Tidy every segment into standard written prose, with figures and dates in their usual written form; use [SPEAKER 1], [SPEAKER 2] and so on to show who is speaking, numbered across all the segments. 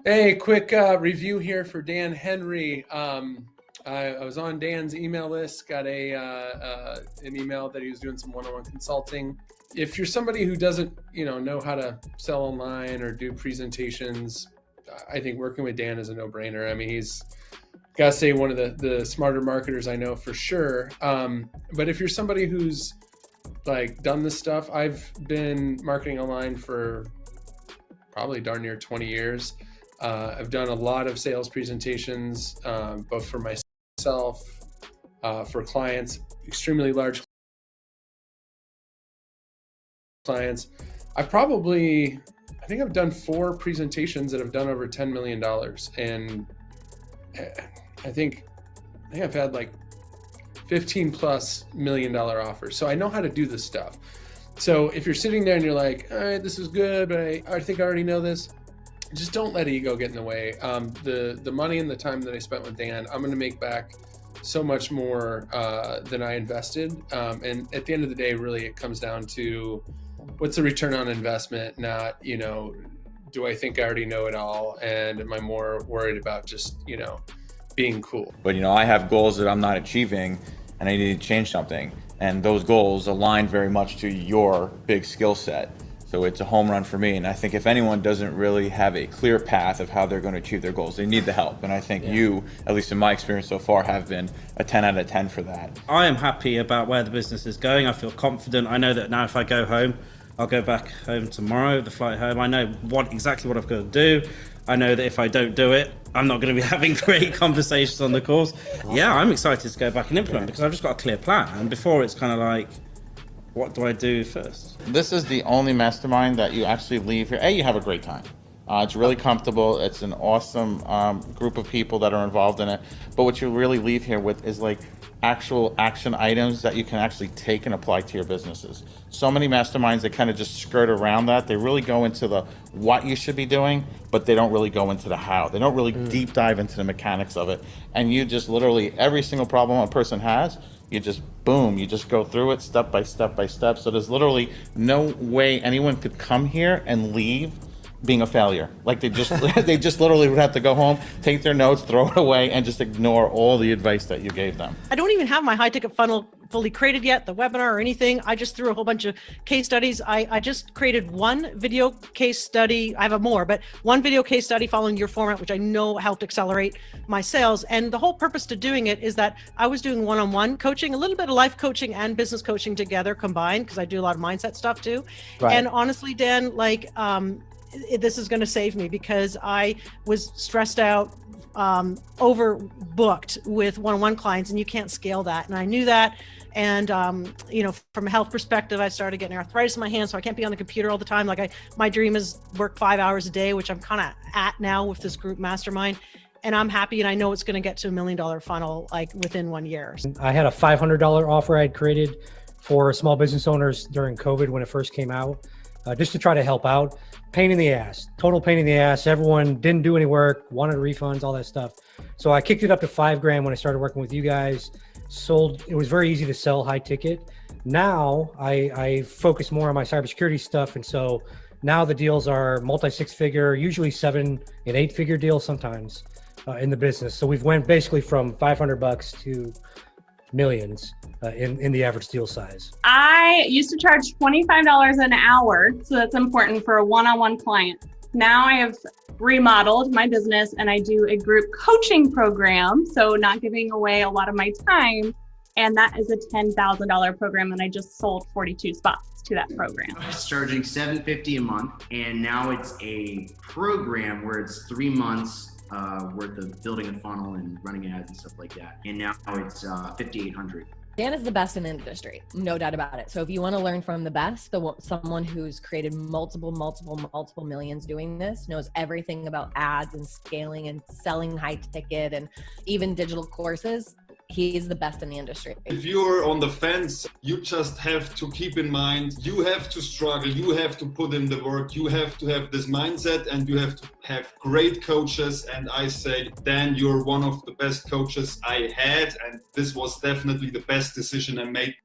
[SPEAKER 1] Hey, quick review here for Dan Henry. I was on Dan's email list, got an email that he was doing some one-on-one consulting. If you're somebody who doesn't, know how to sell online or do presentations, I think working with Dan is a no-brainer. I mean, he's got to say one of the smarter marketers I know for sure. But if you're somebody who's like done this stuff, I've been marketing online for probably darn near 20 years. I've done a lot of sales presentations, both for myself, for clients, extremely large clients. I think I've done 4 presentations that have done over $10 million. And I think I've had like 15 plus $1 million offers. So I know how to do this stuff. So if you're sitting there and you're like, all right, this is good, but I think I already know this, just don't let ego get in the way. The money and the time that I spent with Dan, I'm going to make back so much more than I invested. And at the end of the day, really, it comes down to what's the return on investment, not, do I think I already know it all? And am I more worried about just, being cool?
[SPEAKER 2] But, I have goals that I'm not achieving and I need to change something. And those goals align very much to your big skill set. So it's a home run for me. And I think if anyone doesn't really have a clear path of how they're going to achieve their goals, they need the help. And I think you, at least in my experience so far, have been a 10 out of 10 for that.
[SPEAKER 3] I am happy about where the business is going. I feel confident. I know that now if I go home, I'll go back home tomorrow, the flight home. I know exactly what I've got to do. I know that if I don't do it, I'm not going to be having great conversations on the calls. Yeah, I'm excited to go back and implement because I've just got a clear plan. And before it's kind of like, what do I do first?
[SPEAKER 4] This is the only mastermind that you actually leave here. You have a great time. It's really comfortable. It's an awesome group of people that are involved in it. But what you really leave here with is like actual action items that you can actually take and apply to your businesses. So many masterminds that kind of just skirt around that. They really go into the what you should be doing, but they don't really go into the how. They don't really deep dive into the mechanics of it. And you just literally, every single problem a person has, you just boom, you just go through it step by step by step. So there's literally no way anyone could come here and leave being a failure. Like they just literally would have to go home, take their notes, throw it away, and just ignore all the advice that you gave them.
[SPEAKER 5] I don't even have my high ticket funnel fully created yet, the webinar or anything. I just threw a whole bunch of case studies. I just created one video case study. I have more, but one video case study following your format, which I know helped accelerate my sales. And the whole purpose to doing it is that I was doing one-on-one coaching, a little bit of life coaching and business coaching together combined, because I do a lot of mindset stuff too. Right. And honestly, Dan, this is going to save me because I was stressed out, overbooked with one-on-one clients, and you can't scale that. And I knew that. And, from a health perspective, I started getting arthritis in my hands, so I can't be on the computer all the time. My dream is work 5 hours a day, which I'm kind of at now with this group mastermind. And I'm happy, and I know it's going to get to $1 million funnel within 1 year.
[SPEAKER 6] I had a $500 offer I had created for small business owners during COVID when it first came out, just to try to help out. Pain in the ass, total pain in the ass. Everyone didn't do any work, wanted refunds, all that stuff. So I kicked it up to $5,000 when I started working with you guys. Sold. It was very easy to sell high ticket. Now I focus more on my cybersecurity stuff. And so now the deals are multi-six figure, usually 7 and 8 figure deals sometimes in the business. So we've went basically from $500 to millions in the average deal size.
[SPEAKER 7] I used to charge $25 an hour, so that's important for a one-on-one client. Now I have remodeled my business and I do a group coaching program, so not giving away a lot of my time, and that is a $10,000 program, and I just sold 42 spots to that program.
[SPEAKER 8] I was charging $750 a month, and now it's a program where it's 3 months worth of building a funnel and running ads and stuff like that. And now it's $5,800.
[SPEAKER 9] Dan is the best in the industry, no doubt about it. So if you want to learn from the best, someone who's created multiple millions doing this, knows everything about ads and scaling and selling high ticket and even digital courses, he is the best in the industry.
[SPEAKER 10] If you're on the fence, you just have to keep in mind, you have to struggle, you have to put in the work, you have to have this mindset, and you have to have great coaches. And I say, Dan, you're one of the best coaches I had, and this was definitely the best decision I made.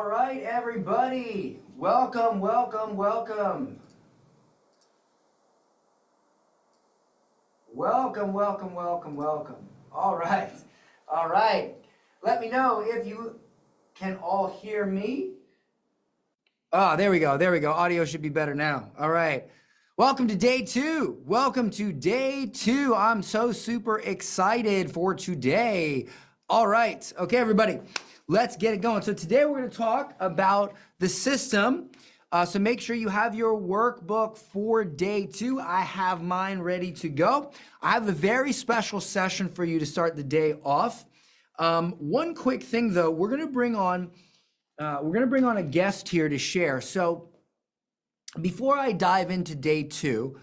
[SPEAKER 11] All right, everybody. Welcome, welcome, welcome. Welcome, welcome, welcome, welcome. All right. All right. Let me know if you can all hear me. Ah, there we go. There we go. Audio should be better now. All right. Welcome to day 2. Welcome to day 2. I'm so super excited for today. All right. Okay, everybody, let's get it going. So today we're going to talk about the system. So make sure you have your workbook for day 2. I have mine ready to go. I have a very special session for you to start the day off. One quick thing though, we're going to bring on a guest here to share. So before I dive into day 2,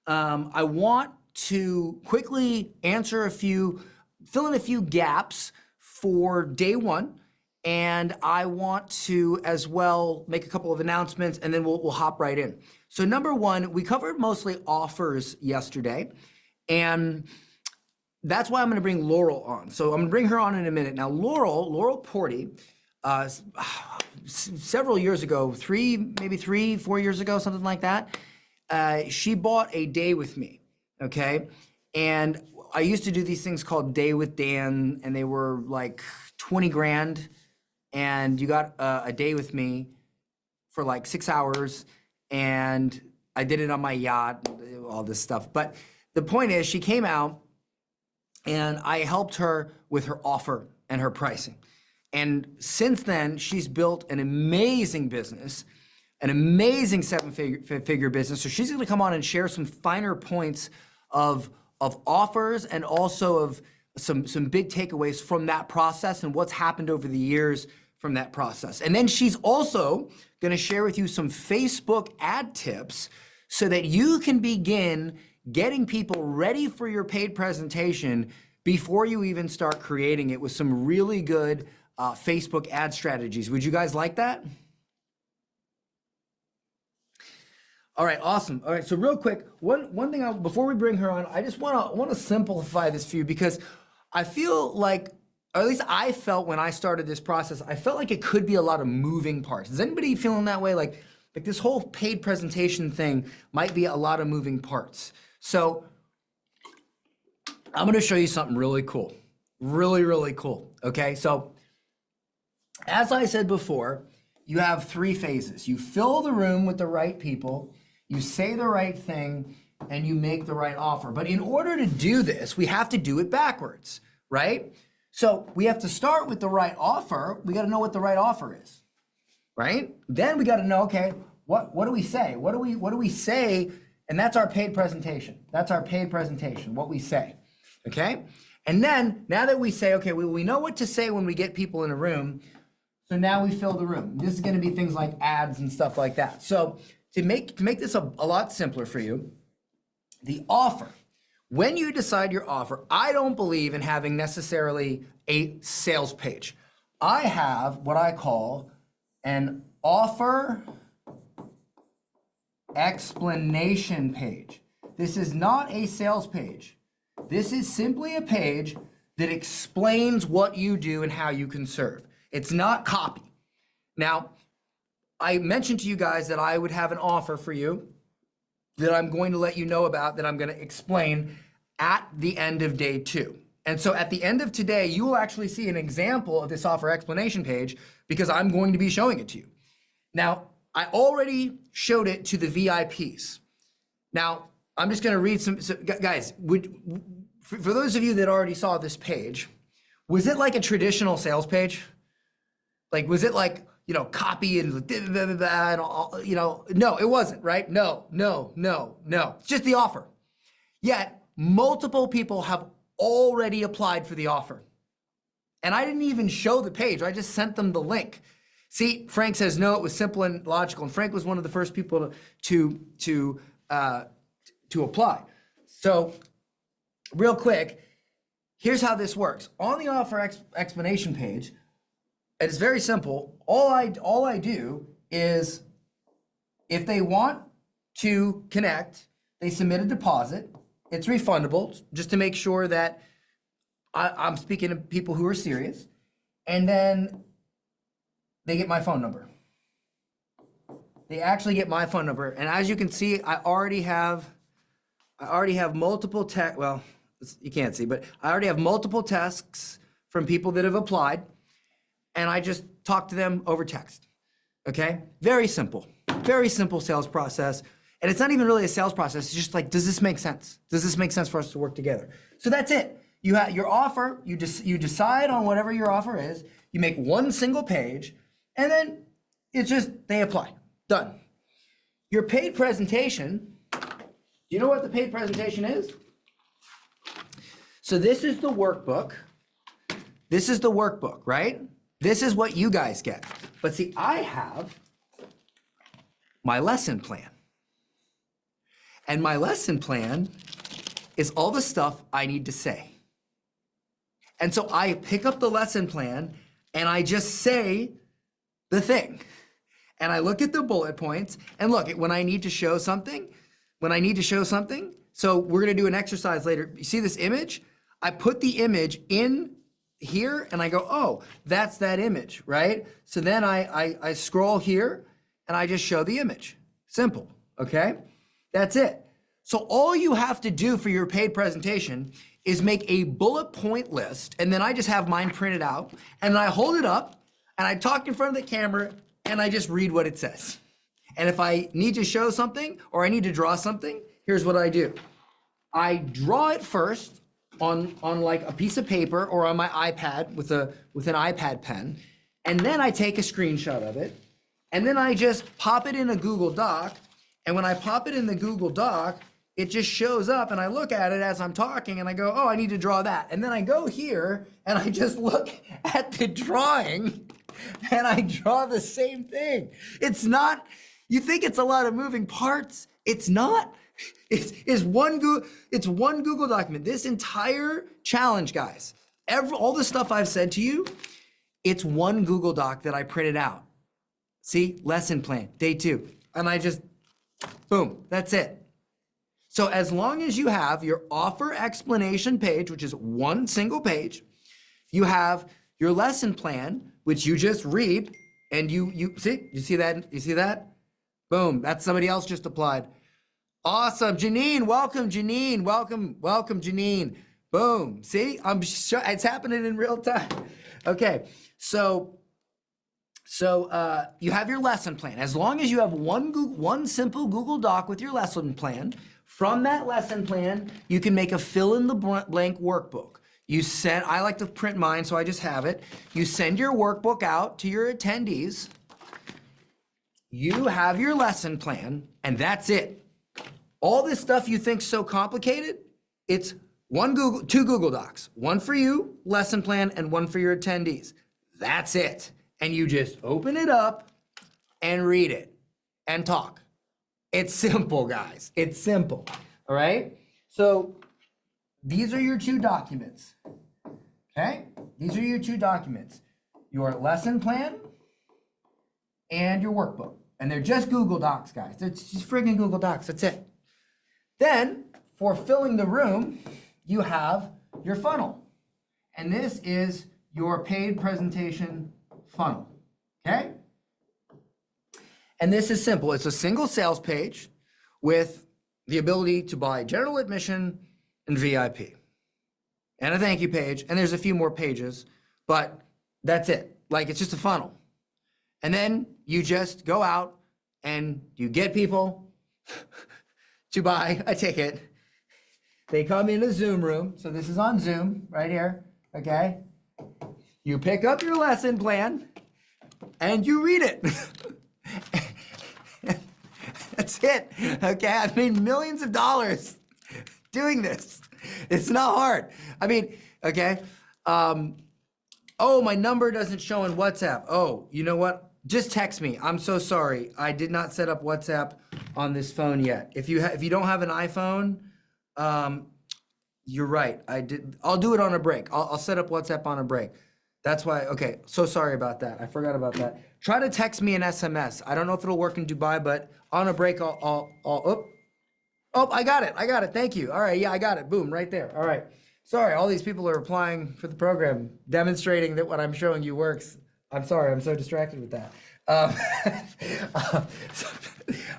[SPEAKER 11] I want to quickly fill in a few gaps for day 1. And I want to as well make a couple of announcements, and then we'll hop right in. So number 1, we covered mostly offers yesterday, and that's why I'm going to bring Laurel on. So I'm going to bring her on in a minute. Now, Laurel Porty, several years ago, 4 years ago, something like that, she bought a day with me, okay? And I used to do these things called Day with Dan, and they were like 20 grand. And you got a day with me for like 6 hours, and I did it on my yacht, all this stuff. But the point is, she came out, and I helped her with her offer and her pricing. And since then, she's built an amazing business, an amazing 7-figure business. So she's going to come on and share some finer points of offers, and also of some big takeaways from that process and what's happened over the years from that process. And then she's also going to share with you some Facebook ad tips so that you can begin getting people ready for your paid presentation before you even start creating it, with some really good Facebook ad strategies. Would you guys like that? All right, awesome. All right, so real quick, one thing before we bring her on, I just want to simplify this for you, because I feel like, or at least I felt when I started this process, I felt like it could be a lot of moving parts. Is anybody feeling that way? Like this whole paid presentation thing might be a lot of moving parts. So I'm going to show you something really cool. Really, really cool. Okay, so as I said before, you have 3 phases. You fill the room with the right people, you say the right thing, and you make the right offer. But in order to do this, we have to do it backwards, right? So we have to start with the right offer. We got to know what the right offer is, right? Then we got to know, okay, what do we say? What do we say? And that's our paid presentation. That's our paid presentation, what we say, okay? And then now that we say, okay, we know what to say when we get people in a room. So now we fill the room. This is going to be things like ads and stuff like that. So to make this a lot simpler for you, the offer. When you decide your offer, I don't believe in having necessarily a sales page. I have what I call an offer explanation page. This is not a sales page. This is simply a page that explains what you do and how you can serve. It's not copy. Now, I mentioned to you guys that I would have an offer for you that I'm going to let you know about, that I'm going to explain at the end of day 2. And so at the end of today, you will actually see an example of this offer explanation page, because I'm going to be showing it to you. Now, I already showed it to the VIPs. Now, I'm just going to read some guys, for those of you that already saw this page, was it like a traditional sales page? Like, was it like, copy and blah, blah, blah, and all, no, it wasn't, right? No. It's just the offer. Yet, multiple people have already applied for the offer. And I didn't even show the page. I just sent them the link. See, Frank says, no, it was simple and logical. And Frank was one of the first people to apply. So real quick, here's how this works. On the offer explanation page, it's very simple. All I do is, if they want to connect, they submit a deposit. It's refundable, just to make sure that I'm speaking to people who are serious. And then they get my phone number. They actually get my phone number. And as you can see, I already have multiple well, you can't see, but I already have multiple texts from people that have applied, and I just talk to them over text. Okay? Very simple sales process. And it's not even really a sales process. It's just like, does this make sense? Does this make sense for us to work together? So that's it. You have your offer, you decide on whatever your offer is, you make one single page, and then it's just, they apply. Done. Your paid presentation, do you know what the paid presentation is? So this is the workbook. This is the workbook, right? This is what you guys get. But see, I have my lesson plan. And my lesson plan is all the stuff I need to say. And so I pick up the lesson plan and I just say the thing. And I look at the bullet points and look at when I need to show something, so we're gonna do an exercise later. You see this image? I put the image in here and I go, oh, that's that image, right? So then I scroll here and I just show the image. Simple, okay? That's it. So all you have to do for your paid presentation is make a bullet point list, and then I just have mine printed out, and I hold it up, and I talk in front of the camera, and I just read what it says. And if I need to show something, or I need to draw something, here's what I do. I draw it first on like a piece of paper or on my iPad with an iPad pen, and then I take a screenshot of it, and then I just pop it in a Google Doc, and when I pop it in the Google Doc, it just shows up and I look at it as I'm talking and I go, oh, I need to draw that. And then I go here and I just look at the drawing and I draw the same thing. It's not, you think it's a lot of moving parts. It's not. It's one Google document. This entire challenge, guys, all the stuff I've said to you, it's one Google Doc that I printed out. See, lesson plan, day 2. And I just, boom, that's it. So as long as you have your offer explanation page, which is one single page, you have your lesson plan, which you just read, and you see that? Boom, that's somebody else just applied. Awesome, Janine, welcome, Janine, welcome, Janine. Boom, see, it's happening in real time. Okay, so you have your lesson plan. As long as you have one simple Google Doc with your lesson plan, from that lesson plan, you can make a fill-in-the-blank workbook. I like to print mine, so I just have it. You send your workbook out to your attendees. You have your lesson plan, and that's it. All this stuff you think so complicated, it's two Google Docs. One for you, lesson plan, and one for your attendees. That's it. And you just open it up and read it and talk. It's simple, guys. It's simple. All right? So these are your 2 documents. Okay? These are your 2 documents. Your lesson plan and your workbook. And they're just Google Docs, guys. It's just friggin' Google Docs. That's it. Then, for filling the room, you have your funnel. And this is your paid presentation funnel. Okay? And this is simple. It's a single sales page with the ability to buy general admission and VIP. And a thank you page. And there's a few more pages, but that's it. Like, it's just a funnel. And then you just go out and you get people to buy a ticket. They come in a Zoom room. So this is on Zoom right here. Okay. You pick up your lesson plan and you read it. That's it. Okay. I've made millions of dollars doing this. It's not hard. I mean, okay. Oh, my number doesn't show in WhatsApp. Oh, you know what? Just text me. I'm so sorry. I did not set up WhatsApp on this phone yet. If you don't have an iPhone, you're right. I'll do it on a break. I'll set up WhatsApp on a break. That's why. Okay. So sorry about that. I forgot about that. Try to text me an SMS. I don't know if it'll work in Dubai, but on a break, Oh, I got it. Thank you. All right. Yeah, I got it. Boom, right there. All right. Sorry, all these people are applying for the program, demonstrating that what I'm showing you works. I'm sorry, I'm so distracted with that.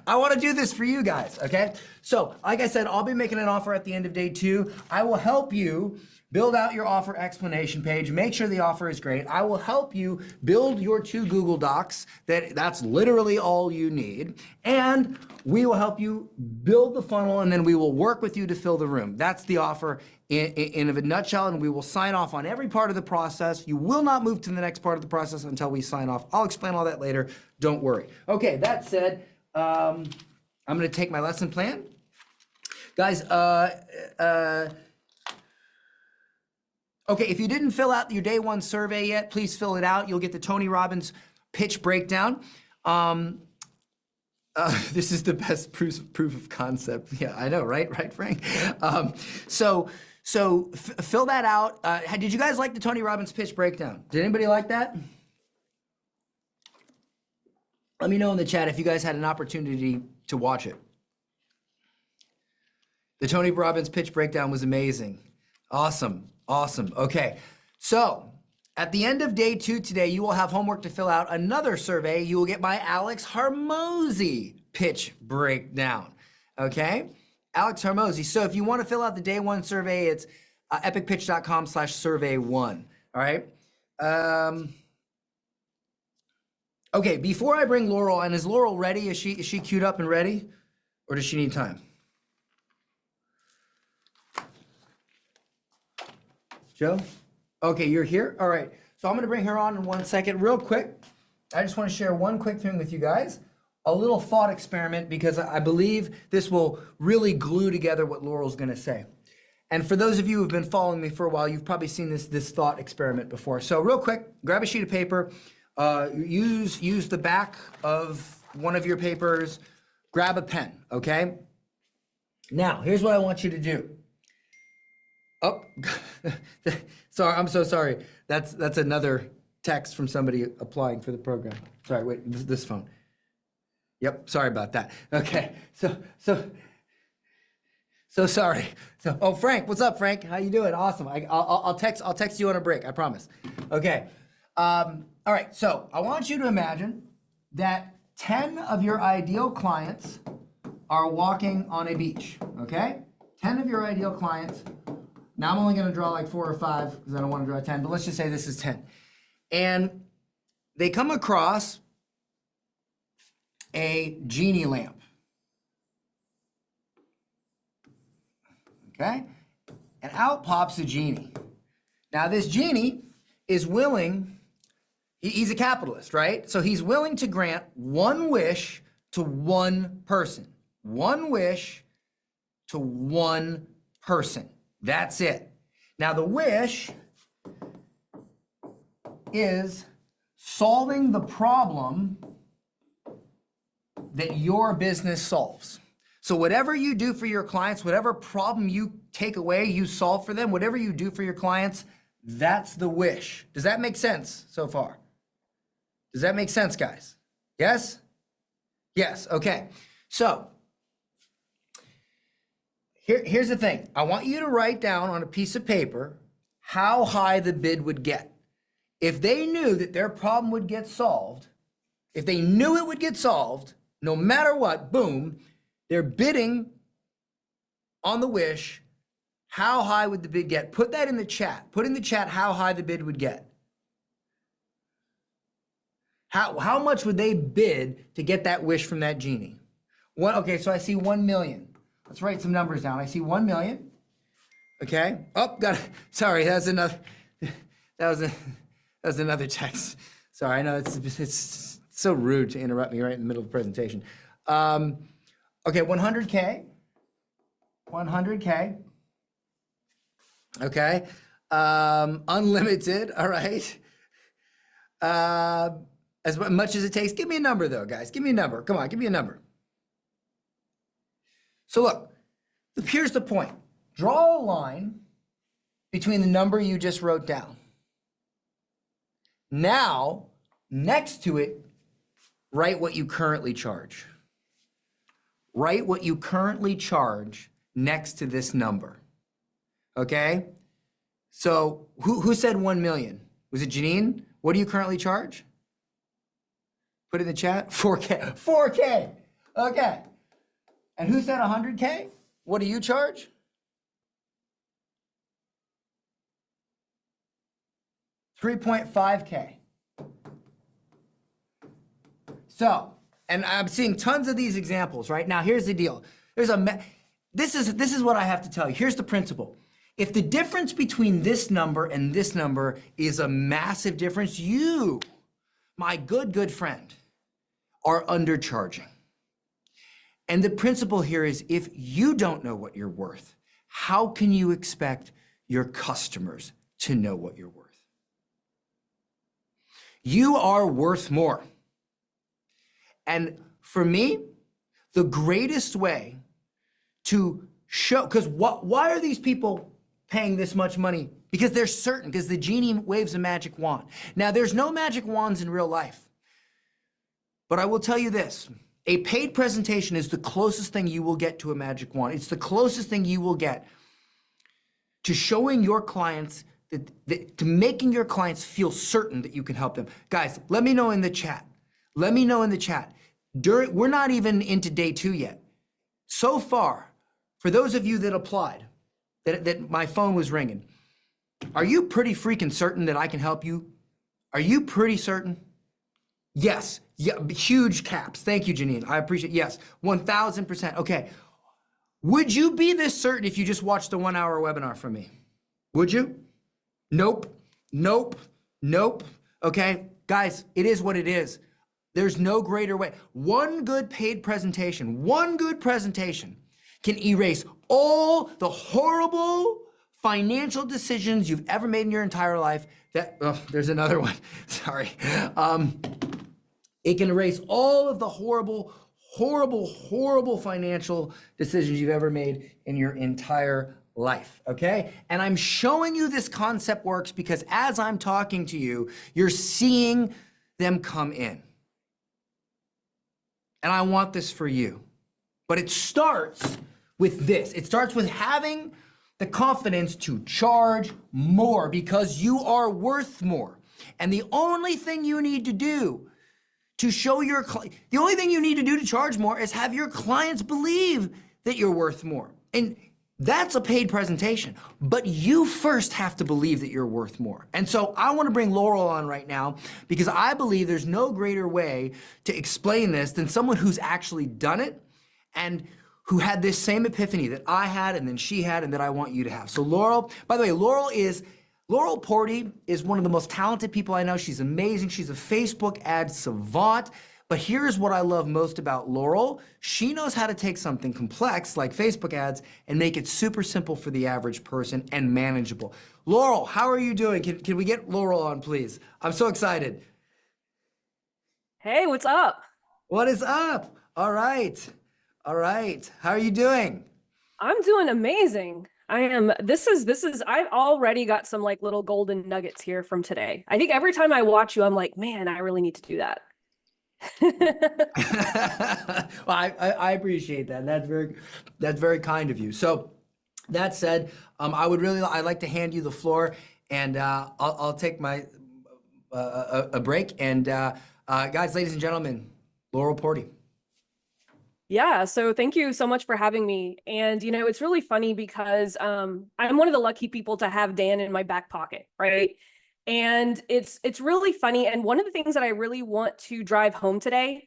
[SPEAKER 11] I want to do this for you guys, okay? So, like I said, I'll be making an offer at the end of day 2. I will help you build out your offer explanation page, make sure the offer is great. I will help you build your 2 Google Docs. That's literally all you need. And we will help you build the funnel, and then we will work with you to fill the room. That's the offer in a nutshell, and we will sign off on every part of the process. You will not move to the next part of the process until we sign off. I'll explain all that later. Don't worry. Okay, that said, I'm going to take my lesson plan. Guys, okay, if you didn't fill out your day 1 survey yet, please fill it out. You'll get the Tony Robbins pitch breakdown. This is the best proof of concept. Yeah, I know, right? Right, Frank? So fill that out. Did you guys like the Tony Robbins pitch breakdown? Did anybody like that? Let me know in the chat if you guys had an opportunity to watch it. The Tony Robbins pitch breakdown was amazing. Awesome. Okay, so at the end of day 2 today, you will have homework to fill out another survey. You will get my Alex Hormozi pitch breakdown, okay? Alex Hormozi. So if you want to fill out the day 1 survey, it's epicpitch.com/survey1, all right? Okay, before I bring Laurel, and is Laurel ready? Is she queued up and ready? Or does she need time? Joe? Okay, you're here? All right. So I'm going to bring her on in 1 second. Real quick, I just want to share one quick thing with you guys. A little thought experiment, because I believe this will really glue together what Laurel's going to say. And for those of you who've been following me for a while, you've probably seen this thought experiment before. So real quick, grab a sheet of paper. Use the back of one of your papers. Grab a pen, okay? Now, here's what I want you to do. Oh, sorry, I'm so sorry. That's another text from somebody applying for the program. Sorry, wait, this phone. Yep, sorry about that. Okay, so sorry. Oh, Frank, what's up, Frank? How you doing? Awesome. I'll text you on a break. I promise. Okay. All right. So I want you to imagine that 10 of your ideal clients are walking on a beach. Okay. 10 of your ideal clients. Now I'm only going to draw like 4 or 5 because I don't want to draw 10. But let's just say this is 10, and they come across a genie lamp. Okay? And out pops a genie. Now, this genie is willing, he's a capitalist, right? So he's willing to grant one wish to one person. One wish to one person. That's it. Now, the wish is solving the problem that your business solves. So whatever you do for your clients, whatever problem you take away, you solve for them, whatever you do for your clients, that's the wish. Does that make sense so far? Does that make sense, guys? Yes? Yes, okay. So here's the thing. I want you to write down on a piece of paper how high the bid would get. If they knew that their problem would get solved, if they knew it would get solved, no matter what, boom, they're bidding on the wish. How high would the bid get? Put that in the chat. Put in the chat how high the bid would get. How much would they bid to get that wish from that genie? Okay, so I see 1 million. Let's write some numbers down. I see 1 million. Okay. Oh, sorry, that was another text. Sorry, I know it's so rude to interrupt me right in the middle of the presentation. Okay, 100K. 100K. Okay. Unlimited. All right. As much as it takes. Give me a number though, guys. Give me a number. Come on, give me a number. So look, here's the point. Draw a line between the number you just wrote down. Now, next to it, write what you currently charge. Write what you currently charge next to this number. Okay? So who said 1 million? Was it Janine? What do you currently charge? Put it in the chat. 4K. 4K. Okay. And who said 100K? What do you charge? $3.5K. So, and I'm seeing tons of these examples right now. Here's the deal. This is what I have to tell you. Here's the principle. If the difference between this number and this number is a massive difference, you, my good friend, are undercharging. And the principle here is if you don't know what you're worth, how can you expect your customers to know what you're worth? You are worth more. And for me, the greatest way to show, because why are these people paying this much money? Because they're certain, because the genie waves a magic wand. Now, there's no magic wands in real life. But I will tell you this, a paid presentation is the closest thing you will get to a magic wand. It's the closest thing you will get to showing your clients, to making your clients feel certain that you can help them. Guys, let me know in the chat. Let me know in the chat. We're not even into day 2 yet. So far, for those of you that applied, that my phone was ringing, are you pretty freaking certain that I can help you? Are you pretty certain? Yes. Yeah, huge caps. Thank you, Janine. I appreciate it. Yes, 1000%. Okay. Would you be this certain if you just watched the 1-hour webinar from me? Would you? Nope. Nope. Nope. Okay. Guys, it is what it is. There's no greater way. One good paid presentation, can erase all the horrible financial decisions you've ever made in your entire life. There's another one. Sorry. It can erase all of the horrible financial decisions you've ever made in your entire life, okay? And I'm showing you this concept works because as I'm talking to you, you're seeing them come in. And I want this for you. But it starts with this. It starts with having the confidence to charge more because you are worth more. And the only thing you need to do to show the only thing you need to do to charge more is have your clients believe that you're worth more. And that's a paid presentation, but you first have to believe that you're worth more. And so I want to bring Laurel on right now because I believe there's no greater way to explain this than someone who's actually done it and who had this same epiphany that I had and then she had and that I want you to have. So Laurel, by the way, Laurel Porty is one of the most talented people I know. She's amazing. She's a Facebook ad savant. But here's what I love most about Laurel. She knows how to take something complex like Facebook ads and make it super simple for the average person and manageable. Laurel, how are you doing? Can we get Laurel on, please? I'm so excited.
[SPEAKER 12] Hey, what's up?
[SPEAKER 11] What is up? All right. All right. How are you doing?
[SPEAKER 12] I'm doing amazing. I am. I've already got some like little golden nuggets here from today. I think every time I watch you, I'm like, man, I really need to do that.
[SPEAKER 11] Well, I appreciate that. That's very kind of you. So that said, I'd like to hand you the floor and I'll take my a break and guys, ladies and gentlemen, Laurel Porty.
[SPEAKER 12] Yeah, so thank you so much for having me. And, it's really funny because I'm one of the lucky people to have Dan in my back pocket, right? And it's really funny. And one of the things that I really want to drive home today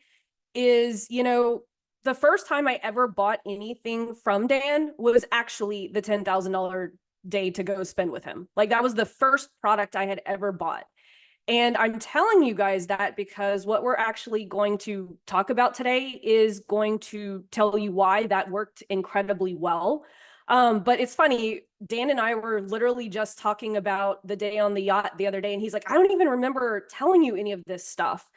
[SPEAKER 12] is, the first time I ever bought anything from Dan was actually the $10,000 day to go spend with him. Like that was the first product I had ever bought. And I'm telling you guys that because what we're actually going to talk about today is going to tell you why that worked incredibly well. But it's funny, Dan and I were literally just talking about the day on the yacht the other day, and he's like, I don't even remember telling you any of this stuff.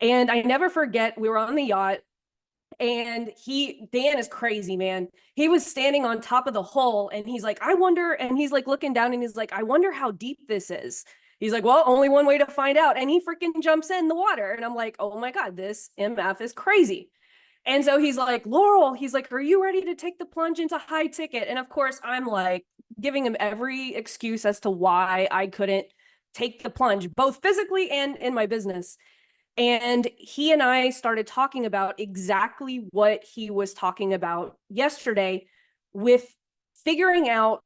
[SPEAKER 12] And I never forget, we were on the yacht, and Dan is crazy, man. He was standing on top of the hull, and he's like, I wonder, and he's like looking down, and he's like, I wonder how deep this is. He's like, well, only one way to find out. And he freaking jumps in the water. And I'm like, oh my God, this MF is crazy. And so he's like, Laurel, he's like, are you ready to take the plunge into high ticket? And of course, I'm like giving him every excuse as to why I couldn't take the plunge, both physically and in my business. And he and I started talking about exactly what he was talking about yesterday, with figuring out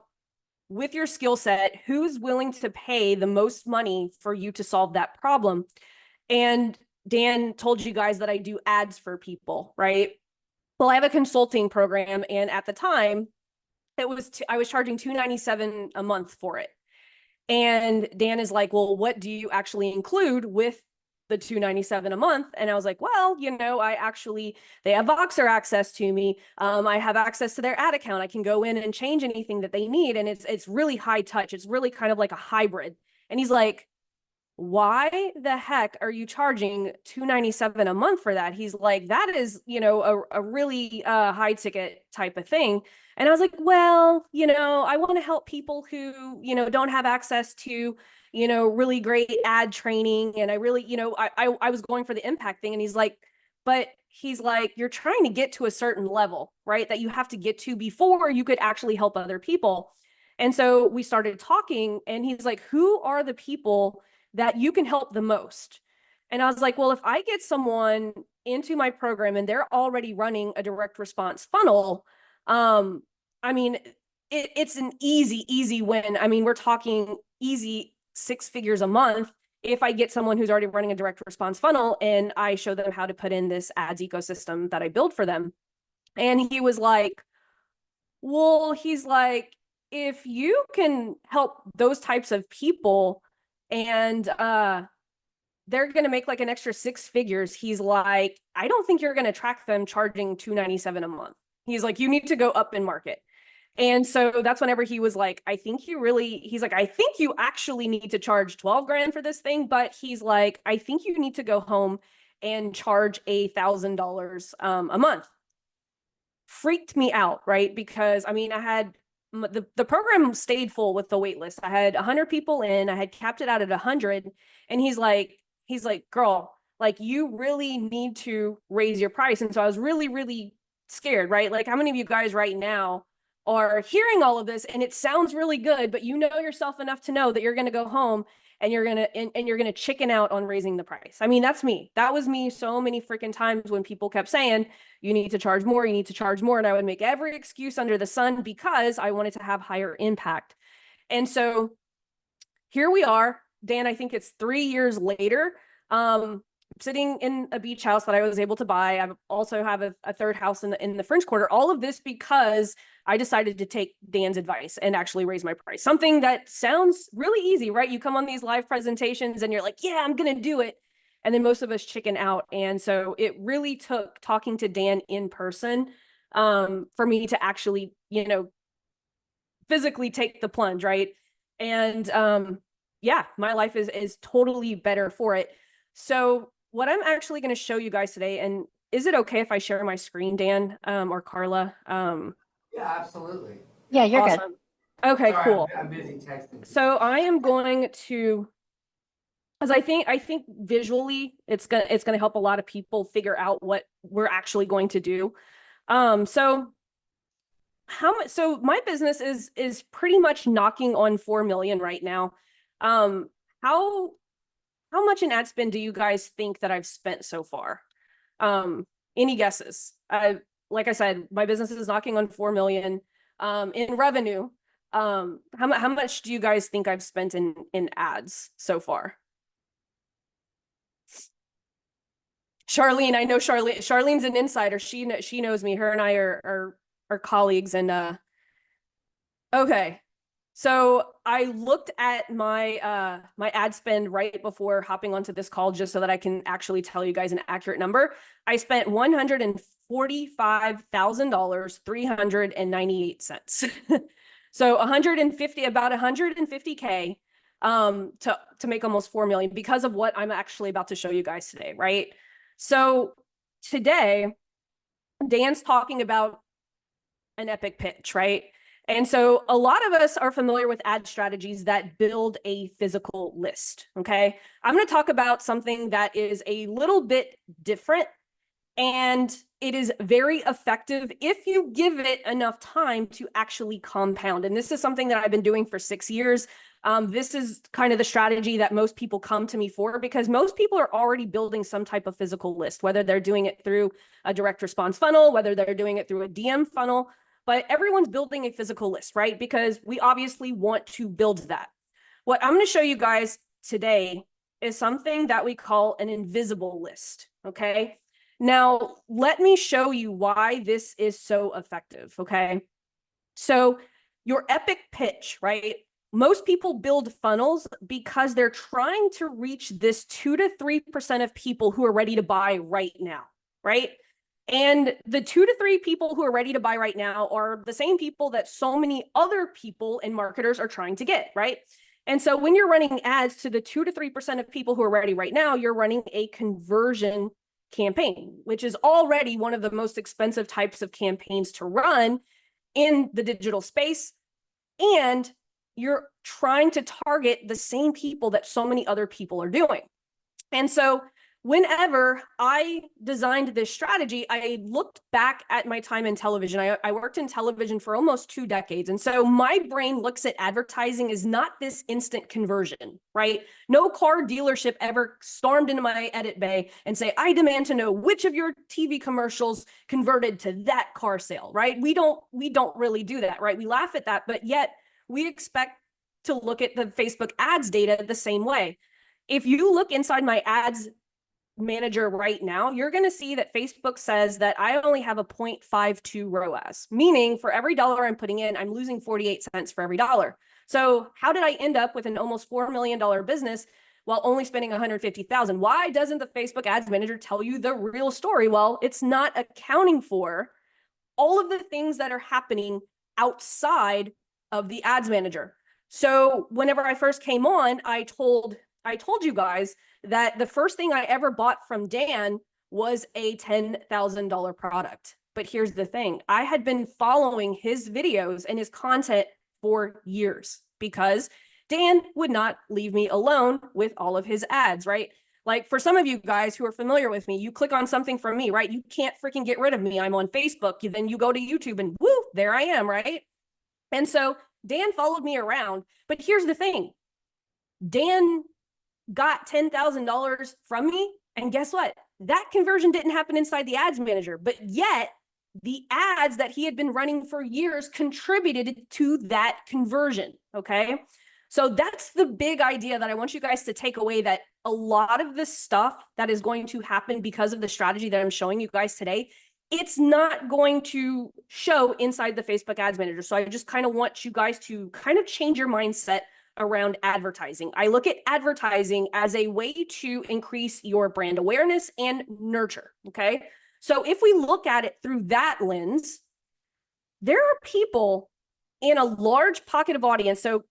[SPEAKER 12] with your skill set who's willing to pay the most money for you to solve that problem. And Dan told you guys that I do ads for people, right? Well, I have a consulting program, and at the time, I was charging $297 a month for it. And Dan is like, well, what do you actually include with the $297 a month? And I was like, well, they have Voxer access to me. I have access to their ad account. I can go in and change anything that they need. And it's really high touch. It's really kind of like a hybrid. And he's like, why the heck are you charging $297 a month for that? He's like, that is, a really high ticket type of thing. And I was like, well, I want to help people who, don't have access to, really great ad training. And I really, I was going for the impact thing. And he's like, you're trying to get to a certain level, right? That you have to get to before you could actually help other people. And so we started talking, and he's like, who are the people that you can help the most? And I was like, well, if I get someone into my program and they're already running a direct response funnel, it's an easy win. I mean, we're talking easy 6 figures a month if I get someone who's already running a direct response funnel and I show them how to put in this ads ecosystem that I build for them. And he was like, well, if you can help those types of people and they're going to make like an extra 6 figures, he's like, I don't think you're going to track them charging $297 a month. He's like, you need to go up in market. And so that's whenever he was like, I think you actually need to charge 12 grand for this thing. But he's like, I think you need to go home and charge $1,000 a month. Freaked me out, right? Because I had the program stayed full with the wait list. I had 100 people in, I had capped it out at 100. And he's like, girl, like, you really need to raise your price. And so I was really, really scared, right? Like, how many of you guys right now are hearing all of this and it sounds really good, but you know yourself enough to know that you're going to go home and you're going to chicken out on raising the price? I mean, that's me. That was me so many freaking times when people kept saying, you need to charge more, you need to charge more. And I would make every excuse under the sun because I wanted to have higher impact. And so here we are, Dan, I think it's 3 years later, sitting in a beach house that I was able to buy. I also have a third house in the French Quarter. All of this because I decided to take Dan's advice and actually raise my price. Something that sounds really easy, right? You come on these live presentations and you're like, yeah, I'm going to do it. And then most of us chicken out. And so it really took talking to Dan in person for me to actually, physically take the plunge, right? And yeah, my life is totally better for it. So what I'm actually going to show you guys today, and is it okay if I share my screen, Dan, or Carla?
[SPEAKER 11] Yeah, absolutely.
[SPEAKER 5] Yeah, you're
[SPEAKER 12] awesome. Good. Okay,
[SPEAKER 11] Sorry,
[SPEAKER 12] cool.
[SPEAKER 11] I'm busy texting.
[SPEAKER 12] So I am going to, because I think visually it's gonna help a lot of people figure out what we're actually going to do. So my business is pretty much knocking on 4 million right now. How much in ad spend do you guys think that I've spent so far? Any guesses? Like I said, my business is knocking on 4 million in revenue. How much do you guys think I've spent in ads so far? Charlene, I know Charlene's an insider. She knows me. Her and I are colleagues. And okay. So I looked at my my ad spend right before hopping onto this call, just so that I can actually tell you guys an accurate number. I spent $145,000, 398 cents. So about 150K to make almost 4 million because of what I'm actually about to show you guys today, right? So today, Dan's talking about an epic pitch, right? And so a lot of us are familiar with ad strategies that build a physical list, okay? I'm going to talk about something that is a little bit different, and it is very effective if you give it enough time to actually compound. And this is something that I've been doing for 6 years. This is kind of the strategy that most people come to me for, because most people are already building some type of physical list, whether they're doing it through a direct response funnel, whether they're doing it through a DM funnel, but everyone's building a physical list, right? Because we obviously want to build that. What I'm going to show you guys today is something that we call an invisible list, okay? Now, let me show you why this is so effective, okay? So your epic pitch, right? Most people build funnels because they're trying to reach this 2 to 3% of people who are ready to buy right now, right? And the 2 to 3 people who are ready to buy right now are the same people that so many other people and marketers are trying to get, right? And so when you're running ads to the 2 to 3% of people who are ready right now, you're running a conversion campaign, which is already one of the most expensive types of campaigns to run in the digital space. And you're trying to target the same people that so many other people are doing. And so whenever I designed this strategy, I looked back at my time in television. I worked in television for almost 2 decades. And so my brain looks at advertising as not this instant conversion, right? No car dealership ever stormed into my edit bay and say, I demand to know which of your TV commercials converted to that car sale, right? We don't really do that, right? We laugh at that, but yet we expect to look at the Facebook ads data the same way. If you look inside my ads manager right now, you're going to see that Facebook says that I only have a 0.52 ROAS, meaning for every dollar I'm putting in, I'm losing 48 cents for every dollar. So how did I end up with an almost $4 million business while only spending 150,000? Why doesn't the Facebook ads manager tell you the real story? Well, it's not accounting for all of the things that are happening outside of the ads manager. So whenever I first came on, I told you guys that the first thing I ever bought from Dan was a $10,000 product. But here's the thing. I had been following his videos and his content for years because Dan would not leave me alone with all of his ads, right? Like for some of you guys who are familiar with me, you click on something from me, right? You can't freaking get rid of me. I'm on Facebook. Then you go to YouTube and woo, there I am, right? And so Dan followed me around. But here's the thing. Dan got $10,000 from me. And guess what? That conversion didn't happen inside the ads manager, but yet the ads that he had been running for years contributed to that conversion. Okay. So that's the big idea that I want you guys to take away, that a lot of the stuff that is going to happen because of the strategy that I'm showing you guys today, it's not going to show inside the Facebook ads manager. So I just kind of want you guys to kind of change your mindset around advertising. I look at advertising as a way to increase your brand awareness and nurture, okay? So if we look at it through that lens, there are people in a large pocket of audience. So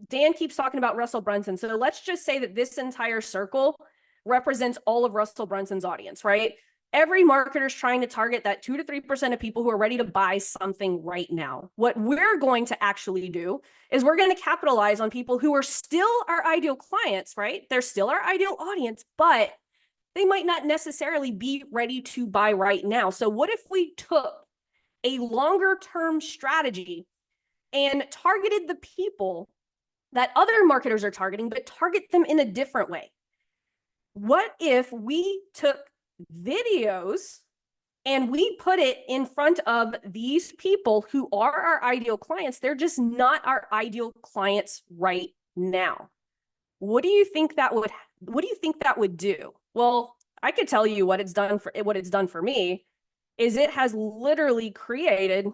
[SPEAKER 12] Dan keeps talking about Russell Brunson. So let's just say that this entire circle represents all of Russell Brunson's audience, right? Every marketer is trying to target that 2 to 3% of people who are ready to buy something right now. What we're going to actually do is we're going to capitalize on people who are still our ideal clients, right? They're still our ideal audience, but they might not necessarily be ready to buy right now. So what if we took a longer term strategy and targeted the people that other marketers are targeting, but target them in a different way? What if we took videos and we put it in front of these people who are our ideal clients? They're just not our ideal clients right now. What do you think that would do? Well, I could tell you what it's done for me is it has literally created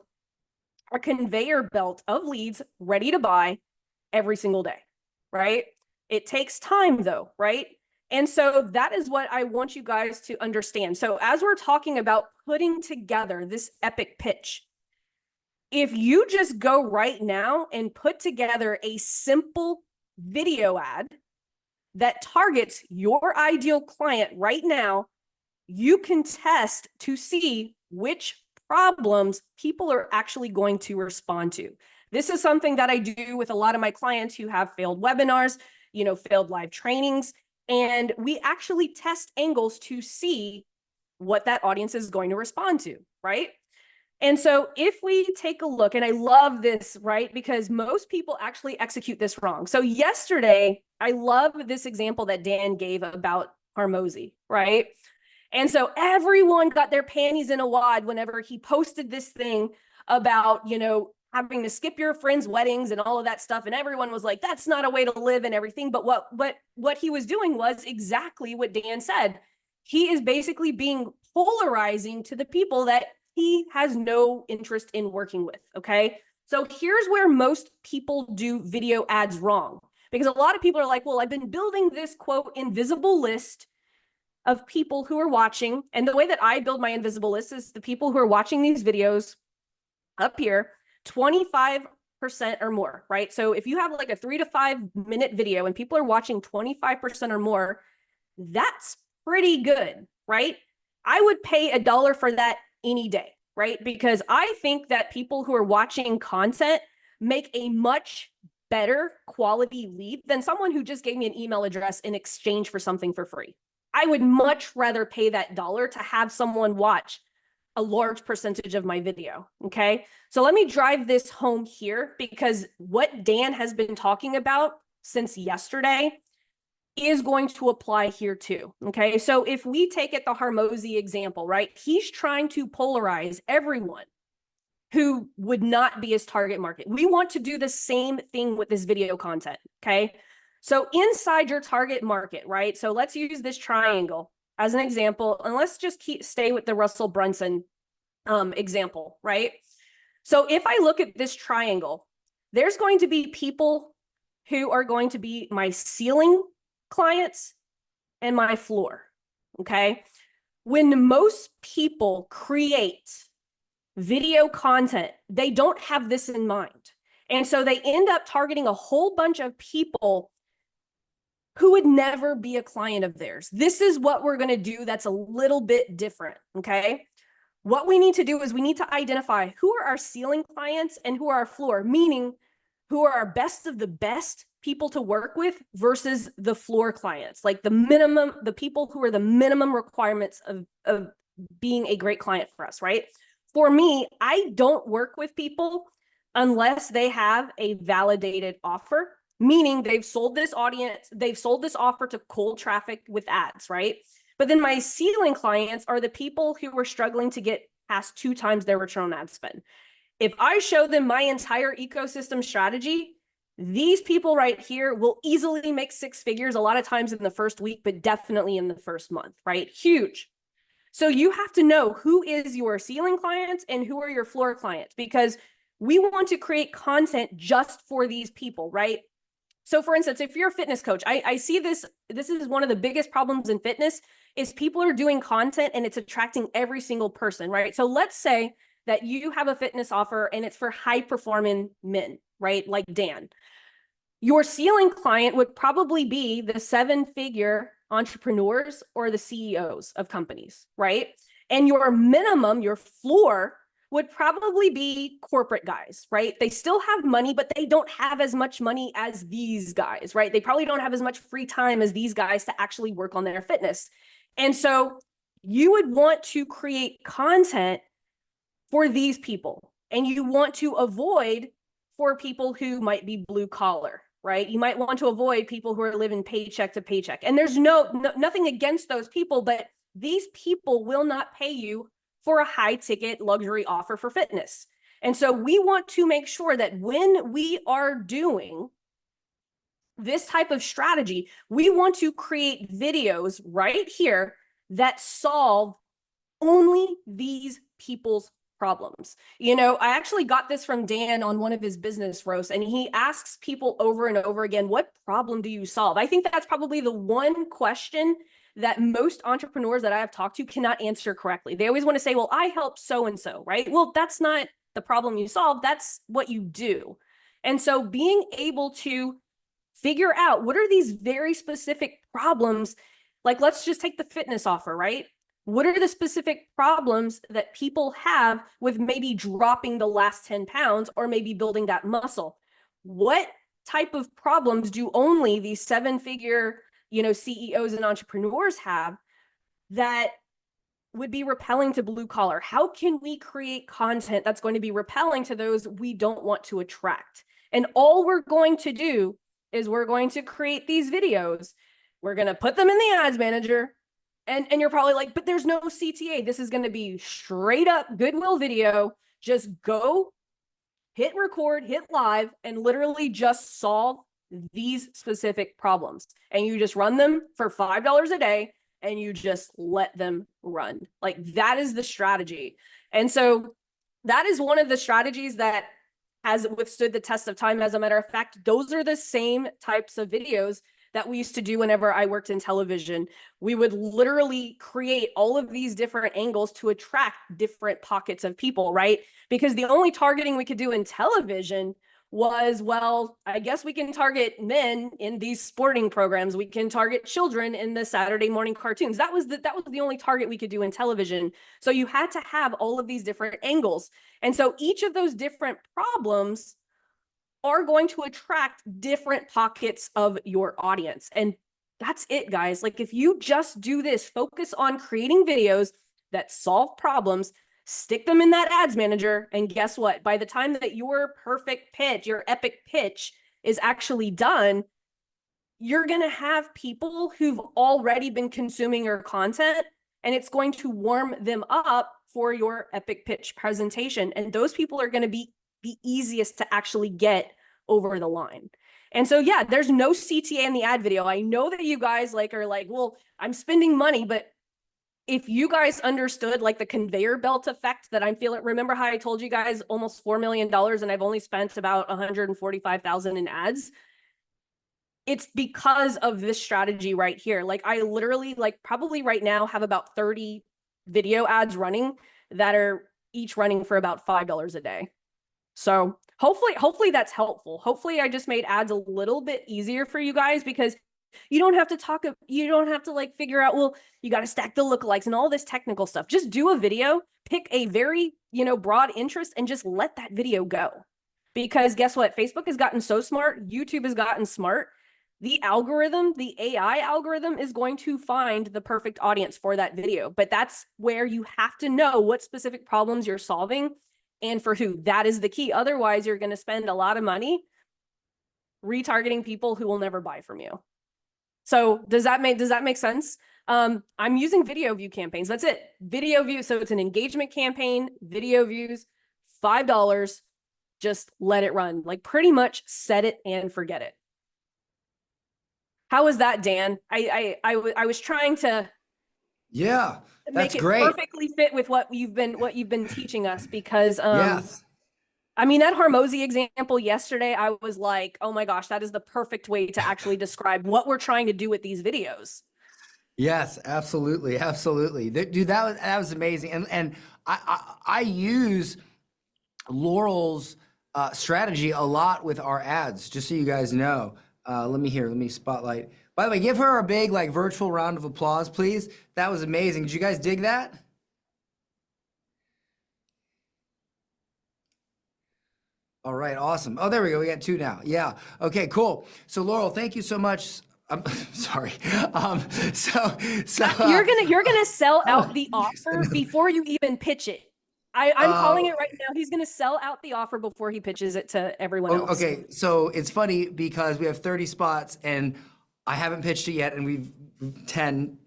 [SPEAKER 12] a conveyor belt of leads ready to buy every single day, right? It takes time though, right? And so that is what I want you guys to understand. So as we're talking about putting together this epic pitch, if you just go right now and put together a simple video ad that targets your ideal client right now, you can test to see which problems people are actually going to respond to. This is something that I do with a lot of my clients who have failed webinars, failed live trainings. And we actually test angles to see what that audience is going to respond to, right? And so if we take a look, and I love this, right? Because most people actually execute this wrong. So yesterday, I love this example that Dan gave about Harmozy, right? And so everyone got their panties in a wad whenever he posted this thing about, having to skip your friends' weddings and all of that stuff. And everyone was like, that's not a way to live and everything. But what he was doing was exactly what Dan said. He is basically being polarizing to the people that he has no interest in working with. Okay. So here's where most people do video ads wrong, because a lot of people are like, well, I've been building this quote invisible list of people who are watching. And the way that I build my invisible list is the people who are watching these videos up here, 25% or more, right? So if you have like a 3 to 5 minute video and people are watching 25% or more, that's pretty good, right? I would pay $1 for that any day, right? Because I think that people who are watching content make a much better quality lead than someone who just gave me an email address in exchange for something for free. I would much rather pay that $1 to have someone watch a large percentage of my video. Okay. So let me drive this home here, because what Dan has been talking about since yesterday is going to apply here too. Okay. So if we take it the Harmozy example, right? He's trying to polarize everyone who would not be his target market. We want to do the same thing with this video content. Okay. So inside your target market, right? So let's use this triangle as an example, and let's just stay with the Russell Brunson example, right? So if I look at this triangle, there's going to be people who are going to be my ceiling clients and my floor, okay? When most people create video content, they don't have this in mind. And so they end up targeting a whole bunch of people who would never be a client of theirs. This is what we're going to do that's a little bit different, okay? What we need to do is we need to identify who are our ceiling clients and who are our floor, meaning who are our best of the best people to work with versus the floor clients, like the people who are the minimum requirements of being a great client for us, right? For me, I don't work with people unless they have a validated offer, meaning they've sold this offer to cold traffic with ads, right? But then my ceiling clients are the people who are struggling to get past 2 times their return on ad spend. If I show them my entire ecosystem strategy, these people right here will easily make 6 figures, a lot of times in the first week, but definitely in the first month, right? Huge. So you have to know who is your ceiling clients and who are your floor clients, because we want to create content just for these people, right? So for instance, if you're a fitness coach, I see this is one of the biggest problems in fitness is people are doing content and it's attracting every single person, right? So let's say that you have a fitness offer and it's for high performing men, right? Like Dan. Your ceiling client would probably be the 7-figure entrepreneurs or the CEOs of companies, right? And your minimum, your floor, would probably be corporate guys, right? They still have money, but they don't have as much money as these guys, right? They probably don't have as much free time as these guys to actually work on their fitness. And so you would want to create content for these people, and you want to avoid for people who might be blue collar, right? You might want to avoid people who are living paycheck to paycheck. And there's nothing against those people, but these people will not pay you for a high ticket luxury offer for fitness. And so we want to make sure that when we are doing this type of strategy, we want to create videos right here that solve only these people's problems. I actually got this from Dan on one of his business roasts, and he asks people over and over again, what problem do you solve? I think that's probably the one question that most entrepreneurs that I have talked to cannot answer correctly. They always want to say, well, I help so-and-so, right? Well, that's not the problem you solve. That's what you do. And so being able to figure out what are these very specific problems, like let's just take the fitness offer, right? What are the specific problems that people have with maybe dropping the last 10 pounds or maybe building that muscle? What type of problems do only these 7-figure CEOs and entrepreneurs have that would be repelling to blue collar? How can we create content that's going to be repelling to those we don't want to attract? And all we're going to do is we're going to create these videos. We're going to put them in the ads manager. And you're probably like, but there's no CTA. This is going to be straight up Goodwill video. Just go hit record, hit live, and literally just solve these specific problems. And you just run them for $5 a day and you just let them run. Like, that is the strategy. And so that is one of the strategies that has withstood the test of time. As a matter of fact, those are the same types of videos that we used to do whenever I worked in television. We would literally create all of these different angles to attract different pockets of people, right? Because the only targeting we could do in television was, well, I guess we can target men in these sporting programs. We can target children in the Saturday morning cartoons. That was the only target we could do in television. So you had to have all of these different angles. And so each of those different problems are going to attract different pockets of your audience. And that's it, guys. Like, if you just do this, focus on creating videos that solve problems, stick them in that ads manager, and guess what? By the time that your perfect pitch, your epic pitch is actually done, you're going to have people who've already been consuming your content, and it's going to warm them up for your epic pitch presentation. And those people are going to be the easiest to actually get over the line. And so, yeah, there's no CTA in the ad video. I know that you guys are like, well, I'm spending money, but if you guys understood like the conveyor belt effect that I'm feeling, remember how I told you guys almost $4 million and I've only spent about 145,000 in ads? It's because of this strategy right here. Like, I literally probably right now have about 30 video ads running that are each running for about $5 a day. So hopefully that's helpful. Hopefully I just made ads a little bit easier for you guys, because you don't have to figure out, well, you got to stack the lookalikes and all this technical stuff. Just do a video, pick a very, broad interest, and just let that video go. Because guess what? Facebook has gotten so smart. YouTube has gotten smart. The algorithm, the AI algorithm, is going to find the perfect audience for that video. But that's where you have to know what specific problems you're solving and for who. That is the key. Otherwise, you're going to spend a lot of money retargeting people who will never buy from you. So does that make sense? I'm using video view campaigns. That's it. Video view. So it's an engagement campaign, video views, $5. Just let it run. Like, pretty much set it and forget it. How was that, Dan? I was trying to
[SPEAKER 11] That's
[SPEAKER 12] make it
[SPEAKER 11] great.
[SPEAKER 12] perfectly fit with what you've been teaching us, because
[SPEAKER 11] Yes.
[SPEAKER 12] I mean, that Hormozy example yesterday, I was like, oh my gosh, that is the perfect way to actually describe what we're trying to do with these videos.
[SPEAKER 11] Yes, absolutely, absolutely, dude. That was amazing, and I use Laurel's strategy a lot with our ads. Just so you guys know, let me spotlight. By the way, give her a big virtual round of applause, please. That was amazing. Did you guys dig that? All right, awesome. Oh, there we go. We got 2 now. Yeah. Okay, cool. So Laurel, thank you so much. I'm sorry.
[SPEAKER 12] You're gonna sell out the offer before you even pitch it. I'm calling it right now. He's gonna sell out the offer before he pitches it to everyone else.
[SPEAKER 11] Okay, so it's funny because we have 30 spots and I haven't pitched it yet, and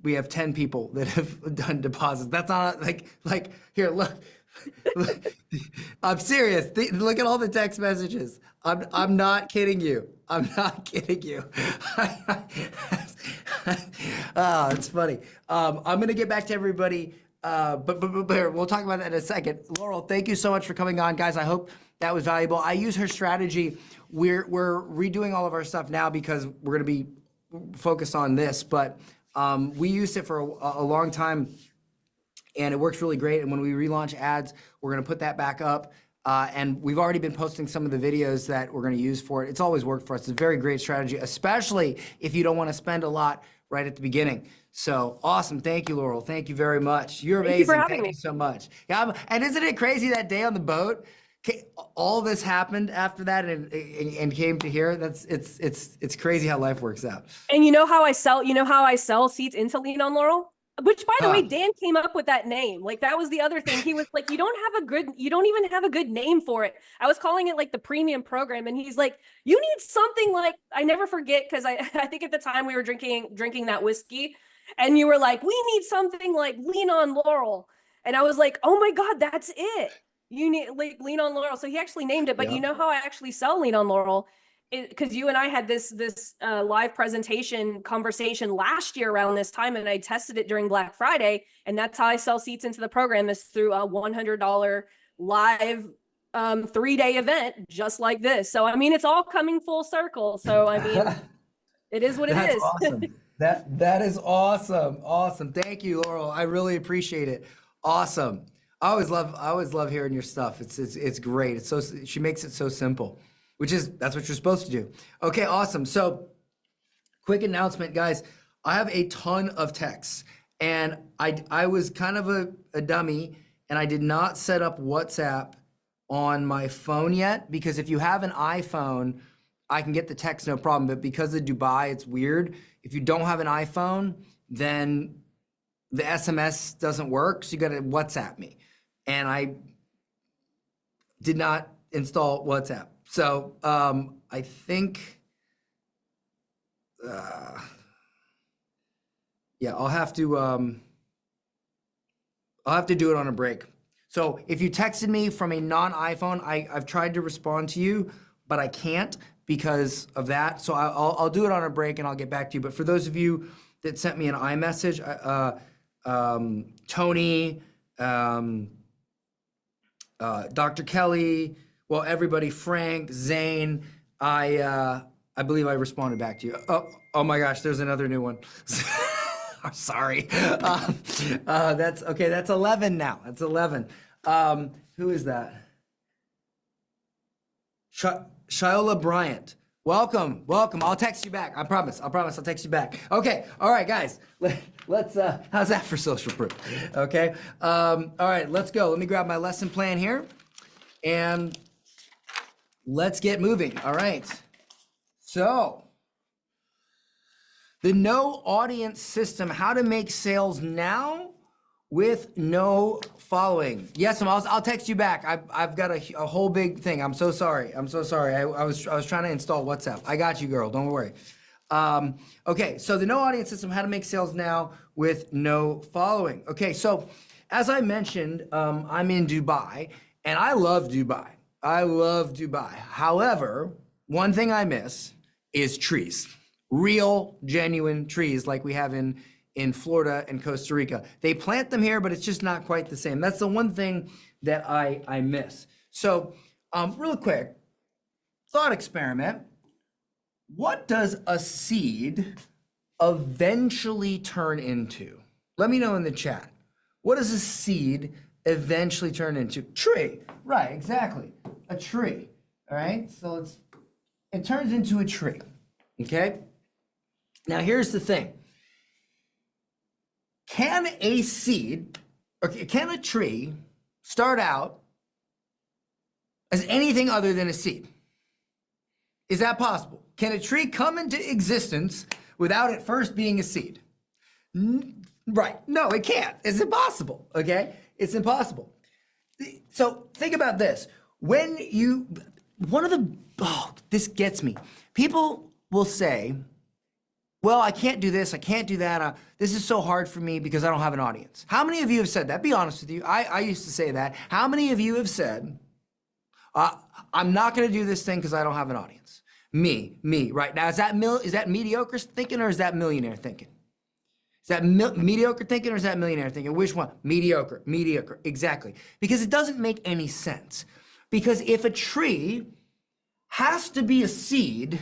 [SPEAKER 11] we have 10 people that have done deposits. That's not like here, look. I'm serious. Look at all the text messages. I'm not kidding you. I'm not kidding you. Oh, it's funny. I'm gonna get back to everybody, but we'll talk about that in a second. Laurel, thank you so much for coming on, guys. I hope that was valuable. I use her strategy. We're redoing all of our stuff now because we're gonna be focused on this, but we used it for a long time. And it works really great. And when we relaunch ads, we're going to put that back up. And we've already been posting some of the videos that we're going to use for it. It's always worked for us. It's a very great strategy, especially if you don't want to spend a lot right at the beginning. So awesome. Thank you, Laurel. Thank you very much. You're amazing. Thank you so much. Yeah. And isn't it crazy that day on the boat? All this happened after that and came to here. It's crazy how life works out.
[SPEAKER 12] And you know how I sell seats into Lean on Laurel? Which, by the way, Dan came up with that name. Like, that was the other thing. He was like, you don't even have a good name for it. I was calling it like the premium program. And he's like, you need something like, I never forget, because I think at the time we were drinking that whiskey, and you were like, we need something like Lean on Laurel. And I was like, oh my God, that's it. You need like Lean on Laurel. So he actually named it. But you know how I actually sell Lean on Laurel? Because you and I had this live presentation conversation last year around this time, and I tested it during Black Friday, and that's how I sell seats into the program, is through a $100 live 3-day event just like this. So I mean, it's all coming full circle. So I mean, it is what it is.
[SPEAKER 11] Awesome. That is awesome. Thank you, Laurel. I really appreciate it. Awesome. I always love hearing your stuff. It's great. She makes it so simple. That's what you're supposed to do. Okay, awesome. So quick announcement, guys. I have a ton of texts, and I was kind of a dummy, and I did not set up WhatsApp on my phone yet, because if you have an iPhone, I can get the text no problem. But because of Dubai, it's weird. If you don't have an iPhone, then the SMS doesn't work. So you got to WhatsApp me. And I did not install WhatsApp. So I think, yeah, I'll have to do it on a break. So if you texted me from a non-iPhone, I've tried to respond to you, but I can't because of that. So I'll do it on a break and I'll get back to you. But for those of you that sent me an iMessage, Tony, Dr. Kelly, well, everybody, Frank, Zane, I believe I responded back to you. Oh my gosh, there's another new one. I'm sorry. That's okay. That's 11 now. That's 11. Who is that? Shiola Bryant. Welcome. I'll text you back. I promise. I'll text you back. Okay. All right, guys. Let's. How's that for social proof? Okay. All right. Let's go. Let me grab my lesson plan here, and let's get moving. All right. So, the no audience system, how to make sales now with no following. Yes, I'll text you back. I've got a whole big thing. I'm so sorry. I was trying to install WhatsApp. I got you, girl. Don't worry. Okay, so the no audience system, how to make sales now with no following. Okay, so as I mentioned, I'm in Dubai, and I love Dubai. However, one thing I miss is trees. Real, genuine trees like we have in Florida and Costa Rica. They plant them here, but it's just not quite the same. That's the one thing that I miss. So real quick, thought experiment. What does a seed eventually turn into? Let me know in the chat. What does a seed eventually turn into? Tree, right, exactly, a tree, all right? So it turns into a tree, okay? Now, here's the thing. Can a seed, or can a tree start out as anything other than a seed? Is that possible? Can a tree come into existence without it first being a seed? Right. No, it can't. It's impossible, okay? It's impossible. So think about this. This gets me. People will say, well, I can't do this, I can't do that. This is so hard for me because I don't have an audience. How many of you have said that? Be honest with you. I used to say that. How many of you have said, I'm not going to do this thing because I don't have an audience? Me, right? Now, is that mediocre thinking or is that millionaire thinking? Is that mediocre thinking or is that millionaire thinking? Which one? Mediocre, exactly. Because it doesn't make any sense. Because if a tree has to be a seed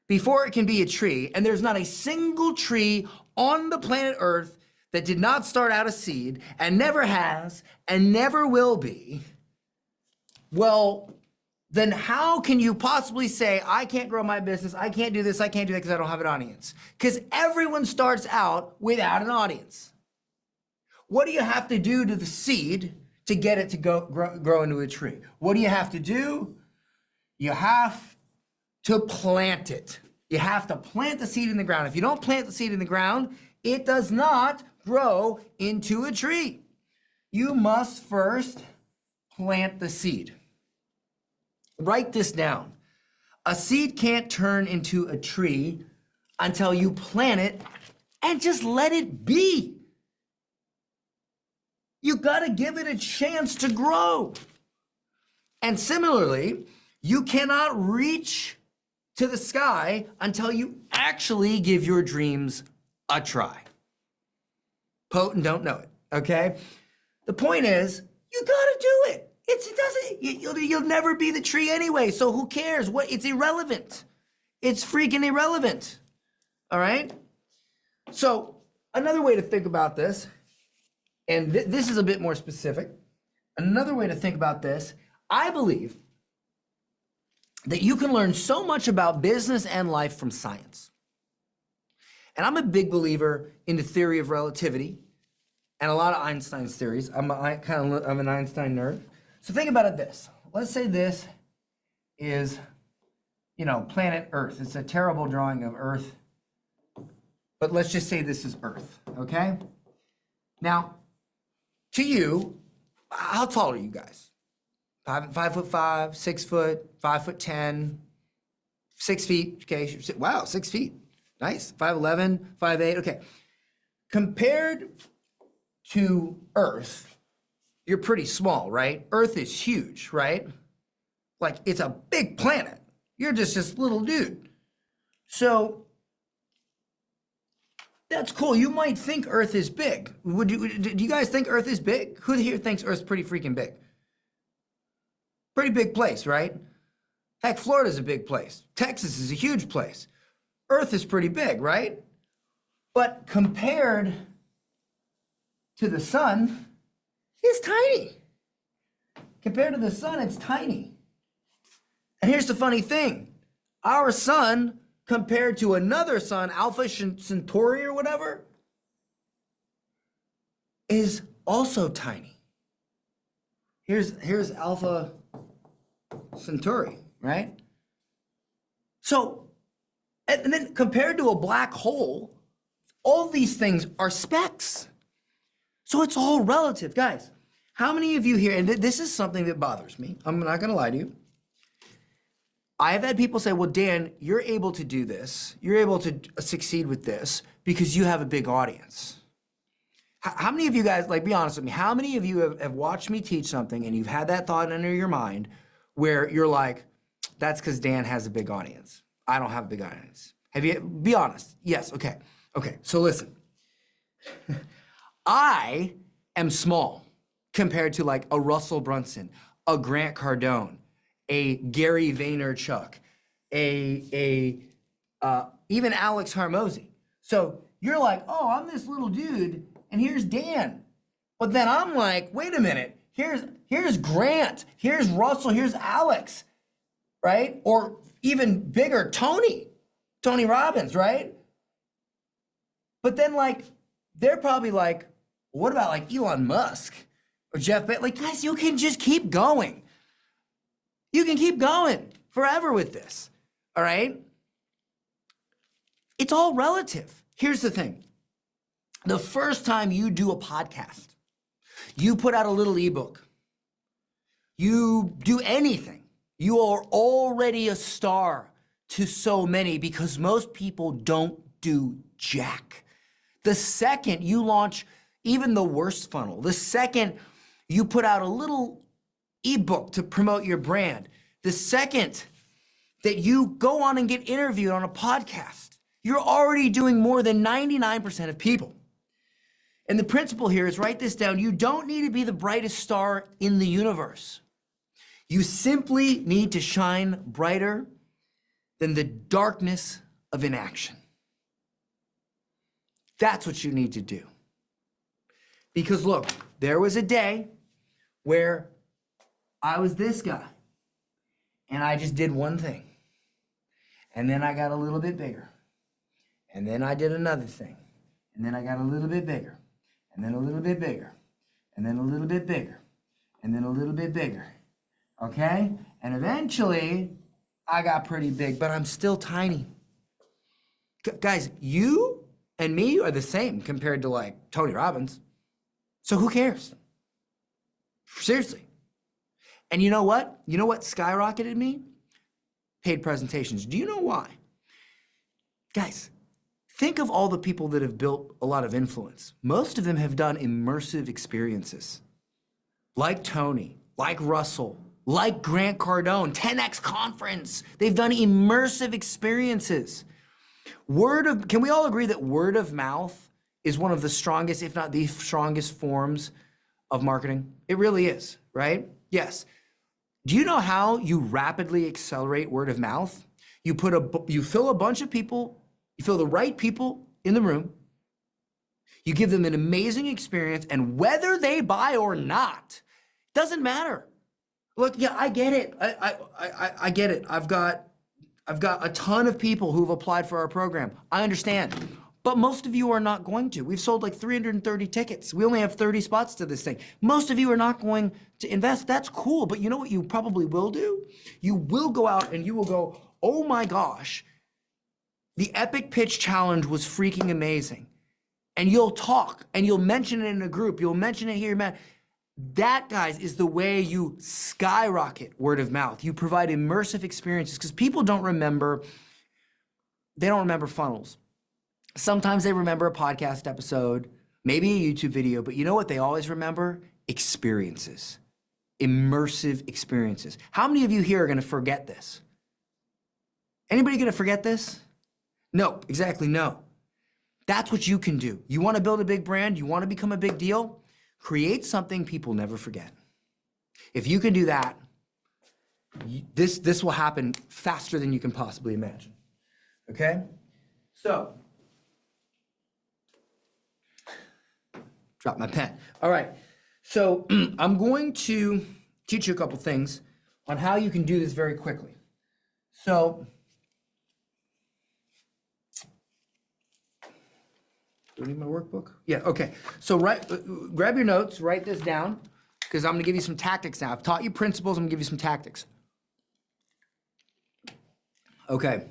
[SPEAKER 11] before it can be a tree, and there's not a single tree on the planet Earth that did not start out a seed and never has and never will be, well, then how can you possibly say, I can't grow my business, I can't do this, I can't do that because I don't have an audience? Because everyone starts out without an audience. What do you have to do to the seed to get it to grow into a tree? What do you have to do? You have to plant it. You have to plant the seed in the ground. If you don't plant the seed in the ground, It does not grow into a tree. You must first plant the seed. Write this down. A seed can't turn into a tree until you plant it and just let it be. You got to give it a chance to grow. And similarly, you cannot reach to the sky until you actually give your dreams a try. Potent don't know it, okay? The point is, you gotta do it. You'll never be the tree anyway, so who cares? It's irrelevant. It's freaking irrelevant, all right? So another way to think about this, and this is a bit more specific, another way to think about this, I believe that you can learn so much about business and life from science. And I'm a big believer in the theory of relativity and a lot of Einstein's theories. I'm an Einstein nerd. So think about it this. Let's say this is, planet Earth. It's a terrible drawing of Earth, but let's just say this is Earth, okay? Now, to you, how tall are you guys? 5'5", 6 foot, 5'10", 6 feet. Okay, wow, 6 feet. Nice. 5'11", 5'8". Okay. Compared to Earth, you're pretty small, right? Earth is huge, right? Like, it's a big planet. You're just this little dude. So that's cool. You might think Earth is big. Do you guys think Earth is big? Who here thinks Earth's pretty freaking big? Pretty big place, right? Heck, Florida's a big place. Texas is a huge place. Earth is pretty big, right? But compared to the sun, it's tiny. Compared to the sun, it's tiny. And here's the funny thing. Our sun, compared to another sun, Alpha Centauri or whatever, is also tiny. Here's Alpha Centauri, right? So, and then compared to a black hole, all these things are specks. So it's all relative. Guys, how many of you here, and this is something that bothers me, I'm not gonna lie to you. I've had people say, well, Dan, you're able to do this, you're able to succeed with this because you have a big audience. How many of you guys, like, be honest with me, how many of you have watched me teach something and you've had that thought under your mind where you're like, that's because Dan has a big audience. I don't have a big audience. Have you, be honest. Yes, okay. Okay, so listen. I am small compared to like a Russell Brunson, a Grant Cardone, a Gary Vaynerchuk, even Alex Hormozy. So you're like, oh, I'm this little dude, and here's Dan. But then I'm like, wait a minute, here's Grant, here's Russell, here's Alex, right? Or even bigger, Tony Robbins, right? But then like, they're probably like, what about like Elon Musk or Jeff Bezos? Like, guys, you can just keep going. You can keep going forever with this, all right? It's all relative. Here's the thing. The first time you do a podcast, you put out a little ebook, you do anything, you are already a star to so many because most people don't do jack. The second you launch even the worst funnel, the second you put out a little ebook to promote your brand, the second that you go on and get interviewed on a podcast, you're already doing more than 99% of people. And the principle here is, write this down. You don't need to be the brightest star in the universe. You simply need to shine brighter than the darkness of inaction. That's what you need to do. Because look, there was a day where I was this guy and I just did one thing. And then I got a little bit bigger. And then I did another thing. And then I got a little bit bigger. And then a little bit bigger. And then a little bit bigger. And then a little bit bigger. Okay? And eventually I got pretty big, but I'm still tiny. Guys, you and me are the same compared to like Tony Robbins. So who cares? Seriously. And you know what? You know what skyrocketed me? Paid presentations. Do you know why? Guys, think of all the people that have built a lot of influence. Most of them have done immersive experiences. Like Tony, like Russell, like Grant Cardone, 10X Conference. They've done immersive experiences. Can we all agree that word of mouth is one of the strongest, if not the strongest forms of marketing? It really is, right? Yes. Do you know how you rapidly accelerate word of mouth? You fill a bunch of people, you fill the right people in the room, you give them an amazing experience, and whether they buy or not, doesn't matter. Look, yeah, I get it. I get it. I've got a ton of people who've applied for our program. I understand. But most of you are not going to. We've sold like 330 tickets. We only have 30 spots to this thing. Most of you are not going to invest. That's cool. But you know what you probably will do? You will go out and you will go, oh my gosh, the Epic Pitch Challenge was freaking amazing. And you'll talk and you'll mention it in a group. You'll mention it here, man. That, guys, is the way you skyrocket word of mouth. You provide immersive experiences because people don't remember funnels. Sometimes they remember a podcast episode, maybe a YouTube video, but you know what they always remember? Experiences, immersive experiences. How many of you here are going to forget this? Anybody going to forget this? No, exactly, no. That's what you can do. You want to build a big brand? You want to become a big deal? Create something people never forget. If you can do that, this will happen faster than you can possibly imagine. Okay? So, drop my pen. All right. So I'm going to teach you a couple things on how you can do this very quickly. So, do I need my workbook? Yeah, okay. So grab your notes, write this down, because I'm gonna give you some tactics now. I've taught you principles, I'm gonna give you some tactics. Okay.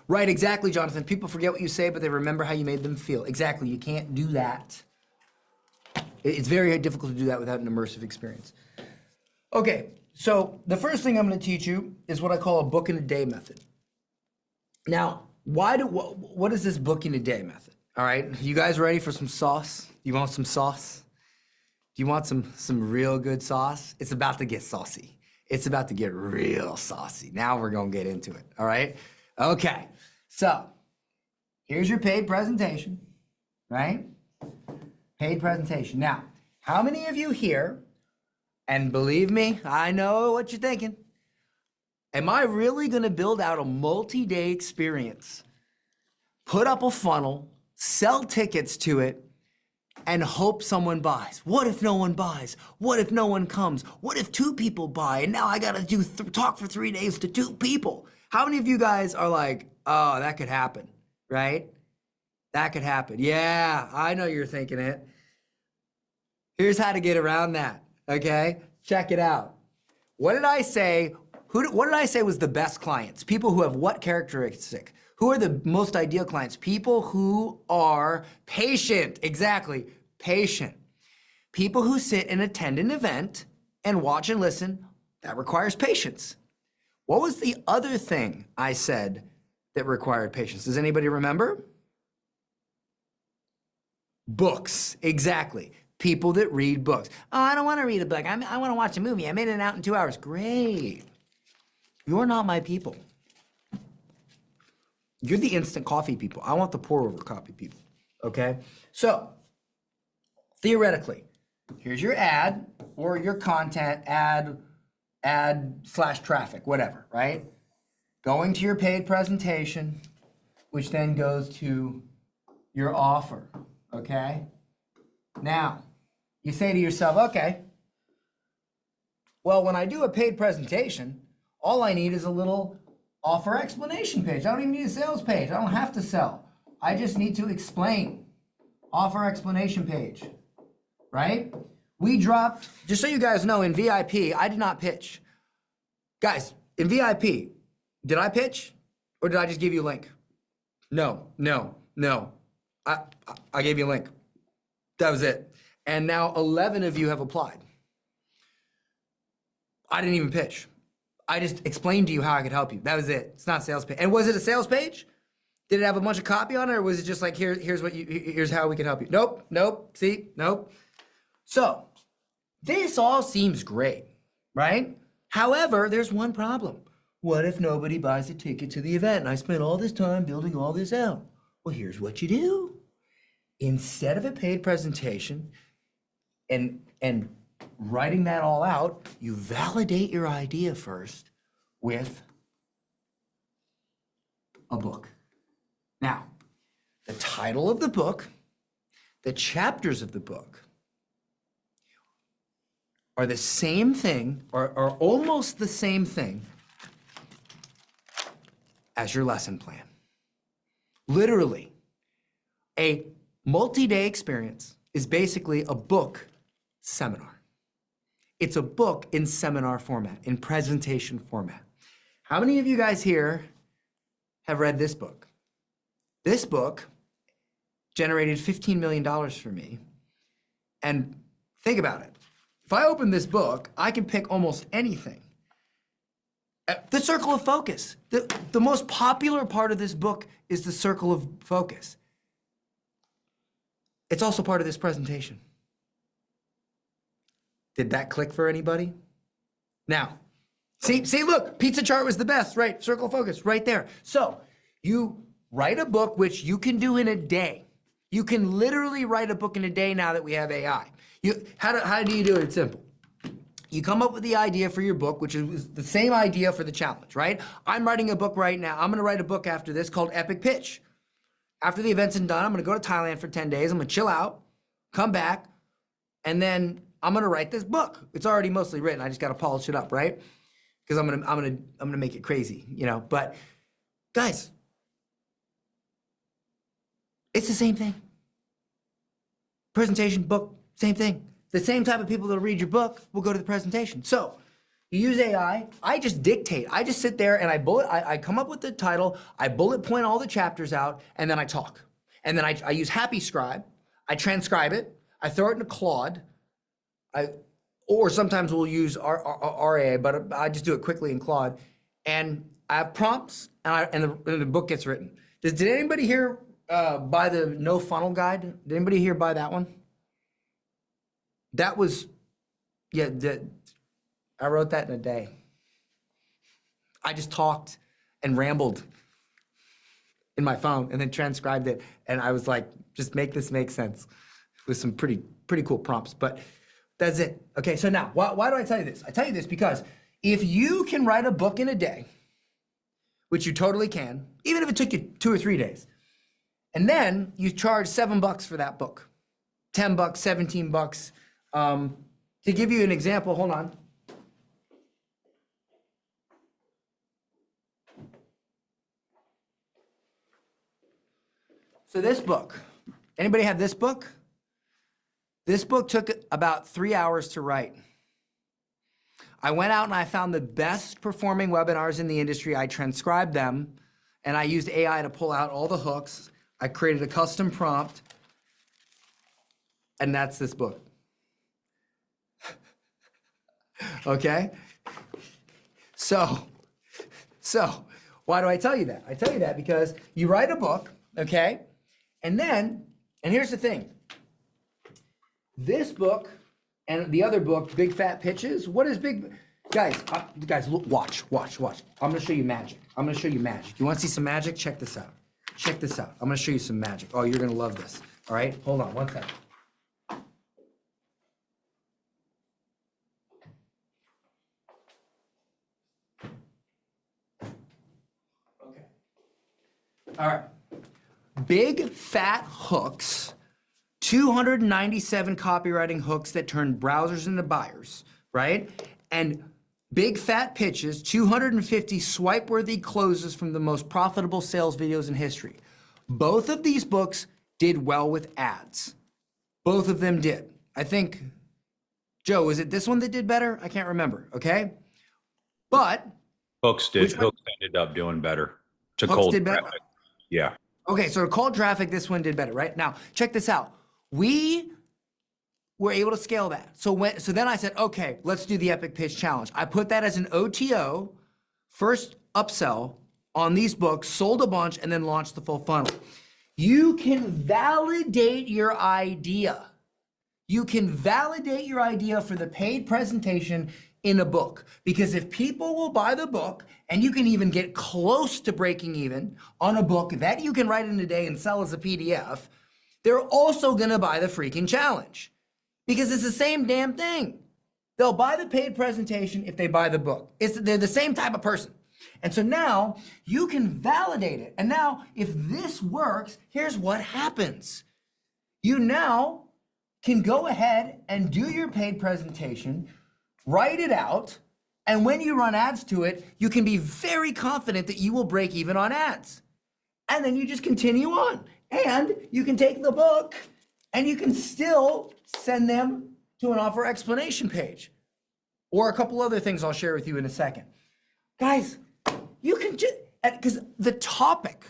[SPEAKER 11] Right, exactly, Jonathan. People forget what you say, but they remember how you made them feel. Exactly, you can't do that. It's very difficult to do that without an immersive experience. Okay, so the first thing I'm gonna teach you is what I call a book in a day method. Now, what is this booking a day method? All right, you guys ready for some sauce? You want some sauce? Do you want some real good sauce? It's about to get saucy. It's about to get real saucy. Now we're gonna get into it, all right? Okay, so here's your paid presentation, right? Paid presentation. Now, how many of you here, and believe me, I know what you're thinking, am I really gonna build out a multi-day experience, put up a funnel, sell tickets to it, and hope someone buys? What if no one buys? What if no one comes? What if 2 people buy and now I gotta talk for 3 days to 2 people? How many of you guys are like, oh, that could happen, right? That could happen. Yeah, I know you're thinking it. Here's how to get around that, okay? Check it out. What did I say? What did I say was the best clients? People who have what characteristic? Who are the most ideal clients? People who are patient. Exactly, patient. People who sit and attend an event and watch and listen. That requires patience. What was the other thing I said that required patience? Does anybody remember? Books, exactly. People that read books. Oh, I don't want to read a book. I want to watch a movie. I'm in and out in 2 hours. Great. You're not my people. You're the instant coffee people. I want the pour over coffee people, okay? So, theoretically, here's your ad or your content, ad/traffic, whatever, right? Going to your paid presentation, which then goes to your offer, okay? Now, you say to yourself, okay, well, when I do a paid presentation, all I need is a little offer explanation page. I don't even need a sales page. I don't have to sell. I just need to explain. Offer explanation page, right? We dropped, just so you guys know, in VIP, I did not pitch. Guys, in VIP, did I pitch or did I just give you a link? No. No. I gave you a link. That was it. And now 11 of you have applied. I didn't even pitch. I just explained to you how I could help you. That was it. It's not a sales page. And was it a sales page? Did it have a bunch of copy on it, or was it just like, here's how we can help you? Nope. See, nope. So this all seems great, right? However, there's one problem. What if nobody buys a ticket to the event and I spent all this time building all this out? Well, here's what you do. Instead of a paid presentation and writing that all out, you validate your idea first with a book. Now, the title of the book, the chapters of the book are the same thing, or almost the same thing as your lesson plan. Literally, a multi-day experience is basically a book seminar. It's a book in seminar format, in presentation format. How many of you guys here have read this book? This book generated $15 million for me. And think about it. If I open this book, I can pick almost anything. The circle of focus. The most popular part of this book is the circle of focus. It's also part of this presentation. Did that click for anybody? Now, see, look, pizza chart was the best, right? Circle of focus, right there. So you write a book, which you can do in a day. You can literally write a book in a day now that we have AI. How do you do it? It's simple. You come up with the idea for your book, which is the same idea for the challenge, right? I'm writing a book right now. I'm gonna write a book after this called Epic Pitch. After the event's done, I'm gonna go to Thailand for 10 days. I'm gonna chill out, come back, and then I'm gonna write this book. It's already mostly written. I just gotta polish it up, right? Because I'm gonna make it crazy, you know. But guys, it's the same thing. Presentation, book, same thing. The same type of people that'll read your book will go to the presentation. So you use AI. I just dictate. I just sit there and I come up with the title, I bullet point all the chapters out, and then I talk. And then I use Happy Scribe. I transcribe it. I throw it into Claude. Or sometimes we'll use RA, but I just do it quickly in Claude. And I have prompts, and the book gets written. Did anybody here buy the No Funnel Guide? Did anybody here buy that one? That was, yeah, I wrote that in a day. I just talked and rambled in my phone and then transcribed it. And I was like, just make this make sense with some pretty cool prompts. But that's it. Okay, so now, why do I tell you this? I tell you this because if you can write a book in a day, which you totally can, even if it took you 2 or 3 days, and then you charge $7 for that book, $10, $17. To give you an example, hold on. So this book, anybody have this book? This book took about 3 hours to write. I went out and I found the best performing webinars in the industry. I transcribed them and I used AI to pull out all the hooks. I created a custom prompt, and that's this book. Okay? So why do I tell you that? I tell you that because you write a book, okay? And here's the thing. This book and the other book, Big Fat Pitches, what is big? Guys, look, watch. I'm gonna show you magic. You wanna see some magic? Check this out. I'm gonna show you some magic. Oh, you're gonna love this. All right, hold on one second. Okay. All right. Big Fat Hooks, 297 copywriting hooks that turn browsers into buyers, right? And Big Fat Pitches, 250 swipe-worthy closes from the most profitable sales videos in history. Both of these books did well with ads. Both of them did. I think, Joe, is it this one that did better? I can't remember, okay? But
[SPEAKER 13] Hooks ended up doing better. To
[SPEAKER 11] Hooks
[SPEAKER 13] cold
[SPEAKER 11] did better?
[SPEAKER 13] traffic. Yeah.
[SPEAKER 11] Okay, so cold traffic, this one did better, right? Now, check this out. We were able to scale that. So then I said, okay, let's do the Epic Pitch Challenge. I put that as an OTO, first upsell on these books, sold a bunch, and then launched the full funnel. You can validate your idea. You can validate your idea for the paid presentation in a book, because if people will buy the book, and you can even get close to breaking even on a book that you can write in a day and sell as a PDF, they're also gonna buy the freaking challenge, because it's the same damn thing. They'll buy the paid presentation if they buy the book. They're the same type of person. And so now you can validate it. And now if this works, here's what happens. You now can go ahead and do your paid presentation, write it out, and when you run ads to it, you can be very confident that you will break even on ads. And then you just continue on. And you can take the book and you can still send them to an offer explanation page. Or a couple other things I'll share with you in a second. Guys, you can just, because the topic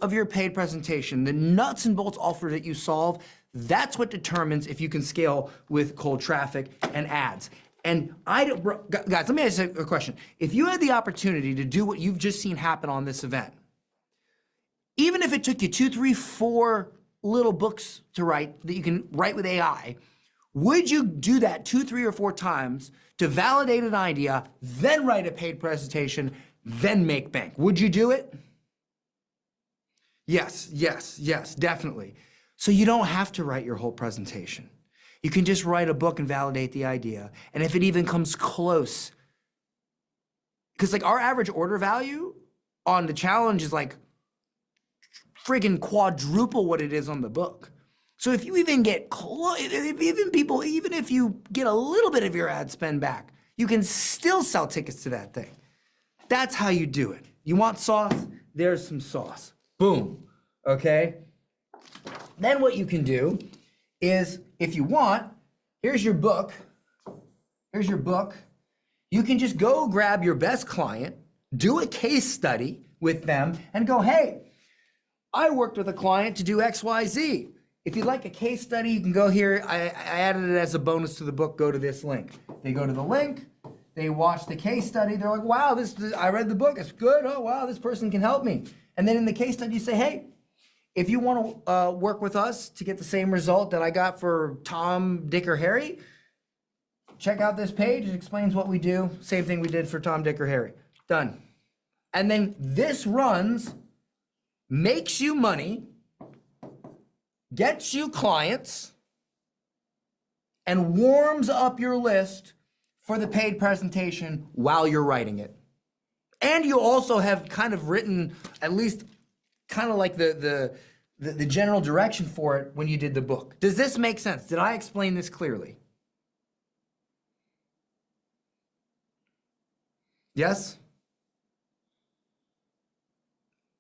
[SPEAKER 11] of your paid presentation, the nuts and bolts offer that you solve, that's what determines if you can scale with cold traffic and ads. And guys, let me ask you a question. If you had the opportunity to do what you've just seen happen on this event, even if it took you 2, 3, 4 little books to write that you can write with AI, would you do that 2, 3, or 4 times to validate an idea, then write a paid presentation, then make bank? Would you do it? Yes, yes, yes, definitely. So you don't have to write your whole presentation. You can just write a book and validate the idea. And if it even comes close, because like our average order value on the challenge is like friggin' quadruple what it is on the book. So if you even get close, even if you get a little bit of your ad spend back, you can still sell tickets to that thing. That's how you do it. You want sauce? There's some sauce. Boom. Okay? Then what you can do is, if you want, here's your book. Here's your book. You can just go grab your best client, do a case study with them, and go, hey, I worked with a client to do XYZ. If you'd like a case study, you can go here. I added it as a bonus to the book. Go to this link. They go to the link. They watch the case study. They're like, wow, I read the book. It's good. Oh, wow, this person can help me. And then in the case study, you say, hey, if you want to work with us to get the same result that I got for Tom, Dick, or Harry, check out this page. It explains what we do. Same thing we did for Tom, Dick, or Harry. Done. And then this runs, makes you money, gets you clients, and warms up your list for the paid presentation while you're writing it. And you also have kind of written at least kind of like the general direction for it when you did the book. Does this make sense? Did I explain this clearly? Yes?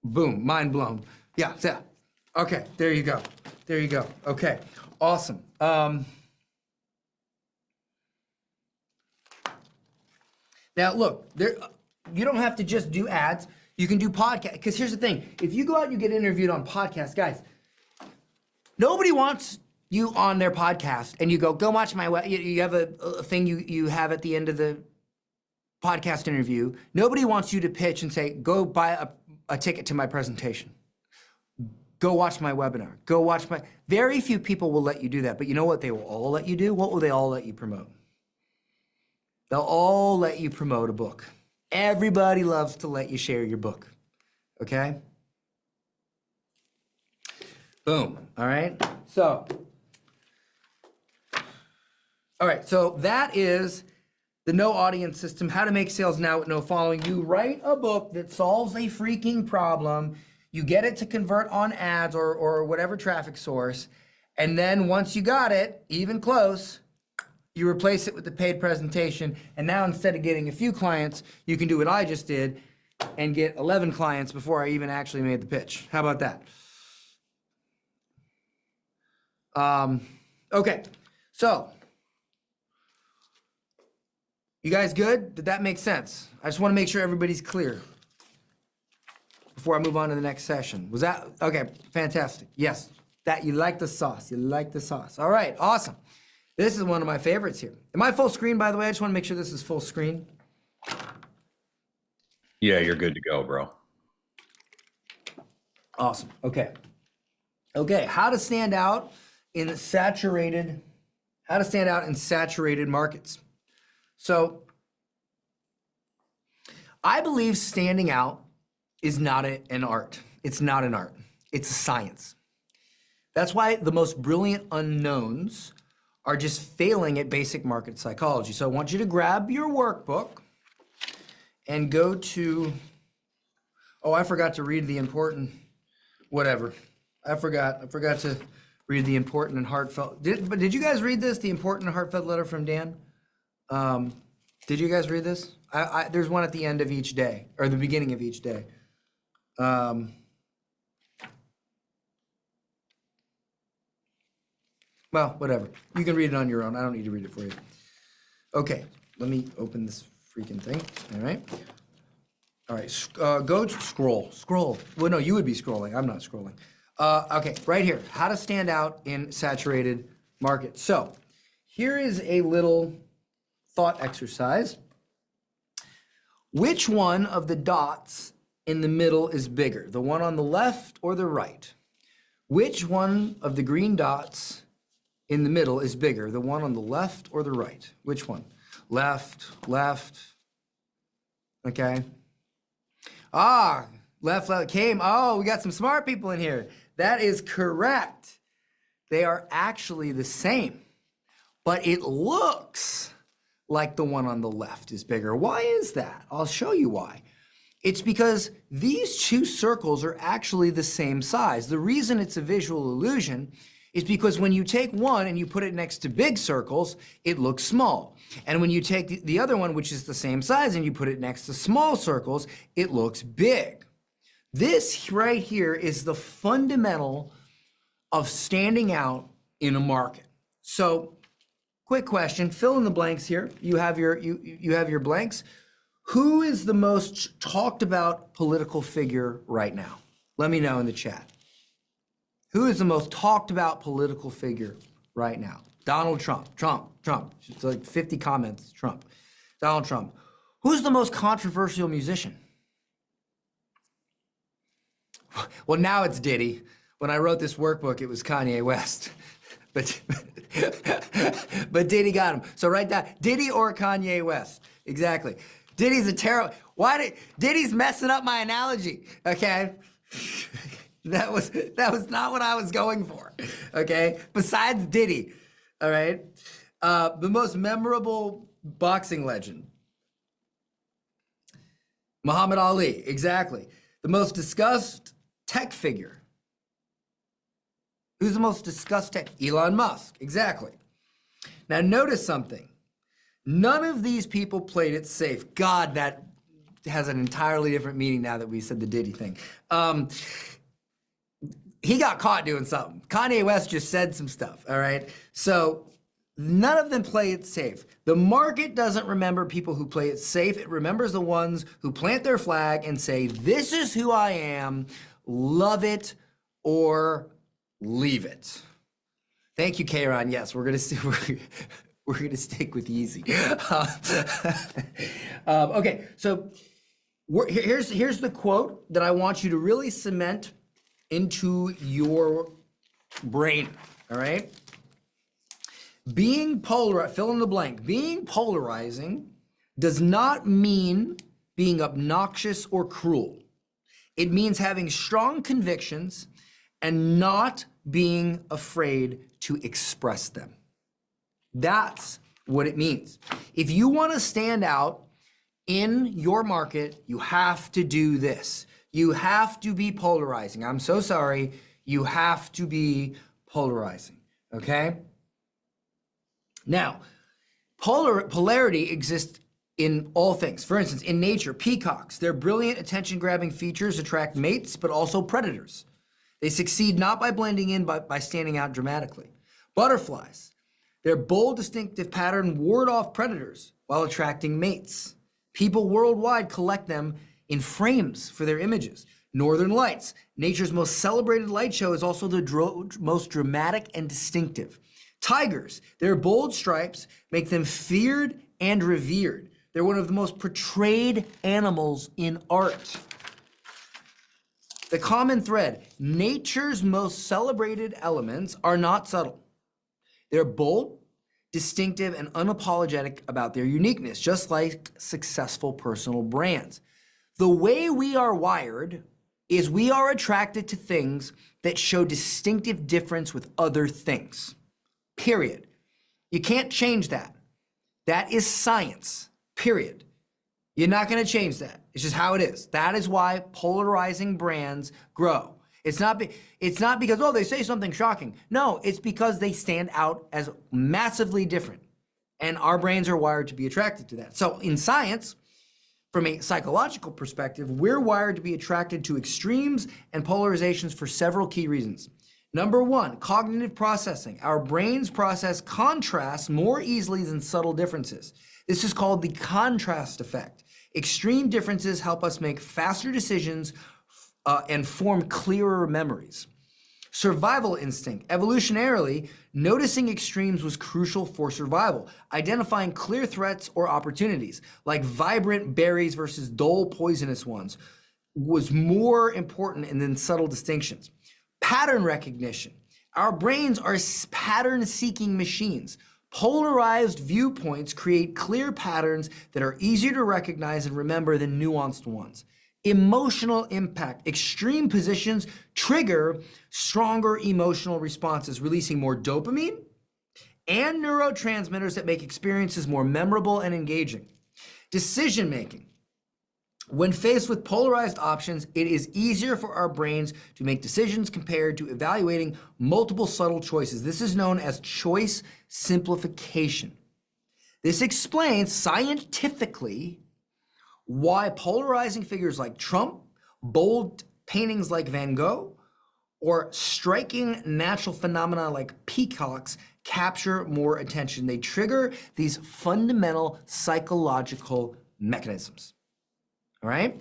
[SPEAKER 11] Boom, mind blown. Yeah. Okay, there you go. There you go. Okay, awesome. Now look, you don't have to just do ads. You can do podcast, because here's the thing. If you go out and you get interviewed on podcasts, guys, nobody wants you on their podcast and you go watch my, you have a thing you have at the end of the podcast interview. Nobody wants you to pitch and say, go buy a ticket to my presentation. Go watch my webinar. Go watch my, very few people will let you do that, but you know what they will all let you do? What will they all let you promote? They'll all let you promote a book. Everybody loves to let you share your book, okay? Boom, all right? So that is the no audience system, how to make sales now with no following. You write a book that solves a freaking problem, you get it to convert on ads or whatever traffic source, and then once you got it, even close, you replace it with the paid presentation, and now instead of getting a few clients, you can do what I just did and get 11 clients before I even actually made the pitch. How about that? Okay, so you guys good? Did that make sense? I just want to make sure everybody's clear. before I move on to the next session? Was that, okay, fantastic. Yes, that you like the sauce, you like the sauce. All right, awesome. This is one of my favorites here. Am I full screen, by the way? I just want to make sure this is full screen.
[SPEAKER 13] Yeah, you're good to go, bro.
[SPEAKER 11] Awesome, okay. Okay, how to stand out in saturated markets. So I believe standing out is not an art. It's not an art. It's a science. That's why the most brilliant unknowns are just failing at basic market psychology. So I want you to grab your workbook and go to, oh, I forgot to read the important, whatever. I forgot to read the important and heartfelt. Did you guys read this, the important and heartfelt letter from Dan? Did you guys read this? There's one at the end of each day, or the beginning of each day. Well, whatever. You can read it on your own. I don't need to read it for you. Okay, let me open this freaking thing. All right. All right, go to scroll. Well, no, you would be scrolling. I'm not scrolling. Okay, right here, how to stand out in saturated markets. So here is a little thought exercise. Which one of the dots in the middle is bigger, the one on the left or the right? Which one of the green dots in the middle is bigger, the one on the left or the right? Which one? Left. Okay. Left came. Oh, we got some smart people in here. That is correct. They are actually the same, but it looks like the one on the left is bigger. Why is that? I'll show you why. It's because these two circles are actually the same size. The reason it's a visual illusion is because when you take one and you put it next to big circles, it looks small. And when you take the other one, which is the same size, and you put it next to small circles, it looks big. This right here is the fundamental of standing out in a market. So, quick question, fill in the blanks here. You have your blanks. Who is the most talked about political figure right now? Let me know in the chat. Who is the most talked about political figure right now? Donald Trump. Trump. It's like 50 comments, Trump. Donald Trump. Who's the most controversial musician? Well, now it's Diddy. When I wrote this workbook, it was Kanye West. But Diddy got him. So write down Diddy or Kanye West. Exactly. Diddy's a terrible. Diddy's messing up my analogy, okay? That was not what I was going for, okay? Besides Diddy, all right? The most memorable boxing legend. Muhammad Ali, exactly. The most discussed tech figure. Who's the most discussed tech? Elon Musk, exactly. Now notice something. None of these people played it safe. God, that has an entirely different meaning now that we said the Diddy thing. He got caught doing something. Kanye West just said some stuff, all right? So none of them play it safe. The market doesn't remember people who play it safe. It remembers the ones who plant their flag and say, this is who I am, love it or leave it. Thank you, Kayron. Yes, we're gonna stick with Yeezy. Okay, so here's the quote that I want you to really cement into your brain, all right? Being polarized, fill in the blank. Being polarizing does not mean being obnoxious or cruel. It means having strong convictions and not being afraid to express them. That's what it means. If you want to stand out in your market, you have to do this. You have to be polarizing. I'm so sorry. You have to be polarizing, okay? Now, polarity exists in all things. For instance, in nature, peacocks, their brilliant attention-grabbing features attract mates, but also predators. They succeed not by blending in, but by standing out dramatically. Butterflies, their bold, distinctive pattern ward off predators while attracting mates. People worldwide collect them in frames for their images. Northern Lights, nature's most celebrated light show, is also the most dramatic and distinctive. Tigers, their bold stripes make them feared and revered. They're one of the most portrayed animals in art. The common thread, nature's most celebrated elements are not subtle. They're bold, distinctive, and unapologetic about their uniqueness, just like successful personal brands. The way we are wired is we are attracted to things that show distinctive difference with other things. Period. You can't change that. That is science. Period. You're not going to change that. It's just how it is. That is why polarizing brands grow. It's not because, oh, they say something shocking. No, it's because they stand out as massively different. And our brains are wired to be attracted to that. So in science, from a psychological perspective, we're wired to be attracted to extremes and polarizations for several key reasons. Number one, cognitive processing. Our brains process contrasts more easily than subtle differences. This is called the contrast effect. Extreme differences help us make faster decisions and form clearer memories. Survival instinct. Evolutionarily, noticing extremes was crucial for survival. Identifying clear threats or opportunities, like vibrant berries versus dull, poisonous ones, was more important than subtle distinctions. Pattern recognition. Our brains are pattern-seeking machines. Polarized viewpoints create clear patterns that are easier to recognize and remember than nuanced ones. Emotional impact. Extreme positions trigger stronger emotional responses, releasing more dopamine and neurotransmitters that make experiences more memorable and engaging. Decision making. When faced with polarized options, it is easier for our brains to make decisions compared to evaluating multiple subtle choices. This is known as choice simplification. This explains scientifically why polarizing figures like Trump, bold paintings like Van Gogh, or striking natural phenomena like peacocks capture more attention. They trigger these fundamental psychological mechanisms. All right?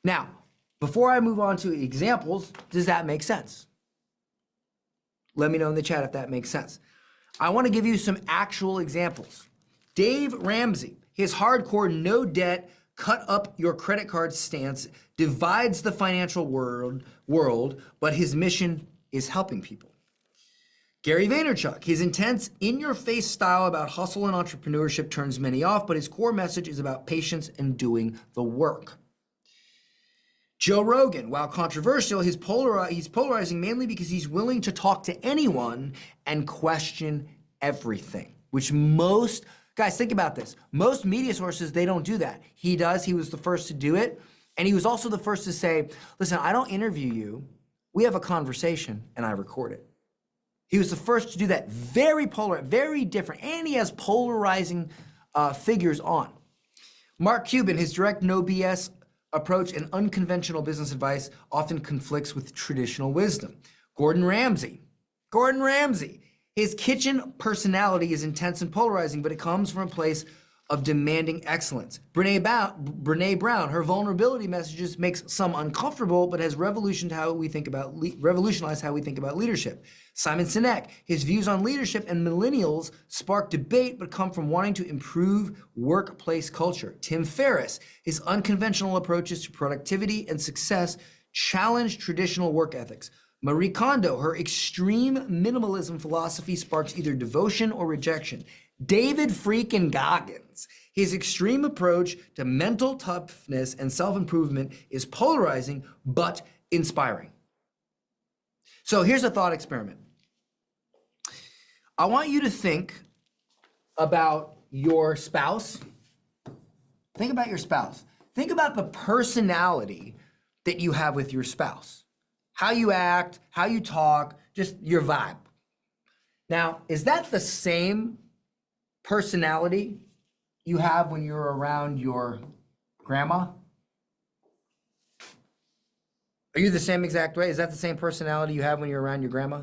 [SPEAKER 11] Now, before I move on to examples, does that make sense? Let me know in the chat if that makes sense. I want to give you some actual examples. Dave Ramsey, his hardcore no debt, cut up your credit card stance divides the financial world, but his mission is helping people. Gary Vaynerchuk, his intense in-your-face style about hustle and entrepreneurship turns many off, but his core message is about patience and doing the work. Joe Rogan, while controversial, he's polarizing mainly because he's willing to talk to anyone and question everything, which most, guys, think about this. Most media sources, they don't do that. He does. He was the first to do it. And he was also the first to say, listen, I don't interview you. We have a conversation and I record it. He was the first to do that. Very polar, very different. And he has polarizing figures on. Mark Cuban, his direct no BS approach and unconventional business advice often conflicts with traditional wisdom. Gordon Ramsay, his kitchen personality is intense and polarizing, but it comes from a place of demanding excellence. Brene Brown, her vulnerability messages makes some uncomfortable, but has revolutionized how we think about leadership. Simon Sinek, his views on leadership and millennials spark debate, but come from wanting to improve workplace culture. Tim Ferriss, his unconventional approaches to productivity and success challenge traditional work ethics. Marie Kondo, her extreme minimalism philosophy sparks either devotion or rejection. David freaking Goggins, his extreme approach to mental toughness and self-improvement is polarizing but inspiring. So here's a thought experiment. I want you to think about your spouse. Think about your spouse. Think about the personality that you have with your spouse. How you act, how you talk, just your vibe. Now, is that the same personality you have when you're around your grandma? Are you the same exact way? Is that the same personality you have when you're around your grandma?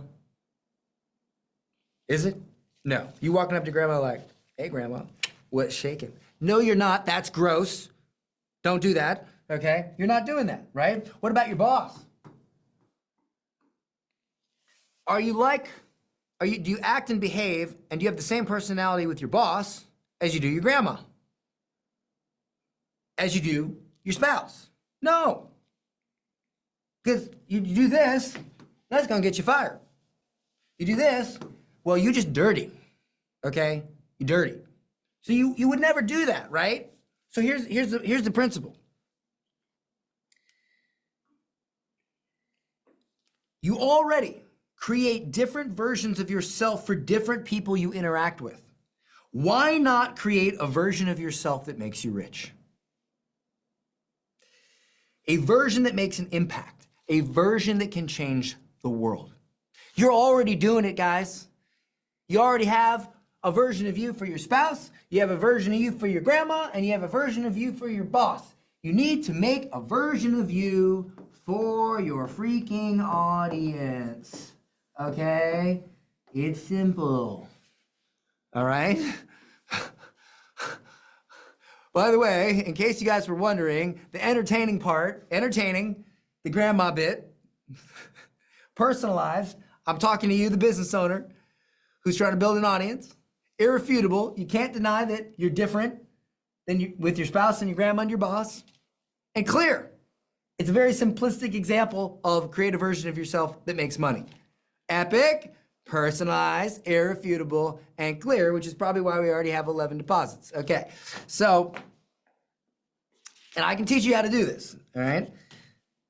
[SPEAKER 11] Is it? No. You walking up to grandma like, hey grandma, what's shaking? No, you're not. That's gross. Don't do that. Okay? You're not doing that, right? What about your boss? Do you act and behave and do you have the same personality with your boss as you do your grandma? As you do your spouse? No. Because you do this, that's gonna get you fired. You do this, well, you're just dirty. Okay? You're dirty. So you would never do that, right? So here's the principle. You already create different versions of yourself for different people you interact with. Why not create a version of yourself that makes you rich? A version that makes an impact, a version that can change the world. You're already doing it, guys. You already have a version of you for your spouse, you have a version of you for your grandma, and you have a version of you for your boss. You need to make a version of you for your freaking audience. Okay? It's simple. All right? By the way, in case you guys were wondering, the entertaining, the grandma bit, personalized, I'm talking to you, the business owner, who's trying to build an audience. Irrefutable, you can't deny that you're different than with your spouse and your grandma and your boss. And clear, it's a very simplistic example of create a version of yourself that makes money. Epic, personalized, irrefutable, and clear, which is probably why we already have 11 deposits. Okay, so, and I can teach you how to do this, all right?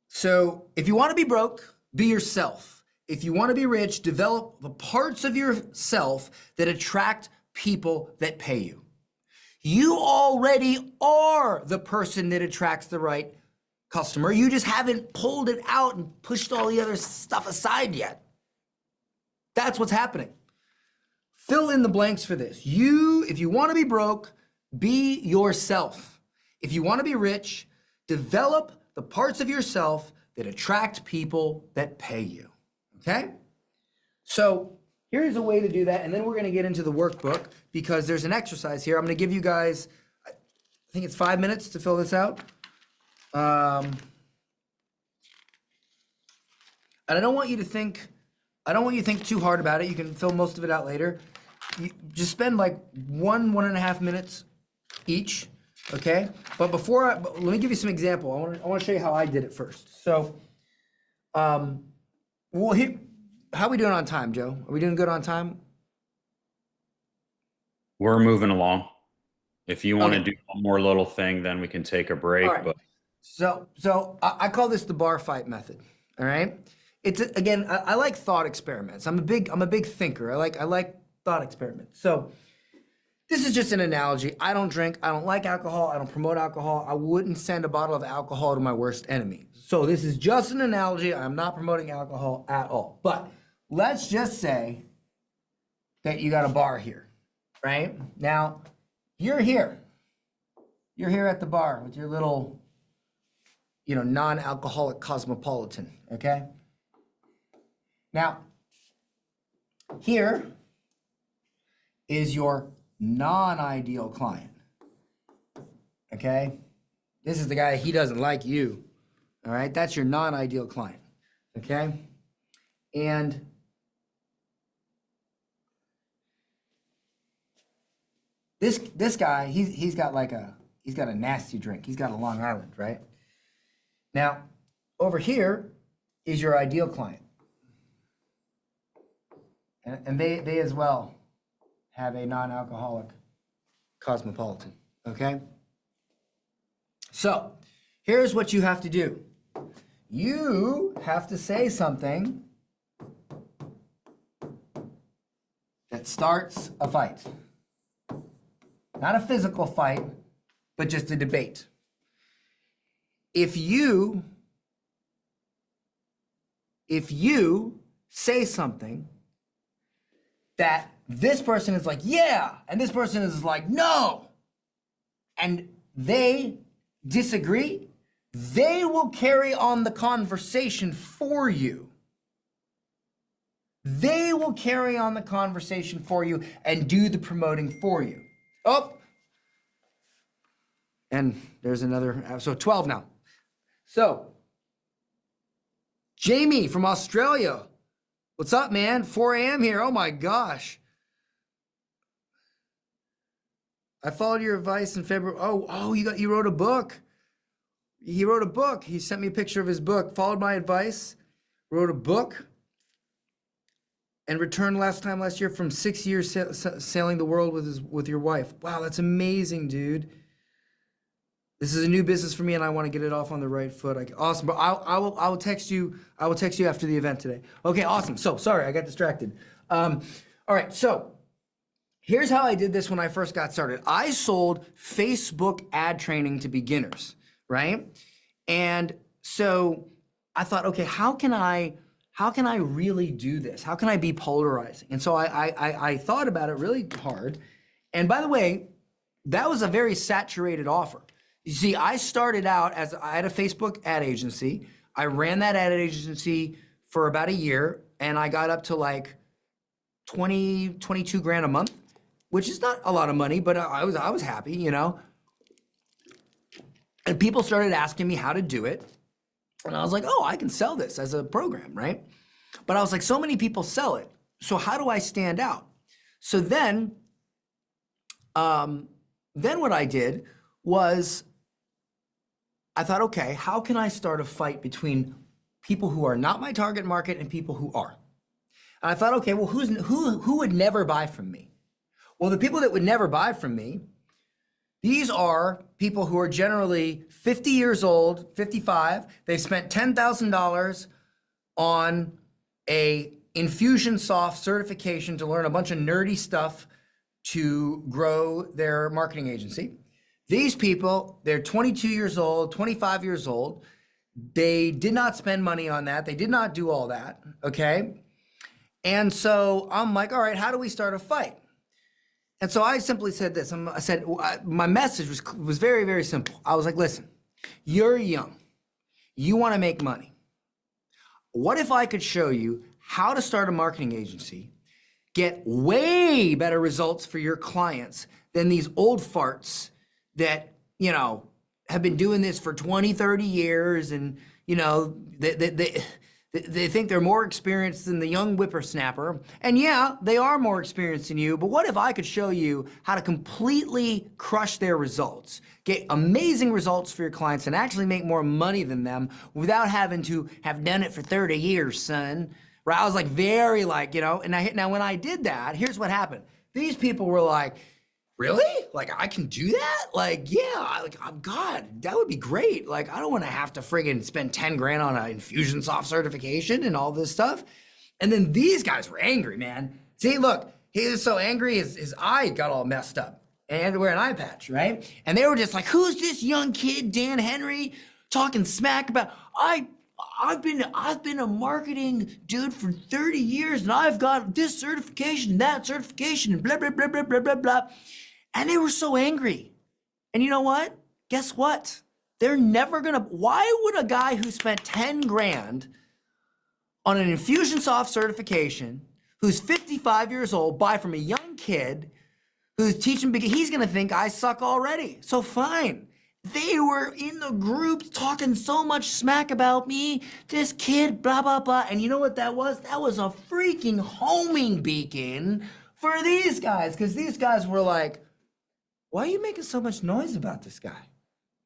[SPEAKER 11] So if you want to be broke, be yourself. If you want to be rich, develop the parts of yourself that attract people that pay you. You already are the person that attracts the right customer. You just haven't pulled it out and pushed all the other stuff aside yet. That's what's happening. Fill in the blanks for this. If you want to be broke, be yourself. If you want to be rich, develop the parts of yourself that attract people that pay you. Okay? So here's a way to do that, and then we're going to get into the workbook because there's an exercise here. I'm going to give you guys, I think it's 5 minutes to fill this out. And I don't want you to think too hard about it. You can fill most of it out later. You just spend like 1.5 minutes each, okay? But let me give you some example. I want to show you how I did it first. So, how are we doing on time, Joe? Are we doing good on time?
[SPEAKER 13] We're moving along. If you want to do one more little thing, then we can take a break.
[SPEAKER 11] Right.
[SPEAKER 13] But
[SPEAKER 11] So I call this the bar fight method. All right. It's again, I like thought experiments. I'm a big thinker. I like thought experiments. So this is just an analogy. I don't drink. I don't like alcohol. I don't promote alcohol. I wouldn't send a bottle of alcohol to my worst enemy. So this is just an analogy. I'm not promoting alcohol at all. But let's just say that you got a bar here, right? Now, you're here. You're here at the bar with your little, non-alcoholic cosmopolitan, okay? Now, here is your non-ideal client, okay? This is the guy, he doesn't like you, all right? That's your non-ideal client, okay? And this guy, he's got a nasty drink. He's got a Long Island, right? Now, over here is your ideal client. And they as well have a non-alcoholic cosmopolitan, okay? So, here's what you have to do. You have to say something that starts a fight. Not a physical fight, but just a debate. If you say something that this person is like, yeah, and this person is like, no, and they disagree, they will carry on the conversation for you. They will carry on the conversation for you and do the promoting for you. Oh, and there's another, so 12 now. So, Jamie from Australia. What's up, man? 4 a.m. here. Oh my gosh. I followed your advice in February. You wrote a book. He wrote a book. He sent me a picture of his book. Followed my advice, wrote a book, and returned last year from 6 years sailing the world with your wife. Wow, that's amazing, dude. This is a new business for me, and I want to get it off on the right foot. Awesome, but I will text you. I will text you after the event today. Okay, awesome. So sorry, I got distracted. All right, so here's how I did this when I first got started. I sold Facebook ad training to beginners, right? And so I thought, okay, how can I really do this? How can I be polarizing? And so I thought about it really hard. And by the way, that was a very saturated offer. You see, I started out I had a Facebook ad agency. I ran that ad agency for about a year, and I got up to like 22 grand a month, which is not a lot of money, but I was happy, you know? And people started asking me how to do it. And I was like, oh, I can sell this as a program, right? But I was like, so many people sell it. So how do I stand out? So then what I did was I thought, okay, how can I start a fight between people who are not my target market and people who are? And I thought, okay, well, who would never buy from me? Well, the people that would never buy from me, these are people who are generally 50 years old, 55. They've spent $10,000 on a Infusionsoft certification to learn a bunch of nerdy stuff to grow their marketing agency. These people, they're 22 years old, 25 years old. They did not spend money on that. They did not do all that, okay? And so I'm like, all right, how do we start a fight? And so I simply said this. I said, my message was very, very simple. I was like, listen, you're young. You want to make money. What if I could show you how to start a marketing agency, get way better results for your clients than these old farts that, you know, have been doing this for 20, 30 years, and, you know, they think they're more experienced than the young whippersnapper. And yeah, they are more experienced than you, but what if I could show you how to completely crush their results, get amazing results for your clients, and actually make more money than them without having to have done it for 30 years, son? Right? I was like, very like, you know, and now when I did that, here's what happened. These people were like, really? Like, I can do that? Like, yeah, like, oh, God, that would be great. Like, I don't want to have to friggin' spend 10 grand on an Infusionsoft certification and all this stuff. And then these guys were angry, man. See, look, he was so angry, his eye got all messed up. And he had to wear an eye patch, right? And they were just like, who's this young kid, Dan Henry, talking smack about, I've been a marketing dude for 30 years, and I've got this certification and that certification and blah, blah, blah, blah, blah, blah, blah. And they were so angry. And you know what? Guess what? They're never gonna, why would a guy who spent 10 grand on an Infusionsoft certification, who's 55 years old, buy from a young kid who's teaching, because he's gonna think I suck already. So fine. They were in the group talking so much smack about me, this kid, blah, blah, blah. And you know what that was? That was a freaking homing beacon for these guys, because these guys were like, why are you making so much noise about this guy?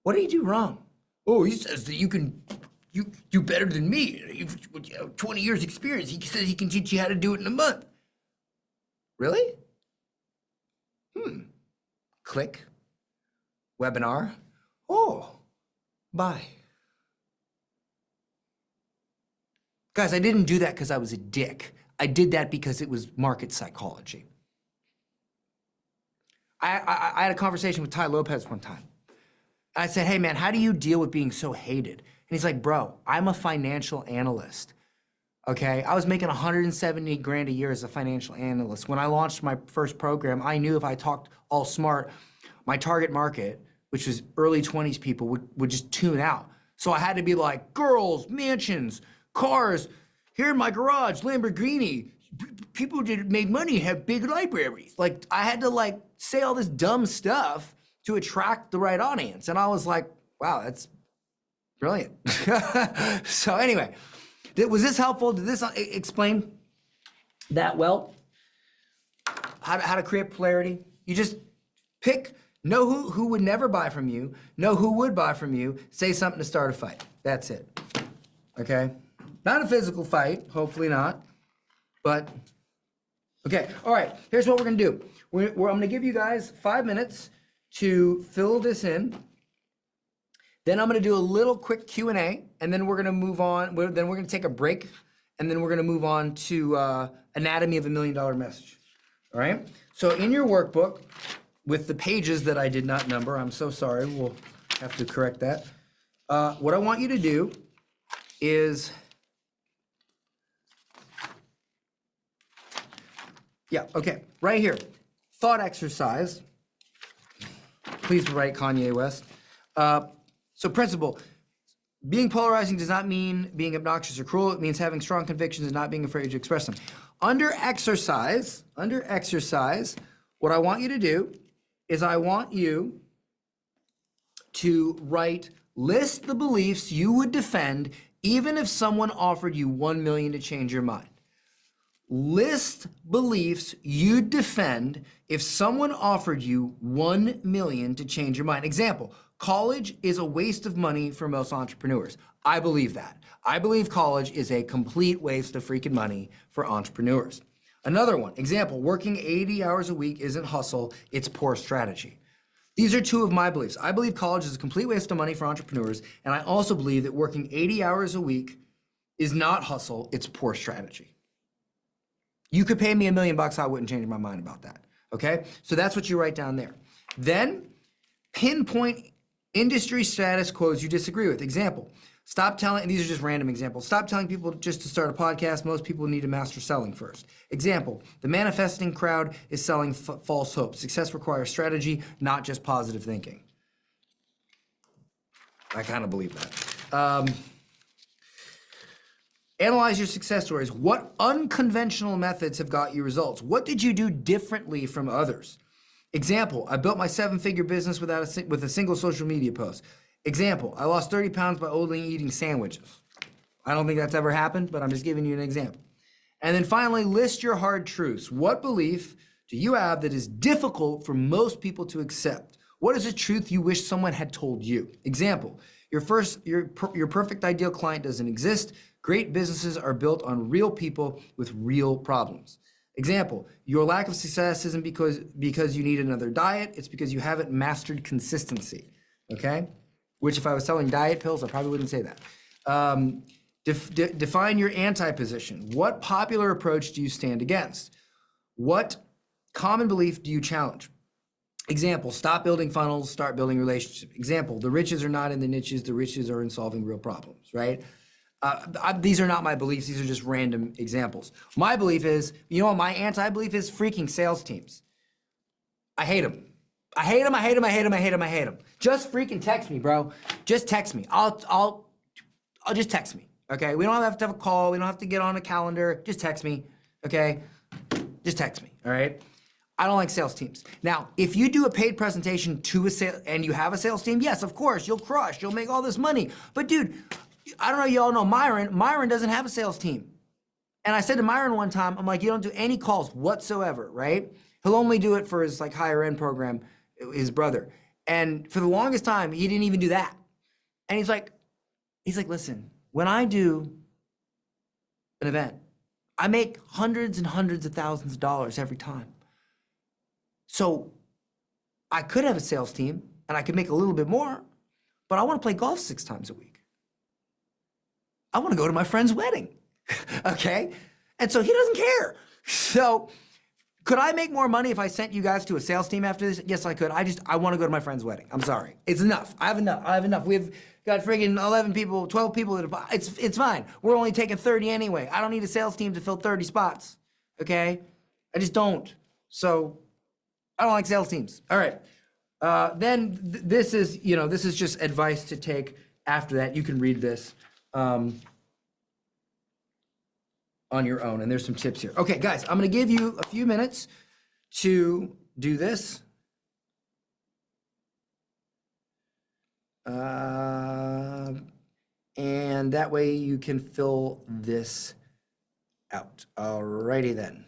[SPEAKER 11] What did he do wrong? Oh, he says that you do better than me. You've 20 years experience. He says he can teach you how to do it in a month. Really? Click. Webinar. Oh, bye. Guys, I didn't do that because I was a dick. I did that because it was market psychology. I had a conversation with Ty Lopez one time. I said, hey man, how do you deal with being so hated? And he's like, bro, I'm a financial analyst. Okay, I was making 170 grand a year as a financial analyst. When I launched my first program, I knew if I talked all smart, my target market, which was early 20s people, would just tune out. So I had to be like, girls, mansions, cars, here in my garage, Lamborghini. People that made money have big libraries. Like, I had to like say all this dumb stuff to attract the right audience. And I was like, wow, Brilliant. So anyway, was this helpful? Did this explain that well? How to create polarity? You just pick, know who would never buy from you, know who would buy from you, say something to start a fight. That's it. Okay? Not a physical fight, hopefully not, but okay. All right, here's what we're gonna do. I'm gonna give you guys 5 minutes to fill this in. Then I'm gonna do a little quick Q&A, and then we're gonna move on. Then we're gonna take a break, and then we're gonna move on to Anatomy of a $1 Million Message. All right? So in your workbook, with the pages that I did not number, I'm so sorry, we'll have to correct that. What I want you to do is, yeah, okay, right here, thought exercise. Please write Kanye West. So principle, being polarizing does not mean being obnoxious or cruel. It means having strong convictions and not being afraid to express them. Under exercise, what I want you to do is I want you to list the beliefs you would defend even if someone offered you $1 million to change your mind. List beliefs you'd defend if someone offered you $1 million to change your mind. Example, college is a waste of money for most entrepreneurs. I believe that. I believe college is a complete waste of freaking money for entrepreneurs. Another one, example, working 80 hours a week isn't hustle, it's poor strategy. These are two of my beliefs. I believe college is a complete waste of money for entrepreneurs, and I also believe that working 80 hours a week is not hustle, it's poor strategy. You could pay me $1 million, I wouldn't change my mind about that, okay? So that's what you write down there. Then, pinpoint industry status quos you disagree with. Example, stop telling, these are just random examples. Stop telling people just to start a podcast. Most people need to master selling first. Example, the manifesting crowd is selling false hope. Success requires strategy, not just positive thinking. I kind of believe that. Analyze your success stories. What unconventional methods have got you results? What did you do differently from others? Example, I built my 7-figure business with a single social media post. Example, I lost 30 pounds by only eating sandwiches. I don't think that's ever happened, but I'm just giving you an example. And then finally, list your hard truths. What belief do you have that is difficult for most people to accept? What is a truth you wish someone had told you? Example, your perfect ideal client doesn't exist. Great businesses are built on real people with real problems. Example, your lack of success isn't because you need another diet, it's because you haven't mastered consistency, okay? Which if I was selling diet pills, I probably wouldn't say that. Define your anti-position. What popular approach do you stand against? What common belief do you challenge? Example, stop building funnels, start building relationships. Example, the riches are not in the niches, the riches are in solving real problems, right? These are not my beliefs, these are just random examples. My belief is, you know what my anti-belief is? Freaking sales teams. I hate them. I hate them, I hate them, I hate them, I hate them, I hate them. Just freaking text me, bro. Just text me. I'll just text me, okay? We don't have to have a call, we don't have to get on a calendar. Just text me, okay? Just text me, all right? I don't like sales teams. Now, if you do a paid presentation to a sale and you have a sales team, yes, of course, you'll crush, you'll make all this money. But dude, I don't know, y'all know Myron. Myron doesn't have a sales team. And I said to Myron one time, I'm like, you don't do any calls whatsoever, right? He'll only do it for his like higher end program, his brother. And for the longest time, he didn't even do that. And he's like, listen, when I do an event, I make hundreds and hundreds of thousands of dollars every time. So I could have a sales team and I could make a little bit more, but I want to play golf 6 times a week. I want to go to my friend's wedding, okay? And so he doesn't care. So could I make more money if I sent you guys to a sales team after this? Yes, I could. I want to go to my friend's wedding. I'm sorry. It's enough. I have enough. We've got friggin' 11 people, 12 people that it's fine. We're only taking 30 anyway. I don't need a sales team to fill 30 spots, okay? I just don't. So I don't like sales teams. All right. Then this is just advice to take after that. You can read this on your own, and there's some tips here. Okay, guys, I'm gonna give you a few minutes to do this. And that way you can fill this out. Alrighty then.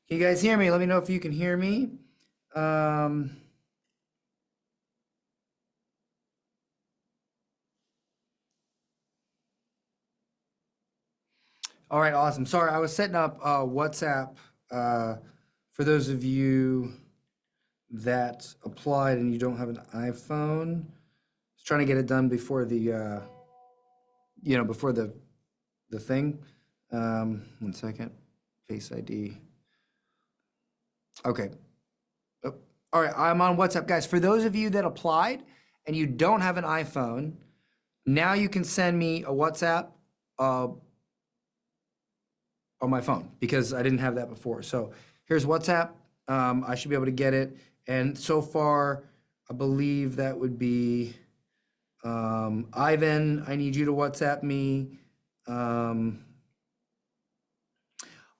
[SPEAKER 11] Can you guys hear me? Let me know if you can hear me. All right, awesome. Sorry, I was setting up WhatsApp for those of you that applied and you don't have an iPhone. I was trying to get it done before the, before the thing. 1 second. Face ID. Okay. Oh, all right, I'm on WhatsApp. Guys, for those of you that applied and you don't have an iPhone, now you can send me a WhatsApp on my phone because I didn't have that before. So here's WhatsApp. I should be able to get it. And so far, I believe that would be Ivan. I need you to WhatsApp me.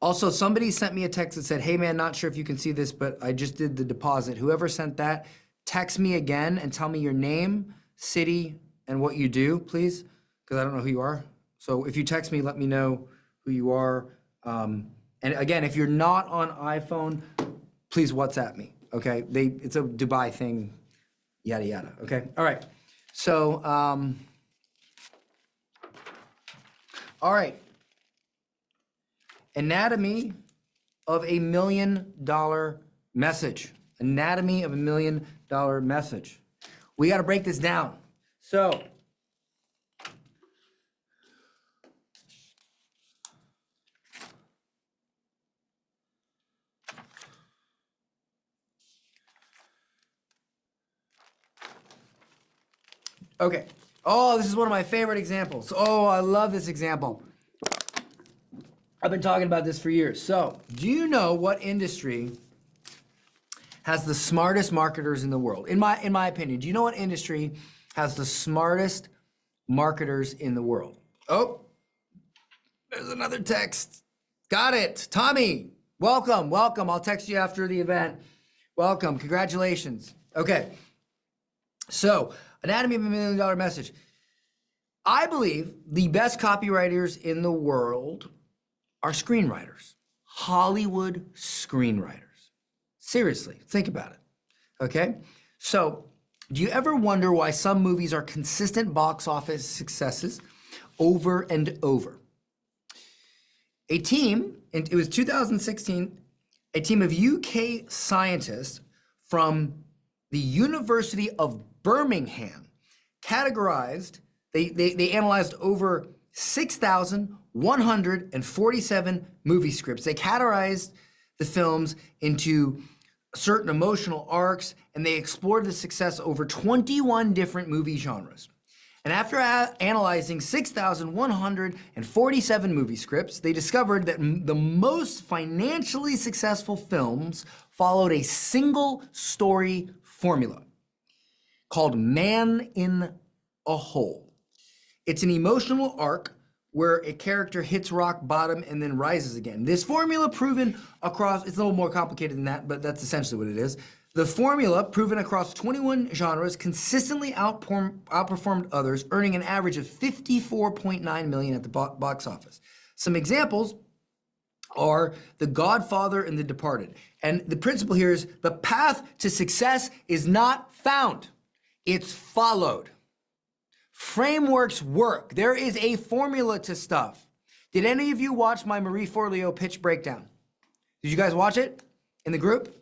[SPEAKER 11] Also, somebody sent me a text that said, hey man, not sure if you can see this, but I just did the deposit. Whoever sent that, text me again and tell me your name, city, and what you do, please, because I don't know who you are. So if you text me, let me know who you are. And again, if you're not on iPhone, please WhatsApp me, okay? It's a Dubai thing, yada, yada, okay? All right, so, all right. Anatomy of $1 million message. Anatomy of $1 million message. We got to break this down. So, okay. Oh, this is one of my favorite examples. Oh, I love this example. I've been talking about this for years. So, do you know what industry has the smartest marketers in the world? In my opinion, do you know what industry has the smartest marketers in the world? Oh, there's another text. Got it. Tommy, welcome, welcome. I'll text you after the event. Welcome, congratulations. Okay, so Anatomy of $1 Million message. I believe the best copywriters in the world are screenwriters, Hollywood screenwriters. Seriously, think about it, okay? So, do you ever wonder why some movies are consistent box office successes over and over? A team, and it was 2016, a team of UK scientists from the University of Birmingham categorized, they analyzed over 6,147 movie scripts. They categorized the films into certain emotional arcs, and they explored the success over 21 different movie genres. And after analyzing 6,147 movie scripts, they discovered that the most financially successful films followed a single story formula called Man in a Hole. It's an emotional arc where a character hits rock bottom and then rises again. This formula proven across, it's a little more complicated than that, but that's essentially what it is. The formula proven across 21 genres consistently outperformed others, earning an average of $54.9 million at the box office. Some examples are The Godfather and The Departed. And the principle here is the path to success is not found, it's followed. Frameworks work. There is a formula to stuff. Did any of you watch my Marie Forleo pitch breakdown? Did you guys watch it in the group?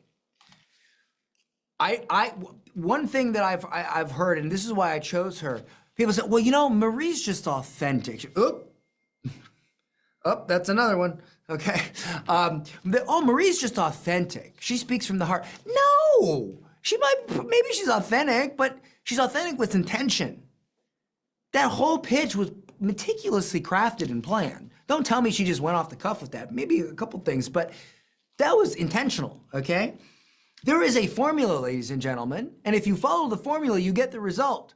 [SPEAKER 11] One thing that I've heard, and this is why I chose her. People say, well, you know, Marie's just authentic. Oop, that's another one. Okay. Marie's just authentic. She speaks from the heart. No, maybe she's authentic, but she's authentic with intention. That whole pitch was meticulously crafted and planned. Don't tell me she just went off the cuff with that. Maybe a couple things, but that was intentional, okay? There is a formula, ladies and gentlemen, and if you follow the formula, you get the result.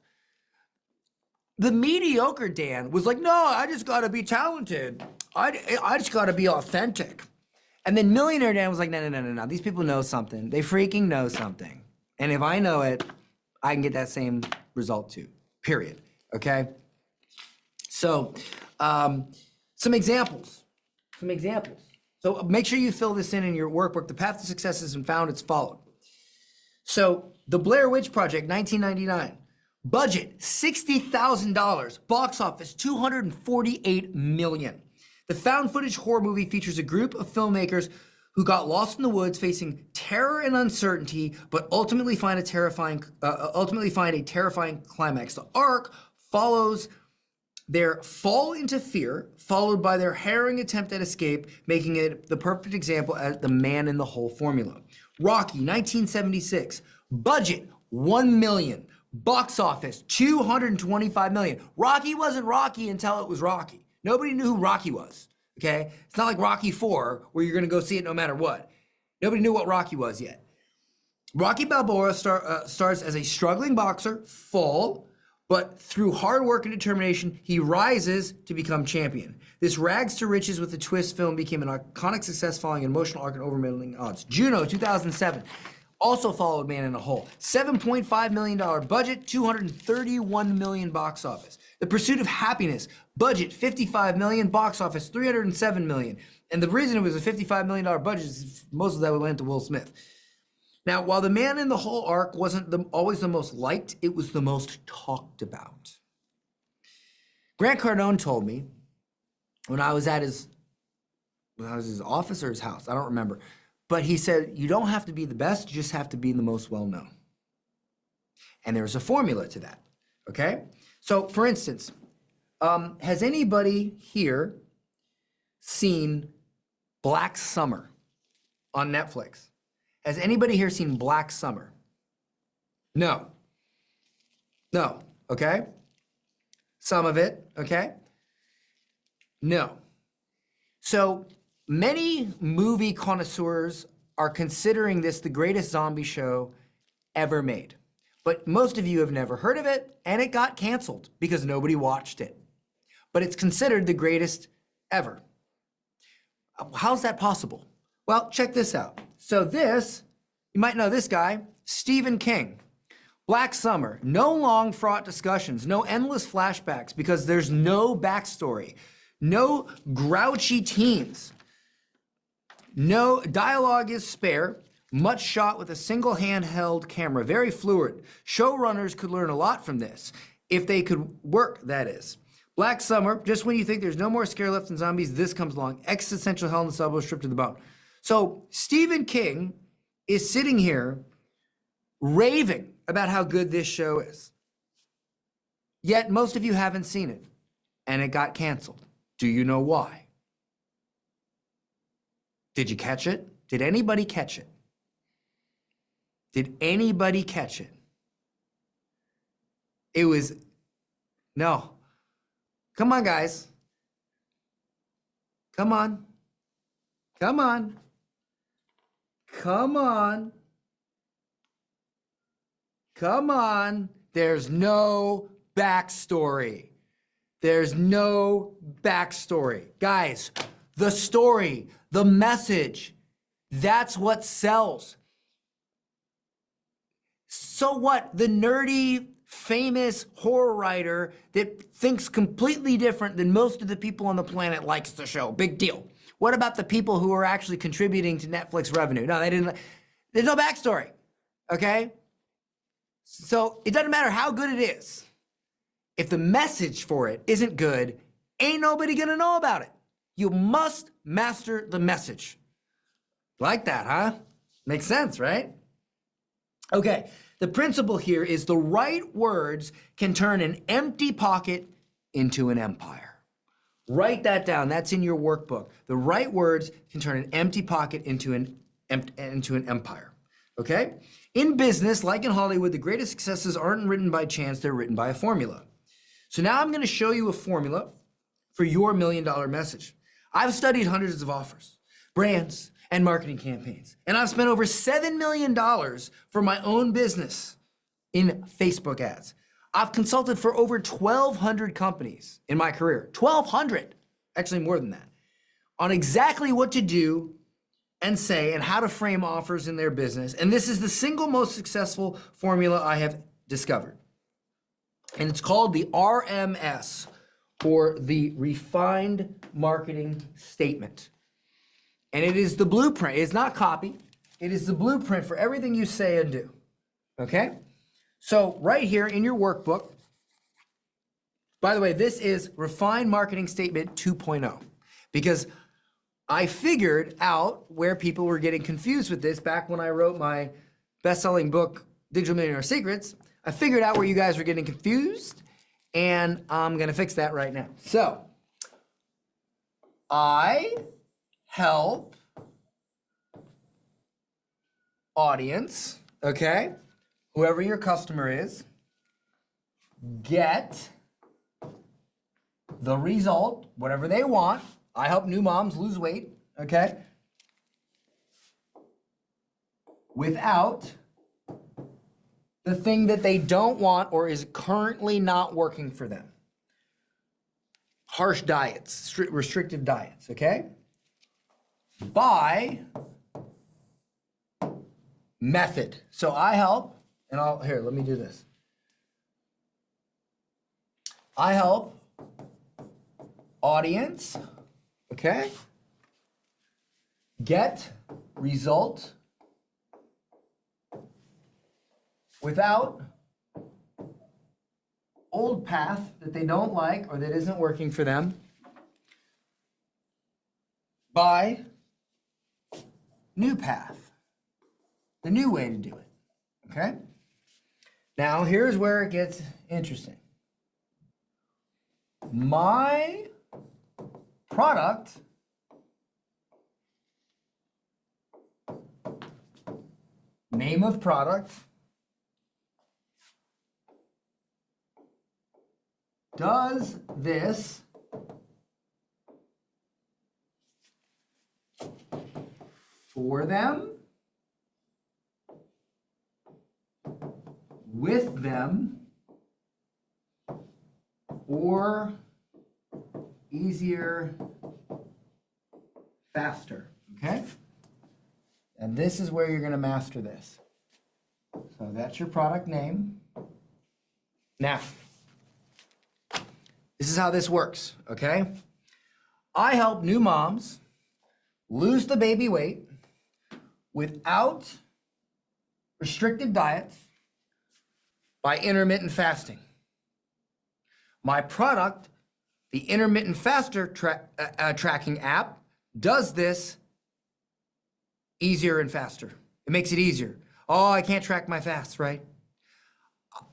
[SPEAKER 11] The mediocre Dan was like, no, I just gotta be talented. I just gotta be authentic. And then millionaire Dan was like, no. These people know something. They freaking know something. And if I know it, I can get that same result too, period. Okay, so some examples. So So make sure you fill this in your workbook. The path to success has been found. It's followed. So the Blair Witch Project, 1999. Budget, $60,000. Box office, $248 million. The found footage horror movie features a group of filmmakers who got lost in the woods facing terror and uncertainty, but ultimately find a terrifying climax. The arc follows their fall into fear, followed by their harrowing attempt at escape, making it the perfect example as the man in the hole formula. Rocky, 1976. Budget, $1 million. Box office, $225 million. Rocky wasn't Rocky until it was Rocky. Nobody knew who Rocky was, okay? It's not like Rocky 4, where you're gonna go see it no matter what. Nobody knew what Rocky was yet. Rocky Balboa starts as a struggling boxer, but through hard work and determination, he rises to become champion. This rags to riches with a twist film became an iconic success following an emotional arc and overwhelming odds. Juno, 2007. Also followed Man in a Hole. $7.5 million budget, $231 million box office. The Pursuit of Happiness, budget $55 million, box office $307 million. And the reason it was a $55 million budget is most of that went to Will Smith. Now, while the Man in the Hole arc wasn't always the most liked, it was the most talked about. Grant Cardone told me when I was at his office or his house, I don't remember. But he said, you don't have to be the best, you just have to be the most well-known. And there's a formula to that, okay? So, for instance, has anybody here seen Black Summer on Netflix? Has anybody here seen Black Summer? No. No, okay? Some of it, okay? No. So, many movie connoisseurs are considering this the greatest zombie show ever made. But most of you have never heard of it, and it got canceled because nobody watched it. But it's considered the greatest ever. How's that possible? Well, check this out. So this, you might know this guy, Stephen King. Black Summer, no long fraught discussions, no endless flashbacks because there's no backstory, no grouchy teens. No, dialogue is spare, much shot with a single handheld camera, very fluid. Showrunners could learn a lot from this, if they could work, that is. Black Summer, just when you think there's no more scare left in zombies, this comes along. Existential hell in the suburbs, stripped to the bone. So Stephen King is sitting here raving about how good this show is. Yet most of you haven't seen it, and it got canceled. Do you know why? Did you catch it? Did anybody catch it? Did anybody catch it? It was, no. Come on, guys. Come on. Come on. Come on. Come on. There's no backstory. There's no backstory. Guys, the story, the message, that's what sells. So what? The nerdy, famous horror writer that thinks completely different than most of the people on the planet likes the show. Big deal. What about the people who are actually contributing to Netflix revenue? No, they didn't. There's no backstory, okay? So it doesn't matter how good it is. If the message for it isn't good, ain't nobody gonna know about it. You must master the message. Like that, huh? Makes sense, right? Okay, the principle here is the right words can turn an empty pocket into an empire. Write that down. That's in your workbook. The right words can turn an empty pocket into an empire. Okay? In business, like in Hollywood, the greatest successes aren't written by chance, they're written by a formula. So now I'm going to show you a formula for your $1 million message. I've studied hundreds of offers, brands, and marketing campaigns, and I've spent over $7 million for my own business in Facebook ads. I've consulted for over 1,200 companies in my career, 1,200, actually more than that, on exactly what to do and say and how to frame offers in their business. And this is the single most successful formula I have discovered. And it's called the RMS, or the Refined Marketing Statement. And it is the blueprint. It's not copy. It is the blueprint for everything you say and do. Okay? So right here in your workbook, by the way, this is Refined Marketing Statement 2.0, because I figured out where people were getting confused with this back when I wrote my best-selling book, Digital Millionaire Secrets. I figured out where you guys were getting confused, and I'm going to fix that right now. So I help audience, okay, whoever your customer is, get the result, whatever they want. I help new moms lose weight, okay, without the thing that they don't want or is currently not working for them. Harsh diets, restrictive diets, okay? By method. So I help, and here, let me do this. I help audience, okay, get result without old path that they don't like or that isn't working for them by new path, the new way to do it, okay? Now here's where it gets interesting. My product name of product does this for them, with them, or easier, faster, okay? And this is where you're going to master this. So that's your product name. Now, this is how this works, okay? I help new moms lose the baby weight without restrictive diets by intermittent fasting. My product, the intermittent faster tracking app, does this easier and faster. It makes it easier. Oh, I can't track my fasts, right?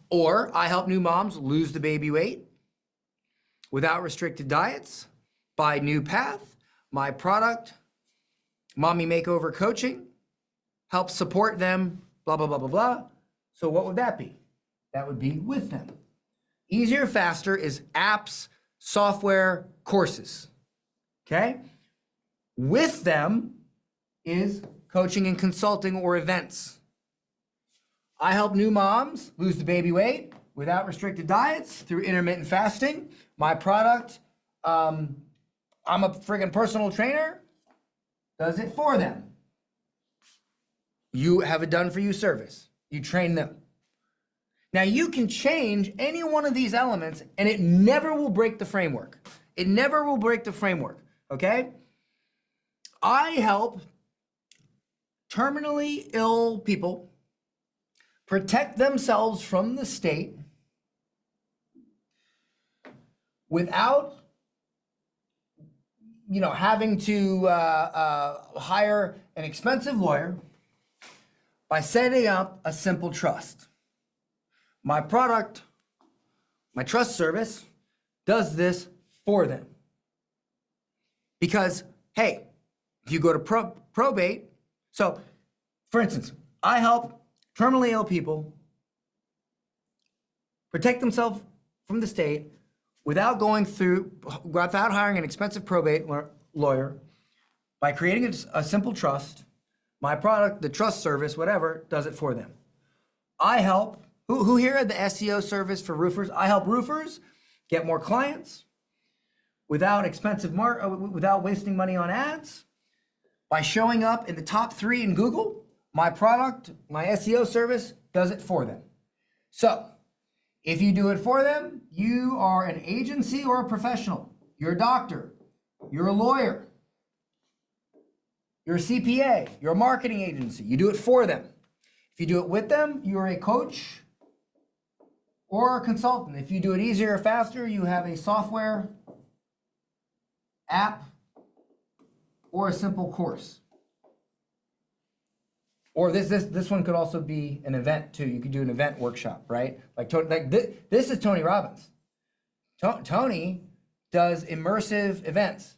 [SPEAKER 11] Or I help new moms lose the baby weight without restricted diets by new path. My product, Mommy Makeover Coaching, helps support them, blah, blah, blah, blah, blah. So what would that be? That would be with them. Easier, faster is apps, software, courses, okay? With them is coaching and consulting or events. I help new moms lose the baby weight without restricted diets through intermittent fasting. My product, I'm a friggin' personal trainer, does it for them. You have a done for you service. You train them. Now you can change any one of these elements and it never will break the framework. It never will break the framework, okay? I help terminally ill people protect themselves from the state without, having to hire an expensive lawyer by setting up a simple trust. My product, my trust service, does this for them. Because, hey, if you go to probate, so for instance, I help terminally ill people protect themselves from the state without hiring an expensive probate lawyer by creating a simple trust. My product, the trust service, whatever, does it for them. I help, who here had the SEO service for roofers? I help roofers get more clients without without wasting money on ads by showing up in the top 3 in Google. My product, my SEO service, does it for them. So, if you do it for them, you are an agency or a professional. You're a doctor. You're a lawyer. You're a CPA, you're a marketing agency, you do it for them. If you do it with them, you're a coach or a consultant. If you do it easier or faster, you have a software, app, or a simple course. Or this one could also be an event too. You could do an event workshop, right? This is Tony Robbins. Tony does immersive events,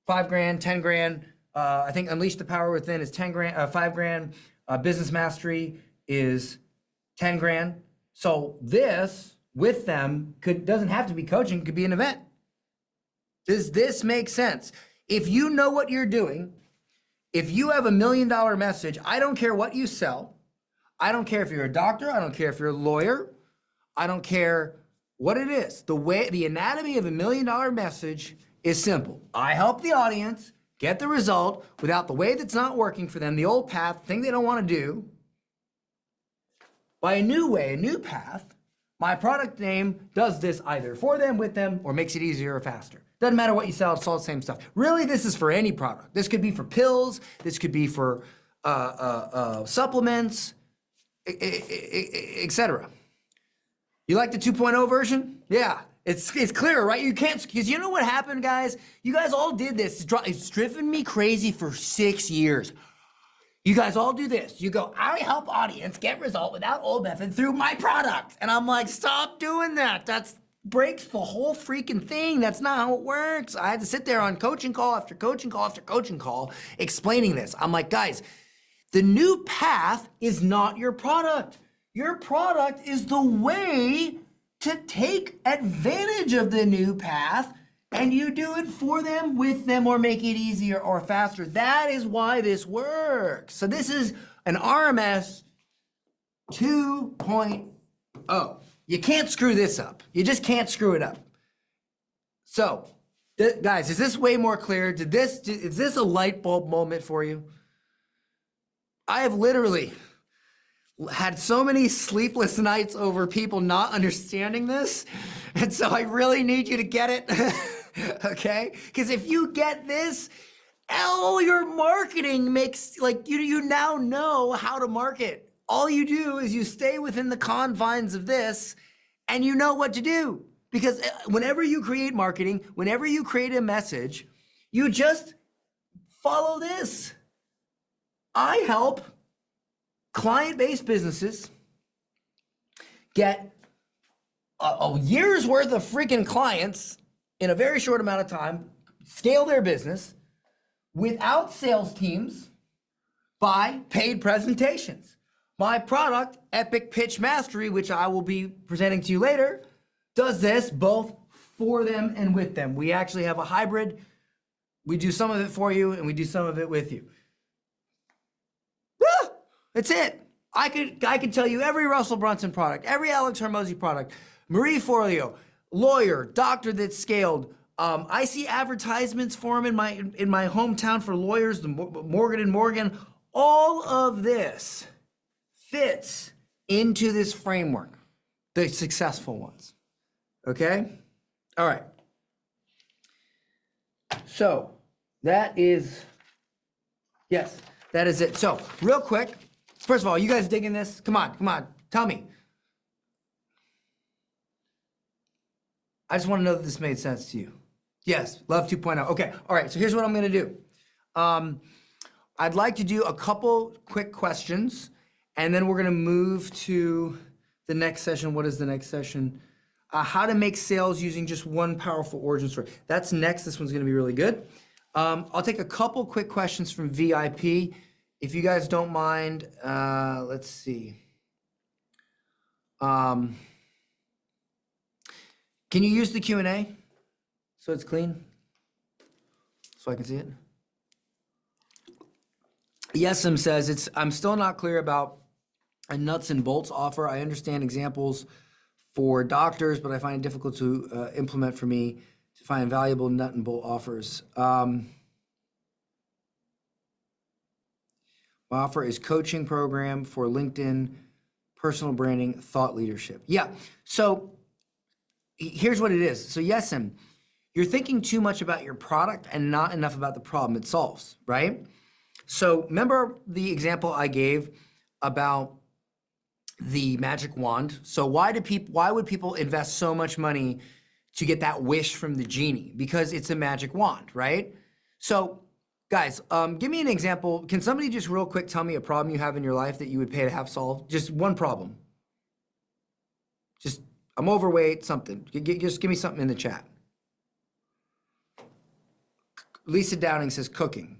[SPEAKER 11] $5,000, $10,000. I think Unleash the Power Within is $10,000, $5,000. Business Mastery is $10,000. So this with them doesn't have to be coaching. It could be an event. Does this make sense? If you know what you're doing, if you have $1 million message, I don't care what you sell. I don't care if you're a doctor. I don't care if you're a lawyer. I don't care what it is. The anatomy of $1 million message is simple. I help the audience get the result without the way that's not working for them, the old path, thing they don't want to do, by a new way, a new path. My product name does this either for them, with them, or makes it easier or faster. Doesn't matter what you sell, it's all the same stuff. Really, this is for any product. This could be for pills, this could be for supplements, etc. You like the 2.0 version? Yeah, it's clear, right? You can't, because you know what happened, guys? You guys all did this. It's driven me crazy for 6 years. You guys all do this. You go, I help audience get result without old method through my product. And I'm like, stop doing that. That's breaks the whole freaking thing. That's not how it works. I had to sit there on coaching call after coaching call after coaching call explaining this. I'm like, guys, the new path is not your product. Your product is the way to take advantage of the new path, and you do it for them, with them, or make it easier or faster. That is why this works. So this is an RMS 2.0. You can't screw this up. You just can't screw it up. So, guys, is this way more clear? Is this a light bulb moment for you? I have literally had so many sleepless nights over people not understanding this. And so I really need you to get it. Okay? Because if you get this, all your marketing makes, like, you now know how to market. All you do is you stay within the confines of this and you know what to do. Because whenever you create marketing, whenever you create a message, you just follow this. I help client-based businesses get a year's worth of freaking clients in a very short amount of time, scale their business without sales teams by paid presentations. My product, Epic Pitch Mastery, which I will be presenting to you later, does this both for them and with them. We actually have a hybrid. We do some of it for you and we do some of it with you. Woo! That's it. I could tell you every Russell Brunson product, every Alex Hormozy product, Marie Forleo, lawyer, doctor that scaled. I see advertisements for them in my hometown for lawyers, the Morgan & Morgan. All of this fits into this framework, the successful ones. Okay? All right. So that is, yes, that is it. So real quick, first of all, you guys digging this? Come on, tell me. I just want to know that this made sense to you. Yes, Love 2.0. Okay, all right, so here's what I'm gonna do. I'd like to do a couple quick questions, and then we're gonna move to the next session. What is the next session? How to make sales using just one powerful origin story. That's next. This one's gonna be really good. I'll take a couple quick questions from VIP. If you guys don't mind, let's see. Can you use the Q&A so it's clean? So I can see it? Yesim says, I'm still not clear about a nuts and bolts offer. I understand examples for doctors, but I find it difficult to implement for me to find valuable nut and bolt offers. My offer is coaching program for LinkedIn, personal branding, thought leadership. Yeah, so here's what it is. So Yesim, you're thinking too much about your product and not enough about the problem it solves, right? So remember the example I gave about the magic wand? So why would people invest so much money to get that wish from the genie? Because it's a magic wand, right? So guys, give me an example. Can somebody just real quick tell me a problem you have in your life that you would pay to have solved? Just one problem. Just, I'm overweight, something. Just give me something in the chat. Lisa Downing says cooking.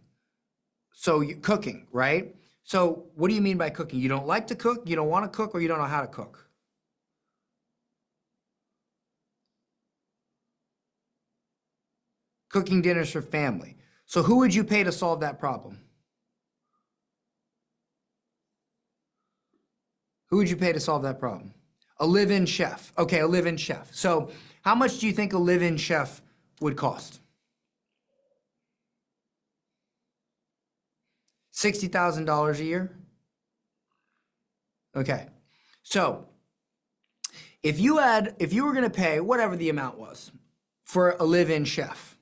[SPEAKER 11] So cooking, right? So what do you mean by cooking? You don't like to cook, you don't want to cook, or you don't know how to cook? Cooking dinners for family. So who would you pay to solve that problem? Who would you pay to solve that problem? A live-in chef. Okay, a live-in chef. So how much do you think a live-in chef would cost? $60,000 a year? Okay. So if you were going to pay whatever the amount was for a live-in chef,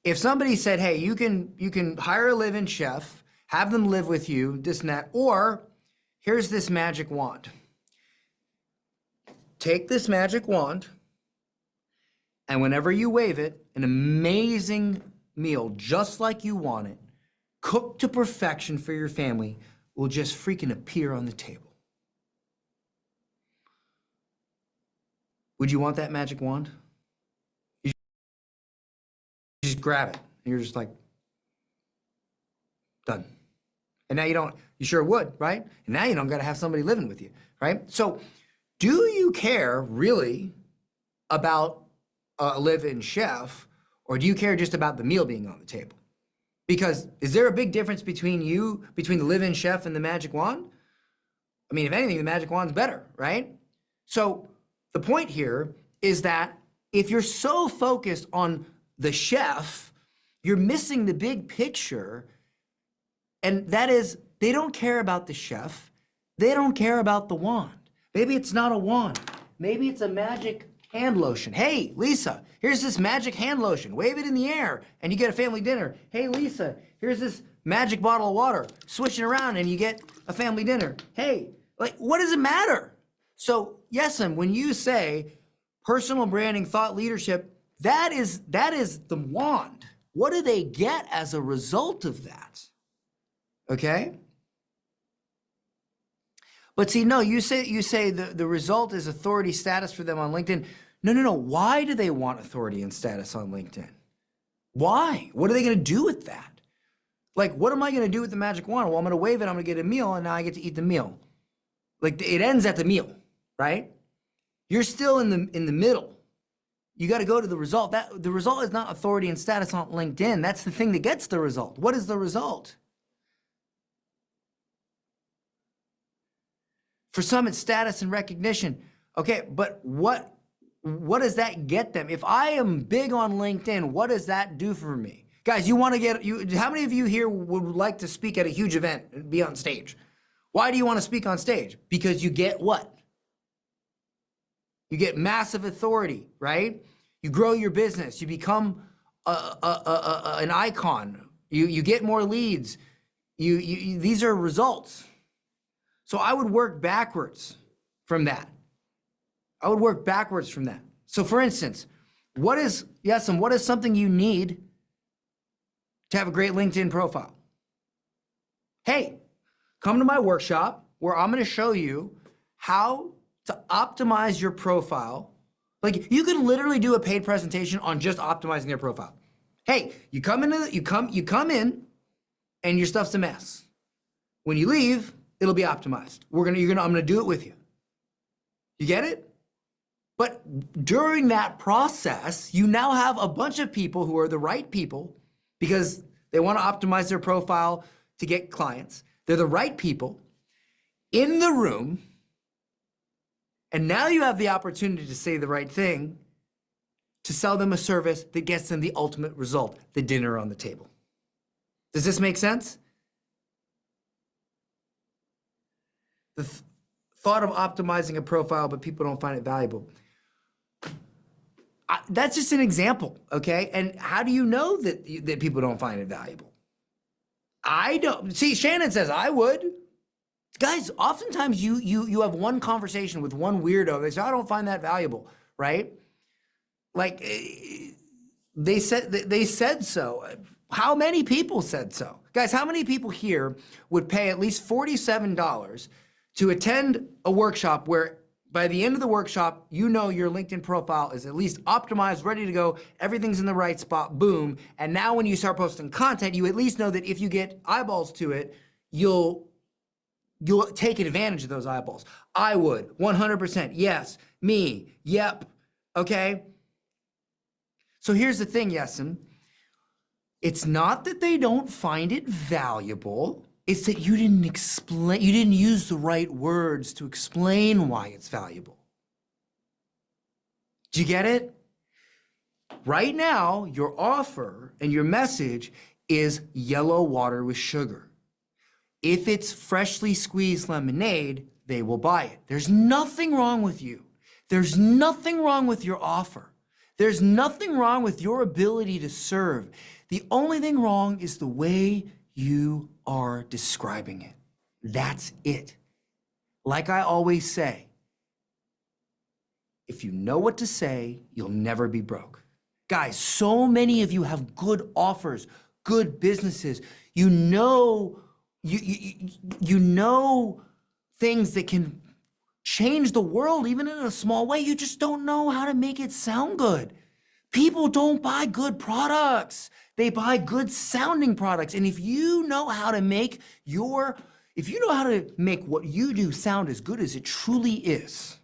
[SPEAKER 11] if somebody said, hey, you can hire a live-in chef, have them live with you, this and that, or here's this magic wand. Take this magic wand, and whenever you wave it, an amazing meal, just like you want it, cooked to perfection for your family, will just freaking appear on the table. Would you want that magic wand? You just grab it, and you're just like, done. And now you sure would, right? And now you don't got to have somebody living with you, right? So do you care really about a live-in chef, or do you care just about the meal being on the table? Because is there a big difference between the live-in chef and the magic wand? I mean, if anything, the magic wand's better, right? So the point here is that if you're so focused on the chef, you're missing the big picture. And that is, they don't care about the chef. They don't care about the wand. Maybe it's not a wand. Maybe it's a magic hand lotion. Hey, Lisa, here's this magic hand lotion. Wave it in the air and you get a family dinner. Hey, Lisa, here's this magic bottle of water. Switch it around and you get a family dinner. Hey, like, what does it matter? So, Yesem, when you say personal branding, thought leadership, that is the wand. What do they get as a result of that? Okay? But see, no, you say the result is authority status for them on LinkedIn. No. Why do they want authority and status on LinkedIn? Why? What are they going to do with that? Like, what am I going to do with the magic wand? Well, I'm going to wave it, I'm going to get a meal, and now I get to eat the meal. Like, it ends at the meal, right? You're still in the middle. You got to go to the result. The result is not authority and status on LinkedIn. That's the thing that gets the result. What is the result? For some, it's status and recognition. Okay, but what does that get them? If I am big on LinkedIn, what does that do for me? Guys, how many of you here would like to speak at a huge event and be on stage? Why do you want to speak on stage? Because you get what? You get massive authority, right? You grow your business. You become an icon. You get more leads. These are results. So I would work backwards from that. So for instance, what is something you need to have a great LinkedIn profile? Hey, come to my workshop where I'm going to show you how to optimize your profile. Like, you can literally do a paid presentation on just optimizing your profile. Hey, you come in and your stuff's a mess. When you leave, it'll be optimized. I'm going to do it with you. You get it? But during that process, you now have a bunch of people who are the right people because they want to optimize their profile to get clients. They're the right people in the room. And now you have the opportunity to say the right thing to sell them a service that gets them the ultimate result, the dinner on the table. Does this make sense? The thought of optimizing a profile, but people don't find it valuable. That's just an example, okay? And how do you know that people don't find it valuable? I don't see. Shannon says I would. Guys, oftentimes you have one conversation with one weirdo. They say, I don't find that valuable, right? Like they said so. How many people said so? Guys, how many people here would pay at least $47 to attend a workshop where by the end of the workshop, you know your LinkedIn profile is at least optimized, ready to go, everything's in the right spot, boom. And now when you start posting content, you at least know that if you get eyeballs to it, you'll take advantage of those eyeballs. I would, 100%, yes. Me, yep, okay? So here's the thing, Yesim. It's not that they don't find it valuable, it's that you didn't use the right words to explain why it's valuable. Do you get it? Right now, your offer and your message is yellow water with sugar. If it's freshly squeezed lemonade, they will buy it. There's nothing wrong with you. There's nothing wrong with your offer. There's nothing wrong with your ability to serve. The only thing wrong is the way you are describing it. That's it. Like I always say, if you know what to say, you'll never be broke. Guys, so many of you have good offers, good businesses. You know things that can change the world, even in a small way. You just don't know how to make it sound good. People don't buy good products. They buy good sounding products. And if you know how to make what you do sound as good as it truly is,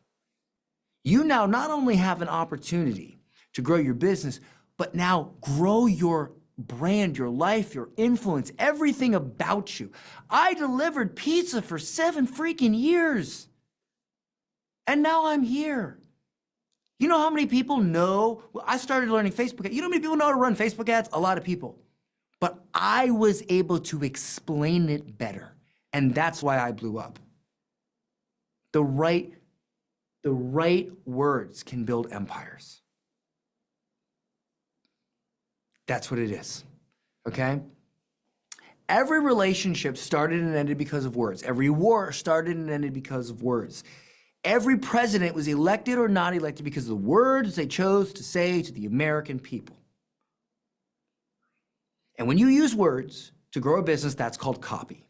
[SPEAKER 11] you now not only have an opportunity to grow your business, but now grow your brand, your life, your influence, everything about you. I delivered pizza for 7 freaking years. And now I'm here. You know how many people know? Well, I started learning Facebook ads. You know how many people know how to run Facebook ads? A lot of people. But I was able to explain it better. And that's why I blew up. The right words can build empires. That's what it is. Okay? Every relationship started and ended because of words. Every war started and ended because of words. Every president was elected or not elected because of the words they chose to say to the American people. And when you use words to grow a business, that's called copy.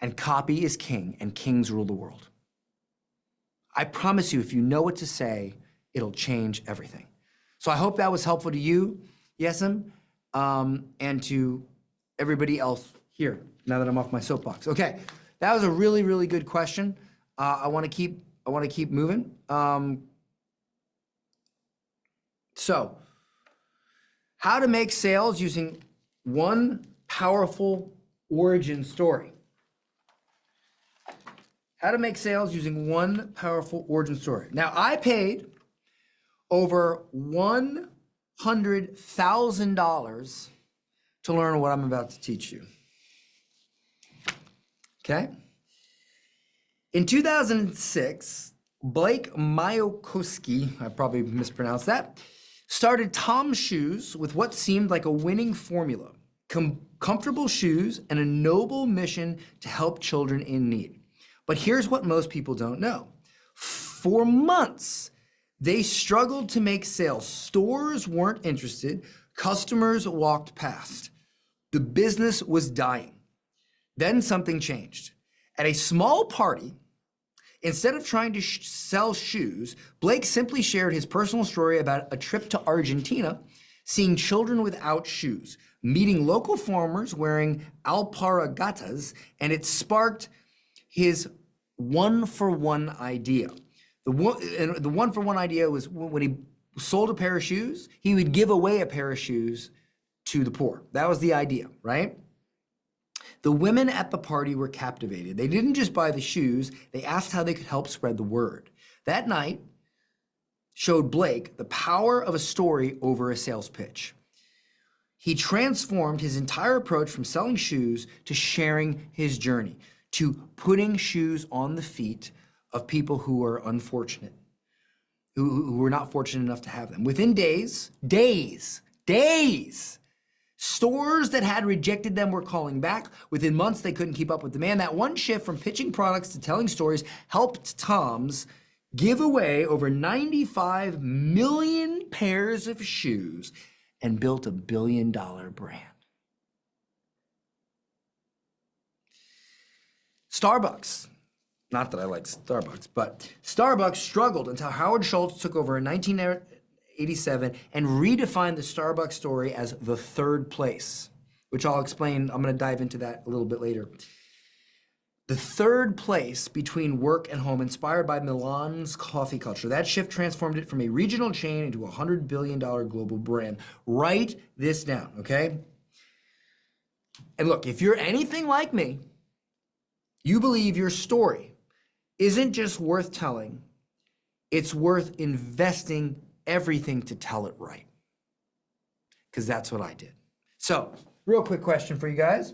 [SPEAKER 11] And copy is king, and kings rule the world. I promise you, if you know what to say, it'll change everything. So I hope that was helpful to you, Yesim, and to everybody else here, now that I'm off my soapbox. Okay, that was a really, really good question. I want to keep moving. So, how to make sales using one powerful origin story. How to make sales using one powerful origin story. Now, I paid over $100,000 to learn what I'm about to teach you. Okay? In 2006, Blake Myokowski, I probably mispronounced that, started Tom's Shoes with what seemed like a winning formula, comfortable shoes and a noble mission to help children in need. But here's what most people don't know. For months, they struggled to make sales. Stores weren't interested. Customers walked past. The business was dying. Then something changed. At a small party, instead of trying to sell shoes, Blake simply shared his personal story about a trip to Argentina, seeing children without shoes, meeting local farmers wearing alpargatas, and it sparked his one-for-one idea. The one-for-one idea was when he sold a pair of shoes, he would give away a pair of shoes to the poor. That was the idea, right? The women at the party were captivated. They didn't just buy the shoes, they asked how they could help spread the word. That night showed Blake the power of a story over a sales pitch. He transformed his entire approach from selling shoes to sharing his journey, to putting shoes on the feet of people who are unfortunate, who were not fortunate enough to have them. Within days, Stores that had rejected them were calling back. Within months, they couldn't keep up with demand. That one shift from pitching products to telling stories helped Tom's give away over 95 million pairs of shoes and built a billion-dollar brand. Starbucks, not that I like Starbucks, but Starbucks struggled until Howard Schultz took over in 1987 and redefined the Starbucks story as the third place, which I'll explain. I'm going to dive into that a little bit later. The third place between work and home, inspired by Milan's coffee culture. That shift transformed it from a regional chain into a $100 billion global brand. Write this down, okay? And look, if you're anything like me, you believe your story isn't just worth telling, it's worth investing everything to tell it right. Because that's what I did. So, real quick question for you guys.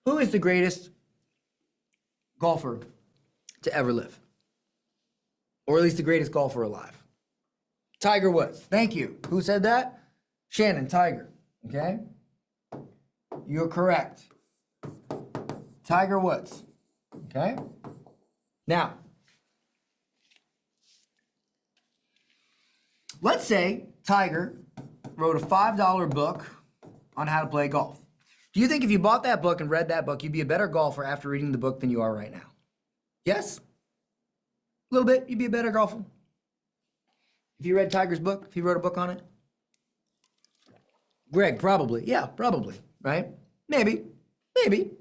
[SPEAKER 11] Who is the greatest golfer to ever live? Or at least the greatest golfer alive? Tiger Woods. Thank you. Who said that? Shannon, Tiger. Okay? You're correct. Tiger Woods. Okay? Now, let's say Tiger wrote a $5 book on how to play golf. Do you think if you bought that book and read that book, you'd be a better golfer after reading the book than you are right now? Yes? A little bit. You'd be a better golfer. If you read Tiger's book, if he wrote a book on it? Greg, probably. Yeah, probably. Right? Maybe. Maybe.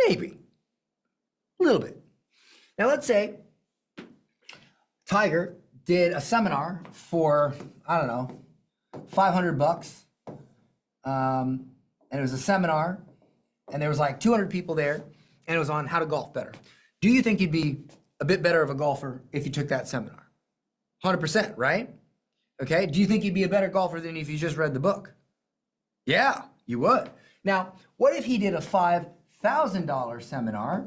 [SPEAKER 11] Maybe. A little bit. Now let's say Tiger did a seminar for, I don't know, $500. And it was a seminar, and there was like 200 people there, and it was on how to golf better. Do you think you'd be a bit better of a golfer if you took that seminar? 100%, right? Okay. Do you think you'd be a better golfer than if you just read the book? Yeah, you would. Now, what if he did a $5,000 seminar,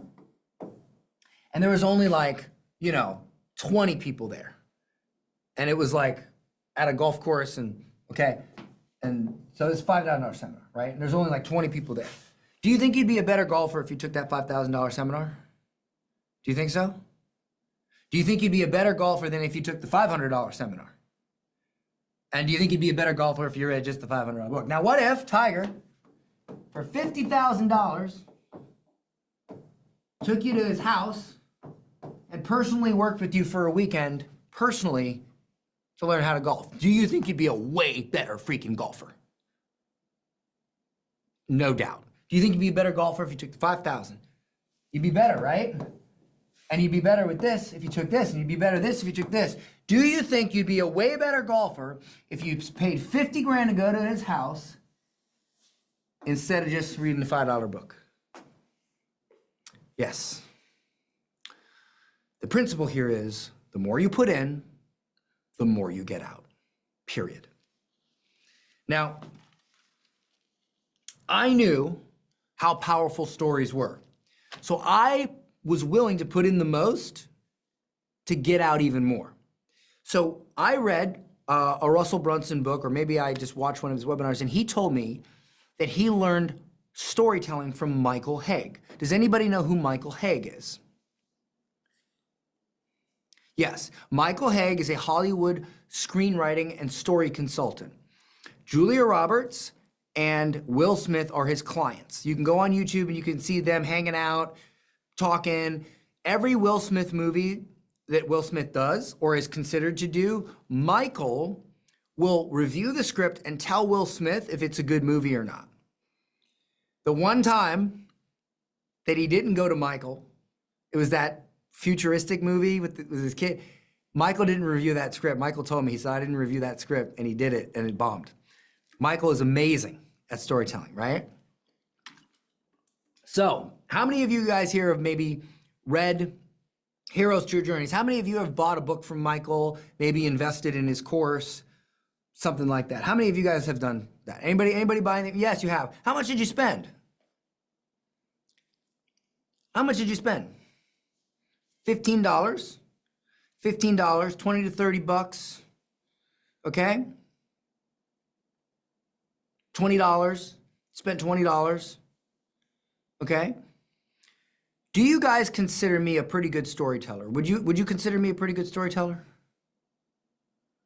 [SPEAKER 11] and there was only like, 20 people there, and it was like at a golf course, and and so it's $5,000 seminar, right? And there's only like 20 people there. Do you think you'd be a better golfer if you took that $5,000 seminar? Do you think so? Do you think you'd be a better golfer than if you took the $500 seminar? And do you think you'd be a better golfer if you read just the $500 book? Now, what if Tiger, for $50,000, took you to his house and personally worked with you for a weekend, personally, to learn how to golf? Do you think you'd be a way better freaking golfer? No doubt. Do you think you'd be a better golfer if you took the 5,000? You'd be better, right? And you'd be better with this if you took this, and you'd be better this if you took this. Do you think you'd be a way better golfer if you paid 50 grand to go to his house instead of just reading the $5 book? Yes. The principle here is the more you put in, the more you get out, period. Now, I knew how powerful stories were. So I was willing to put in the most to get out even more. So I read a Russell Brunson book, or maybe I just watched one of his webinars, and he told me that he learned storytelling from Michael Haig. Does anybody know who Michael Haig is? Yes, Michael Haig is a Hollywood screenwriting and story consultant. Julia Roberts and Will Smith are his clients. You can go on YouTube and you can see them hanging out, talking. Every Will Smith movie that Will Smith does or is considered to do, Michael will review the script and tell Will Smith if it's a good movie or not. The one time that he didn't go to Michael, it was that futuristic movie with his kid. Michael didn't review that script. Michael told me, he said, I didn't review that script, and he did it, and it bombed. Michael is amazing at storytelling, right? So, how many of you guys here have maybe read Hero's True Journeys? How many of you have bought a book from Michael, maybe invested in his course, something like that? How many of you guys have done that? Anybody buy anything? Yes, you have. How much did you spend? How much did you spend? $15, $20 to $30, okay? $20, spent $20. Okay. Do you guys consider me a pretty good storyteller? Would you consider me a pretty good storyteller?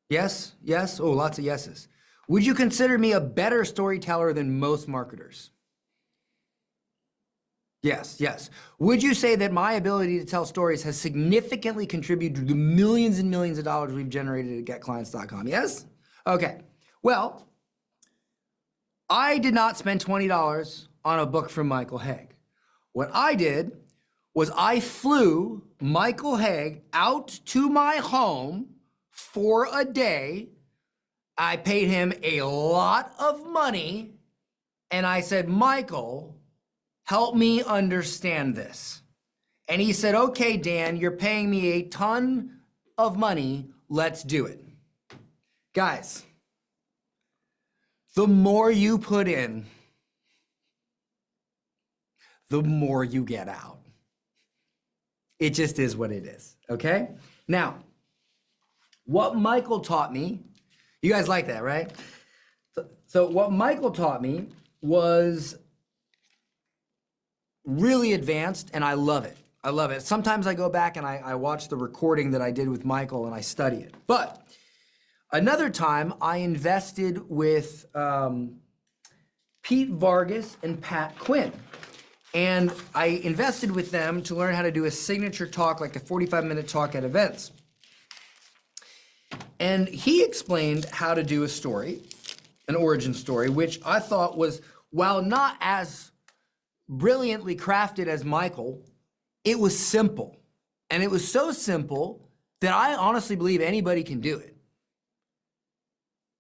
[SPEAKER 11] Yes? Yes? Oh, lots of yeses. Would you consider me a better storyteller than most marketers? Yes, yes. Would you say that my ability to tell stories has significantly contributed to the millions and millions of dollars we've generated at getclients.com? Yes? Okay. Well, I did not spend $20 on a book from Michael Haig. What I did was I flew Michael Haig out to my home for a day. I paid him a lot of money, and I said, Michael, help me understand this. And he said, okay, Dan, you're paying me a ton of money. Let's do it. Guys, the more you put in, the more you get out. It just is what it is, okay? Now, what Michael taught me, you guys like that, right? So what Michael taught me was really advanced, and I love it. I love it. Sometimes I go back and I watch the recording that I did with Michael and I study it. But another time I invested with Pete Vargas and Pat Quinn. And I invested with them to learn how to do a signature talk, like a 45-minute talk at events. And he explained how to do a story, an origin story, which I thought was, while not as brilliantly crafted as Michael, it was simple. And it was so simple that I honestly believe anybody can do it.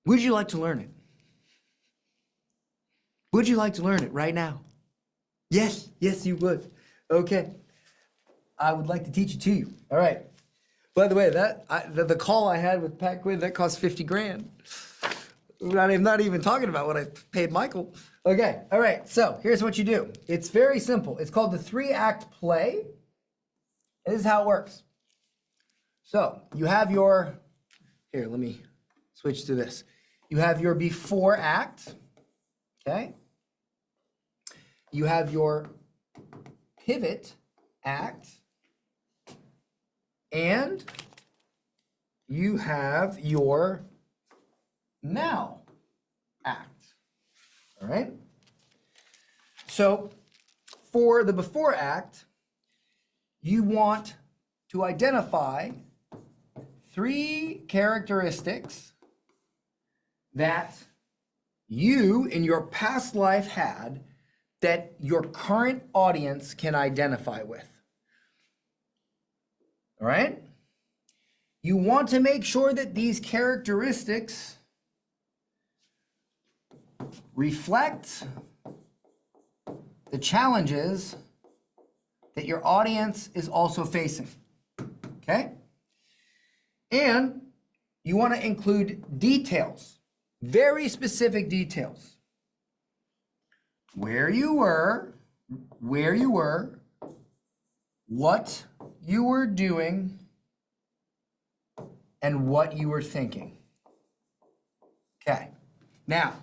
[SPEAKER 11] Would you like to learn it? Would you like to learn it right now? Yes, yes, you would. Okay. I would like to teach it to you. All right. By the way, the call I had with Pat Quinn, that cost 50 grand. I'm not even talking about what I paid Michael. Okay. All right. So here's what you do. It's very simple. It's called the 3-act play. And this is how it works. So you have your, here, let me switch to this. You have your before act. Okay. You have your pivot act, and you have your now act. All right? So for the before act, you want to identify 3 characteristics that you in your past life had that your current audience can identify with. All right? You want to make sure that these characteristics reflect the challenges that your audience is also facing. Okay? And you want to include details, very specific details. Where you were, what you were doing, and what you were thinking. Okay. Now,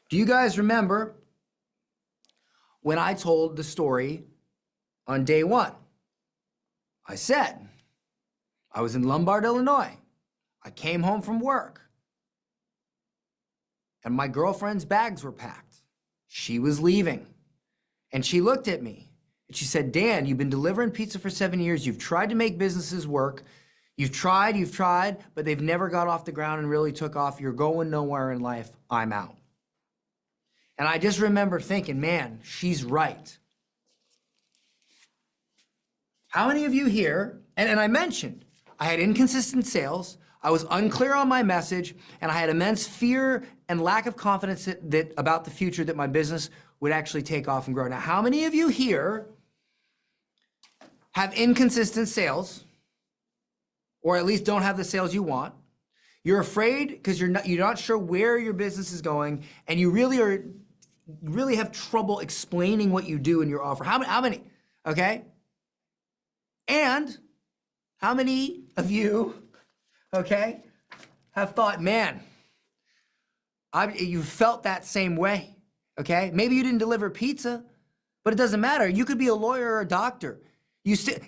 [SPEAKER 11] do you guys remember when I told the story on day 1? I said, I was in Lombard, Illinois. I came home from work, and my girlfriend's bags were packed. She was leaving, and she looked at me, and she said, Dan, you've been delivering pizza for 7 years. You've tried to make businesses work. You've tried, but they've never got off the ground and really took off. You're going nowhere in life. I'm out. And I just remember thinking, man, she's right. How many of you here, and I mentioned, I had inconsistent sales, I was unclear on my message, and I had immense fear and lack of confidence that about the future that my business would actually take off and grow. Now, how many of you here have inconsistent sales, or at least don't have the sales you want? You're afraid because you're not sure where your business is going, and you really have trouble explaining what you do in your offer. How many? Okay? And how many of you, okay, have thought, man, You felt that same way, okay? Maybe you didn't deliver pizza, but it doesn't matter. You could be a lawyer or a doctor.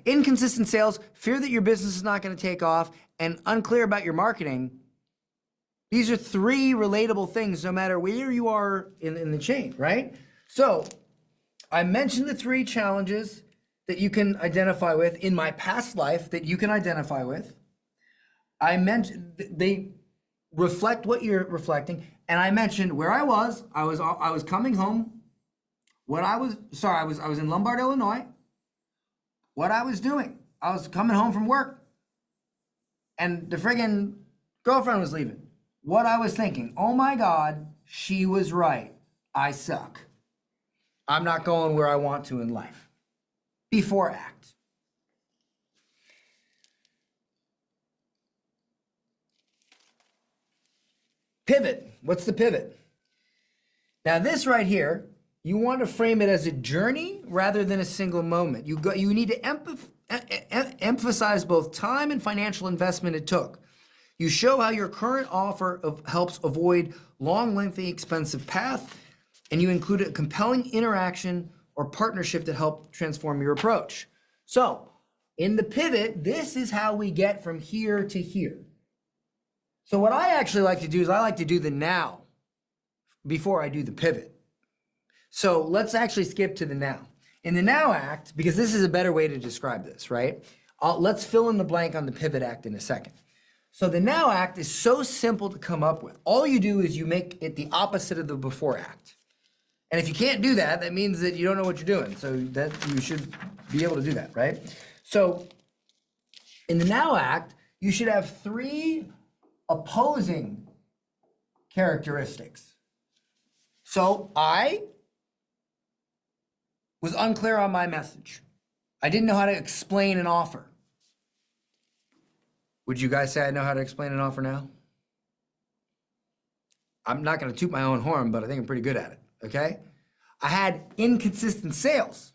[SPEAKER 11] Inconsistent sales, fear that your business is not going to take off, and unclear about your marketing. These are three relatable things no matter where you are in the chain, right? So I mentioned the three challenges that you can identify with in my past life that you can identify with. I mentioned they reflect what you're reflecting, and I mentioned where I was. I was coming home. I was in Lombard, Illinois. What I was doing, I was coming home from work, and the friggin' girlfriend was leaving. What I was thinking, oh my God, she was right. I suck. I'm not going where I want to in life. Before act. Pivot. What's the pivot? Now this right here, you want to frame it as a journey rather than a single moment. You need to emphasize both time and financial investment it took. You show how your current offer helps avoid long, lengthy, expensive path, and you include a compelling interaction or partnership that help transform your approach. So, in the pivot, this is how we get from here to here. So what I actually like to do is I like to do the now before I do the pivot. So let's actually skip to the now. In the now act, because this is a better way to describe this, right? Let's fill in the blank on the pivot act in a second. So the now act is so simple to come up with. All you do is you make it the opposite of the before act. And if you can't do that, that means that you don't know what you're doing. So that you should be able to do that, right? So in the now act, you should have three opposing characteristics. So I was unclear on my message. I didn't know how to explain an offer. Would you guys say I know how to explain an offer now? I'm not going to toot my own horn, but I think I'm pretty good at it, okay? I had inconsistent sales.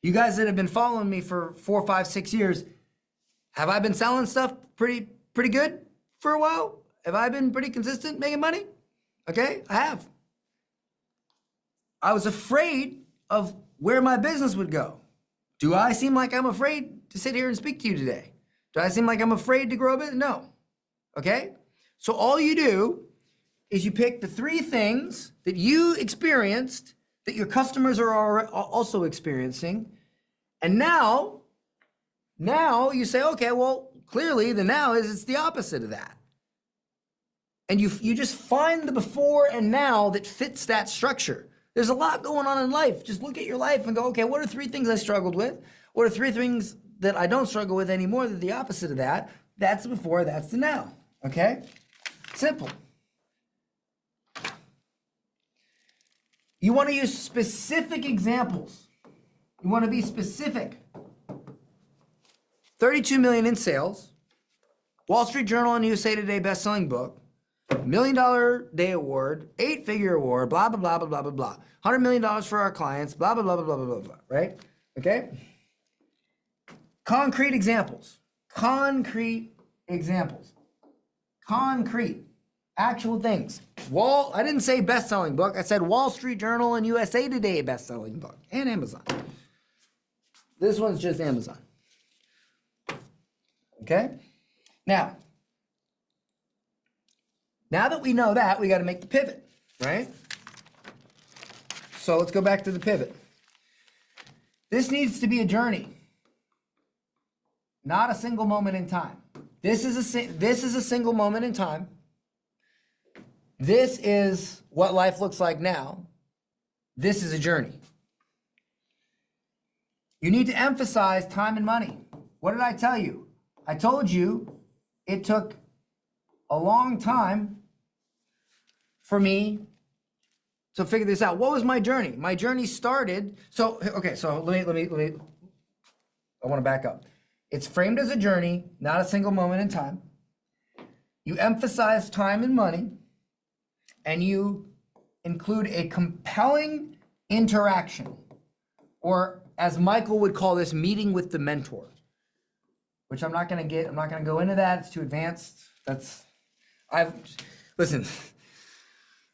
[SPEAKER 11] You guys that have been following me for 4, 5, 6 years, have I been selling stuff pretty good for a while? Have I been pretty consistent making money? Okay, I have. I was afraid of where my business would go. Do I seem like I'm afraid to sit here and speak to you today? Do I seem like I'm afraid to grow a business? No. Okay? So all you do is you pick the three things that you experienced that your customers are also experiencing. And now you say, okay, well, clearly the now is it's the opposite of that. And you just find the before and now that fits that structure. There's a lot going on in life. Just look at your life and go, okay, what are 3 things I struggled with? What are 3 things that I don't struggle with anymore? That the opposite of that. That's the before, that's the now. Okay? Simple. You want to use specific examples. You want to be specific. 32 million in sales. Wall Street Journal and USA Today best-selling book. $1 million day award, 8-figure award, blah, blah, blah, blah, blah, blah, blah. $100 million for our clients, blah, blah, blah, blah, blah, blah, blah, right? Okay? Concrete examples. Concrete examples. Concrete. Actual things. I didn't say best-selling book. I said Wall Street Journal and USA Today best-selling book. And Amazon. This one's just Amazon. Okay? Now that we know that, we got to make the pivot, right? So let's go back to the pivot. This needs to be a journey, not a single moment in time. This is a single moment in time. This is what life looks like now. This is a journey. You need to emphasize time and money. What did I tell you? I told you it took a long time for me to figure this out. What was my journey? My journey started, so let me, I want to back up. It's framed as a journey, not a single moment in time. You emphasize time and money, and you include a compelling interaction, or as Michael would call this, meeting with the mentor, which I'm not going to go into that. It's too advanced. Listen,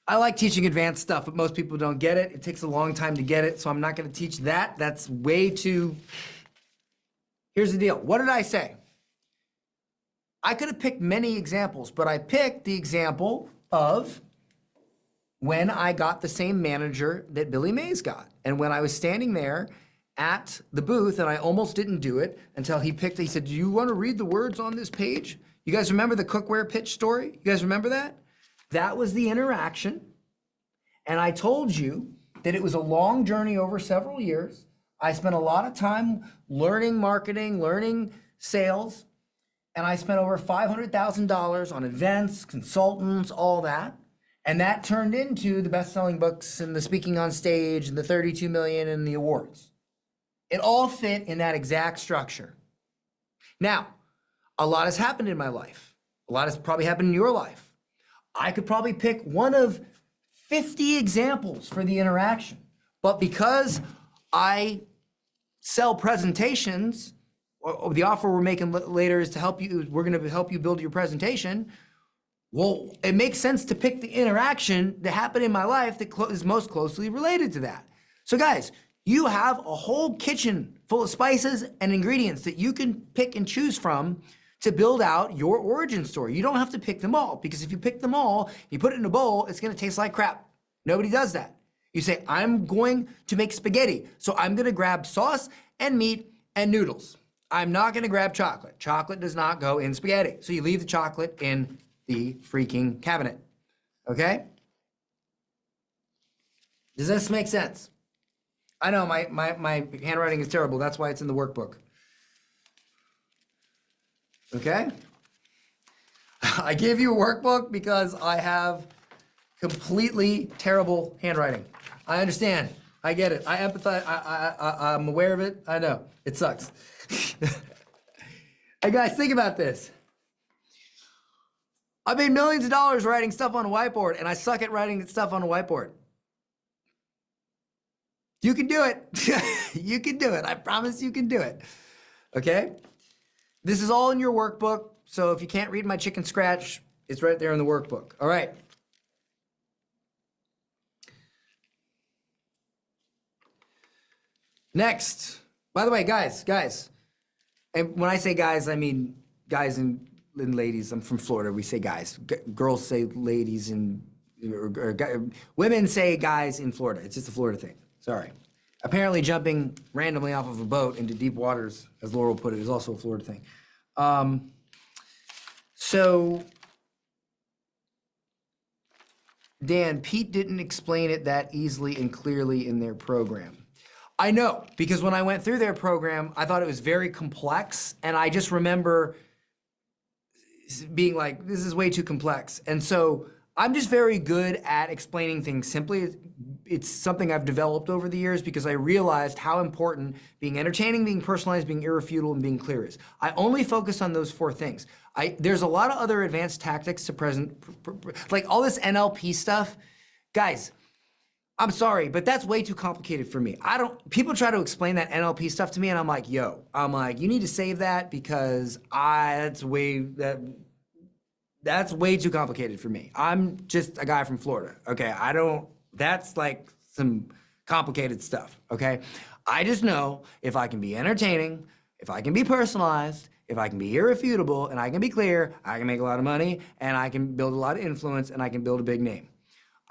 [SPEAKER 11] I like teaching advanced stuff, but most people don't get it. It takes a long time to get it, so I'm not going to teach that. That's way too... Here's the deal. What did I say? I could have picked many examples, but I picked the example of when I got the same manager that Billy Mays got. And when I was standing there at the booth, and I almost didn't do it until he said, do you want to read the words on this page? You guys remember the cookware pitch story? You guys remember that? That was the interaction. And I told you that it was a long journey over several years. I spent a lot of time learning marketing, learning sales, and I spent over $500,000 on events, consultants, all that. And that turned into the best-selling books and the speaking on stage and the 32 million and the awards. It all fit in that exact structure. Now, a lot has happened in my life. A lot has probably happened in your life. I could probably pick one of 50 examples for the interaction. But because I sell presentations, or the offer we're making later is to help you, we're going to help you build your presentation. Well, it makes sense to pick the interaction that happened in my life that is most closely related to that. So guys, you have a whole kitchen full of spices and ingredients that you can pick and choose from to build out your origin story. You don't have to pick them all, because if you pick them all, you put it in a bowl, it's gonna taste like crap. Nobody does that. You say, I'm going to make spaghetti, so I'm gonna grab sauce and meat and noodles. I'm not gonna grab chocolate. Chocolate does not go in spaghetti. So you leave the chocolate in the freaking cabinet, okay? Does this make sense? I know my handwriting is terrible. That's why it's in the workbook. Okay? I gave you a workbook because I have completely terrible handwriting. I understand. I get it. I empathize. I'm aware of it. I know. It sucks. Hey guys, think about this. I made millions of dollars writing stuff on a whiteboard, and I suck at writing stuff on a whiteboard. You can do it. You can do it. I promise you can do it. Okay? This is all in your workbook, so if you can't read my chicken scratch, it's right there in the workbook. All right. Next. By the way, guys, and when I say guys, I mean guys and ladies. I'm from Florida. We say guys. Girls say ladies, and women say guys in Florida. It's just a Florida thing. Sorry. Apparently jumping randomly off of a boat into deep waters, as Laurel put it, is also a Florida thing. So, Dan, Pete didn't explain it that easily and clearly in their program. I know, because when I went through their program, I thought it was very complex, and I just remember being like, this is way too complex. And so I'm just very good at explaining things simply. It's something I've developed over the years because I realized how important being entertaining, being personalized, being irrefutable, and being clear is. I only focus on those 4 things. There's a lot of other advanced tactics to present, like all this NLP stuff. Guys, I'm sorry, but that's way too complicated for me. People try to explain that NLP stuff to me, and I'm like, you need to save that because that's way too complicated for me. I'm just a guy from Florida, okay? That's like some complicated stuff, okay? I just know if I can be entertaining, if I can be personalized, if I can be irrefutable, and I can be clear, I can make a lot of money, and I can build a lot of influence, and I can build a big name.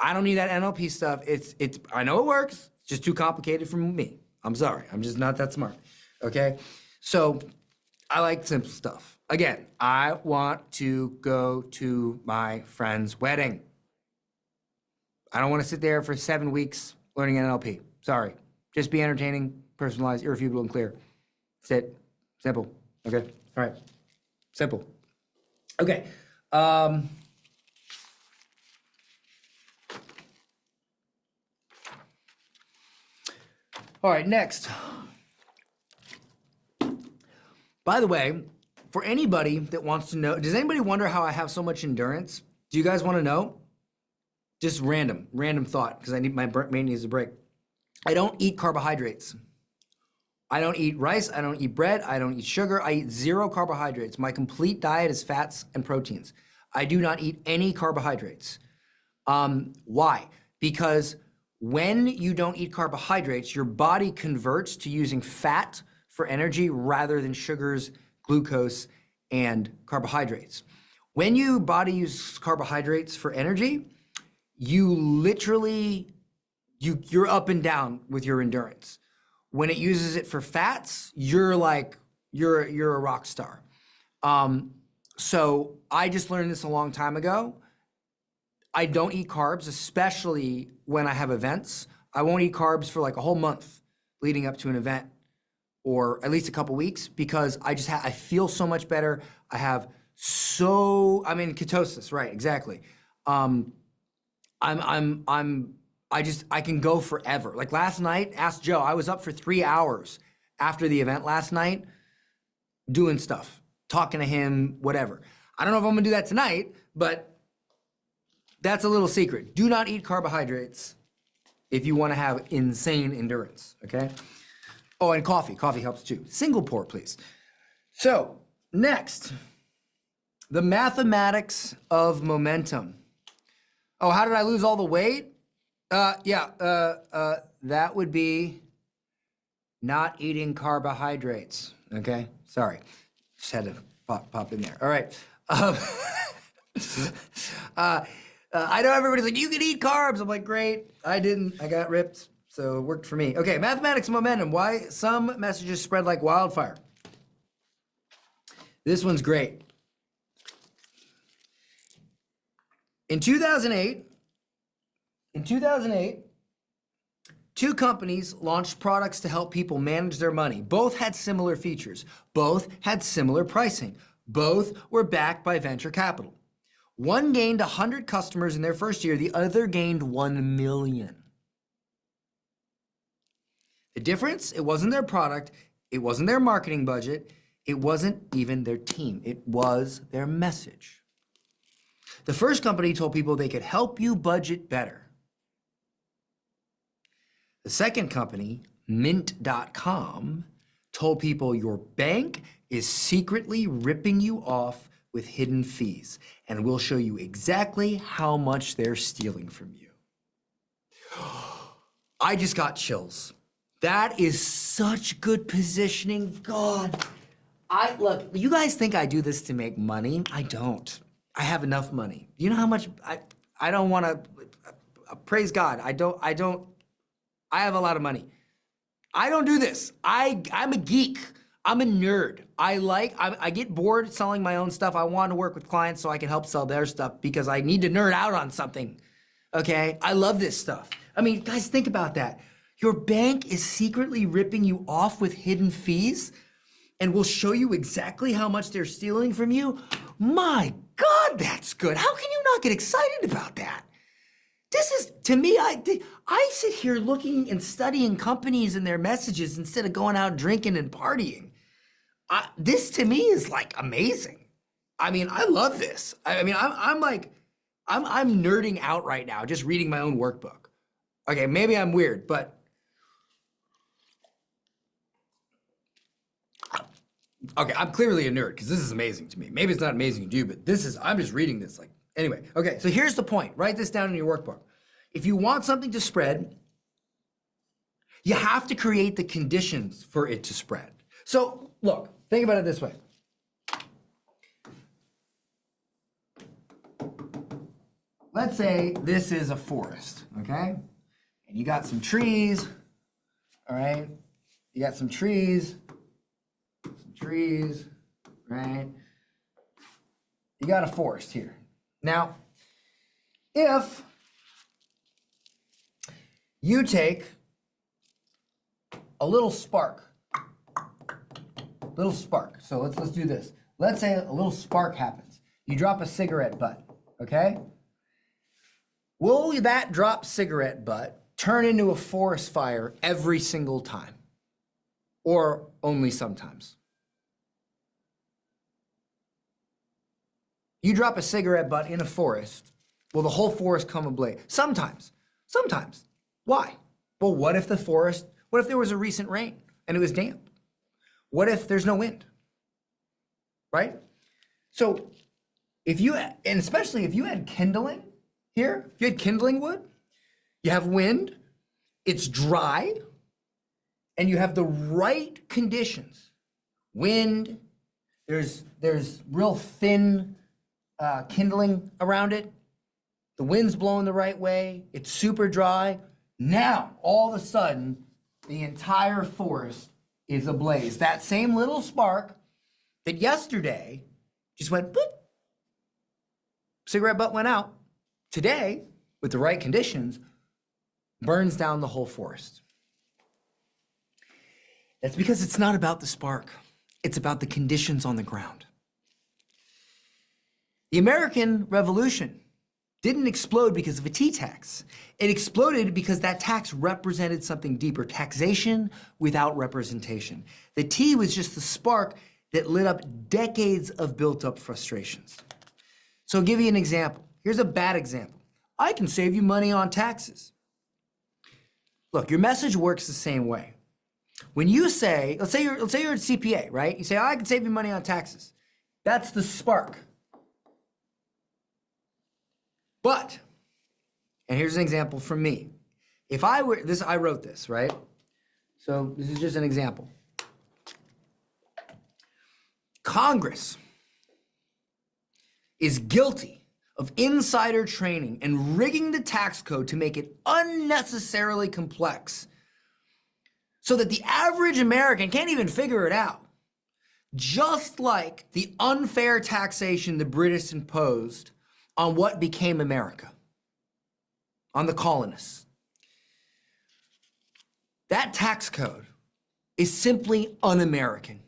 [SPEAKER 11] I don't need that NLP stuff. I know it works, it's just too complicated for me. I'm sorry, I'm just not that smart, okay? So I like simple stuff. Again, I want to go to my friend's wedding. I don't want to sit there for 7 weeks learning NLP. Sorry. Just be entertaining, personalized, irrefutable, and clear. That's it. Simple. Okay? All right. Simple. Okay. All right, next. By the way, for anybody that wants to know, does anybody wonder how I have so much endurance? Do you guys want to know? Just random thought, because my brain needs a break. I don't eat carbohydrates. I don't eat rice, I don't eat bread, I don't eat sugar, I eat 0 carbohydrates. My complete diet is fats and proteins. I do not eat any carbohydrates. Why? Because when you don't eat carbohydrates, your body converts to using fat for energy rather than sugars, glucose, and carbohydrates. When your body uses carbohydrates for energy, you literally, you're up and down with your endurance. When it uses it for fats, you're a rock star. So I just learned this a long time ago. I don't eat carbs, especially when I have events. I won't eat carbs for like a whole month leading up to an event, or at least a couple weeks, because I feel so much better. I'm in ketosis, right? Exactly. I can go forever. Like last night, ask Joe, I was up for 3 hours after the event last night doing stuff, talking to him, whatever. I don't know if I'm gonna do that tonight, but that's a little secret. Do not eat carbohydrates if you wanna have insane endurance, okay? Oh, and coffee. Coffee helps too. Single pour, please. So, next, the mathematics of momentum. Oh, how did I lose all the weight? That would be not eating carbohydrates, okay? Sorry, just had to pop in there. All right. I know everybody's like, you can eat carbs. I'm like, great. I didn't. I got ripped, so it worked for me. Okay, mathematics of momentum. Why some messages spread like wildfire. This one's great. In 2008, two companies launched products to help people manage their money. Both had similar features. Both had similar pricing. Both were backed by venture capital. One gained 100 customers in their first year. The other gained 1 million. The difference, it wasn't their product. It wasn't their marketing budget. It wasn't even their team. It was their message. The first company told people they could help you budget better. The second company, Mint.com, told people your bank is secretly ripping you off with hidden fees, and we'll show you exactly how much they're stealing from you. I just got chills. That is such good positioning. God, look, you guys think I do this to make money? I don't. I have enough money. You know how much I don't want to praise God. I have a lot of money. I don't do this. I'm a geek. I'm a nerd. I get bored selling my own stuff. I want to work with clients so I can help sell their stuff because I need to nerd out on something. Okay? I love this stuff. I mean, guys, think about that. Your bank is secretly ripping you off with hidden fees and will show you exactly how much they're stealing from you. My God, that's good. How can you not get excited about that? This is, to me, I sit here looking and studying companies and their messages instead of going out drinking and partying. This to me is like amazing. I mean, I love this. I mean, I'm nerding out right now, just reading my own workbook. Okay, maybe I'm weird, but okay, I'm clearly a nerd because this is amazing to me. Maybe it's not amazing to you, but I'm just reading this like, anyway. Okay, so here's the point. Write this down in your workbook. If you want something to spread, you have to create the conditions for it to spread. So look, think about it this way. Let's say this is a forest, okay? And you got some trees, all right? You got some trees, right? You got a forest here. Now, if you take a little spark, so let's do this. Let's say a little spark happens. You drop a cigarette butt, okay? Will that drop cigarette butt turn into a forest fire every single time? Or only sometimes? You drop a cigarette butt in a forest, will the whole forest come ablaze? Sometimes. Why? Well, what if there was a recent rain and it was damp? What if there's no wind? Right? So and especially if you had kindling here, if you had kindling wood, you have wind, it's dry, and you have the right conditions. Wind, there's real thin kindling around it. The wind's blowing the right way. It's super dry. Now, all of a sudden, the entire forest is ablaze. That same little spark that yesterday just went boop, cigarette butt went out. Today, with the right conditions, burns down the whole forest. That's because it's not about the spark. It's about the conditions on the ground. The American Revolution didn't explode because of a tea tax. It exploded because that tax represented something deeper, taxation without representation. The tea was just the spark that lit up decades of built up frustrations. So I'll give you an example. Here's a bad example. I can save you money on taxes. Look, your message works the same way. When you say, let's say you're a CPA, right? You say, I can save you money on taxes. That's the spark. But, and here's an example from me. If I were, I wrote this, right? So this is just an example. Congress is guilty of insider trading and rigging the tax code to make it unnecessarily complex so that the average American can't even figure it out. Just like the unfair taxation the British imposed on what became America, on the colonists. That tax code is simply un-American.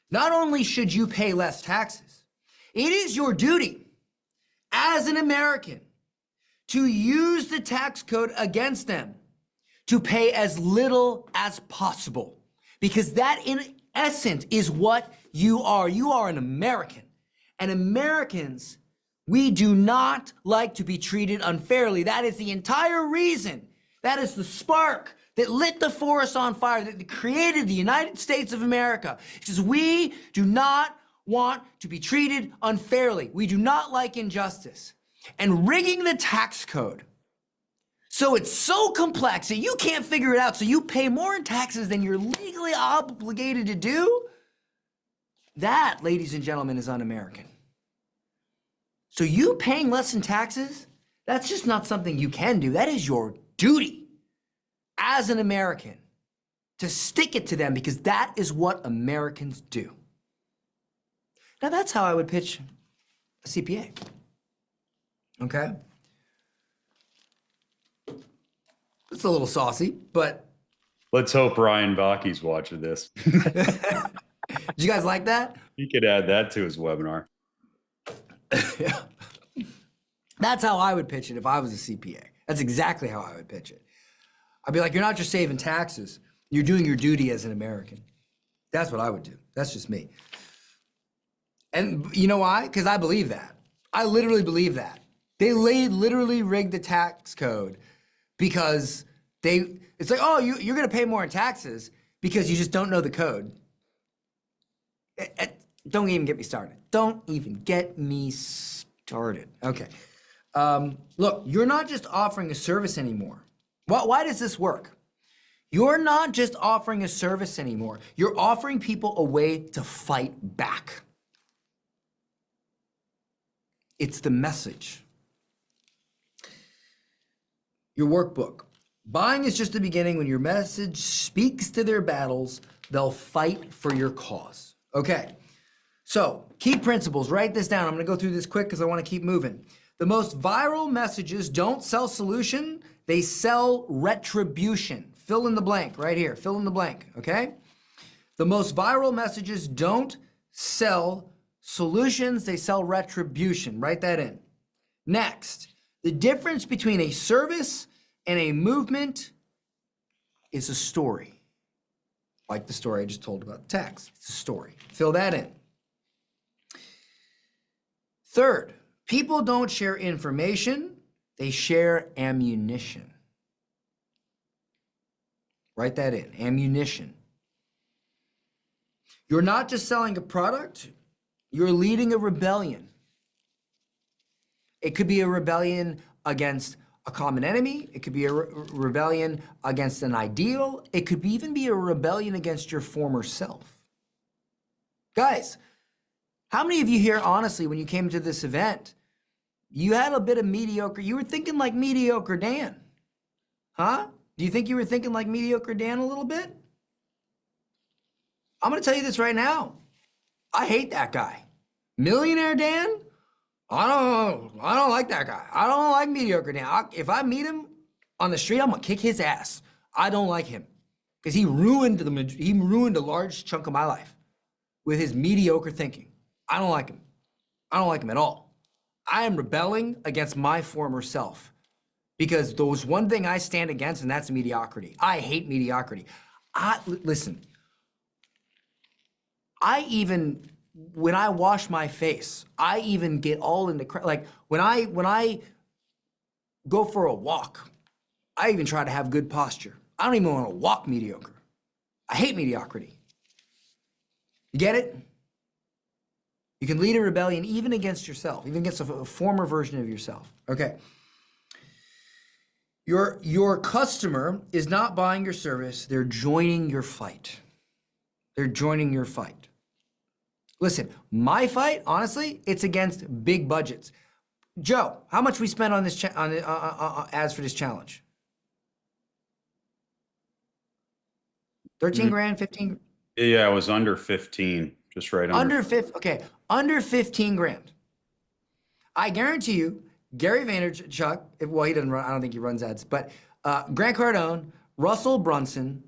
[SPEAKER 11] Not only should you pay less taxes, it is your duty as an American to use the tax code against them to pay as little as possible. Because that, in essence, is what you are. You are an American. And Americans, we do not like to be treated unfairly. That is the entire reason. That is the spark that lit the forest on fire, that created the United States of America. It's just we do not want to be treated unfairly. We do not like injustice. And rigging the tax code so it's so complex that you can't figure it out, so you pay more in taxes than you're legally obligated to do, that, ladies and gentlemen, is un-American. So you paying less in taxes, that's just not something you can do. That is your duty as an American to stick it to them, because that is what Americans do. Now that's how I would pitch a CPA. Okay? It's a little saucy, but
[SPEAKER 13] Let's hope Ryan Baki's watching this.
[SPEAKER 11] did you guys like that?
[SPEAKER 13] He could add that to his webinar.
[SPEAKER 11] Yeah. That's how I would pitch it if I was a CPA. That's exactly how I would pitch it. I'd be like, you're not just saving taxes, you're doing your duty as an American. That's what I would do. That's just me. And you know why? Because I believe that. I literally believe that. They literally rigged the tax code because it's like, oh, you're going to pay more in taxes because you just don't know the code. Don't even get me started. Don't even get me started. Okay. Look, you're not just offering a service anymore. Why does this work? You're not just offering a service anymore. You're offering people a way to fight back. It's the message. Your workbook. Buying is just the beginning. When your message speaks to their battles, they'll fight for your cause. Okay. So, key principles, write this down. I'm going to go through this quick because I want to keep moving. The most viral messages don't sell solution, they sell retribution. Fill in the blank right here. Fill in the blank, okay? The most viral messages don't sell solutions, they sell retribution. Write that in. Next, the difference between a service and a movement is a story. Like the story I just told about the tax. It's a story. Fill that in. Third, people don't share information, they share ammunition. Write that in, ammunition. You're not just selling a product, you're leading a rebellion. It could be a rebellion against a common enemy. It could be a rebellion against an ideal. It could even be a rebellion against your former self. Guys, how many of you here, honestly, when you came to this event, you had a bit of mediocre, you were thinking like mediocre Dan? Huh? Do you think you were thinking like mediocre Dan a little bit? I'm gonna tell you this right now. I hate that guy. Millionaire Dan? I don't like that guy. I don't like mediocre Dan. If I meet him on the street, I'm gonna kick his ass. I don't like him because he ruined a large chunk of my life with his mediocre thinking. I don't like him. I don't like him at all. I am rebelling against my former self because there's one thing I stand against, and that's mediocrity. I hate mediocrity. Listen, when I wash my face, I even get all into like when I go for a walk, I even try to have good posture. I don't even want to walk mediocre. I hate mediocrity. You get it? You can lead a rebellion even against yourself, even against a former version of yourself. Okay. Your customer is not buying your service, they're joining your fight. They're joining your fight. Listen, my fight, honestly, it's against big budgets. Joe, how much we spent on this ads for this challenge? 13 grand, 15?
[SPEAKER 13] Yeah, it was under 15, just right under.
[SPEAKER 11] Under 15 grand. I guarantee you, Gary Vaynerchuk, well, he doesn't run, I don't think he runs ads, but Grant Cardone, Russell Brunson,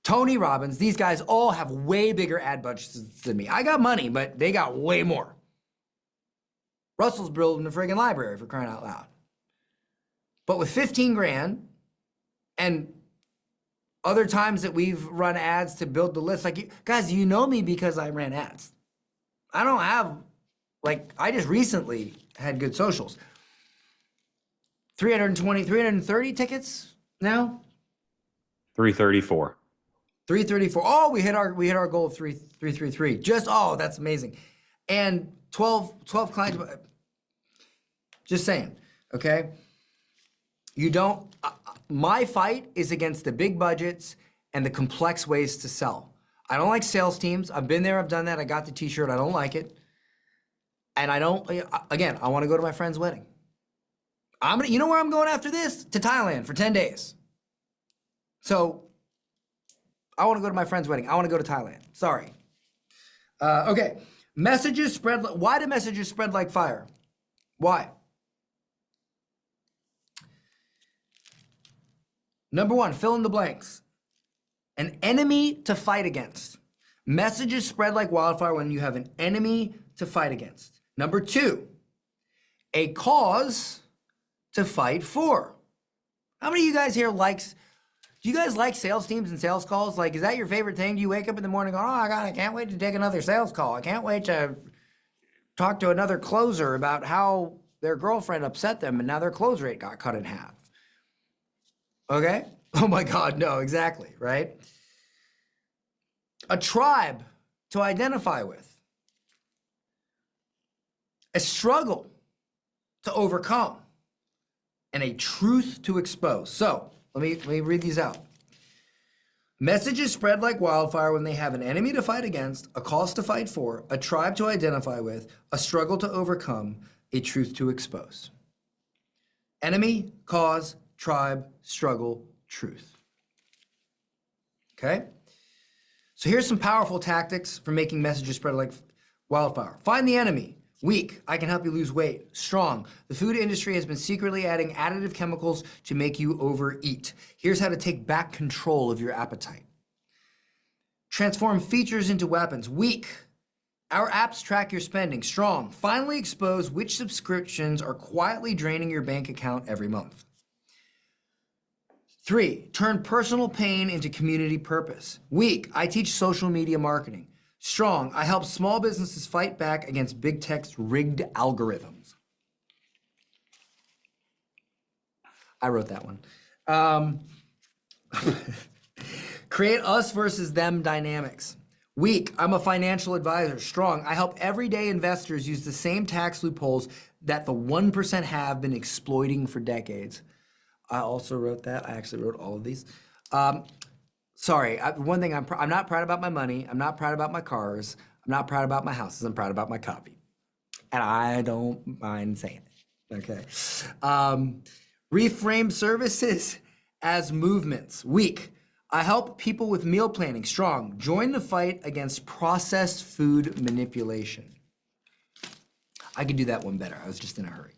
[SPEAKER 11] Tony Robbins, these guys all have way bigger ad budgets than me. I got money, but they got way more. Russell's building a friggin' library for crying out loud. But with 15 grand and other times that we've run ads to build the list, like, guys, you know me because I ran ads. I don't have, like, I just recently had good socials. 320, 330 tickets now?
[SPEAKER 13] 334.
[SPEAKER 11] 334. Oh, we hit our goal of 333. That's amazing. And 12 clients. Just saying, okay? You don't, my fight is against the big budgets and the complex ways to sell. I don't like sales teams. I've been there, I've done that. I got the t-shirt, I don't like it. And I want to go to my friend's wedding. You know where I'm going after this? To Thailand for 10 days. So I want to go to my friend's wedding. I want to go to Thailand. Sorry. Okay. Messages spread. Why do messages spread like fire? Why? Number one, fill in the blanks. An enemy to fight against. Messages spread like wildfire when you have an enemy to fight against. Number two, a cause to fight for. How many of you guys here do you guys like sales teams and sales calls? Like, is that your favorite thing? Do you wake up in the morning going, oh, I can't wait to take another sales call. I can't wait to talk to another closer about how their girlfriend upset them and now their close rate got cut in half. Okay? Oh my God, no, exactly, right? A tribe to identify with. A struggle to overcome. And a truth to expose. So, let me read these out. Messages spread like wildfire when they have an enemy to fight against, a cause to fight for, a tribe to identify with, a struggle to overcome, a truth to expose. Enemy, cause, tribe, struggle, truth. Okay? So here's some powerful tactics for making messages spread like wildfire. Find the enemy. Weak, I can help you lose weight. Strong, the food industry has been secretly adding additive chemicals to make you overeat. Here's how to take back control of your appetite. Transform features into weapons. Weak, our apps track your spending. Strong, finally expose which subscriptions are quietly draining your bank account every month. 3, turn personal pain into community purpose. Weak, I teach social media marketing. Strong, I help small businesses fight back against big tech's rigged algorithms. I wrote that one. Create us versus them dynamics. Weak, I'm a financial advisor. Strong, I help everyday investors use the same tax loopholes that the 1% have been exploiting for decades. I also wrote that. I actually wrote all of these. One thing I'm not proud about my money. I'm not proud about my cars. I'm not proud about my houses. I'm proud about my copy. And I don't mind saying it. Okay. Reframe services as movements. Weak. I help people with meal planning. Strong. Join the fight against processed food manipulation. I could do that one better. I was just in a hurry.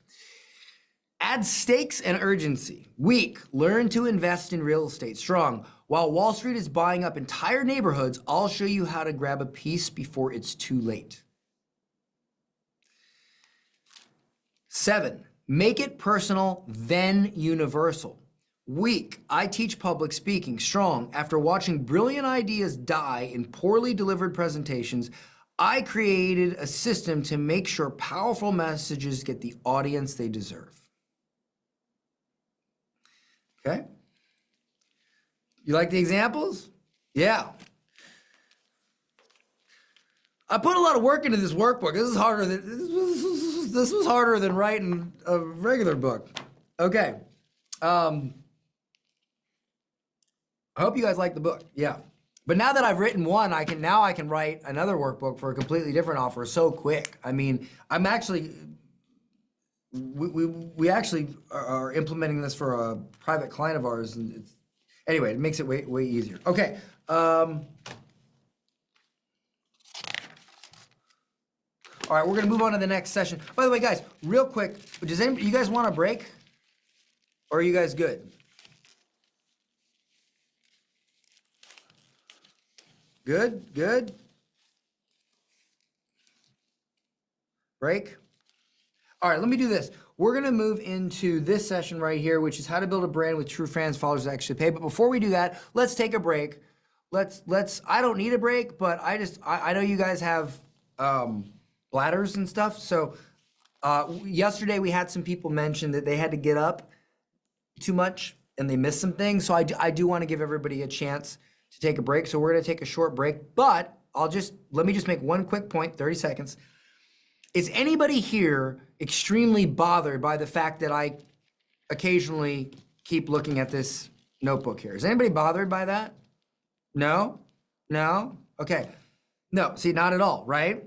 [SPEAKER 11] Add stakes and urgency. Weak. Learn to invest in real estate. Strong. While Wall Street is buying up entire neighborhoods, I'll show you how to grab a piece before it's too late. 7. Make it personal, then universal. Weak. I teach public speaking. Strong. After watching brilliant ideas die in poorly delivered presentations, I created a system to make sure powerful messages get the audience they deserve. Okay? You like the examples? Yeah. I put a lot of work into this workbook. This was harder than writing a regular book. Okay. I hope you guys like the book. Yeah. But now that I've written one, I can write another workbook for a completely different offer so quick. I mean, we actually are implementing this for a private client of ours, and anyway, it makes it way easier. Okay. All right, we're gonna move on to the next session. By the way, guys, real quick, you guys want a break? Or are you guys good? Good? Break? All right, let me do this. We're gonna move into this session right here, which is how to build a brand with true fans, followers that actually pay. But before we do that, let's take a break. I don't need a break, but I know you guys have bladders and stuff. So yesterday we had some people mention that they had to get up too much and they missed some things. So I do want to give everybody a chance to take a break. So we're going to take a short break, but let me just make one quick point, 30 seconds. Is anybody here extremely bothered by the fact that I occasionally keep looking at this notebook here? Is anybody bothered by that? No? Okay. No, see, not at all, right?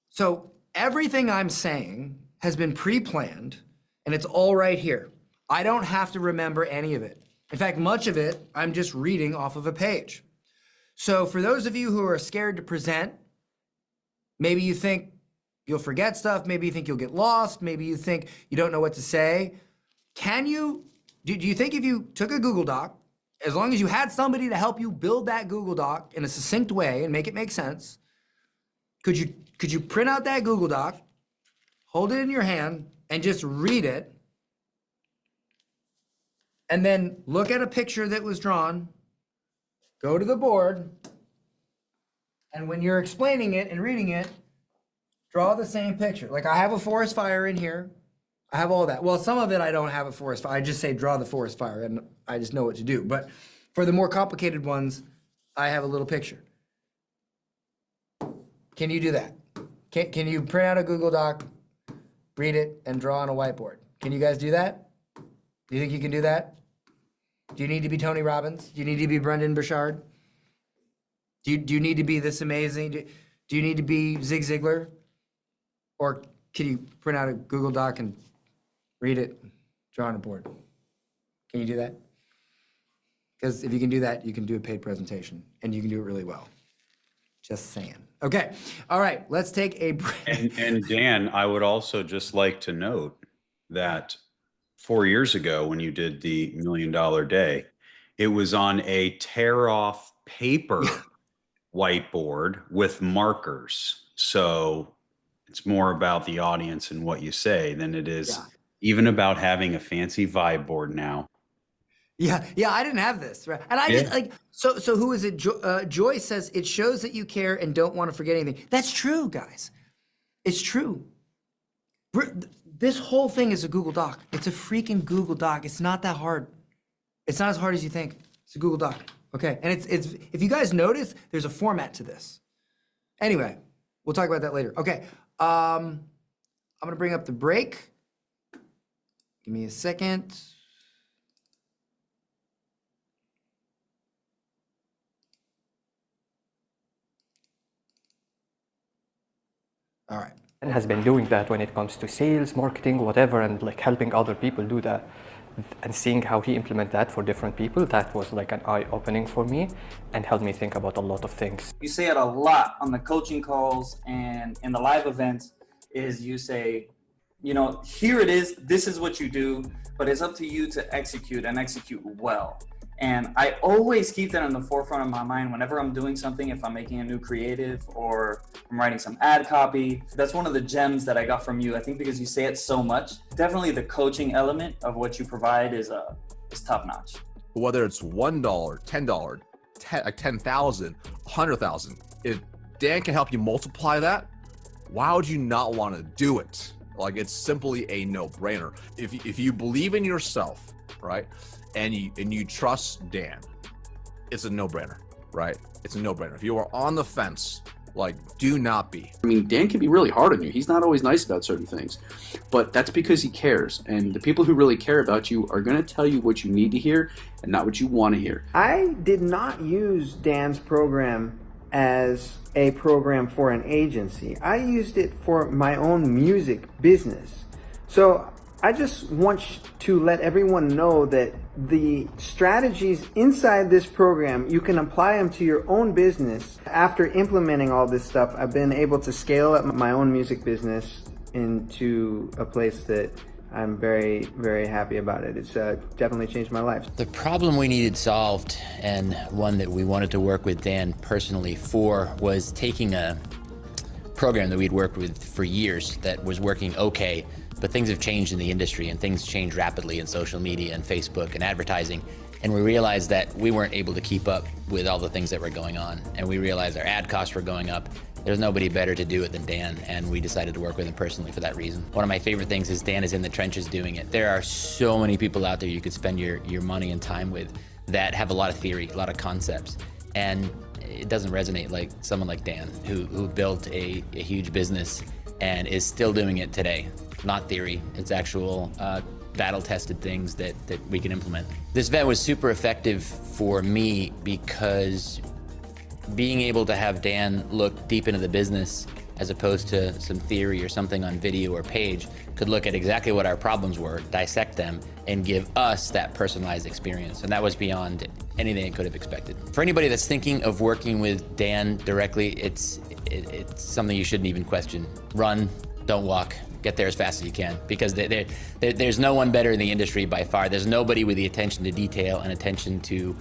[SPEAKER 11] So everything I'm saying has been pre-planned and it's all right here. I don't have to remember any of it. In fact, much of it, I'm just reading off of a page. So for those of you who are scared to present, maybe you think you'll forget stuff, maybe you think you'll get lost, maybe you think you don't know what to say. Do you think if you took a Google Doc, as long as you had somebody to help you build that Google Doc in a succinct way and make it make sense, could you print out that Google Doc, hold it in your hand, and just read it, and then look at a picture that was drawn, go to the board, and when you're explaining it and reading it, draw the same picture. Like I have a forest fire in here. I have all that. Well, some of it I don't have a forest fire. I just say draw the forest fire and I just know what to do. But for the more complicated ones, I have a little picture. Can you do that? Can you print out a Google Doc, read it, and draw on a whiteboard? Can you guys do that? Do you think you can do that? Do you need to be Tony Robbins? Do you need to be Brendan Burchard? Do you need to be this amazing? Do you need to be Zig Ziglar? Or can you print out a Google Doc and read it, draw on a board? Can you do that? Because if you can do that, you can do a paid presentation and you can do it really well. Just saying. Okay. All right. Let's take a break.
[SPEAKER 13] And Dan, I would also just like to note that 4 years ago, when you did the $1 Million Day, it was on a tear off paper whiteboard with markers. So it's more about the audience and what you say than it is even about having a fancy vibe board now.
[SPEAKER 11] Yeah, I didn't have this, right? And I just like, so who is it? Joy says it shows that you care and don't want to forget anything. That's true, guys. It's true. This whole thing is a Google Doc. It's a freaking Google Doc. It's not that hard. It's not as hard as you think. It's a Google Doc. Okay, and it's if you guys notice, there's a format to this. Anyway, we'll talk about that later. Okay, I'm gonna bring up the break. Give me a second. All right.
[SPEAKER 14] And has been doing that when it comes to sales, marketing, whatever, and like helping other people do that, and seeing how he implement that for different people, that was like an eye-opening for me and helped me think about a lot of things.
[SPEAKER 15] You say it a lot on the coaching calls and in the live events, is you say, you know, here it is, this is what you do, but it's up to you to execute and execute well. And I always keep that in the forefront of my mind whenever I'm doing something, if I'm making a new creative or I'm writing some ad copy. That's one of the gems that I got from you, I think, because you say it so much. Definitely the coaching element of what you provide is top notch.
[SPEAKER 16] Whether it's $1, $10, 10,000, 100,000, if Dan can help you multiply that, why would you not want to do it? Like, it's simply a no-brainer. If you believe in yourself, right, and you trust Dan, it's a no-brainer, right? It's a no-brainer. If you are on the fence, like, do not be.
[SPEAKER 17] I mean, Dan can be really hard on you. He's not always nice about certain things, but that's because he cares. And the people who really care about you are going to tell you what you need to hear and not what you want to hear.
[SPEAKER 18] I did not use Dan's program as a program for an agency. I used it for my own music business. So I just want to let everyone know that the strategies inside this program, you can apply them to your own business. After implementing all this stuff, I've been able to scale up my own music business into a place that I'm very, very happy about it. It's definitely changed my life.
[SPEAKER 19] The problem we needed solved, and one that we wanted to work with Dan personally for, was taking a program that we'd worked with for years that was working okay, but things have changed in the industry, and things change rapidly in social media and Facebook and advertising. And we realized that we weren't able to keep up with all the things that were going on. And we realized our ad costs were going up. There's nobody better to do it than Dan, and we decided to work with him personally for that reason. One of my favorite things is Dan is in the trenches doing it. There are so many people out there you could spend your money and time with that have a lot of theory, a lot of concepts, and it doesn't resonate like someone like Dan, who built a huge business and is still doing it today. Not theory, it's actual battle-tested things that we can implement. This event was super effective for me because being able to have Dan look deep into the business as opposed to some theory or something on video or page could look at exactly what our problems were, dissect them, and give us that personalized experience. And that was beyond anything I could have expected. For anybody that's thinking of working with Dan directly, it's something you shouldn't even question. Run, don't walk. Get there as fast as you can, because there's no one better in the industry by far. There's nobody with the attention to detail and attention to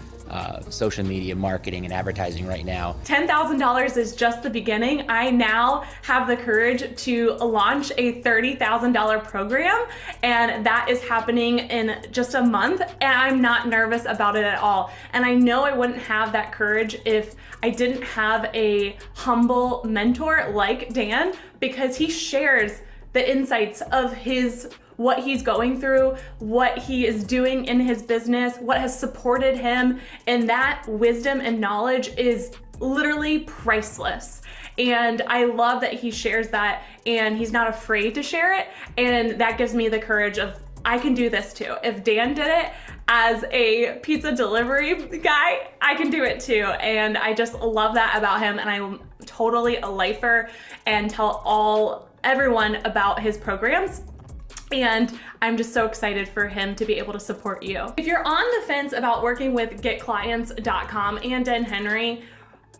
[SPEAKER 19] social media marketing and advertising right now.
[SPEAKER 7] $10,000 is just the beginning. I now have the courage to launch a $30,000 program, and that is happening in just a month, and I'm not nervous about it at all. And I know I wouldn't have that courage if I didn't have a humble mentor like Dan, because he shares the insights of what he's going through, what he is doing in his business, what has supported him, and that wisdom and knowledge is literally priceless. And I love that he shares that, and he's not afraid to share it, and that gives me the courage of, I can do this too. If Dan did it as a pizza delivery guy, I can do it too. And I just love that about him, and I'm totally a lifer and tell everyone about his programs. And I'm just so excited for him to be able to support you. If you're on the fence about working with getclients.com and Dan Henry,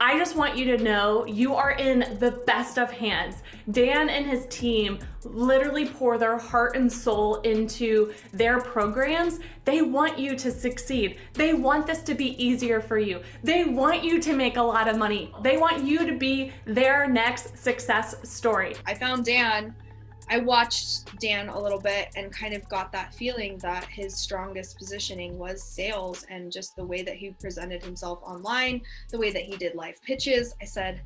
[SPEAKER 7] I just want you to know you are in the best of hands. Dan and his team literally pour their heart and soul into their programs. They want you to succeed. They want this to be easier for you. They want you to make a lot of money. They want you to be their next success story.
[SPEAKER 20] I found Dan. I watched Dan a little bit and kind of got that feeling that his strongest positioning was sales, and just the way that he presented himself online, the way that he did live pitches. I said,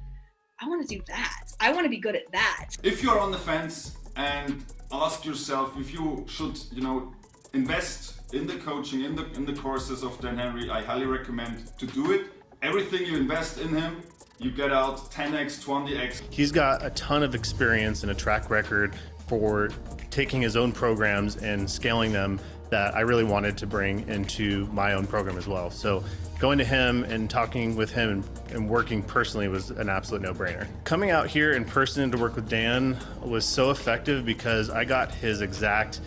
[SPEAKER 20] I want to do that. I want to be good at that.
[SPEAKER 10] If you're on the fence and ask yourself if you should, invest in the coaching, in the courses of Dan Henry. I highly recommend to do it. Everything you invest in him, you get out 10x, 20x.
[SPEAKER 21] He's got a ton of experience and a track record for taking his own programs and scaling them that I really wanted to bring into my own program as well. So going to him and talking with him and working personally was an absolute no-brainer. Coming out here in person to work with Dan was so effective because I got his exact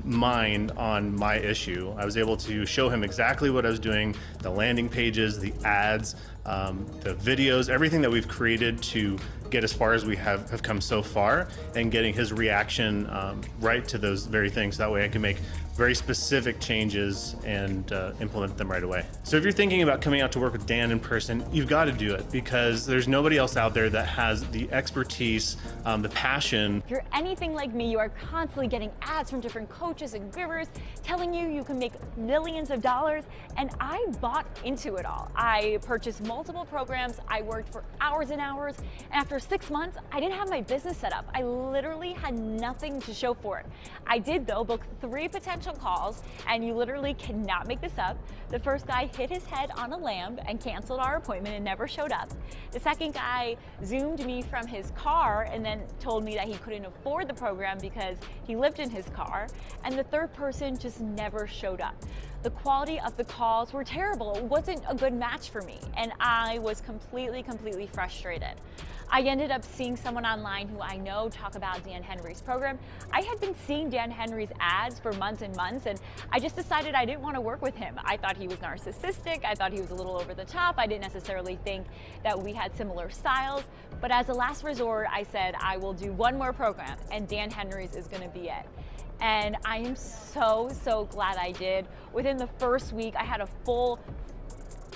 [SPEAKER 21] mind on my issue. I was able to show him exactly what I was doing, the landing pages, the ads, the videos, everything that we've created to get as far as we have come so far, and getting his reaction right to those very things. That way I can make very specific changes and implement them right away. So if you're thinking about coming out to work with Dan in person, you've got to do it because there's nobody else out there that has the expertise, the passion.
[SPEAKER 22] If you're anything like me, you are constantly getting ads from different coaches and givers telling you you can make millions of dollars, and I bought into it all. I purchased multiple programs, I worked for hours and hours, and after 6 months, I didn't have my business set up. I literally had nothing to show for it. I did though book 3 potential calls, and you literally cannot make this up. The first guy hit his head on a lamb and canceled our appointment and never showed up. The second guy Zoomed me from his car and then told me that he couldn't afford the program because he lived in his car. And the third person just never showed up. The quality of the calls were terrible. It wasn't a good match for me, and I was completely frustrated. I ended up seeing someone online who I know talk about Dan Henry's program. I had been seeing Dan Henry's ads for months and months, and I just decided I didn't want to work with him. I thought he was narcissistic. I thought he was a little over the top. I didn't necessarily think that we had similar styles. But as a last resort, I said, I will do one more program, and Dan Henry's is going to be it. And I am so glad I did. Within the first week, I had a full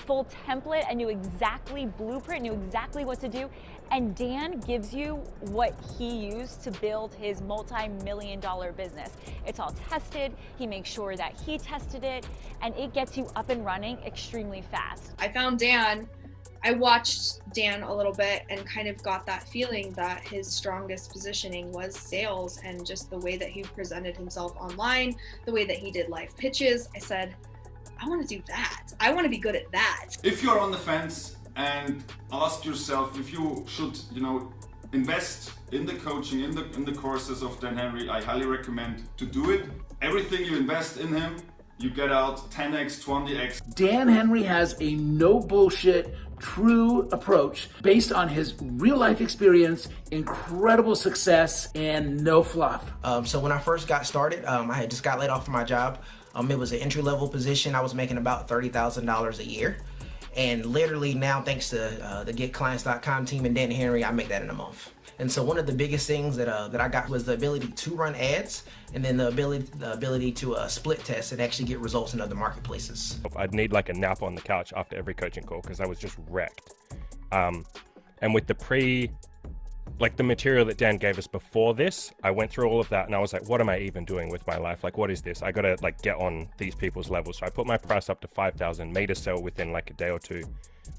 [SPEAKER 22] template. I knew exactly blueprint, knew exactly what to do. And Dan gives you what he used to build his multi-million-dollar business. It's all tested. He makes sure that he tested it, and it gets you up and running extremely fast.
[SPEAKER 20] I found Dan. I watched Dan a little bit and kind of got that feeling that his strongest positioning was sales, and just the way that he presented himself online, the way that he did live pitches. I said, I want to do that. I want to be good at that.
[SPEAKER 10] If you're on the fence and ask yourself if you should, invest in the coaching, in the courses of Dan Henry, I highly recommend to do it. Everything you invest in him, you get out 10x, 20x.
[SPEAKER 23] Dan Henry has a no bullshit, true approach based on his real life experience, incredible success, and no fluff.
[SPEAKER 24] So when I first got started, I had just got laid off from my job. It was an entry-level position. I was making about $30,000 a year. And literally now, thanks to the GetClients.com team and Dan Henry, I make that in a month. And so one of the biggest things that I got was the ability to run ads, and then the ability to split test and actually get results in other marketplaces.
[SPEAKER 25] I'd need like a nap on the couch after every coaching call because I was just wrecked. And with the material that Dan gave us before this, I went through all of that and I was like, what am I even doing with my life? Like, what is this? I gotta get on these people's levels. So I put my price up to 5,000, made a sale within like a day or two.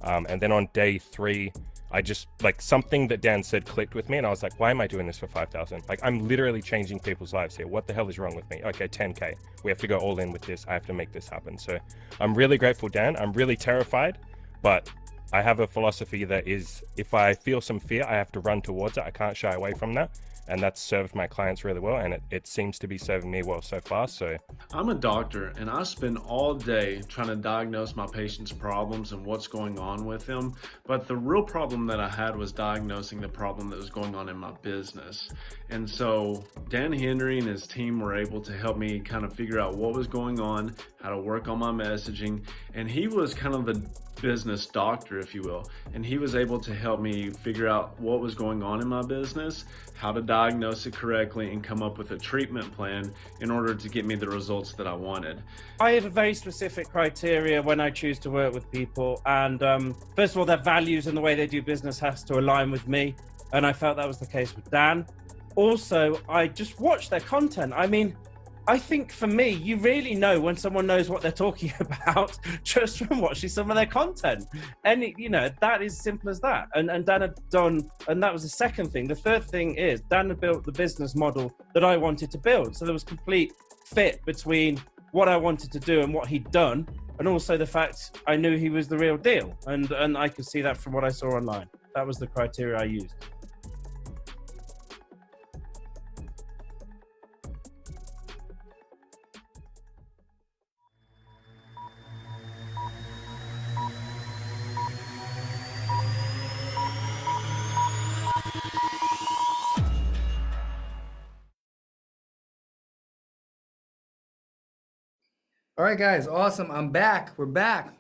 [SPEAKER 25] And then on day 3, I just something that Dan said clicked with me, and I was like, why am I doing this for 5,000? I'm literally changing people's lives here. What the hell is wrong with me? Okay, 10K. We have to go all in with this. I have to make this happen. So I'm really grateful, Dan. I'm really terrified, but I have a philosophy that is, if I feel some fear, I have to run towards it. I can't shy away from that. And that's served my clients really well, and it seems to be serving me well so far. So
[SPEAKER 1] I'm a doctor, and I spend all day trying to diagnose my patients' problems and what's going on with them. But the real problem that I had was diagnosing the problem that was going on in my business. And so Dan Henry and his team were able to help me kind of figure out what was going on, how to work on my messaging. And he was kind of the business doctor, if you will. And he was able to help me figure out what was going on in my business, how to diagnose it correctly, and come up with a treatment plan in order to get me the results that I wanted.
[SPEAKER 3] I have a very specific criteria when I choose to work with people. And first of all, their values and the way they do business has to align with me. And I felt that was the case with Dan. Also, I just watch their content. I mean, I think for me, you really know when someone knows what they're talking about just from watching some of their content. And, that is simple as that. And Dan had done, and that was the second thing. The third thing is Dan had built the business model that I wanted to build. So there was complete fit between what I wanted to do and what he'd done, and also the fact I knew he was the real deal, and I could see that from what I saw online. That was the criteria I used.
[SPEAKER 11] All right, guys, awesome. I'm back. We're back.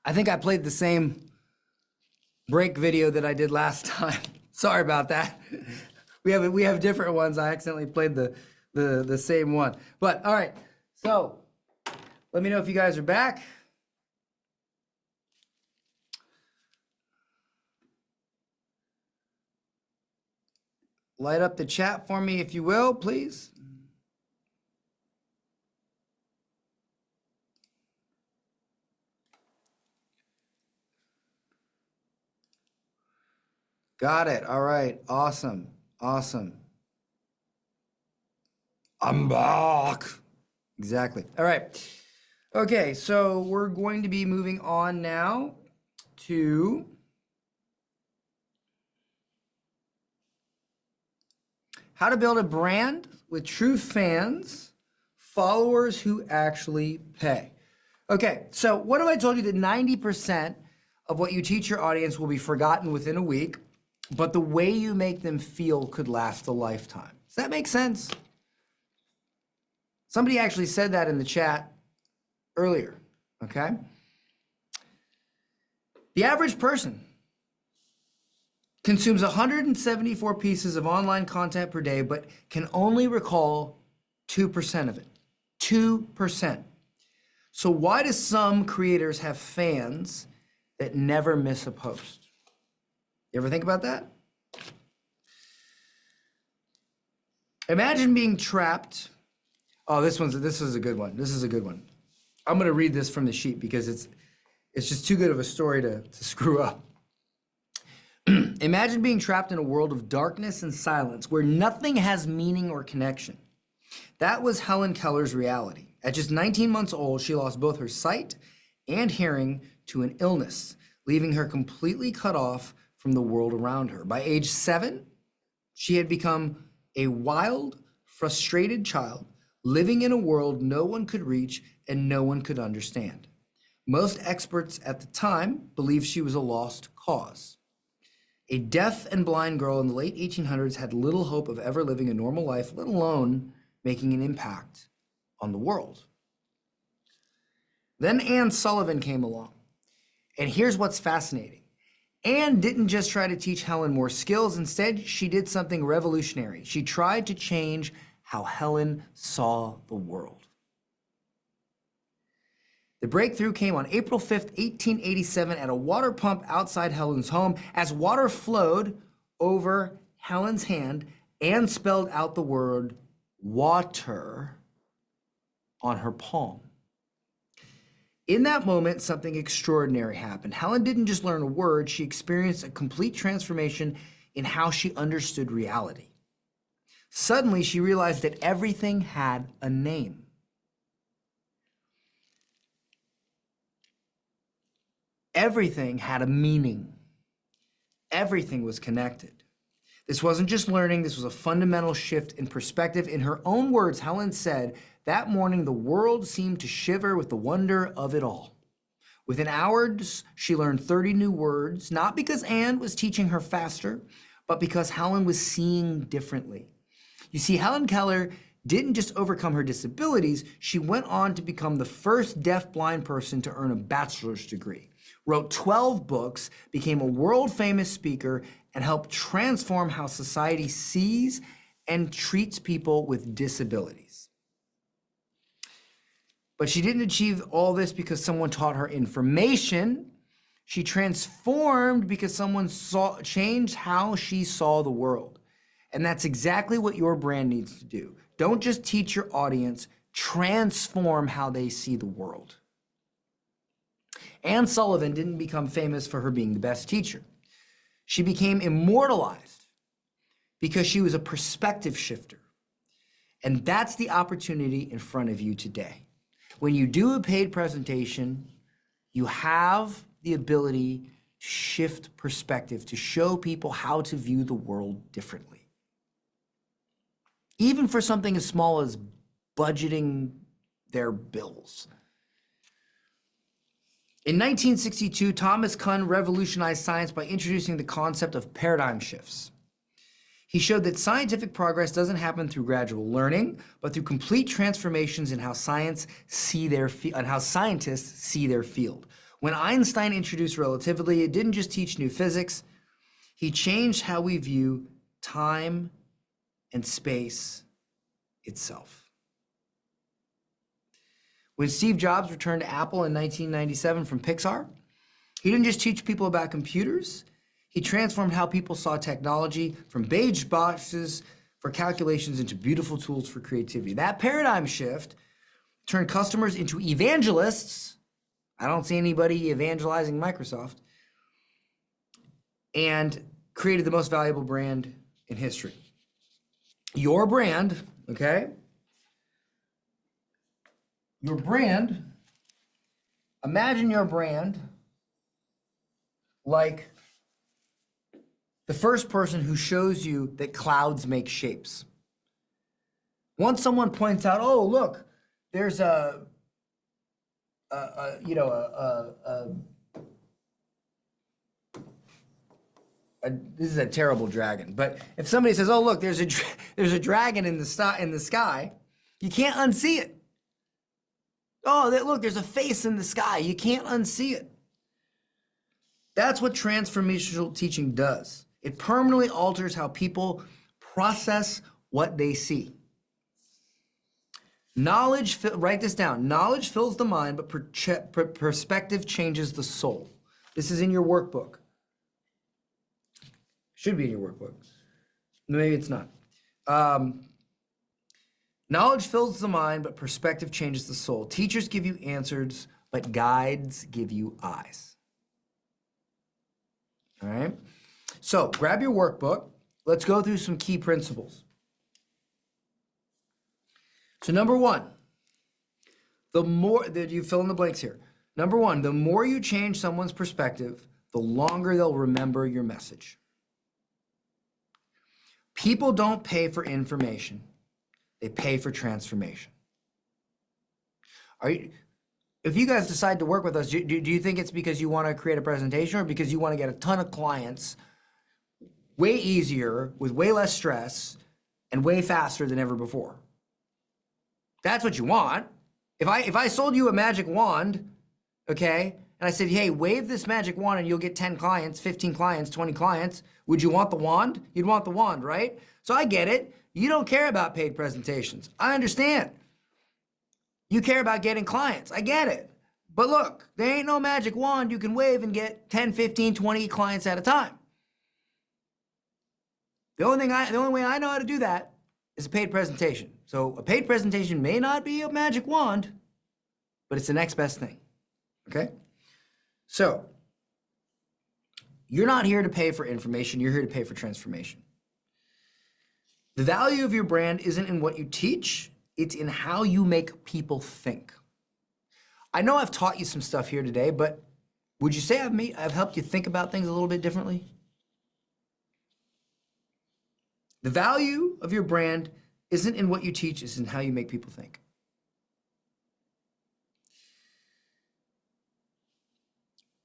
[SPEAKER 11] I think I played the same break video that I did last time. Sorry about that. We have different ones. I accidentally played the same one. But all right, so let me know if you guys are back. Light up the chat for me if you will, please. Got it. All right. Awesome. Awesome. I'm back. Exactly. All right. Okay, so we're going to be moving on now to how to build a brand with true fans, followers who actually pay. Okay, so what if I told you that 90% of what you teach your audience will be forgotten within a week, but the way you make them feel could last a lifetime? Does that make sense? Somebody actually said that in the chat earlier, okay? The average person consumes 174 pieces of online content per day, but can only recall 2% of it. 2%. So why do some creators have fans that never miss a post? You ever think about that? Imagine being trapped. Oh, this is a good one. This is a good one. I'm going to read this from the sheet because it's just too good of a story to screw up. Imagine being trapped in a world of darkness and silence where nothing has meaning or connection. That was Helen Keller's reality. At just 19 months old, she lost both her sight and hearing to an illness, leaving her completely cut off from the world around her. By age 7, she had become a wild, frustrated child living in a world no one could reach and no one could understand. Most experts at the time believed she was a lost cause. A deaf and blind girl in the late 1800s had little hope of ever living a normal life, let alone making an impact on the world. Then Anne Sullivan came along. And here's what's fascinating. Anne didn't just try to teach Helen more skills. Instead, she did something revolutionary. She tried to change how Helen saw the world. The breakthrough came on April 5th, 1887 at a water pump outside Helen's home. As water flowed over Helen's hand, Anne spelled out the word water on her palm. In that moment, something extraordinary happened. Helen didn't just learn a word, she experienced a complete transformation in how she understood reality. Suddenly, she realized that everything had a name. Everything had a meaning. Everything was connected. This wasn't just learning, this was a fundamental shift in perspective. In her own words, Helen said, that morning the world seemed to shiver with the wonder of it all. Within hours, she learned 30 new words, not because Anne was teaching her faster, but because Helen was seeing differently. You see, Helen Keller didn't just overcome her disabilities, she went on to become the first deaf-blind person to earn a bachelor's degree, wrote 12 books, became a world-famous speaker, and helped transform how society sees and treats people with disabilities. But she didn't achieve all this because someone taught her information. She transformed because someone changed how she saw the world. And that's exactly what your brand needs to do. Don't just teach your audience, transform how they see the world. Anne Sullivan didn't become famous for her being the best teacher. She became immortalized because she was a perspective shifter. And that's the opportunity in front of you today. When you do a paid presentation, you have the ability to shift perspective, to show people how to view the world differently. Even for something as small as budgeting their bills. In 1962, Thomas Kuhn revolutionized science by introducing the concept of paradigm shifts. He showed that scientific progress doesn't happen through gradual learning, but through complete transformations in how scientists see their field. When Einstein introduced relativity, it didn't just teach new physics, he changed how we view time and space itself. When Steve Jobs returned to Apple in 1997 from Pixar, he didn't just teach people about computers, he transformed how people saw technology from beige boxes for calculations into beautiful tools for creativity. That paradigm shift turned customers into evangelists. I don't see anybody evangelizing Microsoft. And created the most valuable brand in history. Your brand, okay? Your brand, imagine your brand like the first person who shows you that clouds make shapes. Once someone points out, oh, look, there's this is a terrible dragon, but if somebody says, oh, look, there's a dragon in the sky, you can't unsee it. Oh, look, there's a face in the sky. You can't unsee it. That's what transformational teaching does. It permanently alters how people process what they see. Knowledge, write this down. Knowledge fills the mind, but perspective changes the soul. This is in your workbook. Should be in your workbook. Maybe it's not. Knowledge fills the mind, but perspective changes the soul. Teachers give you answers, but guides give you eyes. All right? So grab your workbook. Let's go through some key principles. So number one, the more that you fill in the blanks here. Number one, the more you change someone's perspective, the longer they'll remember your message. People don't pay for information. They pay for transformation. If you guys decide to work with us, do you think it's because you want to create a presentation or because you want to get a ton of clients way easier, with way less stress, and way faster than ever before? That's what you want. If I sold you a magic wand, okay, and I said, hey, wave this magic wand and you'll get 10 clients, 15 clients, 20 clients, would you want the wand? You'd want the wand, right? So I get it. You don't care about paid presentations. I understand. You care about getting clients. I get it. But look, there ain't no magic wand you can wave and get 10, 15, 20 clients at a time. The only way I know how to do that is a paid presentation. So a paid presentation may not be a magic wand, but it's the next best thing, okay? So you're not here to pay for information, you're here to pay for transformation. The value of your brand isn't in what you teach, it's in how you make people think. I know I've taught you some stuff here today, but would you say I've helped you think about things a little bit differently? The value of your brand isn't in what you teach, it's in how you make people think.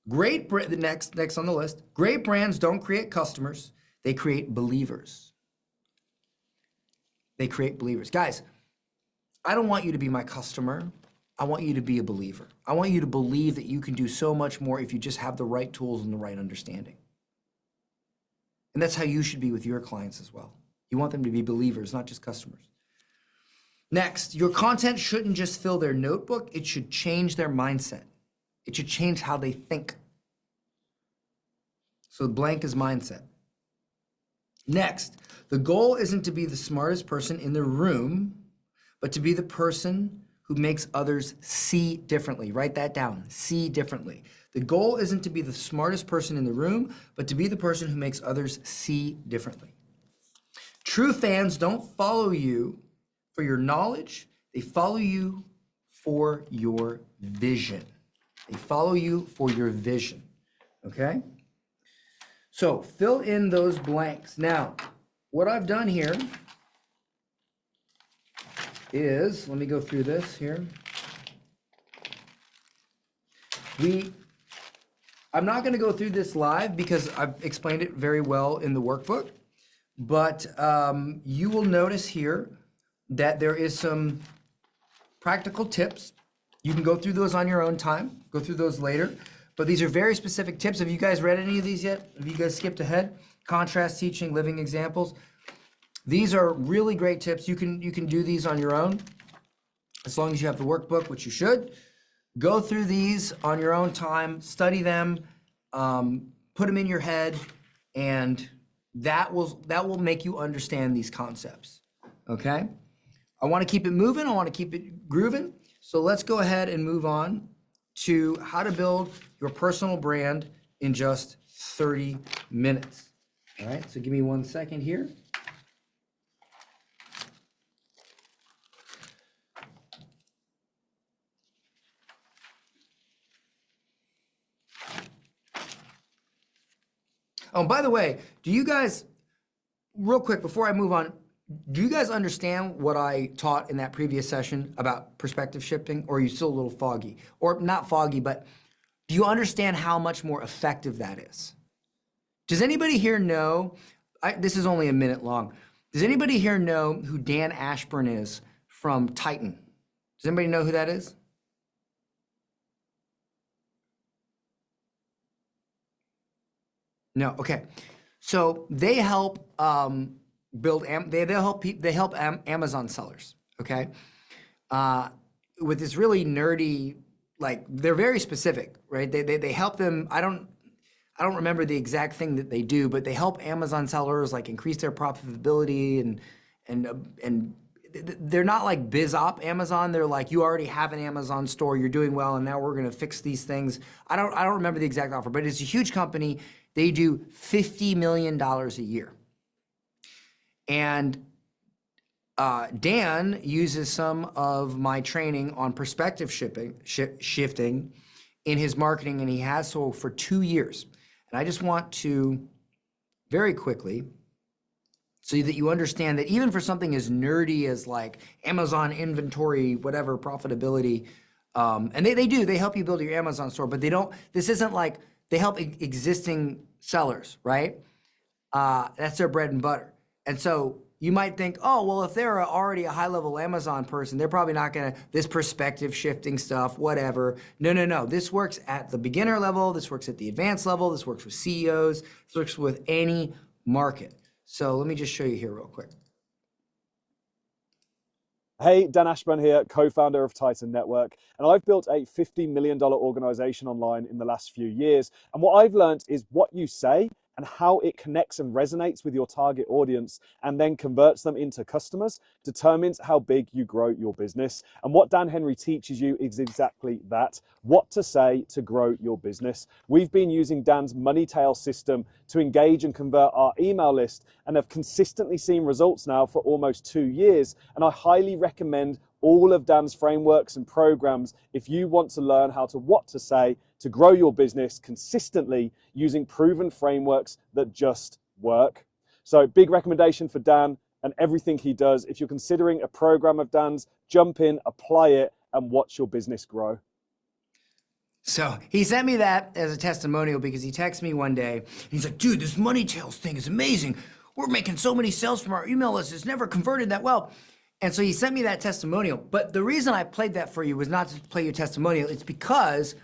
[SPEAKER 11] The next on the list, great brands don't create customers, they create believers. They create believers. Guys, I don't want you to be my customer. I want you to be a believer. I want you to believe that you can do so much more if you just have the right tools and the right understanding. And that's how you should be with your clients as well. You want them to be believers, not just customers. Next, your content shouldn't just fill their notebook, it should change their mindset. It should change how they think. So blank is mindset. Next, the goal isn't to be the smartest person in the room, but to be the person who makes others see differently. Write that down, see differently. The goal isn't to be the smartest person in the room, but to be the person who makes others see differently. True fans don't follow you for your knowledge. They follow you for your vision. They follow you for your vision. Okay? So fill in those blanks. Now, what I've done here is, let me go through this here. I'm not going to go through this live because I've explained it very well in the workbook, but you will notice here that there is some practical tips. You can go through those on your own time, go through those later, but these are very specific tips. Have you guys read any of these yet? Have you guys skipped ahead? Contrast teaching, living examples. These are really great tips. You can do these on your own as long as you have the workbook, which you should. Go through these on your own time, study them, put them in your head, and that will make you understand these concepts. Okay? I want to keep it moving. I want to keep it grooving. So let's go ahead and move on to how to build your personal brand in just 30 minutes. All right, so give me 1 second here. Oh, by the way, do you guys, real quick before I move on, do you guys understand what I taught in that previous session about perspective shifting, or are you still a little foggy? Or not foggy, but do you understand how much more effective that is? Does anybody here know, this is only a minute long, does anybody here know who Dan Ashburn is from Titan? Does anybody know who that is? No, okay. So they help build, they help Amazon sellers, okay? With this really nerdy, like they're very specific, right? They help them. I don't remember the exact thing that they do, but they help Amazon sellers like increase their profitability and they're not like biz op Amazon. They're like, you already have an Amazon store, you're doing well, and now we're gonna fix these things. I don't remember the exact offer, but it's a huge company. They do $50 million a year. And Dan uses some of my training on perspective shifting in his marketing, and he has so for 2 years. And I just want to very quickly, so that you understand that even for something as nerdy as like Amazon inventory, whatever profitability, and they help you build your Amazon store, but this isn't like, they help existing sellers, right? That's their bread and butter. And so you might think, oh, well, if they're already a high-level Amazon person, they're probably not gonna, this perspective shifting stuff, whatever. No. This works at the beginner level. This works at the advanced level. This works with CEOs. This works with any market. So let me just show you here real quick.
[SPEAKER 2] Hey, Dan Ashburn here, co-founder of Titan Network, and I've built a $50 million organization online in the last few years. And what I've learned is what you say and how it connects and resonates with your target audience and then converts them into customers determines how big you grow your business. And what Dan Henry teaches you is exactly that, what to say to grow your business. We've been using Dan's money tail system to engage and convert our email list and have consistently seen results now for almost 2 years. And I highly recommend all of Dan's frameworks and programs if you want to learn what to say to grow your business consistently using proven frameworks that just work. So big recommendation for Dan and everything he does. If you're considering a program of Dan's, jump in, apply it, and watch your business grow.
[SPEAKER 11] So he sent me that as a testimonial because he texted me one day. He's like, dude, this money tails thing is amazing. We're making so many sales from our email list. It's never converted that well. And so he sent me that testimonial. But the reason I played that for you was not to play your testimonial. It's because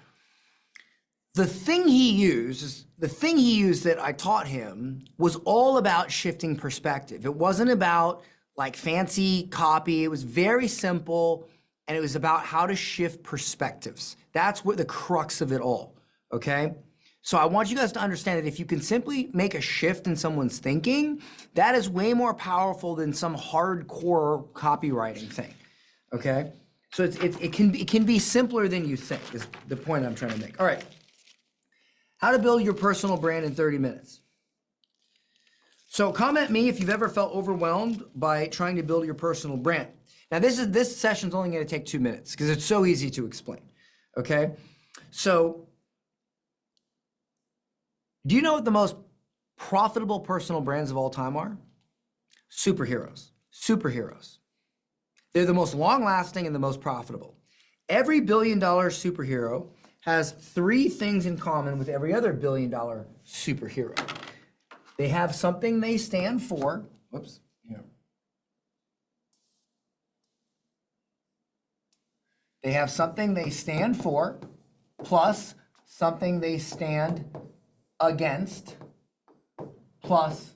[SPEAKER 11] the thing he used that I taught him was all about shifting perspective. It wasn't about like fancy copy. It was very simple, and it was about how to shift perspectives. That's what the crux of it all, okay? So I want you guys to understand that if you can simply make a shift in someone's thinking, that is way more powerful than some hardcore copywriting thing, okay? So it can be simpler than you think is the point I'm trying to make. All right. How to build your personal brand in 30 minutes. So comment me if you've ever felt overwhelmed by trying to build your personal brand. Now this session's only going to take 2 minutes because it's so easy to explain. Okay, so do you know what the most profitable personal brands of all time are? Superheroes. Superheroes. They're the most long-lasting and the most profitable. Every billion-dollar superhero has 3 things in common with every other billion-dollar superhero. They have something they stand for. Whoops. Here. They have something they stand for, plus something they stand against, plus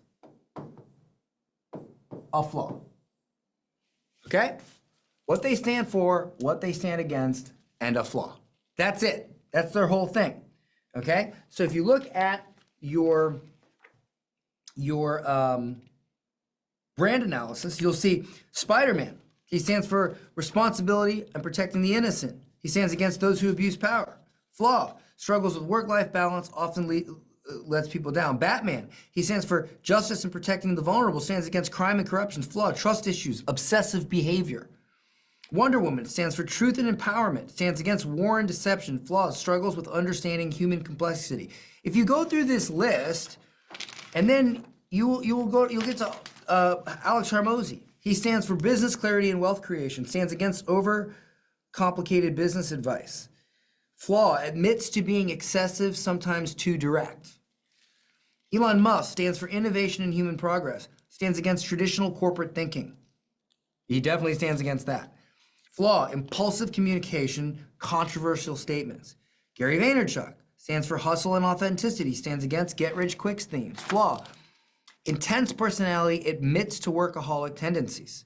[SPEAKER 11] a flaw. Okay? What they stand for, what they stand against, and a flaw. That's it. That's their whole thing. Okay? So if you look at your brand analysis, you'll see Spider-Man. He stands for responsibility and protecting the innocent. He stands against those who abuse power. Flaw, struggles with work-life balance, often lets people down. Batman, he stands for justice and protecting the vulnerable, stands against crime and corruption. Flaw, trust issues, obsessive behavior. Wonder Woman stands for truth and empowerment, stands against war and deception. Flaws, struggles with understanding human complexity. If you go through this list, and then you'll get to Alex Hormozy. He stands for business clarity and wealth creation, stands against over-complicated business advice. Flaw, admits to being excessive, sometimes too direct. Elon Musk stands for innovation and human progress, stands against traditional corporate thinking. He definitely stands against that. Flaw, impulsive communication, controversial statements. Gary Vaynerchuk stands for hustle and authenticity, stands against get-rich-quick themes. Flaw, intense personality, admits to workaholic tendencies.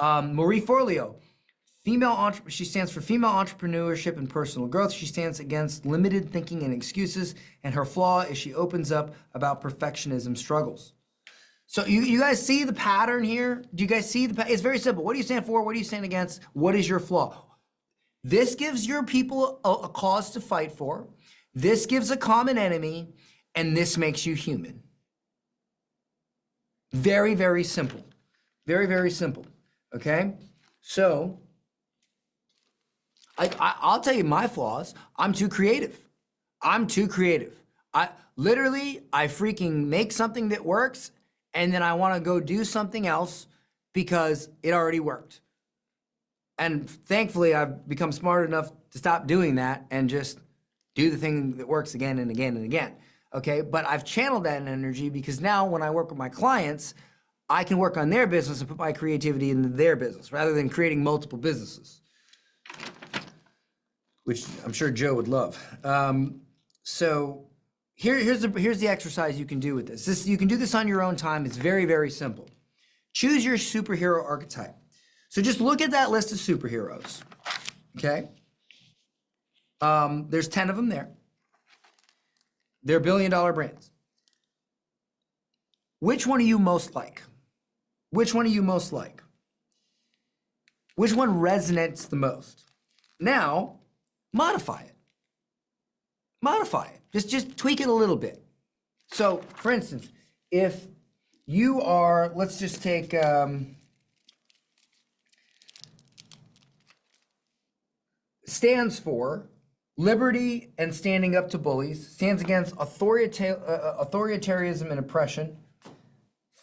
[SPEAKER 11] Marie Forleo, she stands for female entrepreneurship and personal growth. She stands against limited thinking and excuses. And her flaw is she opens up about perfectionism struggles. So you guys see the pattern here? Do you guys see the It's very simple. What do you stand for? What do you stand against? What is your flaw? This gives your people a cause to fight for. This gives a common enemy. And this makes you human. Very, very simple. Very, very simple. Okay? So I'll tell you my flaws. I'm too creative. I'm too creative. I freaking make something that works, and then I want to go do something else because it already worked. And thankfully, I've become smart enough to stop doing that and just do the thing that works again and again and again. Okay, but I've channeled that energy because now when I work with my clients, I can work on their business and put my creativity into their business rather than creating multiple businesses, which I'm sure Joe would love. So here's the exercise you can do with this. You can do this on your own time. It's very, very simple. Choose your superhero archetype. So just look at that list of superheroes, okay? There's 10 of them there. They're billion-dollar brands. Which one do you most like? Which one do you most like? Which one resonates the most? Now, modify it. Modify it. Just tweak it a little bit. So, for instance, if you are, let's just take, stands for liberty and standing up to bullies, stands against authoritarianism and oppression.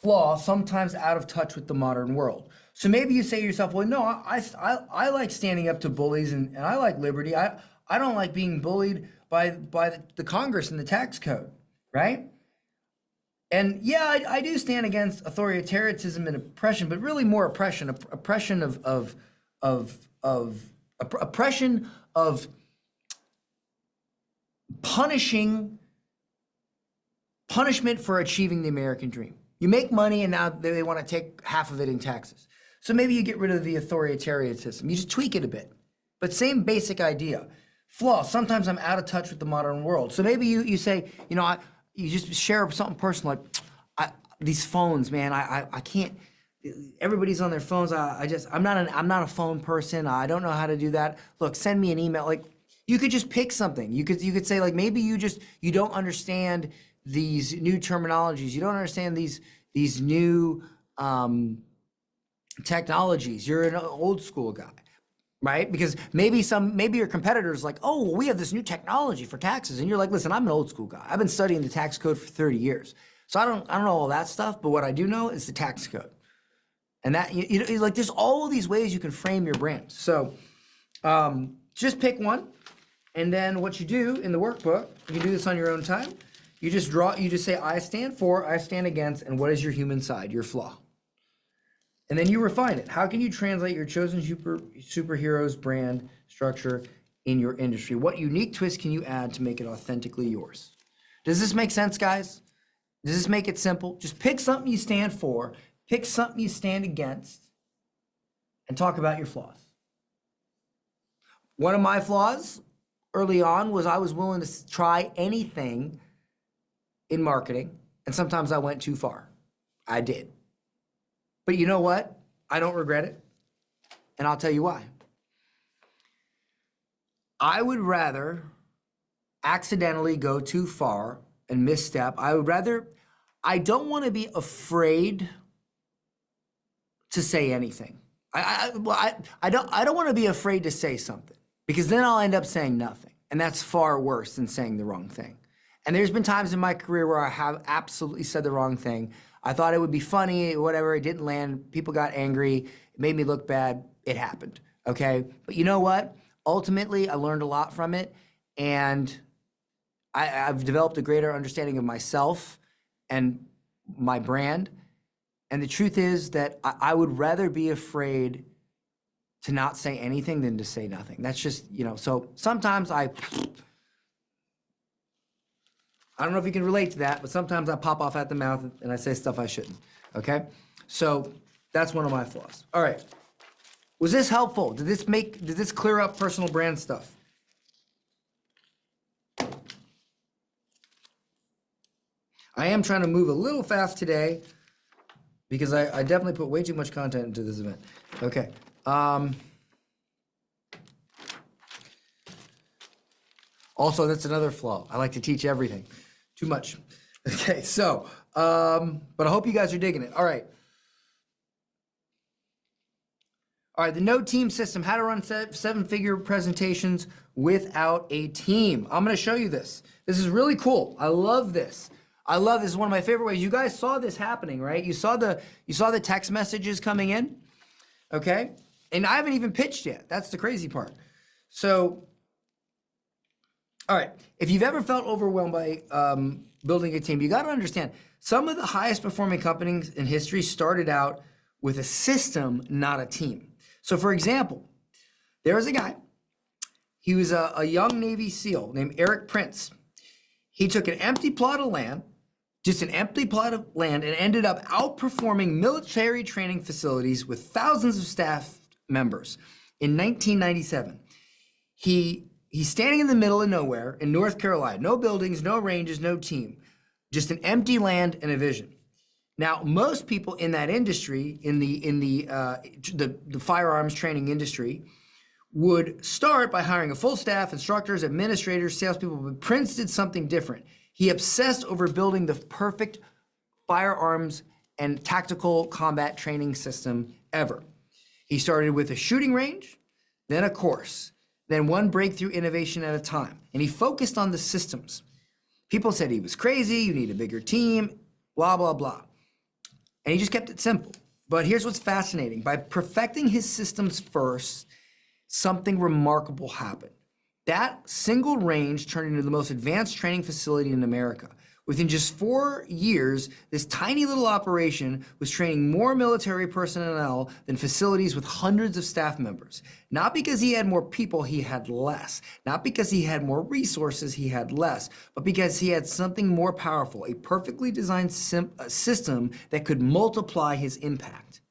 [SPEAKER 11] Flaw, sometimes out of touch with the modern world. So maybe you say to yourself, well, no, I like standing up to bullies and I like liberty. I don't like being bullied by the Congress and the tax code, right? And yeah, I do stand against authoritarianism and oppression, but really more oppression of punishment for achieving the American dream. You make money and now they want to take half of it in taxes. So maybe you get rid of the authoritarianism. You just tweak it a bit, but same basic idea. Flaw, sometimes I'm out of touch with the modern world. So maybe you say, you just share something personal like, these phones, man, I can't, everybody's on their phones. I'm not a phone person. I don't know how to do that. Look, send me an email. Like, you could just pick something. You could say, like, maybe you don't understand these new terminologies. You don't understand these new technologies. You're an old school guy, right? Because maybe your competitor's like, oh, well, we have this new technology for taxes. And you're like, listen, I'm an old school guy. I've been studying the tax code for 30 years. So I don't know all that stuff, but what I do know is the tax code. And that, like, there's all of these ways you can frame your brand. So just pick one. And then what you do in the workbook, you can do this on your own time. You just say, I stand for, I stand against, and what is your human side, your flaw? And then you refine it. How can you translate your chosen superhero's brand structure in your industry? What unique twist can you add to make it authentically yours? Does this make sense, guys? Does this make it simple? Just pick something you stand for, pick something you stand against, and talk about your flaws. One of my flaws early on was I was willing to try anything in marketing, and sometimes I went too far. I did. But you know what? I don't regret it, and I'll tell you why. I would rather accidentally go too far and misstep. I don't want to be afraid to say anything. I don't want to be afraid to say something, because then I'll end up saying nothing, and that's far worse than saying the wrong thing. And there's been times in my career where I have absolutely said the wrong thing. I thought it would be funny, whatever, it didn't land, people got angry, it made me look bad, it happened, okay? But you know what? Ultimately, I learned a lot from it, and I've developed a greater understanding of myself and my brand. And the truth is that I would rather be afraid to not say anything than to say nothing. That's just, so sometimes I don't know if you can relate to that, but sometimes I pop off at the mouth and I say stuff I shouldn't, okay? So that's one of my flaws. All right, was this helpful? Did this clear up personal brand stuff? I am trying to move a little fast today because I definitely put way too much content into this event. Okay. Also, that's another flaw. I like to teach everything. Too much. Okay, so, but I hope you guys are digging it. All right. All right, the no team system, how to run seven-figure presentations without a team. I'm gonna show you this. This is really cool. I love this. This is one of my favorite ways. You guys saw this happening, right? You saw the text messages coming in, okay? And I haven't even pitched yet. That's the crazy part. So, all right, if you've ever felt overwhelmed by building a team, you got to understand, some of the highest performing companies in history started out with a system, not a team. So for example, there was a guy, he was a young Navy SEAL named Eric Prince. He took an empty plot of land, just an empty plot of land, and ended up outperforming military training facilities with thousands of staff members. In 1997, he's standing in the middle of nowhere in North Carolina. No buildings, no ranges, no team. Just an empty land and a vision. Now, most people in that industry, in the firearms training industry, would start by hiring a full staff, instructors, administrators, salespeople, but Prince did something different. He obsessed over building the perfect firearms and tactical combat training system ever. He started with a shooting range, then a course, then one breakthrough innovation at a time. And he focused on the systems. People said he was crazy, you need a bigger team, blah, blah, blah. And he just kept it simple. But here's what's fascinating. By perfecting his systems first, something remarkable happened. That single range turned into the most advanced training facility in America. Within just 4 years, this tiny little operation was training more military personnel than facilities with hundreds of staff members. Not because he had more people, he had less. Not because he had more resources, he had less. But because he had something more powerful, a perfectly designed system that could multiply his impact.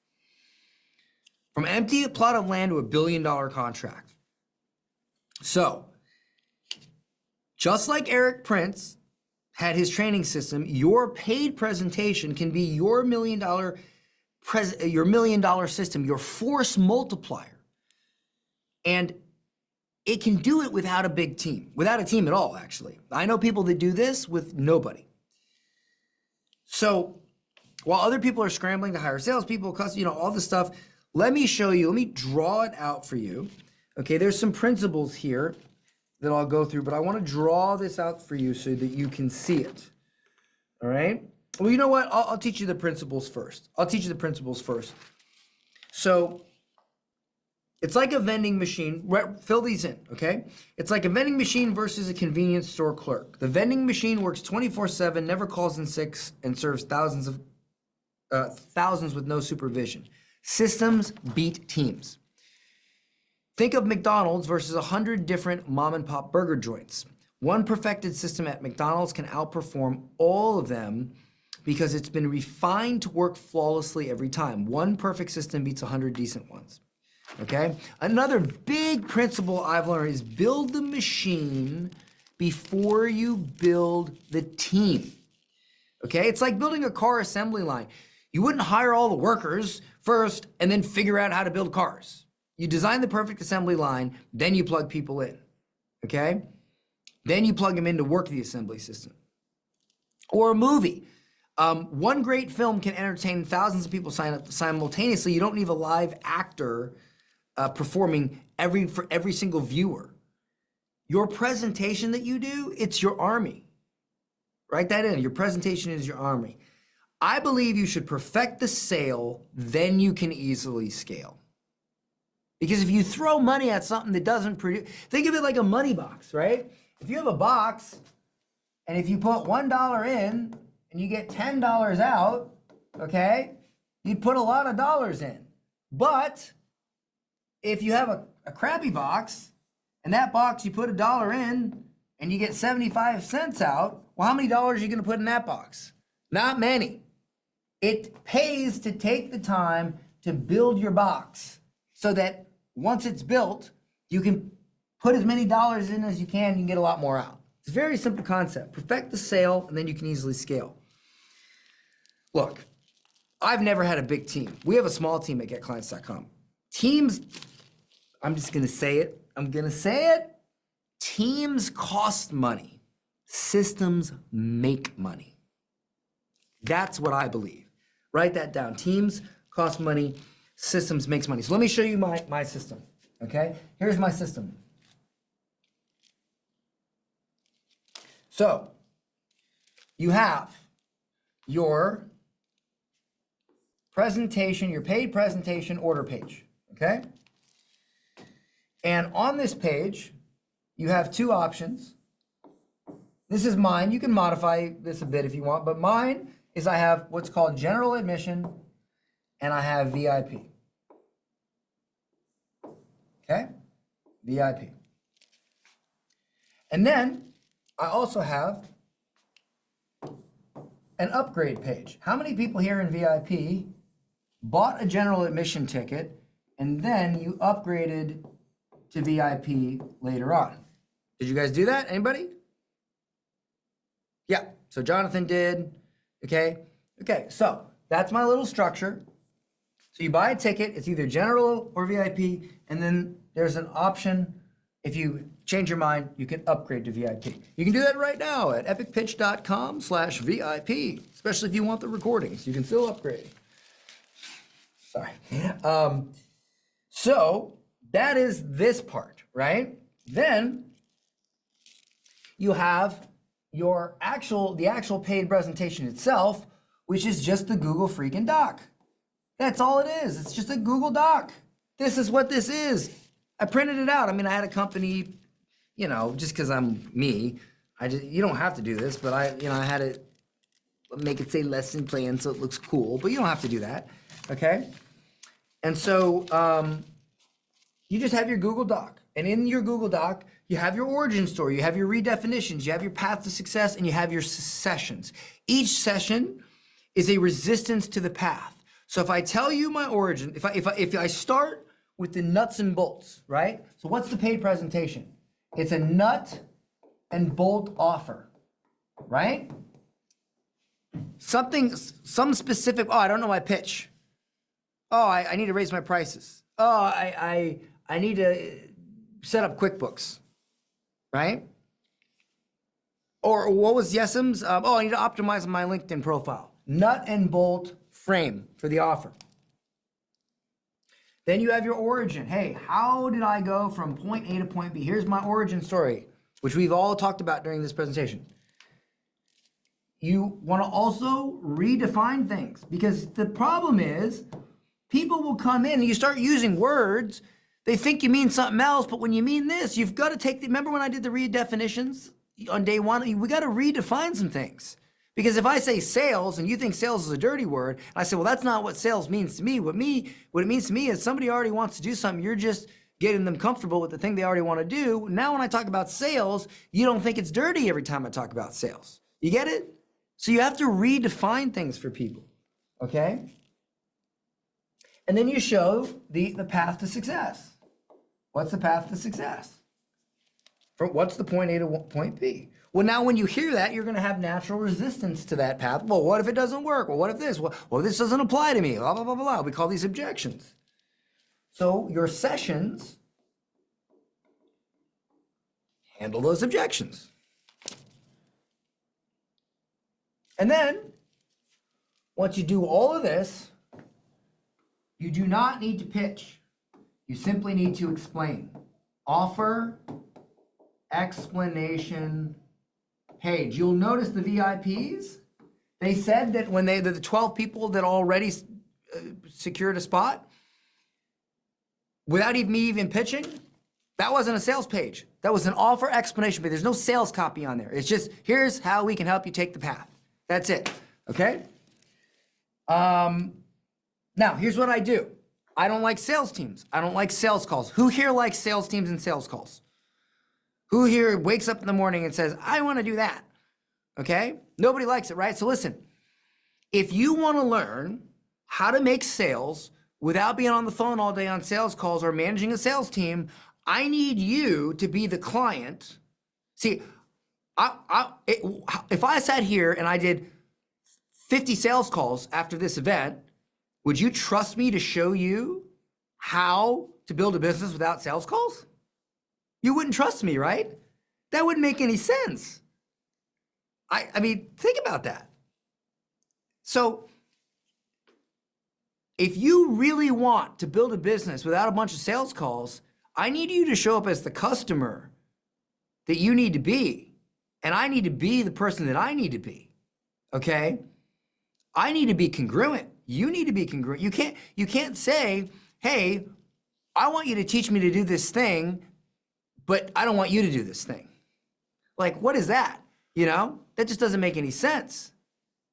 [SPEAKER 11] From empty a plot of land to $1 billion contract. So, just like Eric Prince had his training system, your paid presentation can be your $1 million system, your force multiplier. And it can do it without a big team, without a team at all, actually. I know people that do this with nobody. So while other people are scrambling to hire salespeople, all this stuff,
[SPEAKER 4] let me show you, let me draw it out for you. Okay, there's some principles here that I'll go through, but I want to draw this out for you so that you can see it. All right? Well, you know what? I'll teach you the principles first. So it's like a vending machine. Fill these in, okay? It's like a vending machine versus a convenience store clerk. The vending machine works 24/7, never calls in sick, and serves thousands with no supervision. Systems beat teams. Think of McDonald's versus 100 different mom and pop burger joints. One perfected system at McDonald's can outperform all of them because it's been refined to work flawlessly every time. One perfect system beats 100 decent ones. Okay? Another big principle I've learned is build the machine before you build the team. Okay? It's like building a car assembly line. You wouldn't hire all the workers first and then figure out how to build cars. You design the perfect assembly line, then you plug people in. Okay? Then you plug them in to work the assembly system. Or a movie. One great film can entertain thousands of people simultaneously. You don't need a live actor performing for every single viewer. Your presentation that you do, it's your army. Write that in. Your presentation is your army. I believe you should perfect the sale, then you can easily scale. Because if you throw money at something that doesn't produce, think of it like a money box, right? If you have a box, and if you put $1 in, and you get $10 out, okay, you'd put a lot of dollars in. But if you have a crappy box, and that box you put $1 in, and you get 75 cents out, well, how many dollars are you gonna put in that box? Not many. It pays to take the time to build your box so that once it's built, you can put as many dollars in as you can get a lot more out. It's a very simple concept. Perfect the sale, and then you can easily scale. Look, I've never had a big team. We have a small team at GetClients.com. Teams, I'm just gonna say it. Teams cost money. Systems make money. That's what I believe. Write that down. Teams cost money. Systems makes money. So let me show you my system, okay? Here's my system. So you have your presentation, your paid presentation order page, okay? And on this page, you have two options. This is mine. You can modify this a bit if you want, but mine is I have what's called general admission and I have VIP. Okay? VIP. And then I also have an upgrade page. How many people here in VIP bought a general admission ticket and then you upgraded to VIP later on? Did you guys do that? Anybody? Yeah. So Jonathan did. Okay. Okay. So that's my little structure. So you buy a ticket, it's either general or VIP, and then there's an option. If you change your mind, you can upgrade to VIP. You can do that right now at epicpitch.com/VIP, especially if you want the recordings. You can still upgrade. Sorry. So that is this part, right? Then you have the actual paid presentation itself, which is just the Google freaking Doc. That's all it is. It's just a Google Doc. This is what this is. I printed it out. I mean, I had a company, just because I'm me, you don't have to do this, but I had to make it say lesson plan so it looks cool, but you don't have to do that, okay? And so you just have your Google Doc. And in your Google Doc, you have your origin story, you have your redefinitions, you have your path to success, and you have your sessions. Each session is a resistance to the path. So if I tell you my origin, if I start with the nuts and bolts, right? So what's the paid presentation? It's a nut and bolt offer, right? Some specific, I don't know my pitch. I need to raise my prices. I need to set up QuickBooks, right? Or what was Yesem's? I need to optimize my LinkedIn profile. Nut and bolt frame for the offer. Then you have your origin. Hey, how did I go from point A to point B? Here's my origin story, which we've all talked about during this presentation. You want to also redefine things, because the problem is people will come in and you start using words, they think you mean something else, but when you mean this, you've got to take the, remember when I did the redefinitions on day one? We got to redefine some things. Because if I say sales and you think sales is a dirty word, I say, well, that's not what sales means to me. What it means to me is somebody already wants to do something, you're just getting them comfortable with the thing they already want to do. Now when I talk about sales, you don't think it's dirty every time I talk about sales. You get it? So you have to redefine things for people, okay? And then you show the path to success. What's the path to success? What's the point A to point B? Well, now when you hear that, you're going to have natural resistance to that path. Well, what if it doesn't work? Well, what if this? Well, this doesn't apply to me. Blah, blah, blah, blah. We call these objections. So your sessions handle those objections. And then, once you do all of this, you do not need to pitch. You simply need to explain. Offer, explanation, page. You'll notice the VIPs, they said that when the 12 people that already secured a spot, without me even pitching, that wasn't a sales page. That was an offer explanation page. There's no sales copy on there. It's just, here's how we can help you take the path. That's it, okay? Now, here's what I do. I don't like sales teams. I don't like sales calls. Who here likes sales teams and sales calls? Who here wakes up in the morning and says, I want to do that? Okay? Nobody likes it, right? So listen, if you want to learn how to make sales without being on the phone all day on sales calls or managing a sales team, I need you to be the client. See, if I sat here and I did 50 sales calls after this event, would you trust me to show you how to build a business without sales calls? You wouldn't trust me, right? That wouldn't make any sense. I mean, think about that. So if you really want to build a business without a bunch of sales calls, I need you to show up as the customer that you need to be. And I need to be the person that I need to be, okay? I need to be congruent. You need to be congruent. You can't say, hey, I want you to teach me to do this thing, but I don't want you to do this thing. Like, what is that? You know, that just doesn't make any sense.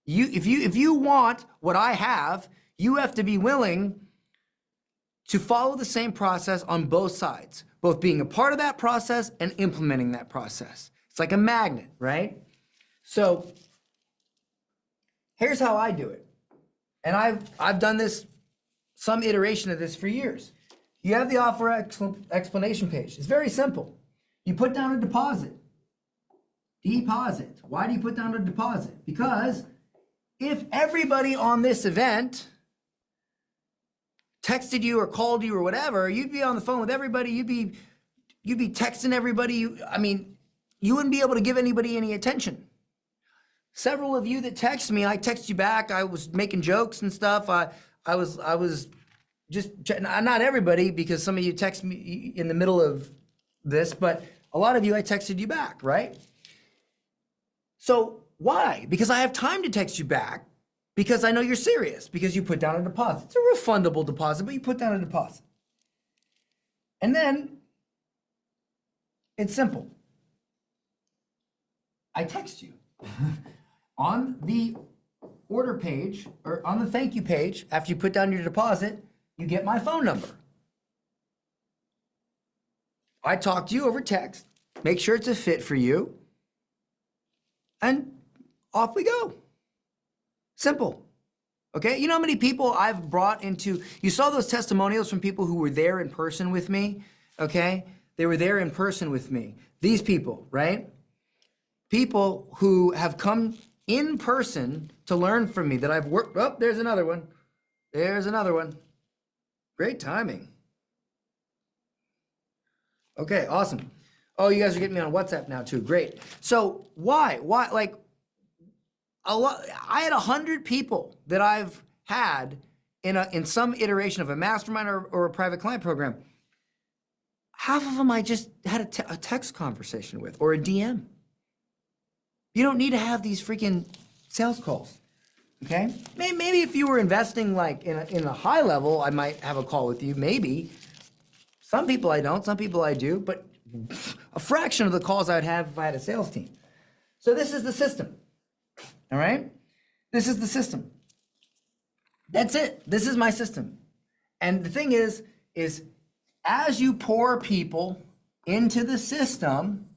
[SPEAKER 4] If you want what I have, you have to be willing to follow the same process on both sides, both being a part of that process and implementing that process. It's like a magnet, right? So here's how I do it. And I've done this, some iteration of this for years. You have the offer explanation page. It's very simple. You put down a deposit. Deposit. Why do you put down a deposit? Because if everybody on this event texted you or called you or whatever, you'd be on the phone with everybody. You'd be texting everybody. I mean, you wouldn't be able to give anybody any attention. Several of you that text me, I text you back. I was making jokes and stuff. I was just, not everybody, because some of you text me in the middle of this, but a lot of you, I texted you back, right? So why? Because I have time to text you back, because I know you're serious, because you put down a deposit. It's a refundable deposit, but you put down a deposit. And then it's simple. I text you. On the order page, or on the thank you page, after you put down your deposit, you get my phone number. I talk to you over text, make sure it's a fit for you, and off we go. Simple. Okay, you know how many people I've brought into, you saw those testimonials from people who were there in person with me, okay? They were there in person with me. These people, right? People who have come in person to learn from me that I've worked, oh, there's another one. There's another one. Great timing. Okay, awesome. Oh, you guys are getting me on WhatsApp now too, great. So why, like, I had 100 people that I've had in some iteration of a mastermind or a private client program, half of them I just had a text conversation with or a DM. You don't need to have these freaking sales calls, okay? Maybe if you were investing like in a high level, I might have a call with you, maybe. Some people I don't, some people I do, but a fraction of the calls I would have if I had a sales team. So this is the system, all right? This is the system. That's it. This is my system. And the thing is as you pour people into the system,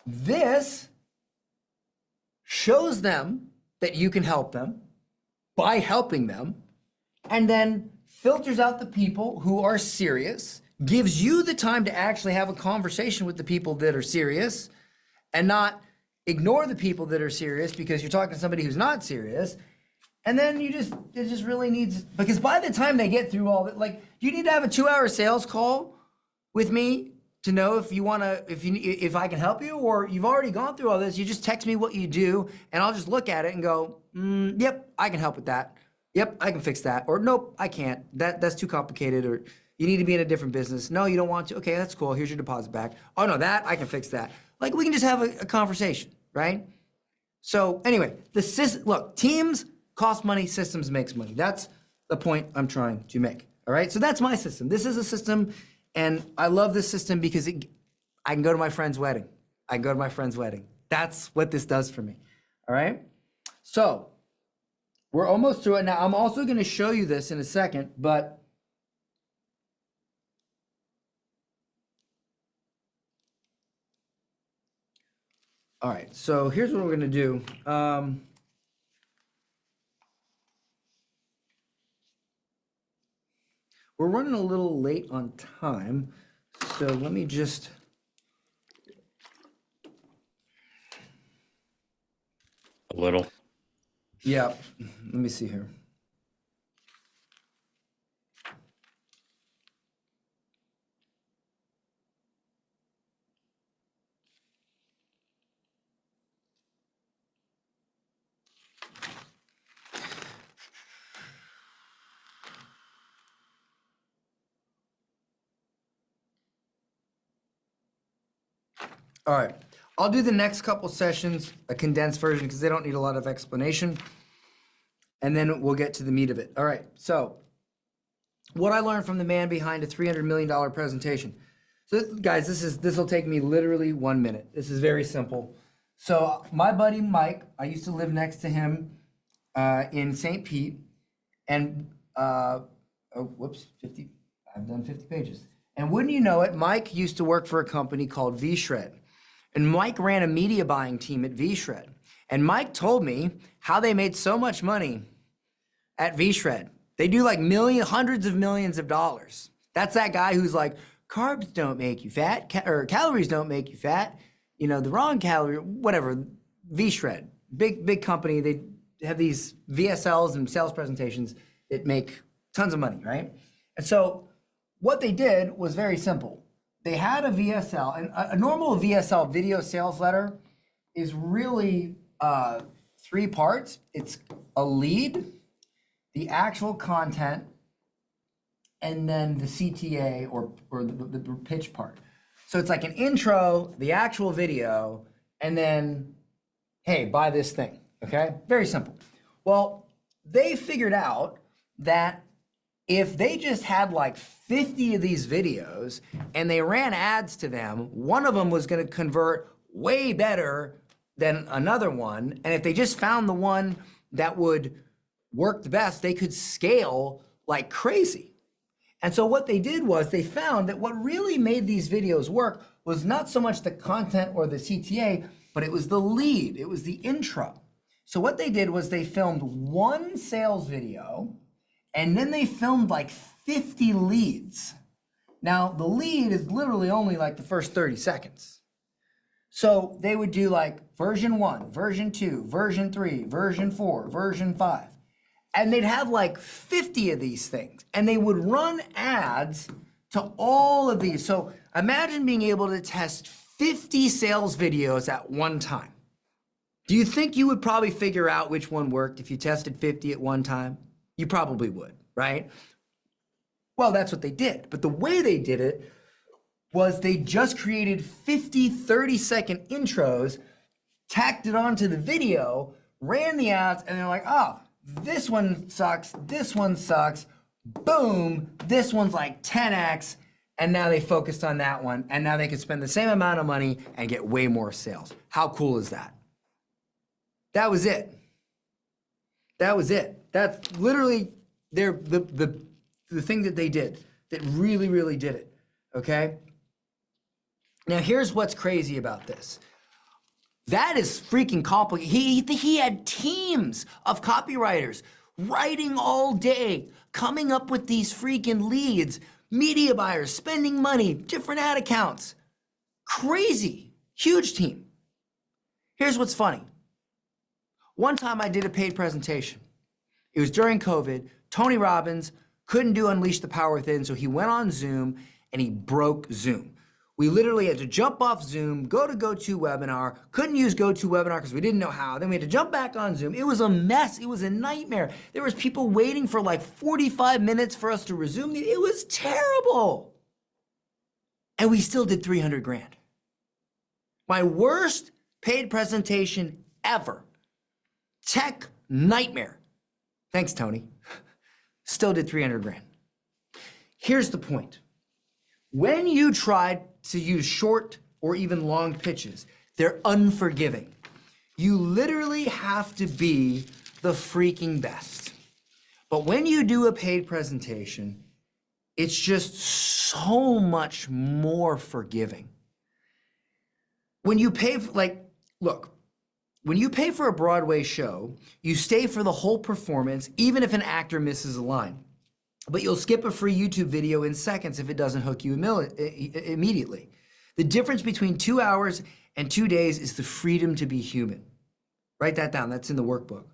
[SPEAKER 4] this shows them that you can help them by helping them, and then filters out the people who are serious, gives you the time to actually have a conversation with the people that are serious and not ignore the people that are serious because you're talking to somebody who's not serious. And then it just really needs, because by the time they get through all that, like, you need to have a 2-hour sales call with me to know if I can help you, or you've already gone through all this. You just text me what you do and I'll just look at it and go, yep, I can help with that. Yep, I can fix that. Or nope, I can't. That's too complicated. Or you need to be in a different business. No, you don't want to. Okay, that's cool. Here's your deposit back. Oh no, that I can fix that. Like, we can just have a conversation, right? So anyway, look, teams cost money, systems makes money. That's the point I'm trying to make. All right, so that's my system. This is a system, and I love this system because I can go to my friend's wedding. I can go to my friend's wedding. That's what this does for me. All right, so we're almost through it now. I'm also going to show you this in a second, but all right, so here's what we're going to do. We're running a little late on time, so let me just...
[SPEAKER 13] A little.
[SPEAKER 4] Yeah, let me see here. All right, I'll do the next couple sessions, a condensed version, because they don't need a lot of explanation. And then we'll get to the meat of it. All right, so what I learned from the man behind a $300 million presentation. So guys, this will take me literally 1 minute. This is very simple. So my buddy Mike, I used to live next to him in St. Pete, and I've done 50 pages. And wouldn't you know it, Mike used to work for a company called V-Shred. And Mike ran a media buying team at V-Shred. And Mike told me how they made so much money at V-Shred. They do like hundreds of millions of dollars. That's that guy who's like, carbs don't make you fat, or calories don't make you fat. You know, the wrong calorie, whatever. V-Shred, big company. They have these VSLs and sales presentations that make tons of money, right? And so what they did was very simple. They had a VSL, and a normal VSL, video sales letter, is really 3 parts. It's a lead, the actual content, and then the CTA or the pitch part. So it's like an intro, the actual video, and then, hey, buy this thing, okay? Very simple. Well, they figured out that if they just had like 50 of these videos and they ran ads to them, one of them was going to convert way better than another one. And if they just found the one that would work the best, they could scale like crazy. And so what they did was they found that what really made these videos work was not so much the content or the CTA, but it was the lead, it was the intro. So what they did was they filmed 1 sales video, and then they filmed like 50 leads. Now, the lead is literally only like the first 30 seconds. So they would do like version 1, version 2, version 3, version 4, version 5. And they'd have like 50 of these things. And they would run ads to all of these. So imagine being able to test 50 sales videos at one time. Do you think you would probably figure out which one worked if you tested 50 at one time? You probably would, right? Well, that's what they did. But the way they did it was they just created 50 30-second intros, tacked it onto the video, ran the ads, and they're like, oh, this one sucks, boom, this one's like 10x, and now they focused on that one, and now they can spend the same amount of money and get way more sales. How cool is that? That was it. That was it. That's literally the thing that they did that really, really did it, okay? Now, here's what's crazy about this. That is freaking complicated. He had teams of copywriters writing all day, coming up with these freaking leads, media buyers, spending money, different ad accounts. Crazy. Huge team. Here's what's funny. One time I did a paid presentation. It was during COVID. Tony Robbins couldn't do Unleash the Power Within, so he went on Zoom and he broke Zoom. We literally had to jump off Zoom, go to GoToWebinar, couldn't use GoToWebinar because we didn't know how. Then we had to jump back on Zoom. It was a mess. It was a nightmare. There was people waiting for like 45 minutes for us to resume. It was terrible. And we still did 300 grand. My worst paid presentation ever. Tech nightmare. Thanks, Tony. Still did 300 grand. Here's the point. When you try to use short or even long pitches, they're unforgiving. You literally have to be the freaking best. But when you do a paid presentation, it's just so much more forgiving. When you pay for, look, when you pay for a Broadway show, you stay for the whole performance, even if an actor misses a line. But you'll skip a free YouTube video in seconds if it doesn't hook you immediately. The difference between 2 hours and 2 days is the freedom to be human. Write that down, that's in the workbook.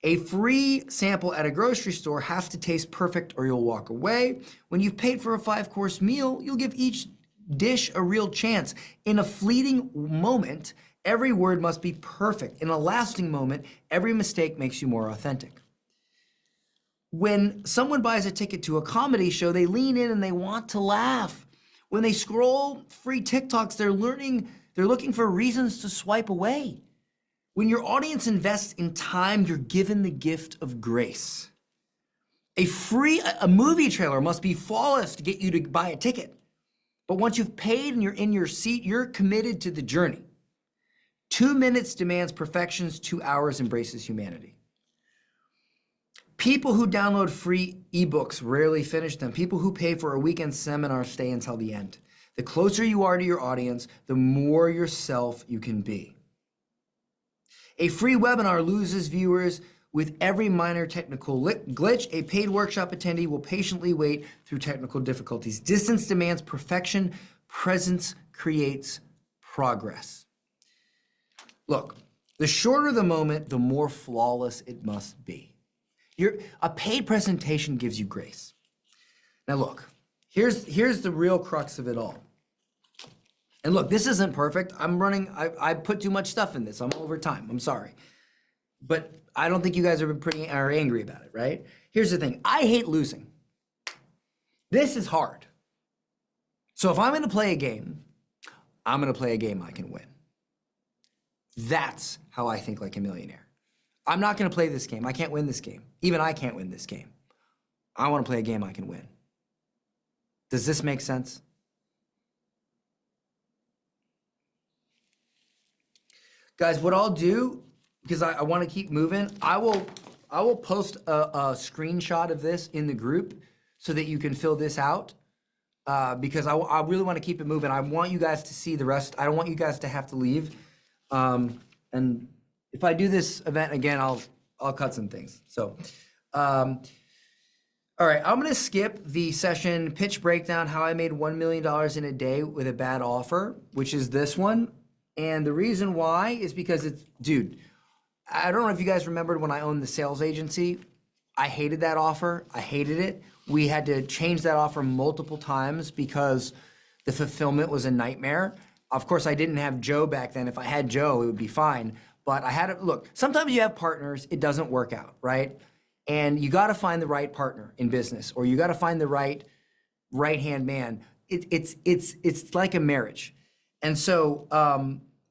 [SPEAKER 4] A free sample at a grocery store has to taste perfect or you'll walk away. When you've paid for a 5-course meal, you'll give each dish a real chance. In a fleeting moment, every word must be perfect. In a lasting moment, every mistake makes you more authentic. When someone buys a ticket to a comedy show, they lean in and they want to laugh. When they scroll free TikToks, they're looking for reasons to swipe away. When your audience invests in time, you're given the gift of grace. A movie trailer must be flawless to get you to buy a ticket. But once you've paid and you're in your seat, you're committed to the journey. 2 minutes demands perfections, 2 hours embraces humanity. People who download free ebooks rarely finish them. People who pay for a weekend seminar stay until the end. The closer you are to your audience, the more yourself you can be. A free webinar loses viewers with every minor technical glitch. A paid workshop attendee will patiently wait through technical difficulties. Distance demands perfection. Presence creates progress. Look, the shorter the moment, the more flawless it must be. A paid presentation gives you grace. Now look, here's the real crux of it all. And look, this isn't perfect. I put too much stuff in this. I'm over time. I'm sorry. But I don't think you guys are angry about it, right? Here's the thing. I hate losing. This is hard. So if I'm going to play a game, I'm going to play a game I can win. That's how I think like a millionaire. I'm not going to play this game. I can't win this game. Even I can't win this game. I want to play a game I can win. Does this make sense? Guys, what I'll do, because I want to keep moving, I will post a screenshot of this in the group so that you can fill this out, because I really want to keep it moving. I want you guys to see the rest. I don't want you guys to have to leave. And if I do this event again, I'll cut some things. So, all right, I'm gonna skip the session pitch breakdown, how I made $1 million in a day with a bad offer, which is this one. And the reason why is because dude, I don't know if you guys remembered when I owned the sales agency, I hated that offer. I hated it. We had to change that offer multiple times because the fulfillment was a nightmare. Of course, I didn't have Joe back then. If I had Joe, it would be fine. but I had to look. Sometimes you have partners, it doesn't work out, right? And you got to find the right partner in business, or you got to find the right-hand man. It's like a marriage. And so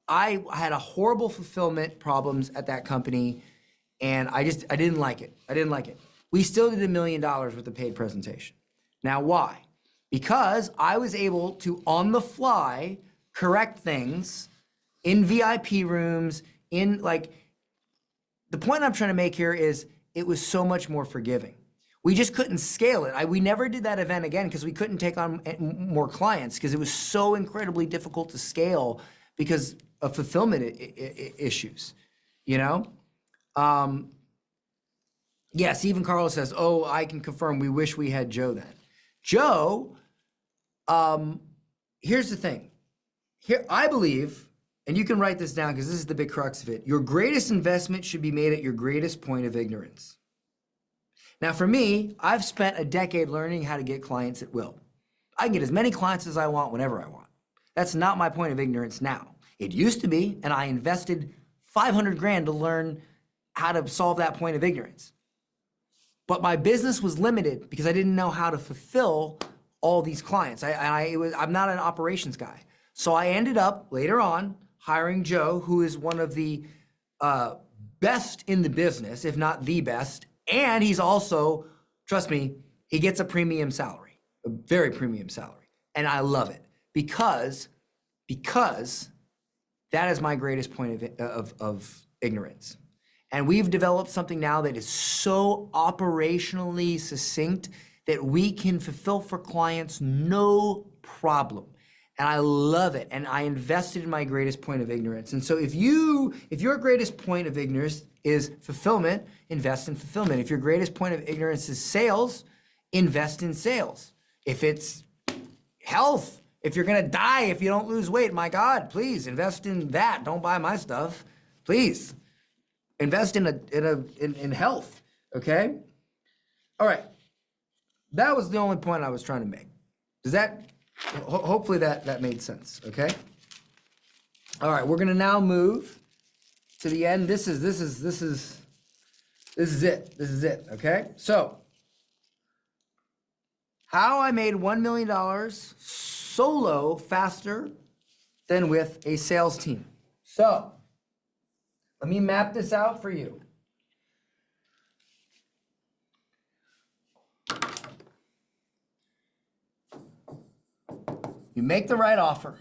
[SPEAKER 4] I had a horrible fulfillment problems at that company, and I didn't like it. I didn't like it. We still did $1 million with the paid presentation. Now, why? Because I was able to, on the fly, correct things in VIP rooms, the point I'm trying to make here is it was so much more forgiving. We just couldn't scale it. We never did that event again because we couldn't take on more clients because it was so incredibly difficult to scale because of fulfillment issues, you know? Yes, even Carlos says, oh, I can confirm we wish we had Joe then. Joe, here's the thing. Here, I believe, and you can write this down because this is the big crux of it, your greatest investment should be made at your greatest point of ignorance. Now for me, I've spent a decade learning how to get clients at will. I can get as many clients as I want whenever I want. That's not my point of ignorance now. It used to be, and I invested 500 grand to learn how to solve that point of ignorance. But my business was limited because I didn't know how to fulfill all these clients. I'm not an operations guy. So I ended up later on hiring Joe, who is one of the best in the business, if not the best. And he's also, trust me, he gets a premium salary, a very premium salary. And I love it because that is my greatest point of ignorance. And we've developed something now that is so operationally succinct that we can fulfill for clients no problem. And I love it. And I invested in my greatest point of ignorance. And so if your greatest point of ignorance is fulfillment, invest in fulfillment. If your greatest point of ignorance is sales, invest in sales. If it's health, if you're gonna die if you don't lose weight, my God, please invest in that. Don't buy my stuff, please. Invest in health, okay? All right, that was the only point I was trying to make. Does that, hopefully that made sense, okay? All right, we're gonna now move to the end. This is it, okay? So, how I made $1 million solo faster than with a sales team. So, let me map this out for you. You make the right offer.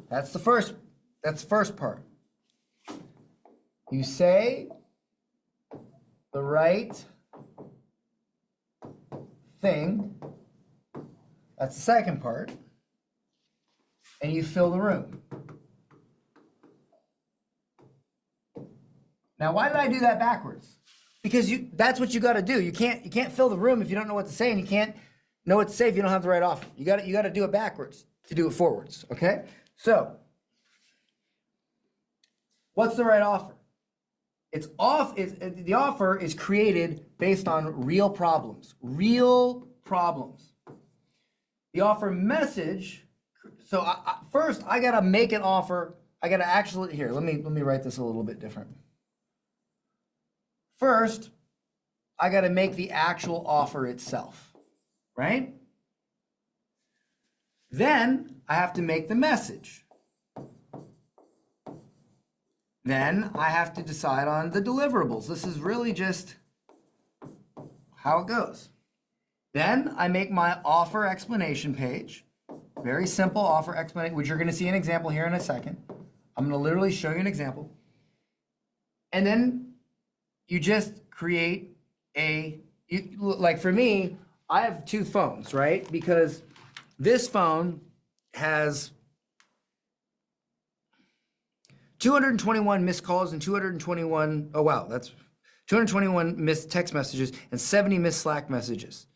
[SPEAKER 4] That's the first part. You say the right thing. That's the second part. And you fill the room. Now, why did I do that backwards? Because that's what you got to do. You can't fill the room if you don't know what to say, and you can't know what to say if you don't have the right offer. You got to do it backwards to do it forwards, okay? So, what's the right offer? The offer is created based on real problems. Real problems. The offer message, so first I got to make an offer. I got to actually, here, let me write this a little bit different. First, I got to make the actual offer itself, right? Then I have to make the message. Then I have to decide on the deliverables. This is really just how it goes. Then I make my offer explanation page. Very simple offer explanation, which you're going to see an example here in a second. I'm going to literally show you an example. And then you just create like for me, I have two phones, right? Because this phone has 221 missed calls and 221, oh wow, that's 221 missed text messages and 70 missed Slack messages,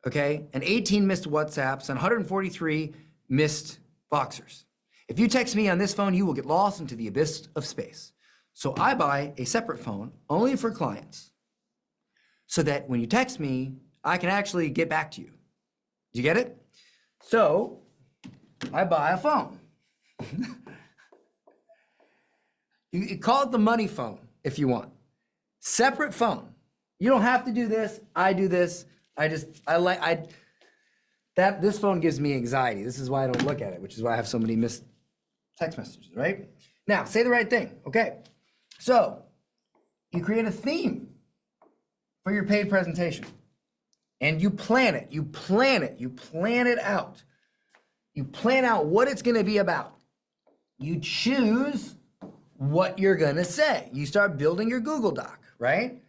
[SPEAKER 4] okay? And 18 missed WhatsApps and 143 missed Boxers. If you text me on this phone, you will get lost into the abyss of space. So I buy a separate phone only for clients so that when you text me, I can actually get back to you. Do you get it? So I buy a phone. You call it the money phone if you want. Separate phone. You don't have to do this. I do this. This phone gives me anxiety. This is why I don't look at it, which is why I have so many missed text messages, right? Now, say the right thing, okay? So, you create a theme for your paid presentation. And you plan it. You plan it out. You plan out what it's gonna be about. You choose what you're gonna say. You start building your Google Doc, right?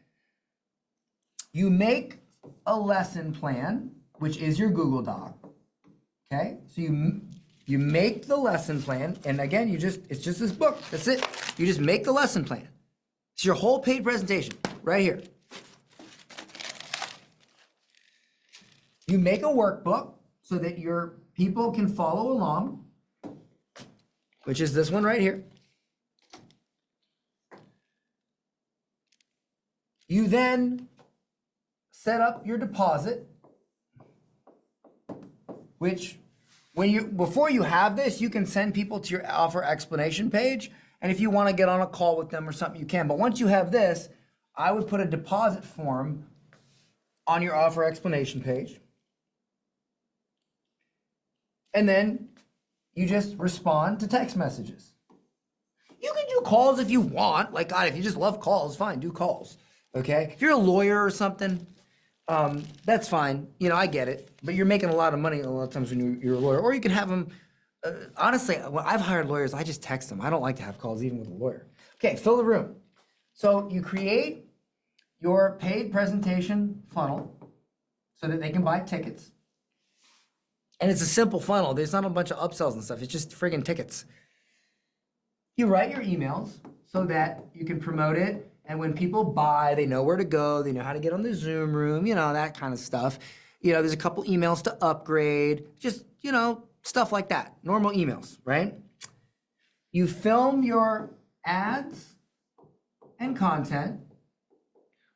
[SPEAKER 4] You make a lesson plan, which is your Google Doc, okay? So you make the lesson plan, and again, it's just this book, that's it. You just make the lesson plan. It's your whole paid presentation, right here. You make a workbook so that your people can follow along, which is this one right here. You then set up your deposit, which before you have this, you can send people to your offer explanation page. And if you want to get on a call with them or something, you can. But once you have this, I would put a deposit form on your offer explanation page. And then you just respond to text messages. You can do calls if you want. Like, God, if you just love calls, fine, do calls. Okay? If you're a lawyer or something, that's fine. You know, I get it. But you're making a lot of money a lot of times when you're a lawyer. Or you can have them, honestly, when I've hired lawyers, I just text them. I don't like to have calls even with a lawyer. Okay, fill the room. So you create your paid presentation funnel so that they can buy tickets. And it's a simple funnel. There's not a bunch of upsells and stuff. It's just friggin' tickets. You write your emails so that you can promote it. And when people buy, they know where to go. They know how to get on the Zoom room, you know, that kind of stuff. You know, there's a couple emails to upgrade, just, you know, stuff like that. Normal emails, right? You film your ads and content,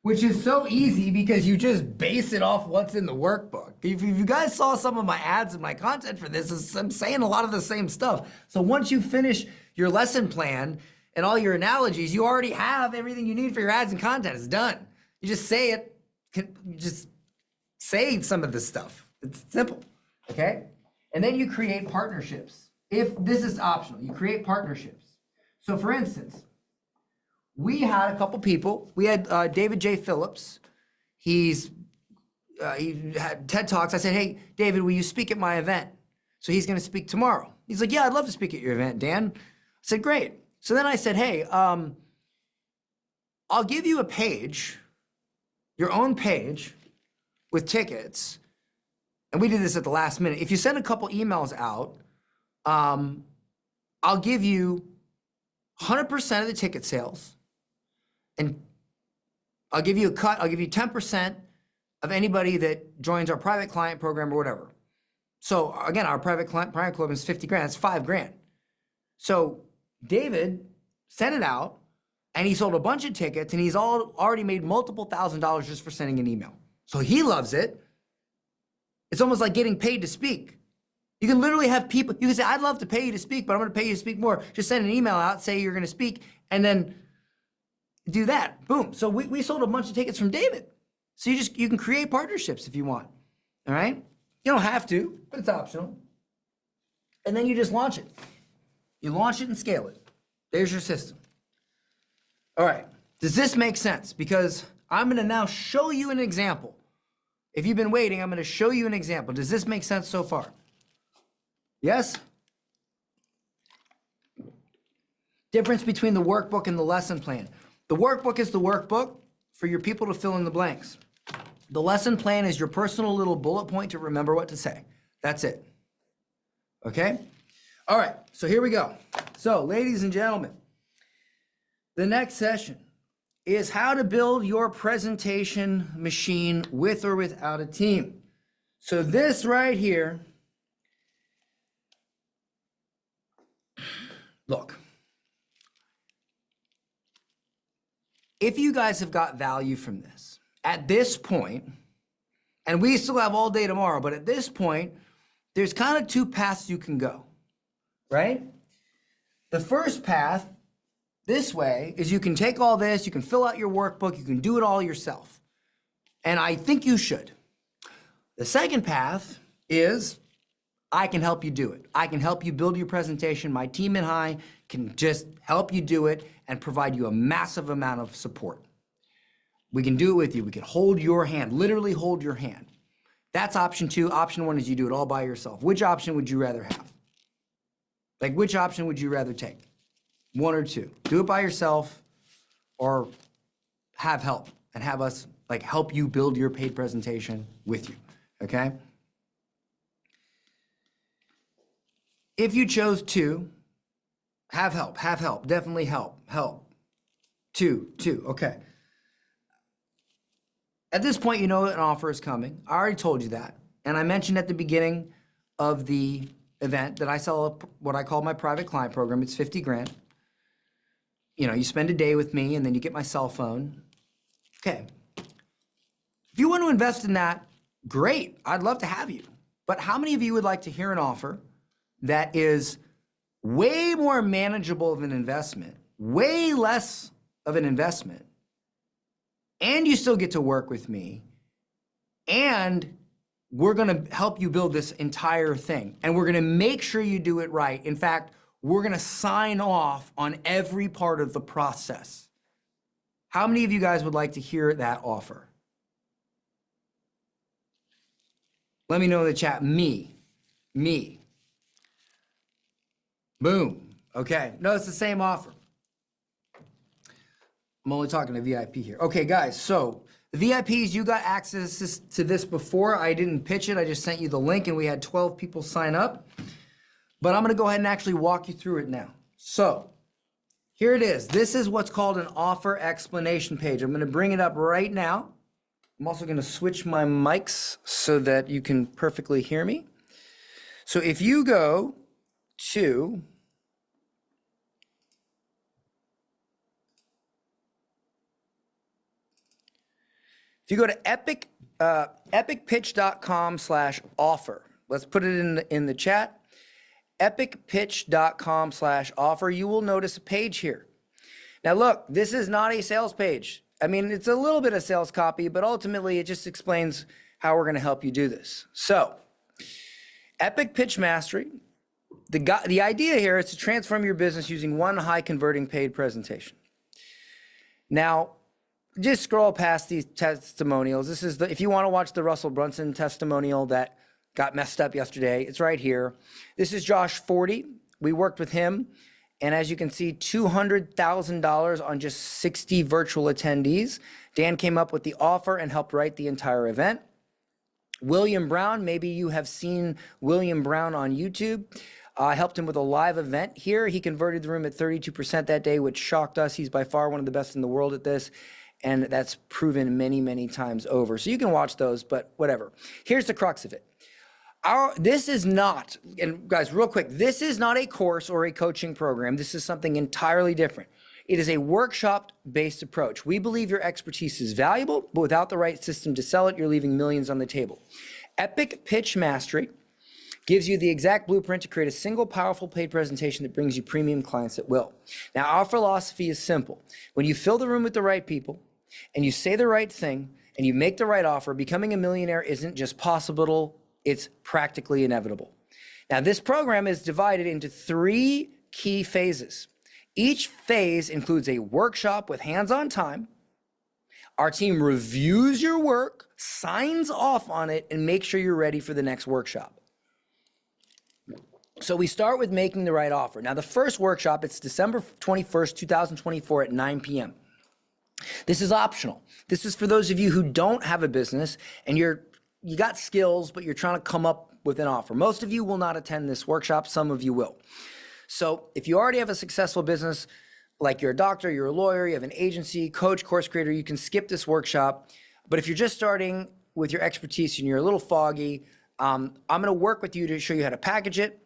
[SPEAKER 4] which is so easy because you just base it off what's in the workbook. If you guys saw some of my ads and my content for this, I'm saying a lot of the same stuff. So once you finish your lesson plan and all your analogies, you already have everything you need for your ads and content. It's done. You just say it, you just say some of this stuff. It's simple, okay? And then you create partnerships. If this is optional, you create partnerships. So for instance, we had a couple people. We had David J. Phillips. He had TED Talks. I said, hey, David, will you speak at my event? So he's going to speak tomorrow. He's like, yeah, I'd love to speak at your event, Dan. I said, great. So then I said, hey, I'll give you a page, your own page with tickets. And we did this at the last minute. If you send a couple emails out, I'll give you 100% of the ticket sales. And I'll give you a cut. I'll give you 10% of anybody that joins our private client program or whatever. So again, our private club is 50 grand. That's $5,000. So David sent it out and he sold a bunch of tickets and he's already made multiple $1,000s just for sending an email. So he loves it. It's almost like getting paid to speak. You can literally have people, you can say, I'd love to pay you to speak, but I'm going to pay you to speak more. Just send an email out, say you're going to speak, and then do that. Boom. So we sold a bunch of tickets from David. So you can create partnerships if you want. All right? You don't have to, but it's optional. And then you just launch it. You launch it and scale it. There's your system. All right. Does this make sense? Because I'm going to now show you an example. If you've been waiting, I'm going to show you an example. Does this make sense so far? Yes? Difference between the workbook and the lesson plan. The workbook is the workbook for your people to fill in the blanks. The lesson plan is your personal little bullet point to remember what to say. That's it. Okay? All right, so here we go. So, ladies and gentlemen, the next session is how to build your presentation machine with or without a team. So this right here, look, if you guys have got value from this, at this point, and we still have all day tomorrow, but at this point, there's kind of two paths you can go, right? The first path, this way is you can take all this, you can fill out your workbook, you can do it all yourself. And I think you should. The second path is I can help you do it. I can help you build your presentation. My team and I can just help you do it and provide you a massive amount of support. We can do it with you. We can hold your hand, literally hold your hand. That's option 2. Option 1 is you do it all by yourself. Which option would you rather have? Like, which option would you rather take? 1 or 2? Do it by yourself or have help and have us like help you build your paid presentation with you, okay? If you chose 2, have help, definitely help. 2, okay. At this point, you know an offer is coming. I already told you that. And I mentioned at the beginning of the event that I sell what I call my private client program. It's 50 grand. You know, you spend a day with me and then you get my cell phone. Okay. If you want to invest in that, great. I'd love to have you. But how many of you would like to hear an offer that is way more manageable of an investment, way less of an investment, and you still get to work with me, and we're gonna help you build this entire thing, and we're gonna make sure you do it right. In fact, we're gonna sign off on every part of the process. How many of you guys would like to hear that offer? Let me know in the chat. Me. Boom. Okay. No, it's the same offer. I'm only talking to VIP here. Okay, guys, so the VIPs, you got access to this before. I didn't pitch it. I just sent you the link, and we had 12 people sign up. But I'm going to go ahead and actually walk you through it now. So here it is. This is what's called an offer explanation page. I'm going to bring it up right now. I'm also going to switch my mics so that you can perfectly hear me. So if you go to epicpitch.com/offer. Let's put it in the chat. epicpitch.com/offer. You will notice a page here. Now look, this is not a sales page. I mean, it's a little bit of sales copy, but ultimately it just explains how we're going to help you do this. So, Epic Pitch Mastery. The idea here is to transform your business using one high converting paid presentation. Now, just scroll past these testimonials. This is if you want to watch the Russell Brunson testimonial that got messed up yesterday, it's right here. This is Josh 40. We worked with him. And as you can see, $200,000 on just 60 virtual attendees. Dan came up with the offer and helped write the entire event. William Brown, maybe you have seen William Brown on YouTube. I helped him with a live event here. He converted the room at 32% that day, which shocked us. He's by far one of the best in the world at this. And that's proven many, many times over. So you can watch those, but whatever. Here's the crux of it. This is not, and guys, real quick, this is not a course or a coaching program. This is something entirely different. It is a workshop-based approach. We believe your expertise is valuable, but without the right system to sell it, you're leaving millions on the table. Epic Pitch Mastery gives you the exact blueprint to create a single powerful paid presentation that brings you premium clients at will. Now, our philosophy is simple. When you fill the room with the right people, and you say the right thing, and you make the right offer, becoming a millionaire isn't just possible, it's practically inevitable. Now, this program is divided into 3 key phases. Each phase includes a workshop with hands-on time. Our team reviews your work, signs off on it, and makes sure you're ready for the next workshop. So we start with making the right offer. Now, the first workshop, it's December 21st, 2024 at 9 p.m. This is optional. This is for those of you who don't have a business and you got skills, but you're trying to come up with an offer. Most of you will not attend this workshop. Some of you will. So if you already have a successful business, like you're a doctor, you're a lawyer, you have an agency, coach, course creator, you can skip this workshop. But if you're just starting with your expertise and you're a little foggy, I'm going to work with you to show you how to package it.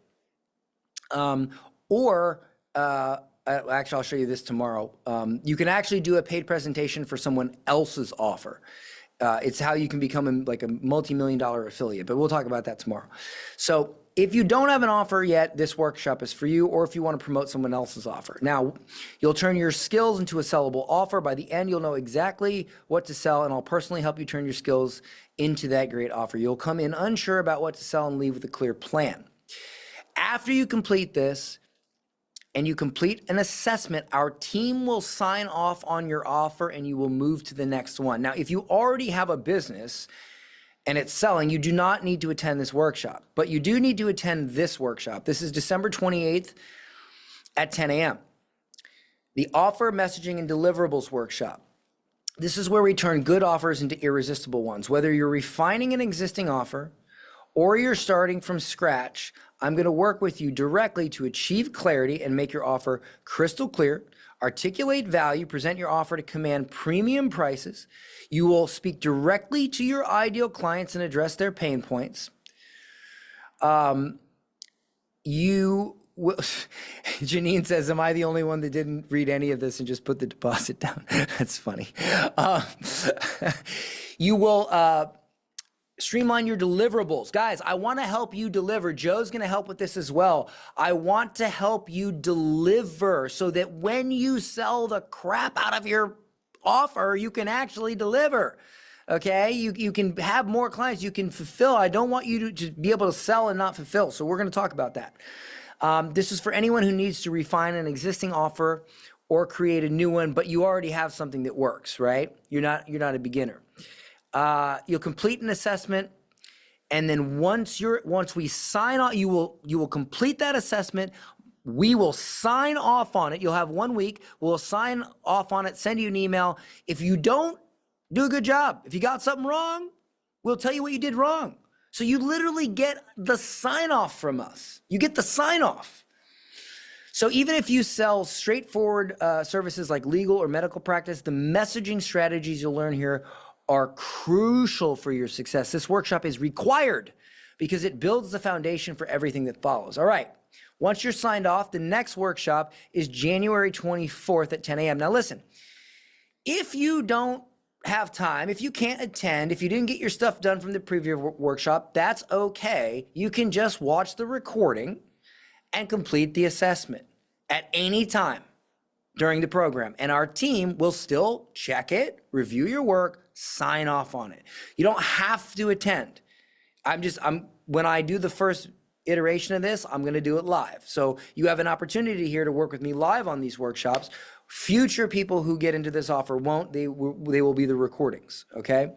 [SPEAKER 4] Actually, I'll show you this tomorrow. You can actually do a paid presentation for someone else's offer. It's how you can become like a multi-million-dollar affiliate, but we'll talk about that tomorrow. So if you don't have an offer yet, this workshop is for you, or if you want to promote someone else's offer. Now, you'll turn your skills into a sellable offer. By the end, you'll know exactly what to sell, and I'll personally help you turn your skills into that great offer. You'll come in unsure about what to sell and leave with a clear plan. After you complete this, and you complete an assessment, our team will sign off on your offer and you will move to the next one. Now, if you already have a business and it's selling, you do not need to attend this workshop, but you do need to attend this workshop. This is December 28th at 10 a.m. The Offer, Messaging, and Deliverables Workshop. This is where we turn good offers into irresistible ones. Whether you're refining an existing offer or you're starting from scratch, I'm going to work with you directly to achieve clarity and make your offer crystal clear, articulate value, present your offer to command premium prices. You will speak directly to your ideal clients and address their pain points. Janine says, am I the only one that didn't read any of this and just put the deposit down? That's funny. You will streamline your deliverables. Guys, I want to help you deliver. Joe's going to help with this as well. I want to help you deliver so that when you sell the crap out of your offer, you can actually deliver. Okay, you can have more clients, you can fulfill. I don't want you to just be able to sell and not fulfill. So we're going to talk about that. This is for anyone who needs to refine an existing offer or create a new one, but you already have something that works, right? You're not a beginner. You'll complete an assessment, and then once we sign off, you will complete that assessment. We will sign off on it. You'll have 1 week. We'll sign off on it, send you an email. If you don't do a good job, if you got something wrong, we'll tell you what you did wrong. So you literally get the sign off from us. You get the sign off. So even if you sell straightforward services like legal or medical practice, the messaging strategies you'll learn here are crucial for your success. This workshop is required because it builds the foundation for everything that follows. All right. Once you're signed off, the next workshop is January 24th at 10 a.m. Now listen, if you don't have time, if you can't attend, if you didn't get your stuff done from the previous workshop, that's okay. You can just watch the recording and complete the assessment at any time during the program. And our team will still check it, review your work, sign off on it. You don't have to attend. When I do the first iteration of this, I'm going to do it live. So you have an opportunity here to work with me live on these workshops. Future people who get into this offer won't. They will be the recordings, okay?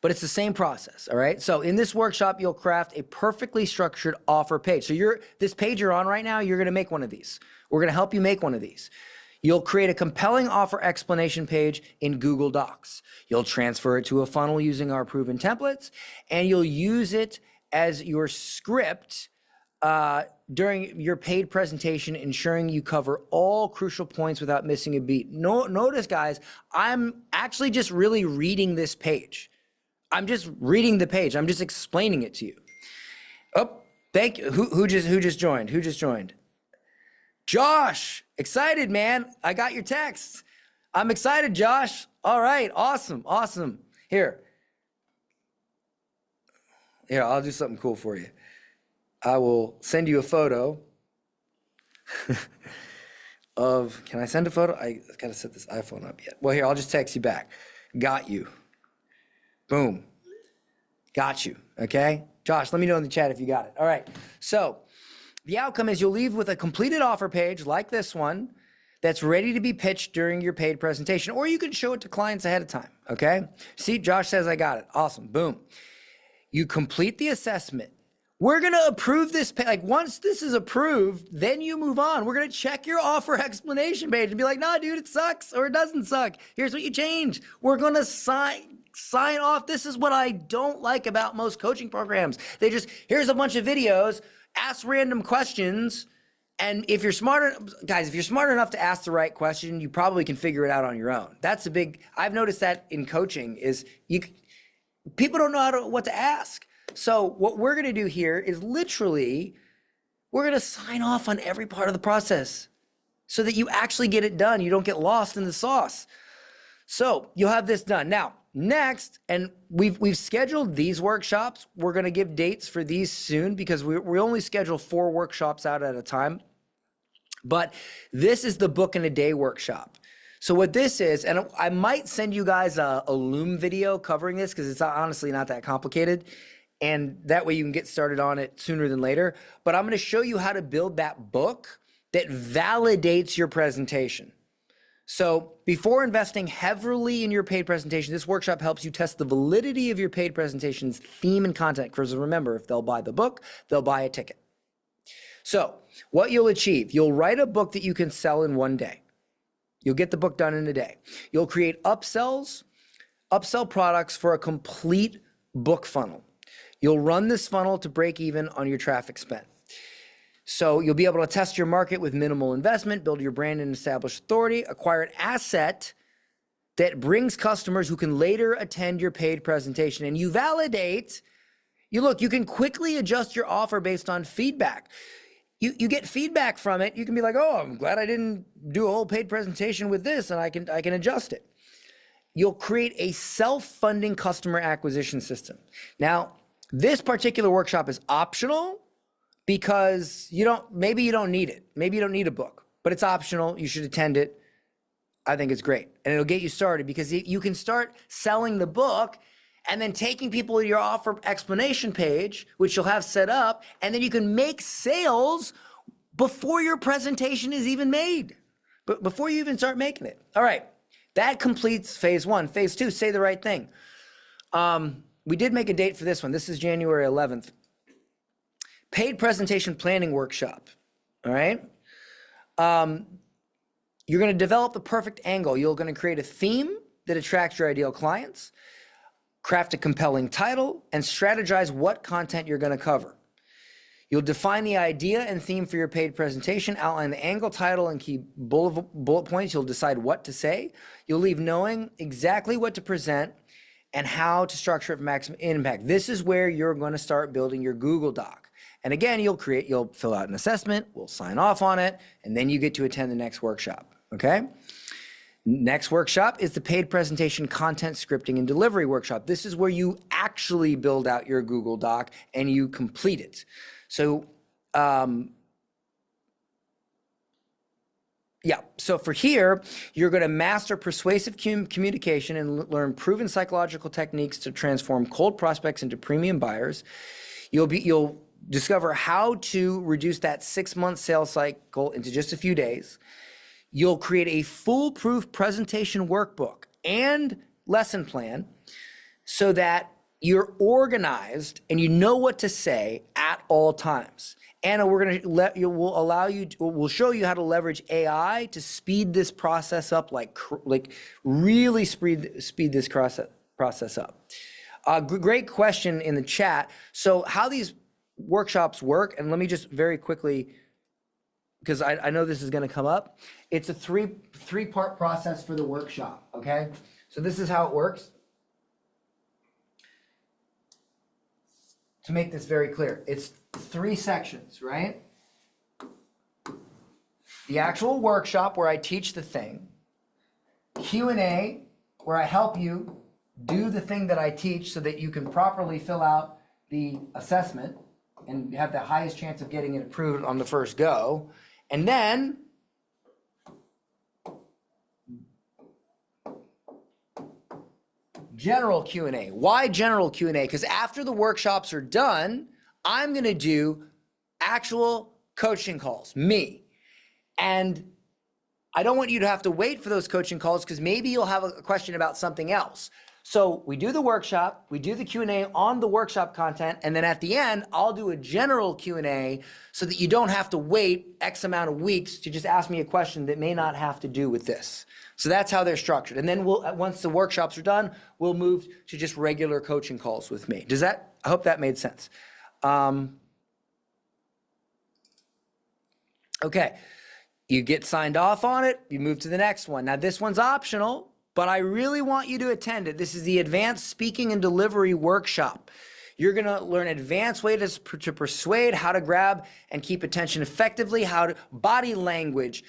[SPEAKER 4] But it's the same process, all right? So in this workshop, you'll craft a perfectly structured offer page. So this page you're on right now, you're going to make one of these. We're going to help you make one of these. You'll create a compelling offer explanation page in Google Docs. You'll transfer it to a funnel using our proven templates, and you'll use it as your script during your paid presentation, ensuring you cover all crucial points without missing a beat. Notice, guys, I'm actually just really reading this page. I'm just reading the page. I'm just explaining it to you. Oh, thank you. Who just joined? Who just joined? Josh, excited, man. I got your text. I'm excited, Josh. All right, awesome. Here, I'll do something cool for you. I will send you a photo of, can I send a photo? I gotta set this iPhone up yet. Well, here, I'll just text you back. Got you. Boom. Got you, okay? Josh, let me know in the chat if you got it. All right, so the outcome is you'll leave with a completed offer page like this one that's ready to be pitched during your paid presentation, or you can show it to clients ahead of time, okay? See, Josh says I got it. Awesome, boom. You complete the assessment. We're going to approve this. Like once this is approved, then you move on. We're going to check your offer explanation page and be like, nah, dude, it sucks or it doesn't suck. Here's what you change. We're going to sign off. This is what I don't like about most coaching programs. Here's a bunch of videos, ask random questions. And if you're smart enough to ask the right question, you probably can figure it out on your own. I've noticed that in coaching is people don't know what to ask. So what we're going to do here is literally, we're going to sign off on every part of the process so that you actually get it done. You don't get lost in the sauce. So you'll have this done. Now, next, and we've scheduled these workshops. We're going to give dates for these soon because we only schedule 4 workshops out at a time. But this is the book in a day workshop. So what this is, and I might send you guys a Loom video covering this because it's honestly not that complicated. And that way you can get started on it sooner than later. But I'm going to show you how to build that book that validates your presentation. So before investing heavily in your paid presentation, this workshop helps you test the validity of your paid presentation's theme and content. Because remember, if they'll buy the book, they'll buy a ticket. So what you'll achieve, you'll write a book that you can sell in one day. You'll get the book done in a day. You'll create upsell products for a complete book funnel. You'll run this funnel to break even on your traffic spend. So you'll be able to test your market with minimal investment, build your brand and establish authority, acquire an asset that brings customers who can later attend your paid presentation. And you validate, you can quickly adjust your offer based on feedback. You get feedback from it. You can be like, oh, I'm glad I didn't do a whole paid presentation with this, and I can adjust it. You'll create a self-funding customer acquisition system. Now, this particular workshop is optional because maybe you don't need it. Maybe you don't need a book, but it's optional. You should attend it. I think it's great. And it'll get you started because you can start selling the book and then taking people to your offer explanation page, which you'll have set up, and then you can make sales before your presentation is even made, but before you even start making it. All right, that completes phase 1. Phase 2, say the right thing. We did make a date for this one. This is January 11th. Paid presentation planning workshop, all right? You're gonna develop the perfect angle. You're gonna create a theme that attracts your ideal clients, craft a compelling title, and strategize what content you're gonna cover. You'll define the idea and theme for your paid presentation, outline the angle, title, and key bullet points. You'll decide what to say. You'll leave knowing exactly what to present and how to structure it for maximum impact. This is where you're gonna start building your Google Doc. And again, you'll fill out an assessment, we'll sign off on it, and then you get to attend the next workshop, okay? Next workshop is the paid presentation content scripting and delivery workshop. This is where you actually build out your Google Doc and you complete it. So, so for here, you're gonna master persuasive communication and learn proven psychological techniques to transform cold prospects into premium buyers. You'll discover how to reduce that 6-month sales cycle into just a few days. You'll create a foolproof presentation workbook and lesson plan so that you're organized and you know what to say at all times. And we'll show you how to leverage AI to speed this process up, like really speed this process up. Great question in the chat. So how these workshops work, and let me just very quickly, because I know this is going to come up. It's a three-part process for the workshop, okay? So this is how it works. To make this very clear, it's 3 sections, right? The actual workshop where I teach the thing, Q&A where I help you do the thing that I teach so that you can properly fill out the assessment and have the highest chance of getting it approved on the first go. And then general Q&A. Why general Q&A? Because after the workshops are done, I'm going to do actual coaching calls, me. And I don't want you to have to wait for those coaching calls because maybe you'll have a question about something else. So we do the workshop, we do the Q&A on the workshop content, and then at the end, I'll do a general Q&A so that you don't have to wait X amount of weeks to just ask me a question that may not have to do with this. So that's how they're structured. And then once the workshops are done, we'll move to just regular coaching calls with me. I hope that made sense. Okay, you get signed off on it, you move to the next one. Now this one's optional, but I really want you to attend it. This is the Advanced Speaking and Delivery Workshop. You're gonna learn advanced ways to persuade, how to grab and keep attention effectively, how to body language,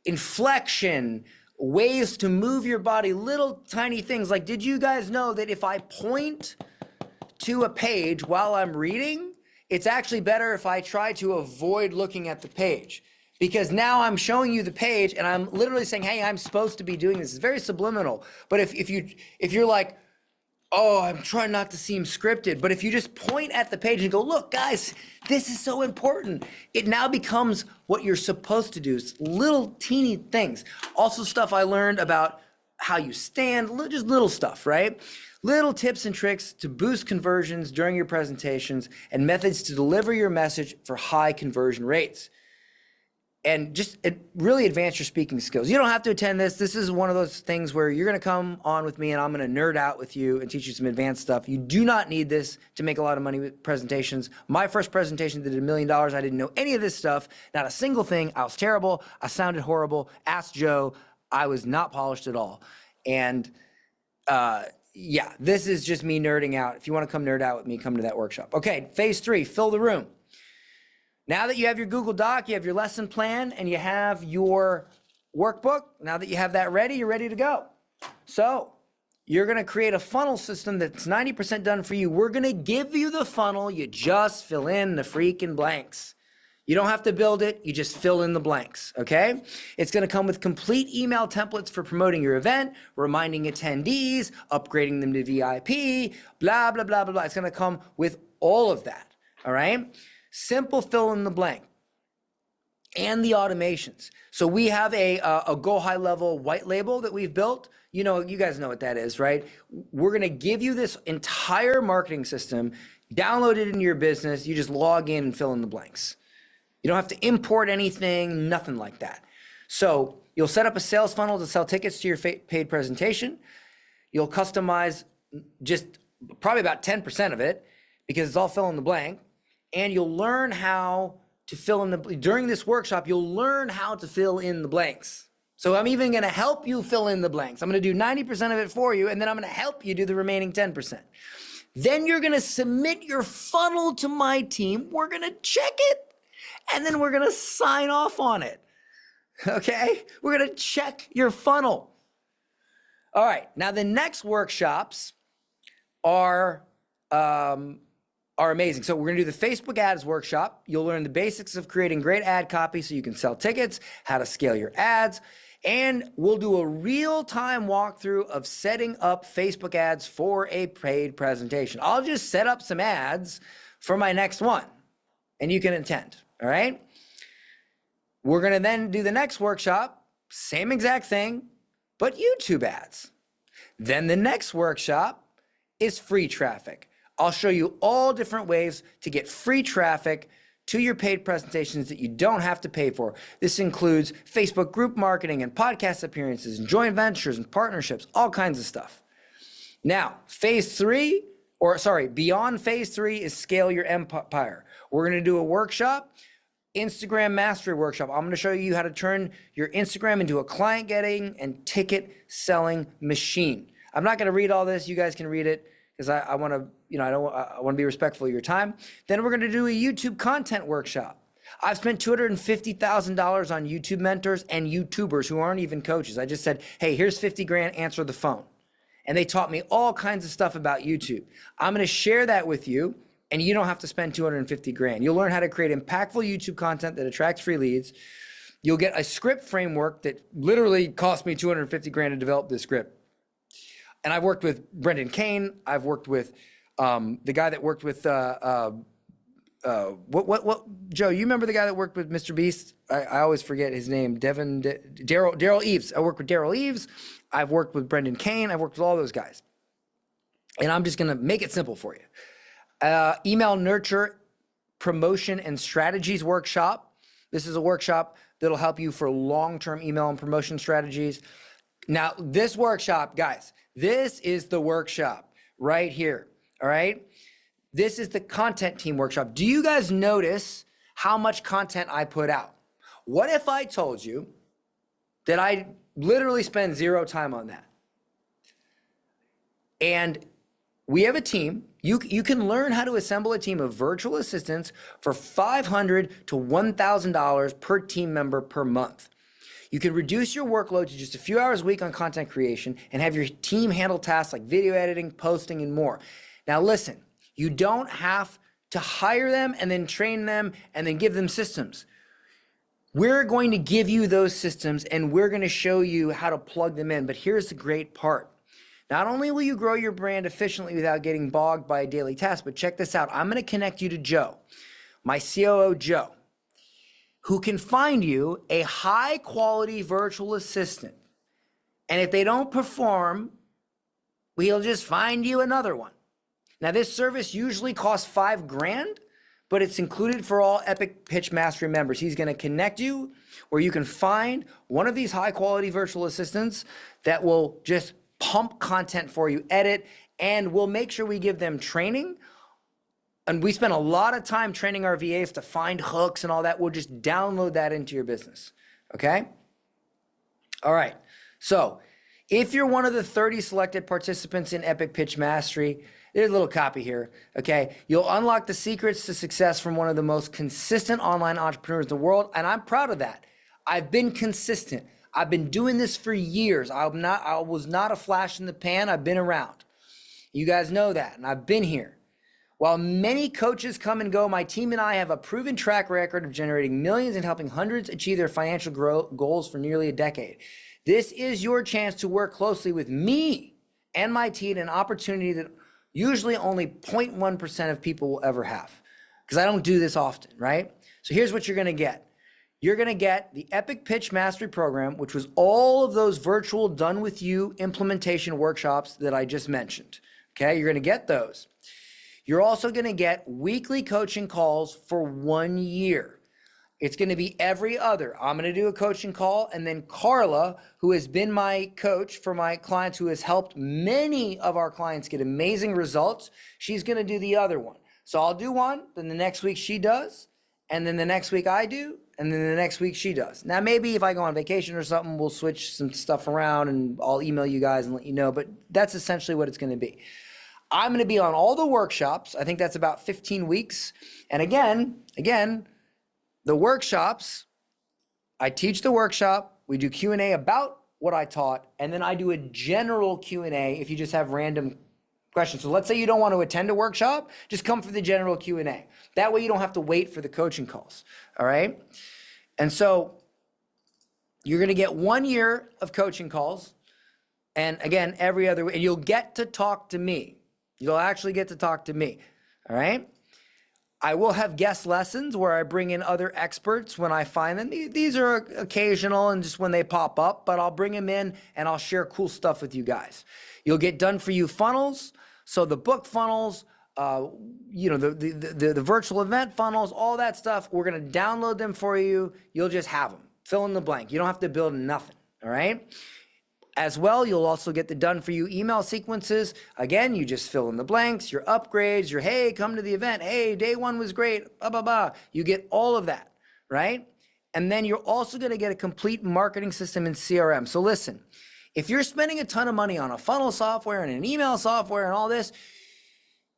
[SPEAKER 4] inflection, ways to move your body, little tiny things. Like, did you guys know that if I point to a page while I'm reading, it's actually better if I try to avoid looking at the page? Because now I'm showing you the page and I'm literally saying, hey, I'm supposed to be doing this. It's very subliminal. But if you're like, oh, I'm trying not to seem scripted, but if you just point at the page and go, look, guys, this is so important, it now becomes what you're supposed to do. It's little teeny things. Also stuff I learned about how you stand, just little stuff, right? Little tips and tricks to boost conversions during your presentations and methods to deliver your message for high conversion rates. And just really advance your speaking skills. You don't have to attend this. This is one of those things where you're gonna come on with me and I'm gonna nerd out with you and teach you some advanced stuff. You do not need this to make a lot of money with presentations. My first presentation did $1 million. I didn't know any of this stuff, not a single thing. I was terrible. I sounded horrible. Ask Joe. I was not polished at all. And yeah, this is just me nerding out. If you wanna come nerd out with me, come to that workshop. Okay, phase 3, fill the room. Now that you have your Google Doc, you have your lesson plan, and you have your workbook, now that you have that ready, you're ready to go. So you're gonna create a funnel system that's 90% done for you. We're gonna give you the funnel, you just fill in the freaking blanks. You don't have to build it, you just fill in the blanks, okay? It's gonna come with complete email templates for promoting your event, reminding attendees, upgrading them to VIP, blah, blah, blah, blah, blah. It's gonna come with all of that, all right? Simple fill in the blank and the automations. So we have a Go High Level white label that we've built. You know, you guys know what that is, right? We're gonna give you this entire marketing system, download it into your business. You just log in and fill in the blanks. You don't have to import anything, nothing like that. So you'll set up a sales funnel to sell tickets to your paid presentation. You'll customize just probably about 10% of it because it's all fill in the blank. And you'll learn how to fill in during this workshop, you'll learn how to fill in the blanks. So I'm even gonna help you fill in the blanks. I'm gonna do 90% of it for you, and then I'm gonna help you do the remaining 10%. Then you're gonna submit your funnel to my team. We're gonna check it, and then we're gonna sign off on it, okay? We're gonna check your funnel. All right, now the next workshops are amazing. So we're gonna do the Facebook ads workshop. You'll learn the basics of creating great ad copy so you can sell tickets, how to scale your ads, and we'll do a real-time walkthrough of setting up Facebook ads for a paid presentation. I'll just set up some ads for my next one and you can attend, all right? We're gonna then do the next workshop, same exact thing, but YouTube ads. Then the next workshop is free traffic. I'll show you all different ways to get free traffic to your paid presentations that you don't have to pay for. This includes Facebook group marketing and podcast appearances and joint ventures and partnerships, all kinds of stuff. Now, beyond phase 3 is scale your empire. We're gonna do a workshop, Instagram mastery workshop. I'm gonna show you how to turn your Instagram into a client getting and ticket selling machine. I'm not gonna read all this, you guys can read it, because I want to, I want to be respectful of your time. Then we're going to do a YouTube content workshop. I've spent $250,000 on YouTube mentors and YouTubers who aren't even coaches. I just said, hey, here's 50 grand, answer the phone. And they taught me all kinds of stuff about YouTube. I'm going to share that with you, and you don't have to spend 250 grand. You'll learn how to create impactful YouTube content that attracts free leads. You'll get a script framework that literally cost me 250 grand to develop this script. And I've worked with Brendan Kane. I've worked with the guy that worked with Joe, you remember the guy that worked with Mr. Beast? I always forget his name. Daryl Eves. I worked with Daryl Eves. I've worked with Brendan Kane. I've worked with all those guys. And I'm just gonna make it simple for you. Email nurture promotion and strategies workshop. This is a workshop that'll help you for long-term email and promotion strategies. Now, this workshop, guys, this is the workshop right here, all right? This is the content team workshop. Do you guys notice how much content I put out? What if I told you that I literally spend 0 time on that? And we have a team. You can learn how to assemble a team of virtual assistants for $500 to $1,000 per team member per month. You can reduce your workload to just a few hours a week on content creation and have your team handle tasks like video editing, posting, and more. Now listen, you don't have to hire them and then train them and then give them systems. We're going to give you those systems and we're going to show you how to plug them in. But here's the great part. Not only will you grow your brand efficiently without getting bogged by a daily task, but check this out. I'm going to connect you to Joe, my COO, Joe, who can find you a high quality virtual assistant. And if they don't perform, we'll just find you another one. Now, this service usually costs $5,000, but it's included for all Epic Pitch Mastery members. He's going to connect you where you can find one of these high quality virtual assistants that will just pump content for you, edit, and we'll make sure we give them training. And we spend a lot of time training our VAs to find hooks and all that. We'll just download that into your business, okay? All right, so if you're one of the 30 selected participants in Epic Pitch Mastery, there's a little copy here, okay? You'll unlock the secrets to success from one of the most consistent online entrepreneurs in the world, and I'm proud of that. I've been consistent. I've been doing this for years. I was not a flash in the pan. I've been around. You guys know that, and I've been here. While many coaches come and go, my team and I have a proven track record of generating millions and helping hundreds achieve their financial goals for nearly a decade. This is your chance to work closely with me and my team, an opportunity that usually only 0.1% of people will ever have, because I don't do this often, right? So here's what you're going to get. You're going to get the Epic Pitch Mastery Program, which was all of those virtual done with you implementation workshops that I just mentioned. Okay, you're going to get those. You're also going to get weekly coaching calls for 1 year. It's going to be every other. I'm going to do a coaching call, and then Carla, who has been my coach for my clients, who has helped many of our clients get amazing results, she's going to do the other one. So I'll do one, then the next week she does, and then the next week I do, and then the next week she does. Now, maybe if I go on vacation or something, we'll switch some stuff around and I'll email you guys and let you know, but that's essentially what it's going to be. I'm going to be on all the workshops. I think that's about 15 weeks. And again, the workshops, I teach the workshop, we do Q&A about what I taught, and then I do a general Q&A if you just have random questions. So let's say you don't want to attend a workshop, just come for the general Q&A. That way you don't have to wait for the coaching calls, all right? And so you're going to get 1 year of coaching calls, and again, every other week, and you'll get to talk to me. You'll actually get to talk to me, all right? I will have guest lessons where I bring in other experts when I find them. These are occasional and just when they pop up, but I'll bring them in and I'll share cool stuff with you guys. You'll get done for you funnels. So the book funnels, the virtual event funnels, all that stuff, we're going to download them for you. You'll just have them. Fill in the blank. You don't have to build nothing, all right? As well, you'll also get the done for you email sequences. Again, you just fill in the blanks, your upgrades, your, hey, come to the event. Hey, day one was great, blah, blah, blah. You get all of that, right? And then you're also going to get a complete marketing system in CRM. So listen, if you're spending a ton of money on a funnel software and an email software and all this,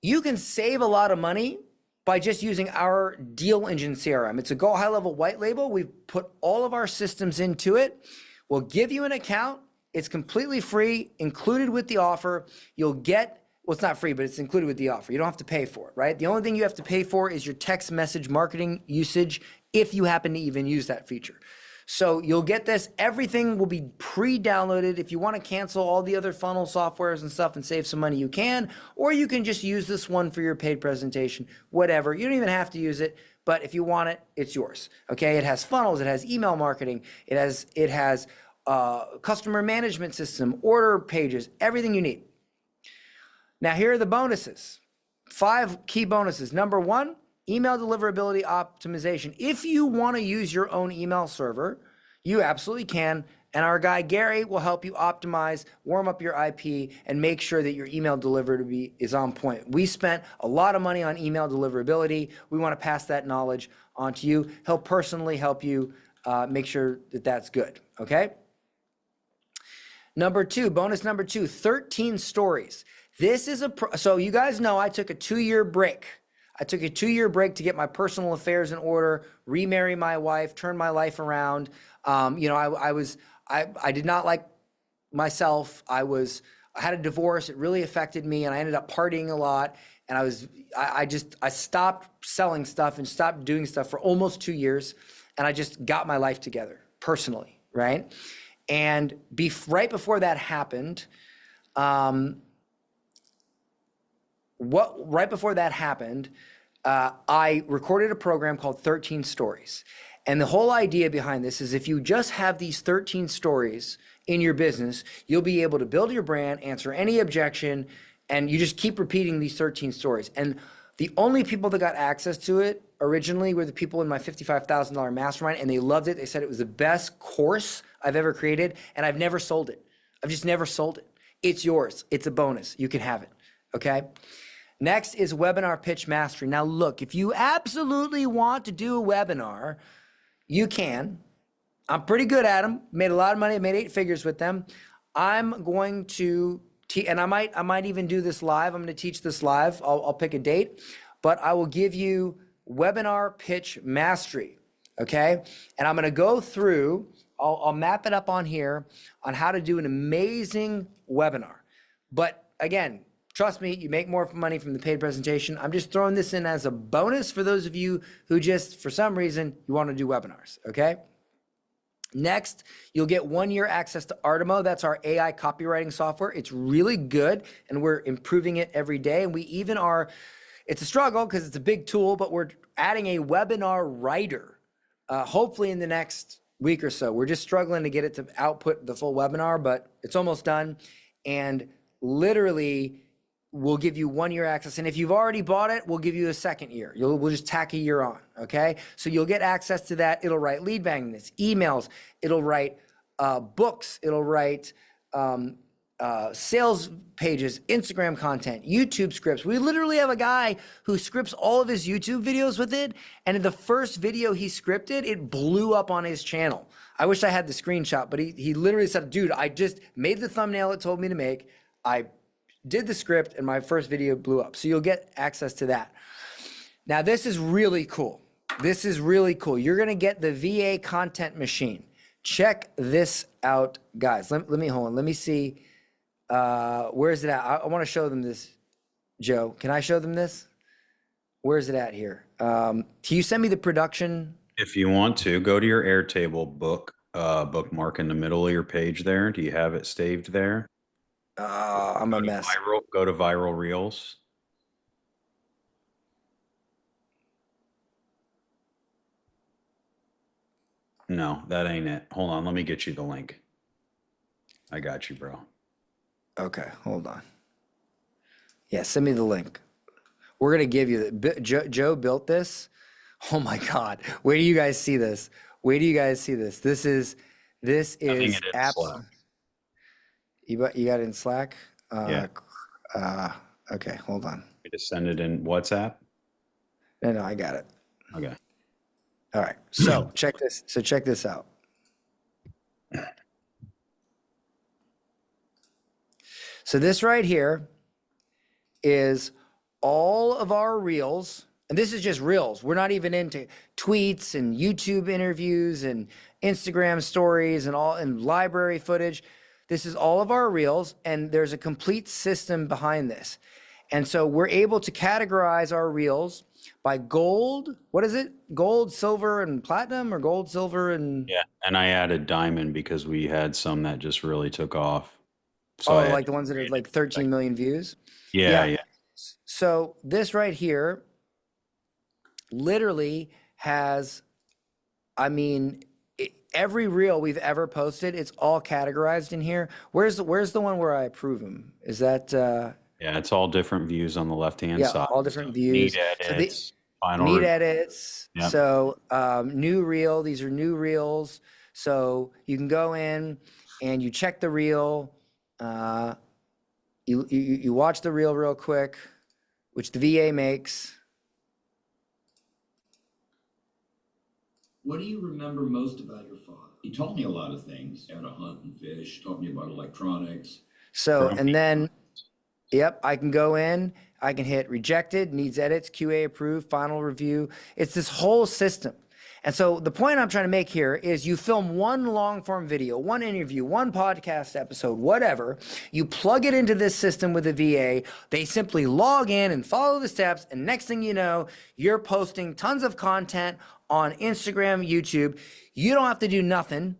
[SPEAKER 4] you can save a lot of money by just using our Deal Engine CRM. It's a Go High Level white label. We've put all of our systems into it. We'll give you an account. It's completely free, included with the offer. You'll get, well, it's not free, but it's included with the offer. You don't have to pay for it, right? The only thing you have to pay for is your text message marketing usage, if you happen to even use that feature. So you'll get this. Everything will be pre-downloaded. If you want to cancel all the other funnel softwares and stuff and save some money, you can, or you can just use this one for your paid presentation, whatever. You don't even have to use it, but if you want it, it's yours, okay? It has funnels, it has email marketing, it has customer management system, order pages, everything you need. Now, here are the bonuses. 5 key bonuses. Number 1, email deliverability optimization. If you want to use your own email server, you absolutely can. And our guy, Gary, will help you optimize, warm up your IP, and make sure that your email deliverability is on point. We spent a lot of money on email deliverability. We want to pass that knowledge on to you. He'll personally help you make sure that that's good, okay? Number 2, bonus number 2, 13 stories. This is so you guys know I took a 2-year break. I took a 2-year break to get my personal affairs in order, remarry my wife, turn my life around. You know, I did not like myself. I had a divorce. It really affected me, and I ended up partying a lot. And I stopped selling stuff and stopped doing stuff for almost 2 years, and I just got my life together personally, right? And right before that happened, I recorded a program called 13 Stories. And the whole idea behind this is if you just have these 13 stories in your business, you'll be able to build your brand, answer any objection, and you just keep repeating these 13 stories. And the only people that got access to it originally were the people in my $55,000 mastermind, and they loved it. They said it was the best course I've ever created, and I've never sold it. I've just never sold it. It's yours. It's a bonus. You can have it, okay? Next is Webinar Pitch Mastery. Now look, if you absolutely want to do a webinar, you can. I'm pretty good at them. Made a lot of money. I made 8 figures with them. I'm going to and I might even do this live. I'm going to teach this live. I'll pick a date, but I will give you Webinar Pitch Mastery, okay? And I'm going to go through, I'll map it up on here on how to do an amazing webinar. But again, trust me, you make more money from the paid presentation. I'm just throwing this in as a bonus for those of you who just, for some reason, you want to do webinars, okay? Next, you'll get 1 year access to Artimo. That's our AI copywriting software. It's really good, and we're improving it every day. And we even are, it's a struggle because it's a big tool, but we're adding a webinar writer, hopefully in the next week or so. We're just struggling to get it to output the full webinar, but it's almost done. And literally, we'll give you 1 year access. And if you've already bought it, we'll give you a second year. We'll just tack a year on, okay? So you'll get access to that. It'll write lead magnets, emails. It'll write books. It'll write sales pages, Instagram content, YouTube scripts. We literally have a guy who scripts all of his YouTube videos with it. And in the first video he scripted, it blew up on his channel. I wish I had the screenshot, but he literally said, dude, I just made the thumbnail it told me to make. I did the script and my first video blew up. So you'll get access to that. Now this is really cool. This is really cool. You're gonna get the VA content machine. Check this out, guys. Let me hold on. Let me see. Where is it at? I wanna show them this, Joe. Can I show them this? Where is it at here? Can you send me the production?
[SPEAKER 13] If you want to, go to your Airtable bookmark in the middle of your page there. Do you have it saved there?
[SPEAKER 4] I'm a mess.
[SPEAKER 13] Go to Viral Reels. No, that ain't it. Hold on, let me get you the link. I got you, bro.
[SPEAKER 4] Okay, hold on. Yeah, send me the link. We're gonna give you Joe built this. Oh my God! Where do you guys see this? Where do you guys see this? This is apps. You got it in Slack?
[SPEAKER 13] Yeah.
[SPEAKER 4] Okay, hold on.
[SPEAKER 13] You just send it in WhatsApp?
[SPEAKER 4] No, I got it.
[SPEAKER 13] Okay.
[SPEAKER 4] All right. So check this. So check this out. So this right here is all of our reels. And this is just reels. We're not even into tweets and YouTube interviews and Instagram stories and library footage. This is all of our reels, and there's a complete system behind this. And so we're able to categorize our reels by gold. What is it? Gold, silver, and platinum, or gold, silver, and...
[SPEAKER 13] Yeah, and I added diamond because we had some that just really took off. So
[SPEAKER 4] like the ones that are like 13 million views?
[SPEAKER 13] Yeah.
[SPEAKER 4] So this right here literally has, every reel we've ever posted, it's all categorized in here. Where's the one where I approve them? Is that
[SPEAKER 13] yeah, it's all different views on the left-hand side.
[SPEAKER 4] All different views.
[SPEAKER 13] Need edits,
[SPEAKER 4] need edits.
[SPEAKER 13] Yep.
[SPEAKER 4] So new reel, these are new reels. So you can go in and you check the reel. You watch the reel real quick, which the VA makes.
[SPEAKER 5] What do you remember most about your father? He taught me a lot of things, how to hunt and fish, taught me about electronics.
[SPEAKER 4] So, and then, yep, I can go in, I can hit rejected, needs edits, QA approved, final review. It's this whole system. And so the point I'm trying to make here is you film one long form video, one interview, one podcast episode, whatever. You plug it into this system with a VA. They simply log in and follow the steps. And next thing you know, you're posting tons of content on Instagram, YouTube. You don't have to do nothing.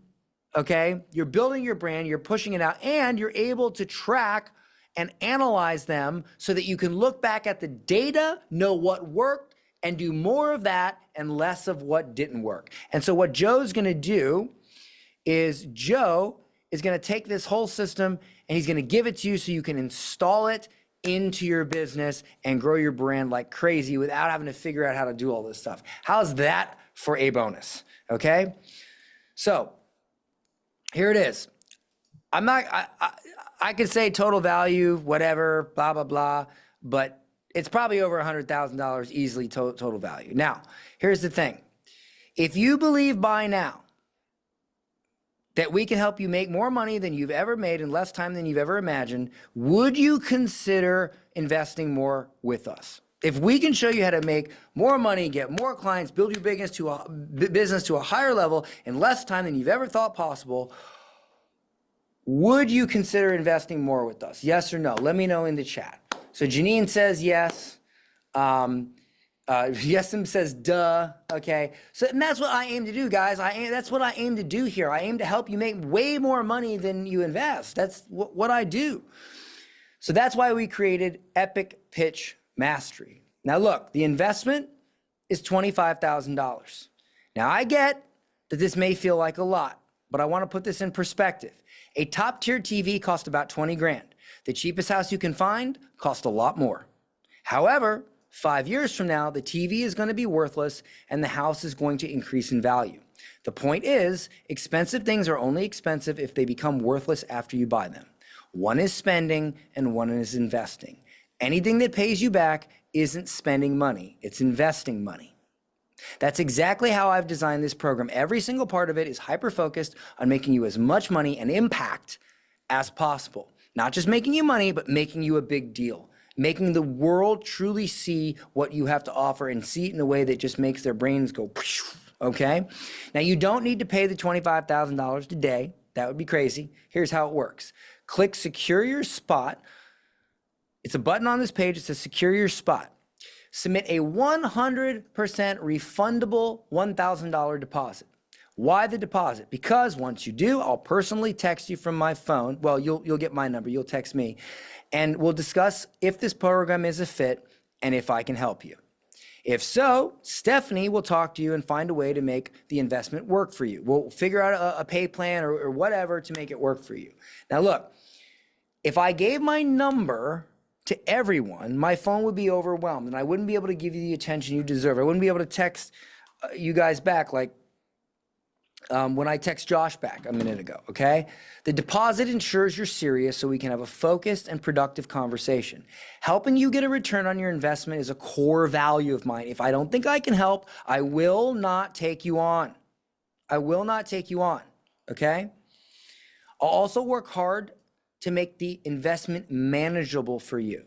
[SPEAKER 4] Okay. You're building your brand, you're pushing it out, and you're able to track and analyze them so that you can look back at the data, know what worked, and do more of that and less of what didn't work. And so what Joe's gonna do is Joe is gonna take this whole system and he's gonna give it to you so you can install it into your business and grow your brand like crazy without having to figure out how to do all this stuff. How's that for a bonus? Okay? So here it is. I could say total value, whatever, blah, blah, blah, but it's probably over $100,000 easily total value. Now, here's the thing. If you believe by now that we can help you make more money than you've ever made in less time than you've ever imagined, would you consider investing more with us? If we can show you how to make more money, get more clients, build your business to a higher level in less time than you've ever thought possible, would you consider investing more with us? Yes or no? Let me know in the chat. So Janine says yes. Yesim says duh. Okay. So and that's what I aim to do, guys. That's what I aim to do here. I aim to help you make way more money than you invest. That's what I do. So that's why we created Epic Pitch Mastery. Now look, the investment is $25,000. Now I get that this may feel like a lot, but I want to put this in perspective. A top tier TV costs about 20 grand. The cheapest house you can find costs a lot more. However, 5 years from now, the TV is going to be worthless and the house is going to increase in value. The point is, expensive things are only expensive if they become worthless after you buy them. One is spending and one is investing. Anything that pays you back isn't spending money, it's investing money. That's exactly how I've designed this program. Every single part of it is hyper-focused on making you as much money and impact as possible. Not just making you money, but making you a big deal. Making the world truly see what you have to offer and see it in a way that just makes their brains go, okay? Now, you don't need to pay the $25,000 today. That would be crazy. Here's how it works. Click Secure Your Spot. It's a button on this page. It says Secure Your Spot. Submit a 100% refundable $1,000 deposit. Why the deposit? Because once you do, I'll personally text you from my phone. Well, you'll get my number. You'll text me. And we'll discuss if this program is a fit and if I can help you. If so, Stephanie will talk to you and find a way to make the investment work for you. We'll figure out a pay plan or whatever to make it work for you. Now look, if I gave my number to everyone, my phone would be overwhelmed and I wouldn't be able to give you the attention you deserve. I wouldn't be able to text you guys back like when I text Josh back a minute ago, okay? The deposit ensures you're serious so we can have a focused and productive conversation. Helping you get a return on your investment is a core value of mine. If I don't think I can help, I will not take you on. I will not take you on, okay? I'll also work hard to make the investment manageable for you.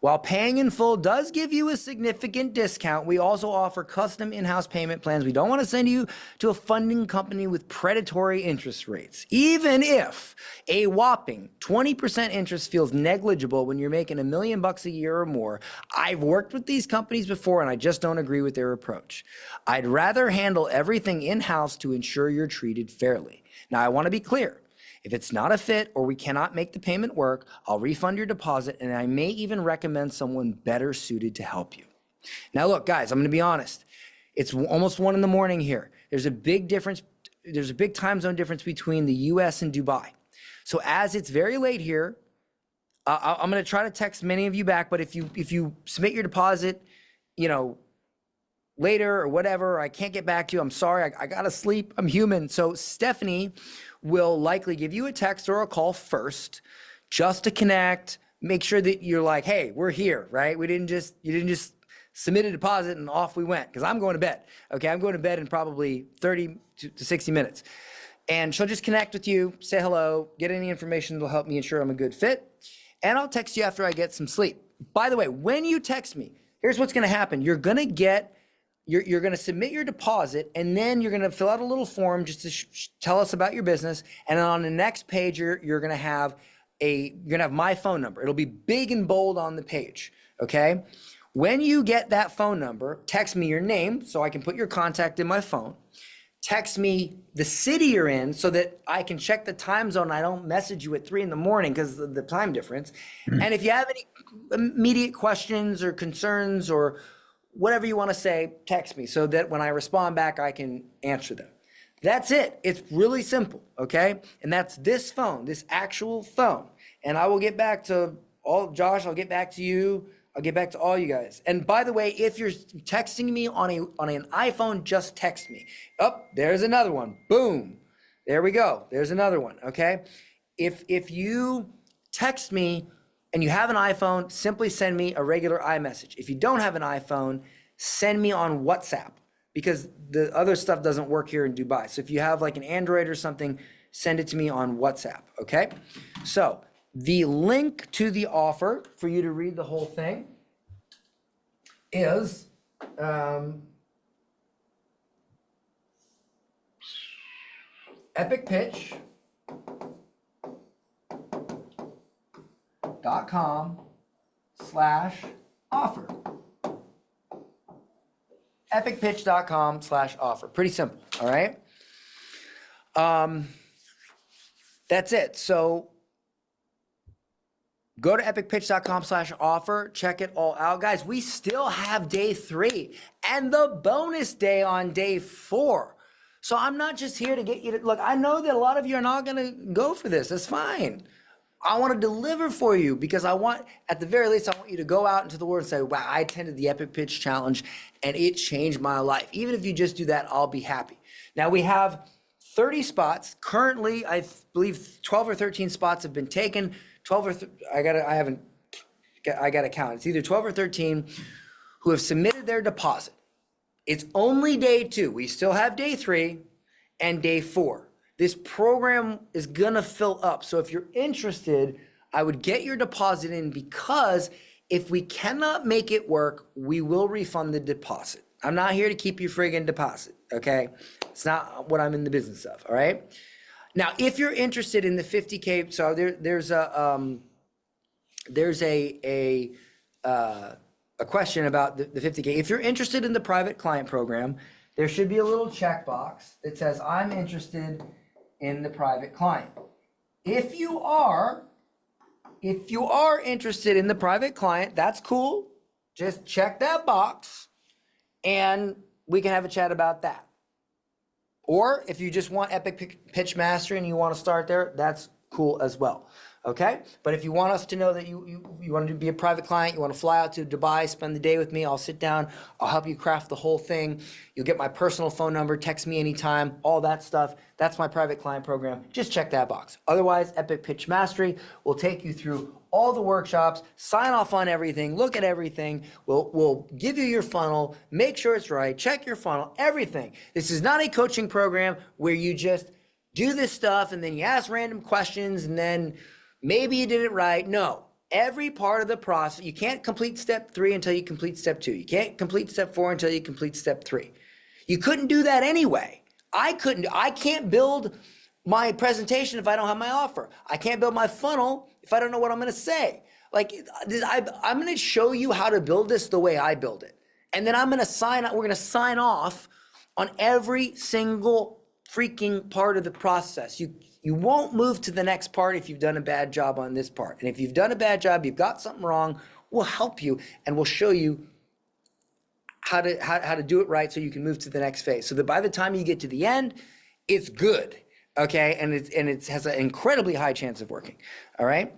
[SPEAKER 4] While paying in full does give you a significant discount, we also offer custom in-house payment plans. We don't want to send you to a funding company with predatory interest rates. Even if a whopping 20% interest feels negligible when you're making $1 million a year or more, I've worked with these companies before and I just don't agree with their approach. I'd rather handle everything in-house to ensure you're treated fairly. Now, I want to be clear. If it's not a fit or we cannot make the payment work, I'll refund your deposit and I may even recommend someone better suited to help you. Now look, guys, I'm going to be honest. It's almost 1 a.m. here. There's a big difference. There's a big time zone difference between the US and Dubai. So as it's very late here, I'm going to try to text many of you back, but if you submit your deposit, later or whatever, I can't get back to you. I'm sorry. I got to sleep. I'm human. So Stephanie will likely give you a text or a call first just to connect, make sure that you're like, hey, we're here, right? You didn't just submit a deposit and off we went because I'm going to bed. Okay, I'm going to bed in probably 30 to 60 minutes. And she'll just connect with you, say hello, get any information that'll help me ensure I'm a good fit. And I'll text you after I get some sleep. by the way, when you text me, here's what's going to happen. You're going to get, you're going to submit your deposit, and then you're going to fill out a little form just to tell us about your business. And then on the next page, you're going to have my phone number. It'll be big and bold on the page. Okay. When you get that phone number, text me your name so I can put your contact in my phone. Text me the city you're in so that I can check the time zone. I don't message you at 3 a.m. because of the time difference. And if you have any immediate questions or concerns or whatever you want to say, text me so that when I respond back, I can answer them. That's it. It's really simple, okay? And that's this phone, this actual phone. And I will get back to Josh, I'll get back to you. I'll get back to all you guys. And by the way, if you're texting me on an iPhone, just text me. Oh, there's another one. Boom. There we go. There's another one, okay? If you text me and you have an iPhone, simply send me a regular iMessage. If you don't have an iPhone, send me on WhatsApp because the other stuff doesn't work here in Dubai. So if you have like an Android or something, send it to me on WhatsApp, okay? So the link to the offer for you to read the whole thing is epicpitch.com/offer. epicpitch.com/offer. Pretty simple, all right? That's it. So go to epicpitch.com/offer. Check it all out. Guys, we still have day 3 and the bonus day on day 4. So I'm not just here to get you to look. I know that a lot of you are not going to go for this. That's fine. I want to deliver for you because I want, at the very least, I want you to go out into the world and say, wow, I attended the Epic Pitch Challenge and it changed my life. Even if you just do that, I'll be happy. Now we have 30 spots. Currently, I believe 12 or 13 spots have been taken. 12 or I gotta count. It's either 12 or 13 who have submitted their deposit. It's only day 2. We still have day 3 and day 4. This program is gonna fill up. So if you're interested, I would get your deposit in because if we cannot make it work, we will refund the deposit. I'm not here to keep your friggin' deposit, okay? It's not what I'm in the business of, all right? Now, if you're interested in the 50K, so there's a question about the 50K. If you're interested in the private client program, there should be a little checkbox that says, I'm interested in the private client. If you are interested in the private client, that's cool. Just check that box and we can have a chat about that. Or if you just want Epic Pitch Mastery and you want to start there, that's cool as well. Okay? But if you want us to know that you want to be a private client, you want to fly out to Dubai, spend the day with me, I'll sit down, I'll help you craft the whole thing. You'll get my personal phone number, text me anytime, all that stuff. That's my private client program. Just check that box. Otherwise, Epic Pitch Mastery will take you through all the workshops, sign off on everything, look at everything. We'll give you your funnel, make sure it's right, check your funnel, everything. This is not a coaching program where you just do this stuff and then you ask random questions and then maybe you did it right. No, every part of the process, you can't complete step 3 until you complete step 2. You can't complete step 4 until you complete step 3. You couldn't do that anyway. I can't build my presentation if I don't have my offer. I can't build my funnel if I don't know what I'm going to say. Like I'm going to show you how to build this the way I build it. And then we're going to sign off on every single freaking part of the process. You won't move to the next part if you've done a bad job on this part. And if you've done a bad job, you've got something wrong, we'll help you and we'll show you how to do it right so you can move to the next phase. So that by the time you get to the end, it's good. Okay, and it has an incredibly high chance of working. All right,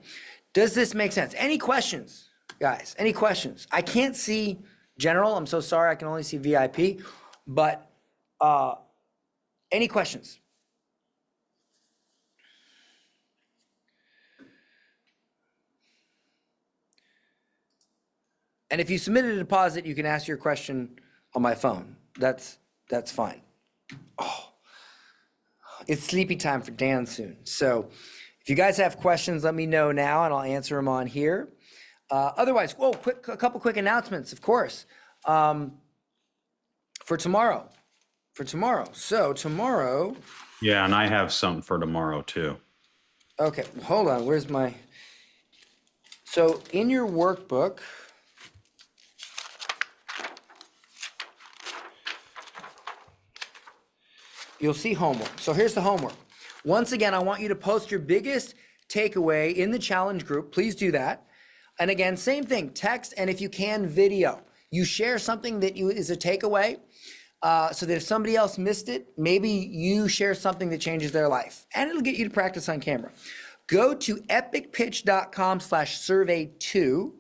[SPEAKER 4] does this make sense? Any questions, guys? Any questions? I can't see general. I'm so sorry. I can only see VIP. But any questions? And if you submitted a deposit, you can ask your question on my phone. That's fine. Oh. It's sleepy time for Dan soon. So if you guys have questions, let me know now and I'll answer them on here. Otherwise, a couple quick announcements, of course, for tomorrow. So tomorrow.
[SPEAKER 13] Yeah, and I have something for tomorrow too.
[SPEAKER 4] Okay, hold on. Where's my? So in your workbook, you'll see homework. So here's the homework. Once again, I want you to post your biggest takeaway in the challenge group. Please do that. And again, same thing, text, and if you can, video. You share something that is a takeaway, so that if somebody else missed it, maybe you share something that changes their life, and it'll get you to practice on camera. Go to epicpitch.com/survey2,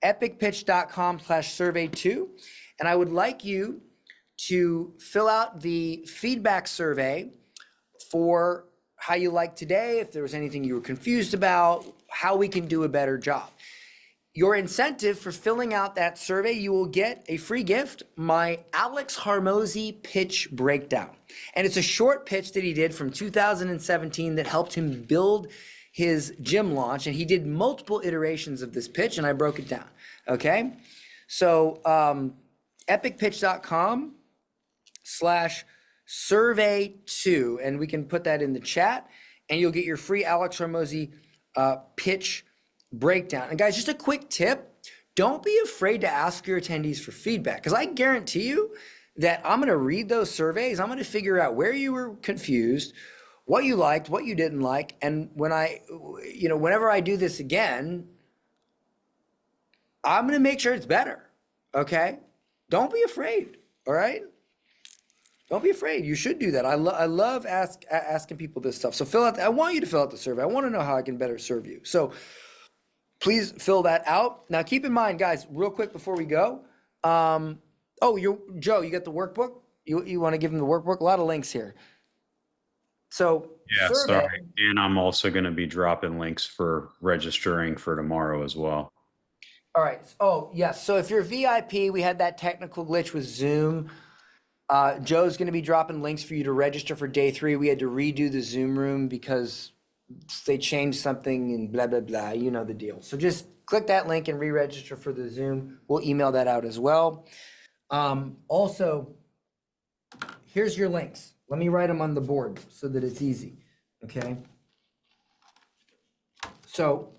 [SPEAKER 4] epicpitch.com/survey2, and I would like you to fill out the feedback survey for how you liked today, if there was anything you were confused about, how we can do a better job. Your incentive for filling out that survey, you will get a free gift, my Alex Hormozi pitch breakdown. And it's a short pitch that he did from 2017 that helped him build his gym launch. And he did multiple iterations of this pitch, and I broke it down. Okay? So epicpitch.com/survey2, and we can put that in the chat, and you'll get your free Alex Hormozi pitch breakdown. And guys, just a quick tip, don't be afraid to ask your attendees for feedback, because I guarantee you that I'm going to read those surveys. I'm going to figure out where you were confused, what you liked, what you didn't like. And whenever I do this again, I'm going to make sure it's better. Okay? Don't be afraid. All right? Don't be afraid. You should do that. I love asking people this stuff. So I want you to fill out the survey. I want to know how I can better serve you. So please fill that out. Now, keep in mind, guys, real quick before we go. Joe, you got the workbook? You want to give them the workbook? A lot of links here. So
[SPEAKER 13] yeah, sorry. And I'm also going to be dropping links for registering for tomorrow as well.
[SPEAKER 4] All right. Oh, yes. So if you're VIP, we had that technical glitch with Zoom. Joe's going to be dropping links for you to register for day 3. We had to redo the Zoom room because they changed something and blah, blah, blah. You know the deal. So just click that link and re-register for the Zoom. We'll email that out as well. Also, here's your links. Let me write them on the board so that it's easy. Okay. So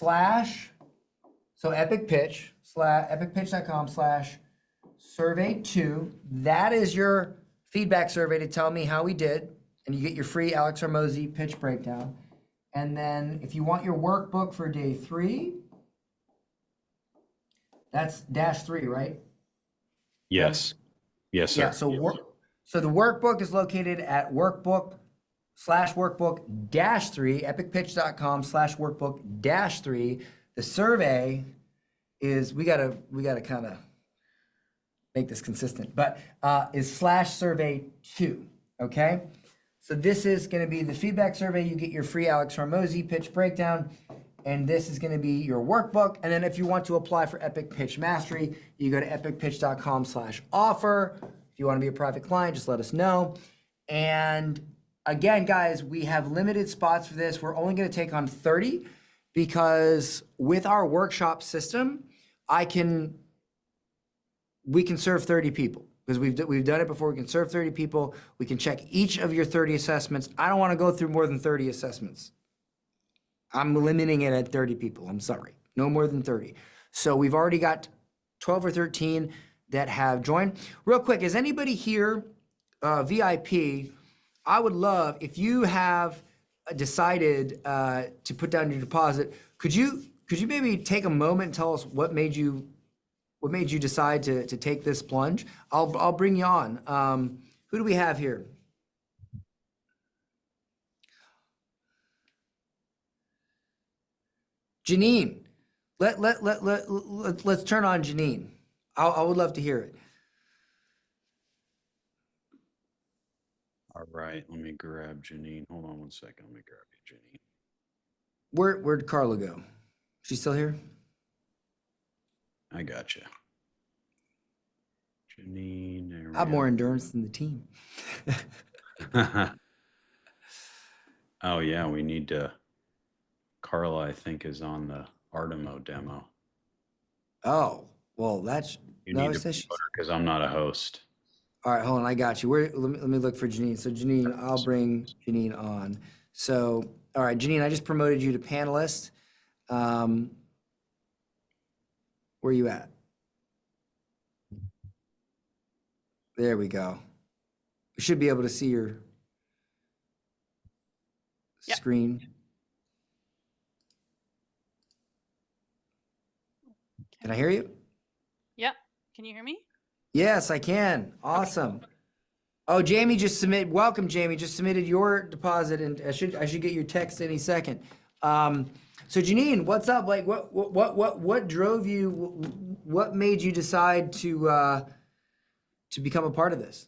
[SPEAKER 4] epicpitch.com/survey2. That is your feedback survey to tell me how we did. And you get your free Alex Hormozi pitch breakdown. And then if you want your workbook for day 3, that's -3, right?
[SPEAKER 13] Yes. Yes, sir.
[SPEAKER 4] Yeah, so the workbook is located at workbook/workbook-3, epicpitch.com/workbook-3. The survey is, we gotta kind of make this consistent, but is /survey2, okay? So this is going to be the feedback survey. You get your free Alex Hormozi pitch breakdown, and this is going to be your workbook. And then if you want to apply for Epic Pitch Mastery, you go to epicpitch.com/offer. If you want to be a private client, just let us know. And again, guys, we have limited spots for this. We're only going to take on 30 because with our workshop system, we can serve 30 people. Because we've done it before. We can serve 30 people. We can check each of your 30 assessments. I don't want to go through more than 30 assessments. I'm limiting it at 30 people. I'm sorry. No more than 30. So we've already got 12 or 13 that have joined. Real quick, is anybody here VIP? I would love, if you have decided to put down your deposit, could you maybe take a moment and tell us what made you decide to take this plunge? I'll bring you on. Who do we have here? Janine. Let's turn on Janine. I would love to hear it.
[SPEAKER 13] All right, let me grab Janine. Hold on one second. Let me grab you, Janine.
[SPEAKER 4] Where'd Carla go? She's still here?
[SPEAKER 13] I got you. Janine.
[SPEAKER 4] I have more endurance than the team.
[SPEAKER 13] Oh, yeah, we need to. Carla, I think, is on the Artemo demo.
[SPEAKER 4] Oh, well, that's
[SPEAKER 13] You
[SPEAKER 4] no,
[SPEAKER 13] need
[SPEAKER 4] it
[SPEAKER 13] to
[SPEAKER 4] says she's.
[SPEAKER 13] because I'm not a host.
[SPEAKER 4] All right, hold on, I got you. Let me look for Janine. So Janine, I'll bring Janine on. So, all right, Janine, I just promoted you to panelist. Where you at? There we go. You should be able to see your screen. Can I hear you?
[SPEAKER 6] Yep. Can you hear me?
[SPEAKER 4] Yes, I can. Awesome. Oh, Jamie just submitted. Welcome, Jamie. Just submitted your deposit, and I should get your text any second. So Janine, what's up? Like, what drove you? What made you decide to become a part of this?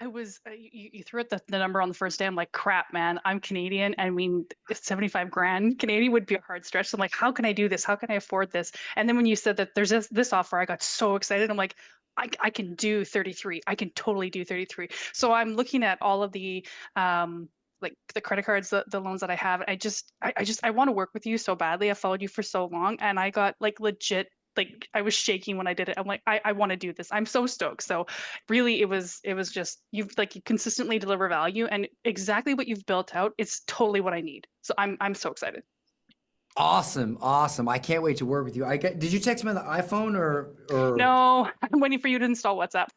[SPEAKER 6] I was, you threw out the number on the first day. I'm like, crap, man, I'm Canadian. I mean, 75 grand Canadian would be a hard stretch. So I'm like, how can I do this? How can I afford this? And then when you said that there's this offer, I got so excited. I'm like, I can do 33. I can totally do 33. So I'm looking at all of the, like the credit cards, the loans that I have. I want to work with you so badly. I followed you for so long, and I got like legit, like I was shaking when I did it. I'm like, I want to do this. I'm so stoked. So really, it was just you consistently deliver value, and exactly what you've built out. It's totally what I need. So I'm so excited.
[SPEAKER 4] Awesome. I can't wait to work with you. Did you text me on the iPhone or?
[SPEAKER 6] No, I'm waiting for you to install WhatsApp.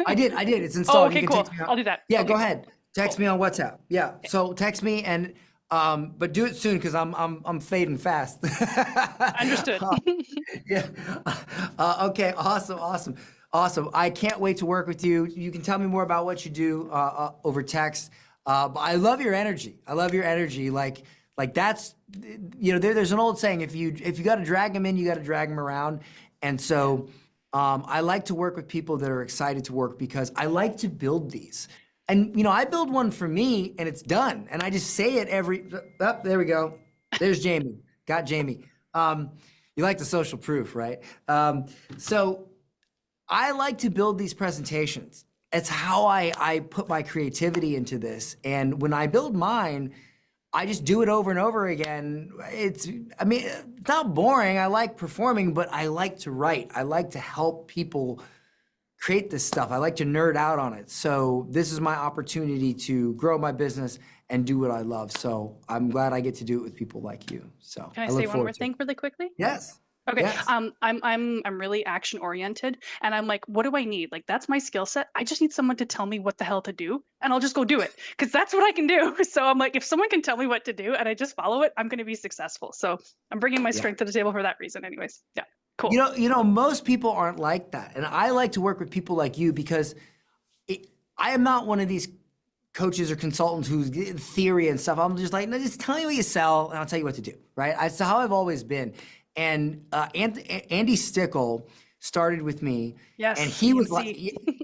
[SPEAKER 4] I did. It's installed.
[SPEAKER 6] Oh, okay,
[SPEAKER 4] You can
[SPEAKER 6] cool.
[SPEAKER 4] text me on,
[SPEAKER 6] I'll do that.
[SPEAKER 4] Yeah,
[SPEAKER 6] Okay,
[SPEAKER 4] go
[SPEAKER 6] cool.
[SPEAKER 4] ahead. Text me on WhatsApp. Yeah. So text me and but do it soon because I'm fading fast.
[SPEAKER 6] Understood.
[SPEAKER 4] Yeah. Okay. Awesome. I can't wait to work with you. You can tell me more about what you do over text. But I love your energy. Like that's, there's an old saying, if you got to drag them in, you got to drag them around. And so I like to work with people that are excited to work because I like to build these. And, I build one for me and it's done. And I just say it there we go. There's Jamie. Got Jamie. You like the social proof, right? So I like to build these presentations. It's how I put my creativity into this. And when I build mine, I just do it over and over again. It's not boring. I like performing, but I like to write. I like to help people create this stuff. I like to nerd out on it. So this is my opportunity to grow my business and do what I love. So I'm glad I get to do it with people like you. So
[SPEAKER 6] Can I
[SPEAKER 4] look
[SPEAKER 6] say one
[SPEAKER 4] forward
[SPEAKER 6] more
[SPEAKER 4] to
[SPEAKER 6] thing
[SPEAKER 4] it.
[SPEAKER 6] really quickly?
[SPEAKER 4] Yes.
[SPEAKER 6] Okay.
[SPEAKER 4] Yes.
[SPEAKER 6] I'm really action oriented, and I'm like, what do I need? Like, that's my skill set. I just need someone to tell me what the hell to do, and I'll just go do it because that's what I can do. So I'm like, if someone can tell me what to do and I just follow it, I'm going to be successful. So I'm bringing my strength to the table for that reason, anyways. Yeah. Cool.
[SPEAKER 4] Most people aren't like that, and I like to work with people like you because I am not one of these coaches or consultants who's theory and stuff. I'm just like, no, just tell me what you sell, and I'll tell you what to do. Right? That's how I've always been. And Andy Stickle started with me.
[SPEAKER 6] Yes.
[SPEAKER 4] And he was like,
[SPEAKER 6] DMC.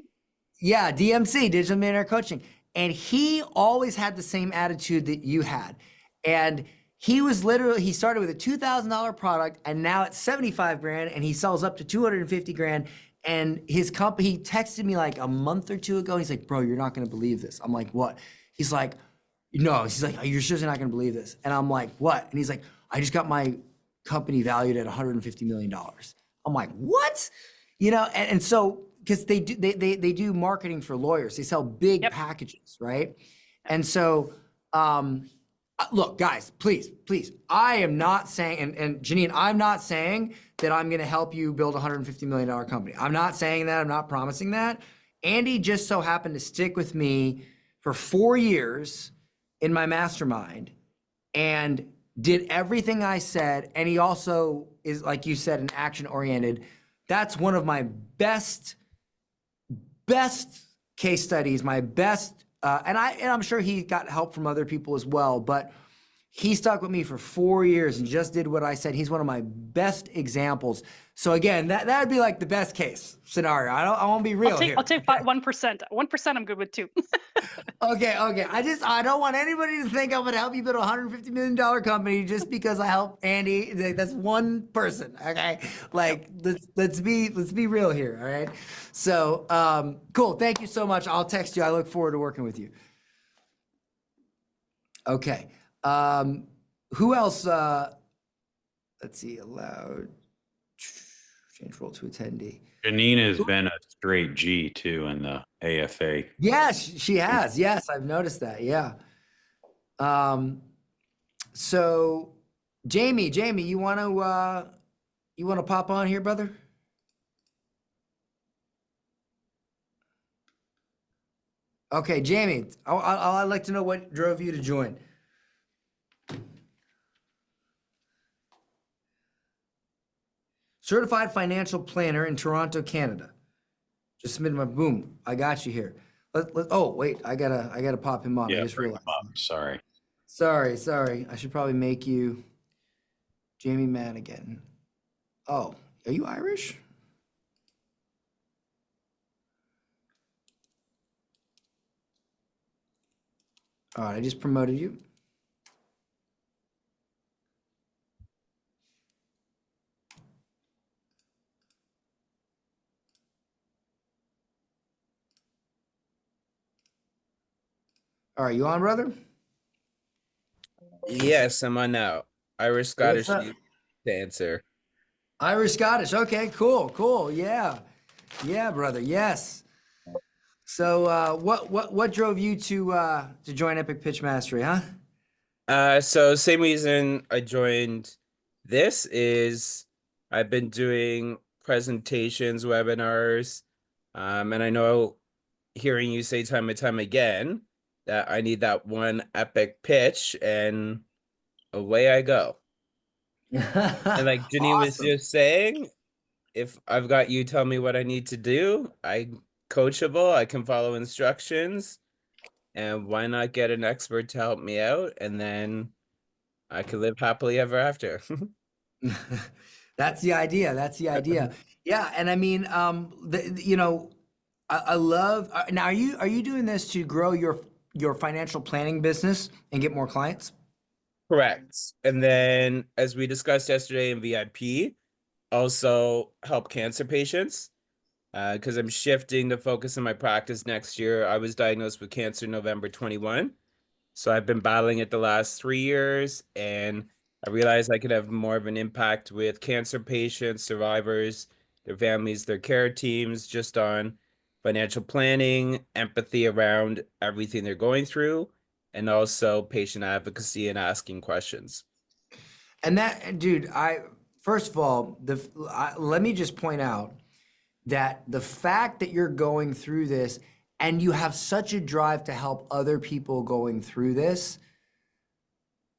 [SPEAKER 4] yeah, DMC, Digital Millionaire Coaching. And he always had the same attitude that you had. And he started with a $2,000 product and now it's 75 grand and he sells up to 250 grand. And his company, he texted me like a month or two ago. He's like, bro, you're not going to believe this. I'm like, what? He's like, no. He's like, you're seriously not going to believe this. And I'm like, what? And he's like, I just got my company valued at $150 million. I'm like, what? And so, because they do marketing for lawyers. They sell big packages, right? And so, look, guys, please, I am not saying, and Janine, I'm not saying that I'm going to help you build a $150 million company. I'm not saying that. I'm not promising that. Andy just so happened to stick with me for 4 years in my mastermind and did everything I said. And he also is, like you said, an action oriented. That's one of my best case studies, my best, and I'm sure he got help from other people as well, but he stuck with me for 4 years and just did what I said. He's one of my best examples. So again, that would be like the best case scenario. I won't be real here.
[SPEAKER 6] I'll take 1%. 1% I'm good with too.
[SPEAKER 4] Okay. I don't want anybody to think I'm going to help you build a $150 million company just because I help Andy. That's one person. Okay. Like let's be real here. All right. So, cool. Thank you so much. I'll text you. I look forward to working with you. Okay. Who else?
[SPEAKER 11] let's see, allowed, change role to attendee.
[SPEAKER 13] Janine has been a straight G too in the AFA.
[SPEAKER 11] Yes, she has. Yes, I've noticed that. Yeah. So Jamie, you want to pop on here, brother? Okay, Jamie, I'd like to know what drove you to join. Certified financial planner in Toronto, Canada. Just submitted my boom. I got you here. Oh wait, I gotta pop him on.
[SPEAKER 13] Yeah,
[SPEAKER 11] I just
[SPEAKER 13] bring him
[SPEAKER 11] realized.
[SPEAKER 13] up. Sorry.
[SPEAKER 11] Sorry. I should probably make you Jamie Madigan. Oh, are you Irish? All right, I just promoted you. All right, you on, brother?
[SPEAKER 8] Yes, I'm on now. Irish
[SPEAKER 11] What's
[SPEAKER 8] Scottish
[SPEAKER 11] up?
[SPEAKER 8] dancer.
[SPEAKER 11] Irish Scottish. Okay, cool. Yeah, brother. Yes. So, what drove you to join Epic Pitch Mastery, huh?
[SPEAKER 8] So same reason I joined this is I've been doing presentations, webinars, and I know hearing you say time and time again that I need that one epic pitch, and away I go. And like Janine was
[SPEAKER 11] Awesome.
[SPEAKER 8] just saying, if I've got you tell me what I need to do, I'm coachable, I can follow instructions, and why not get an expert to help me out, and then I can live happily ever after.
[SPEAKER 11] That's the idea. Yeah, and I mean, I love. Now, are you doing this to grow your financial planning business and get more clients?
[SPEAKER 8] Correct. And then, as we discussed yesterday in VIP, also help cancer patients because I'm shifting the focus in my practice next year. I was diagnosed with cancer November 21. So I've been battling it the last 3 years, and I realized I could have more of an impact with cancer patients, survivors, their families, their care teams, just on financial planning, empathy around everything they're going through, and also patient advocacy and asking questions.
[SPEAKER 11] And that, dude, first of all, let me just point out that the fact that you're going through this and you have such a drive to help other people going through this,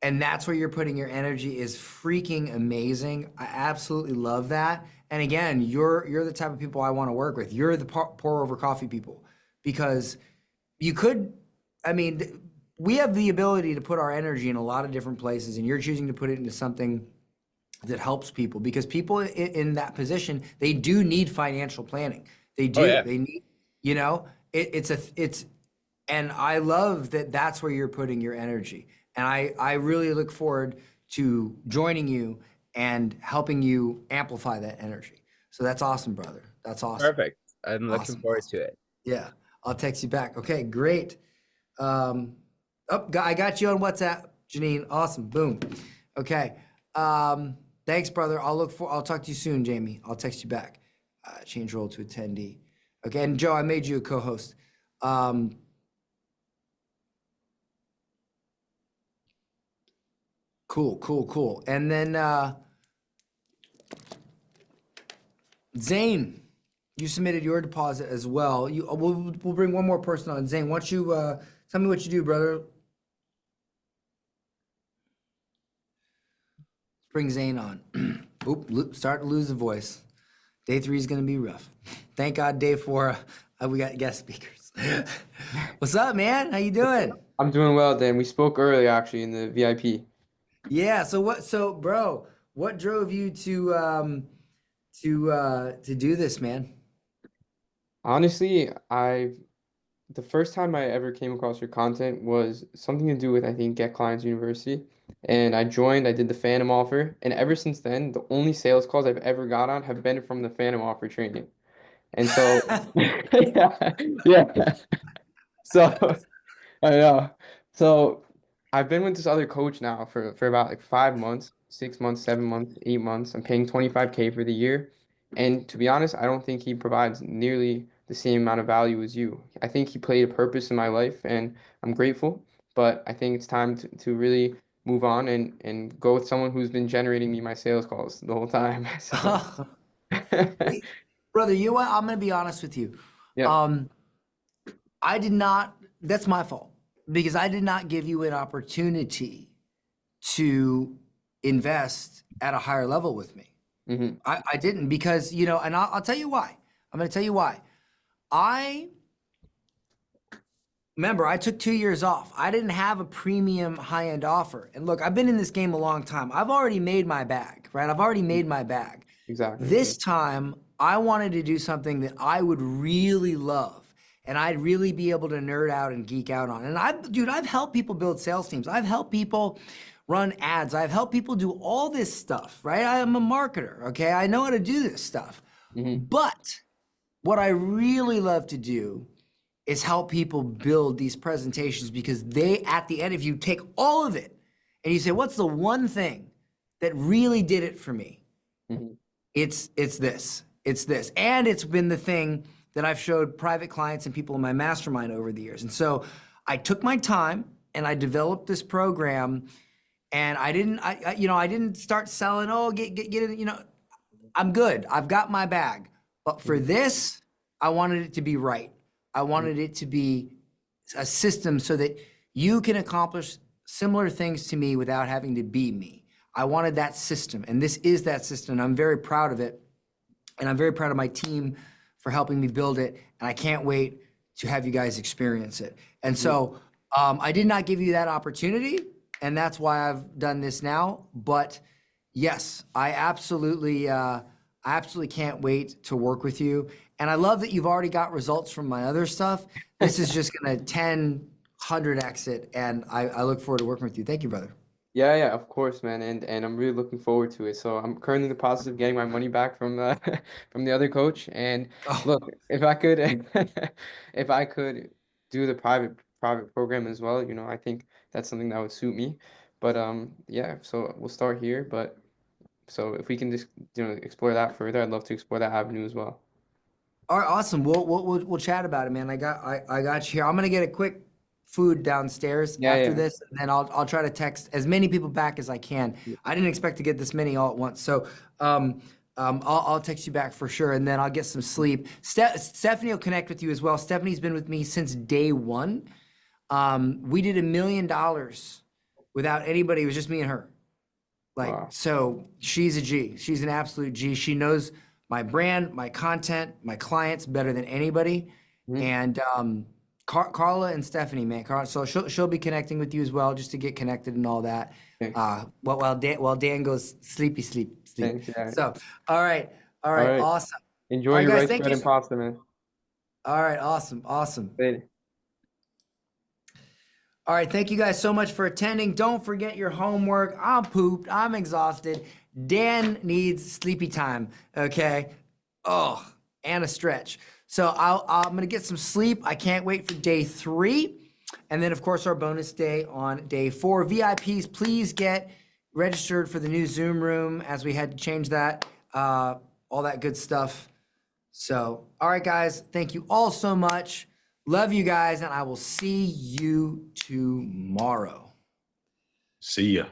[SPEAKER 11] and that's where you're putting your energy, is freaking amazing. I absolutely love that. And again, you're the type of people I want to work with. You're the pour over coffee people, because you could, I mean, we have the ability to put our energy in a lot of different places, and you're choosing to put it into something that helps people, because people in that position, they do need financial planning. They do.
[SPEAKER 8] Oh, yeah.
[SPEAKER 11] They need, it's, and I love that that's where you're putting your energy. And I really look forward to joining you and helping you amplify that energy. So that's awesome, brother. That's awesome.
[SPEAKER 8] Perfect. I'm looking forward to it.
[SPEAKER 11] Yeah, I'll text you back. Okay, great. I got you on WhatsApp, Janine. Awesome. Boom. Okay. Thanks, brother. I'll talk to you soon, Jamie. I'll text you back. Change role to attendee. Okay, and Joe, I made you a co-host. Cool. And then Zane, you submitted your deposit as well. We'll bring one more person on. Zane, why don't you tell me what you do, brother? Let's bring Zane on. Start to lose the voice. Day 3 is going to be rough. Thank God day 4, we got guest speakers. What's up, man? How you doing?
[SPEAKER 9] I'm doing well, Dan. We spoke earlier, actually, in the VIP.
[SPEAKER 11] Yeah. So, bro, what drove you to do this, man?
[SPEAKER 9] Honestly, the first time I ever came across your content was something to do with, I think, Get Clients University. And I did the Phantom offer. And ever since then, the only sales calls I've ever got on have been from the Phantom offer training. And so, yeah. So, I know. So I've been with this other coach now for about like 5 months. 6 months, 7 months, 8 months. I'm paying 25K for the year. And to be honest, I don't think he provides nearly the same amount of value as you. I think he played a purpose in my life, and I'm grateful. But I think it's time to really move on and go with someone who's been generating me my sales calls the whole time. So,
[SPEAKER 11] Brother, you know what? I'm going to be honest with you.
[SPEAKER 9] yeah.
[SPEAKER 11] I did not, that's my fault, because I did not give you an opportunity to invest at a higher level with me. I didn't, because, you know, and I'll tell you why. I'm going to tell you why. Remember, I took 2 years off. I didn't have a premium high-end offer. And look, I've been in this game a long time. I've already made my bag, right? I've already made my bag.
[SPEAKER 9] Exactly.
[SPEAKER 11] This time, I wanted to do something that I would really love and I'd really be able to nerd out and geek out on. And I've helped people build sales teams. I've helped people run ads. I've helped people do all this stuff, right? I am a marketer, okay? I know how to do this stuff. But what I really love to do is help people build these presentations, because they, at the end, if you take all of it and you say, what's the one thing that really did it for me? It's this. And it's been the thing that I've showed private clients and people in my mastermind over the years. And so I took my time and I developed this program, and I didn't start selling, get it, I'm good. I've got my bag. But for this, I wanted it to be right. I wanted it to be a system so that you can accomplish similar things to me without having to be me. I wanted that system, and this is that system. And I'm very proud of it, and I'm very proud of my team for helping me build it, and I can't wait to have you guys experience it. And so I did not give you that opportunity, and that's why I've done this now. But yes, I absolutely can't wait to work with you. And I love that you've already got results from my other stuff. This is just gonna 100x it, and I look forward to working with you. Thank you, brother.
[SPEAKER 9] Yeah, of course, man, and I'm really looking forward to it. So I'm currently in the process of getting my money back from from the other coach. And look, if I could, if I could do the private program as well, I think that's something that would suit me. But yeah, so we'll start here. But so if we can just explore that further, I'd love to explore that avenue as well.
[SPEAKER 11] All right, awesome. We'll chat about it, man. I got you here. I'm gonna get a quick food downstairs after this, and then I'll try to text as many people back as I can. I didn't expect to get this many all at once, so I'll text you back for sure, and then I'll get some sleep. Stephanie will connect with you as well. Stephanie's been with me since day one. We did $1 million without anybody. It was just me and her. So she's a G. She's an absolute G. She knows my brand, my content, my clients better than anybody. And Carla and Stephanie, man. So she'll be connecting with you as well, just to get connected and all that. While Dan goes sleepy.
[SPEAKER 9] Thanks, yeah.
[SPEAKER 11] So all right, awesome.
[SPEAKER 9] Enjoy your rice bread and pasta, man.
[SPEAKER 11] All right, awesome.
[SPEAKER 9] Later.
[SPEAKER 11] All right, thank you guys so much for attending. Don't forget your homework. I'm pooped. I'm exhausted. Dan needs sleepy time, okay? And a stretch. So I'm going to get some sleep. I can't wait for day 3. And then, of course, our bonus day on day 4. VIPs, please get registered for the new Zoom room, as we had to change that, all that good stuff. So, all right, guys, thank you all so much. Love you guys, and I will see you tomorrow.
[SPEAKER 13] See ya.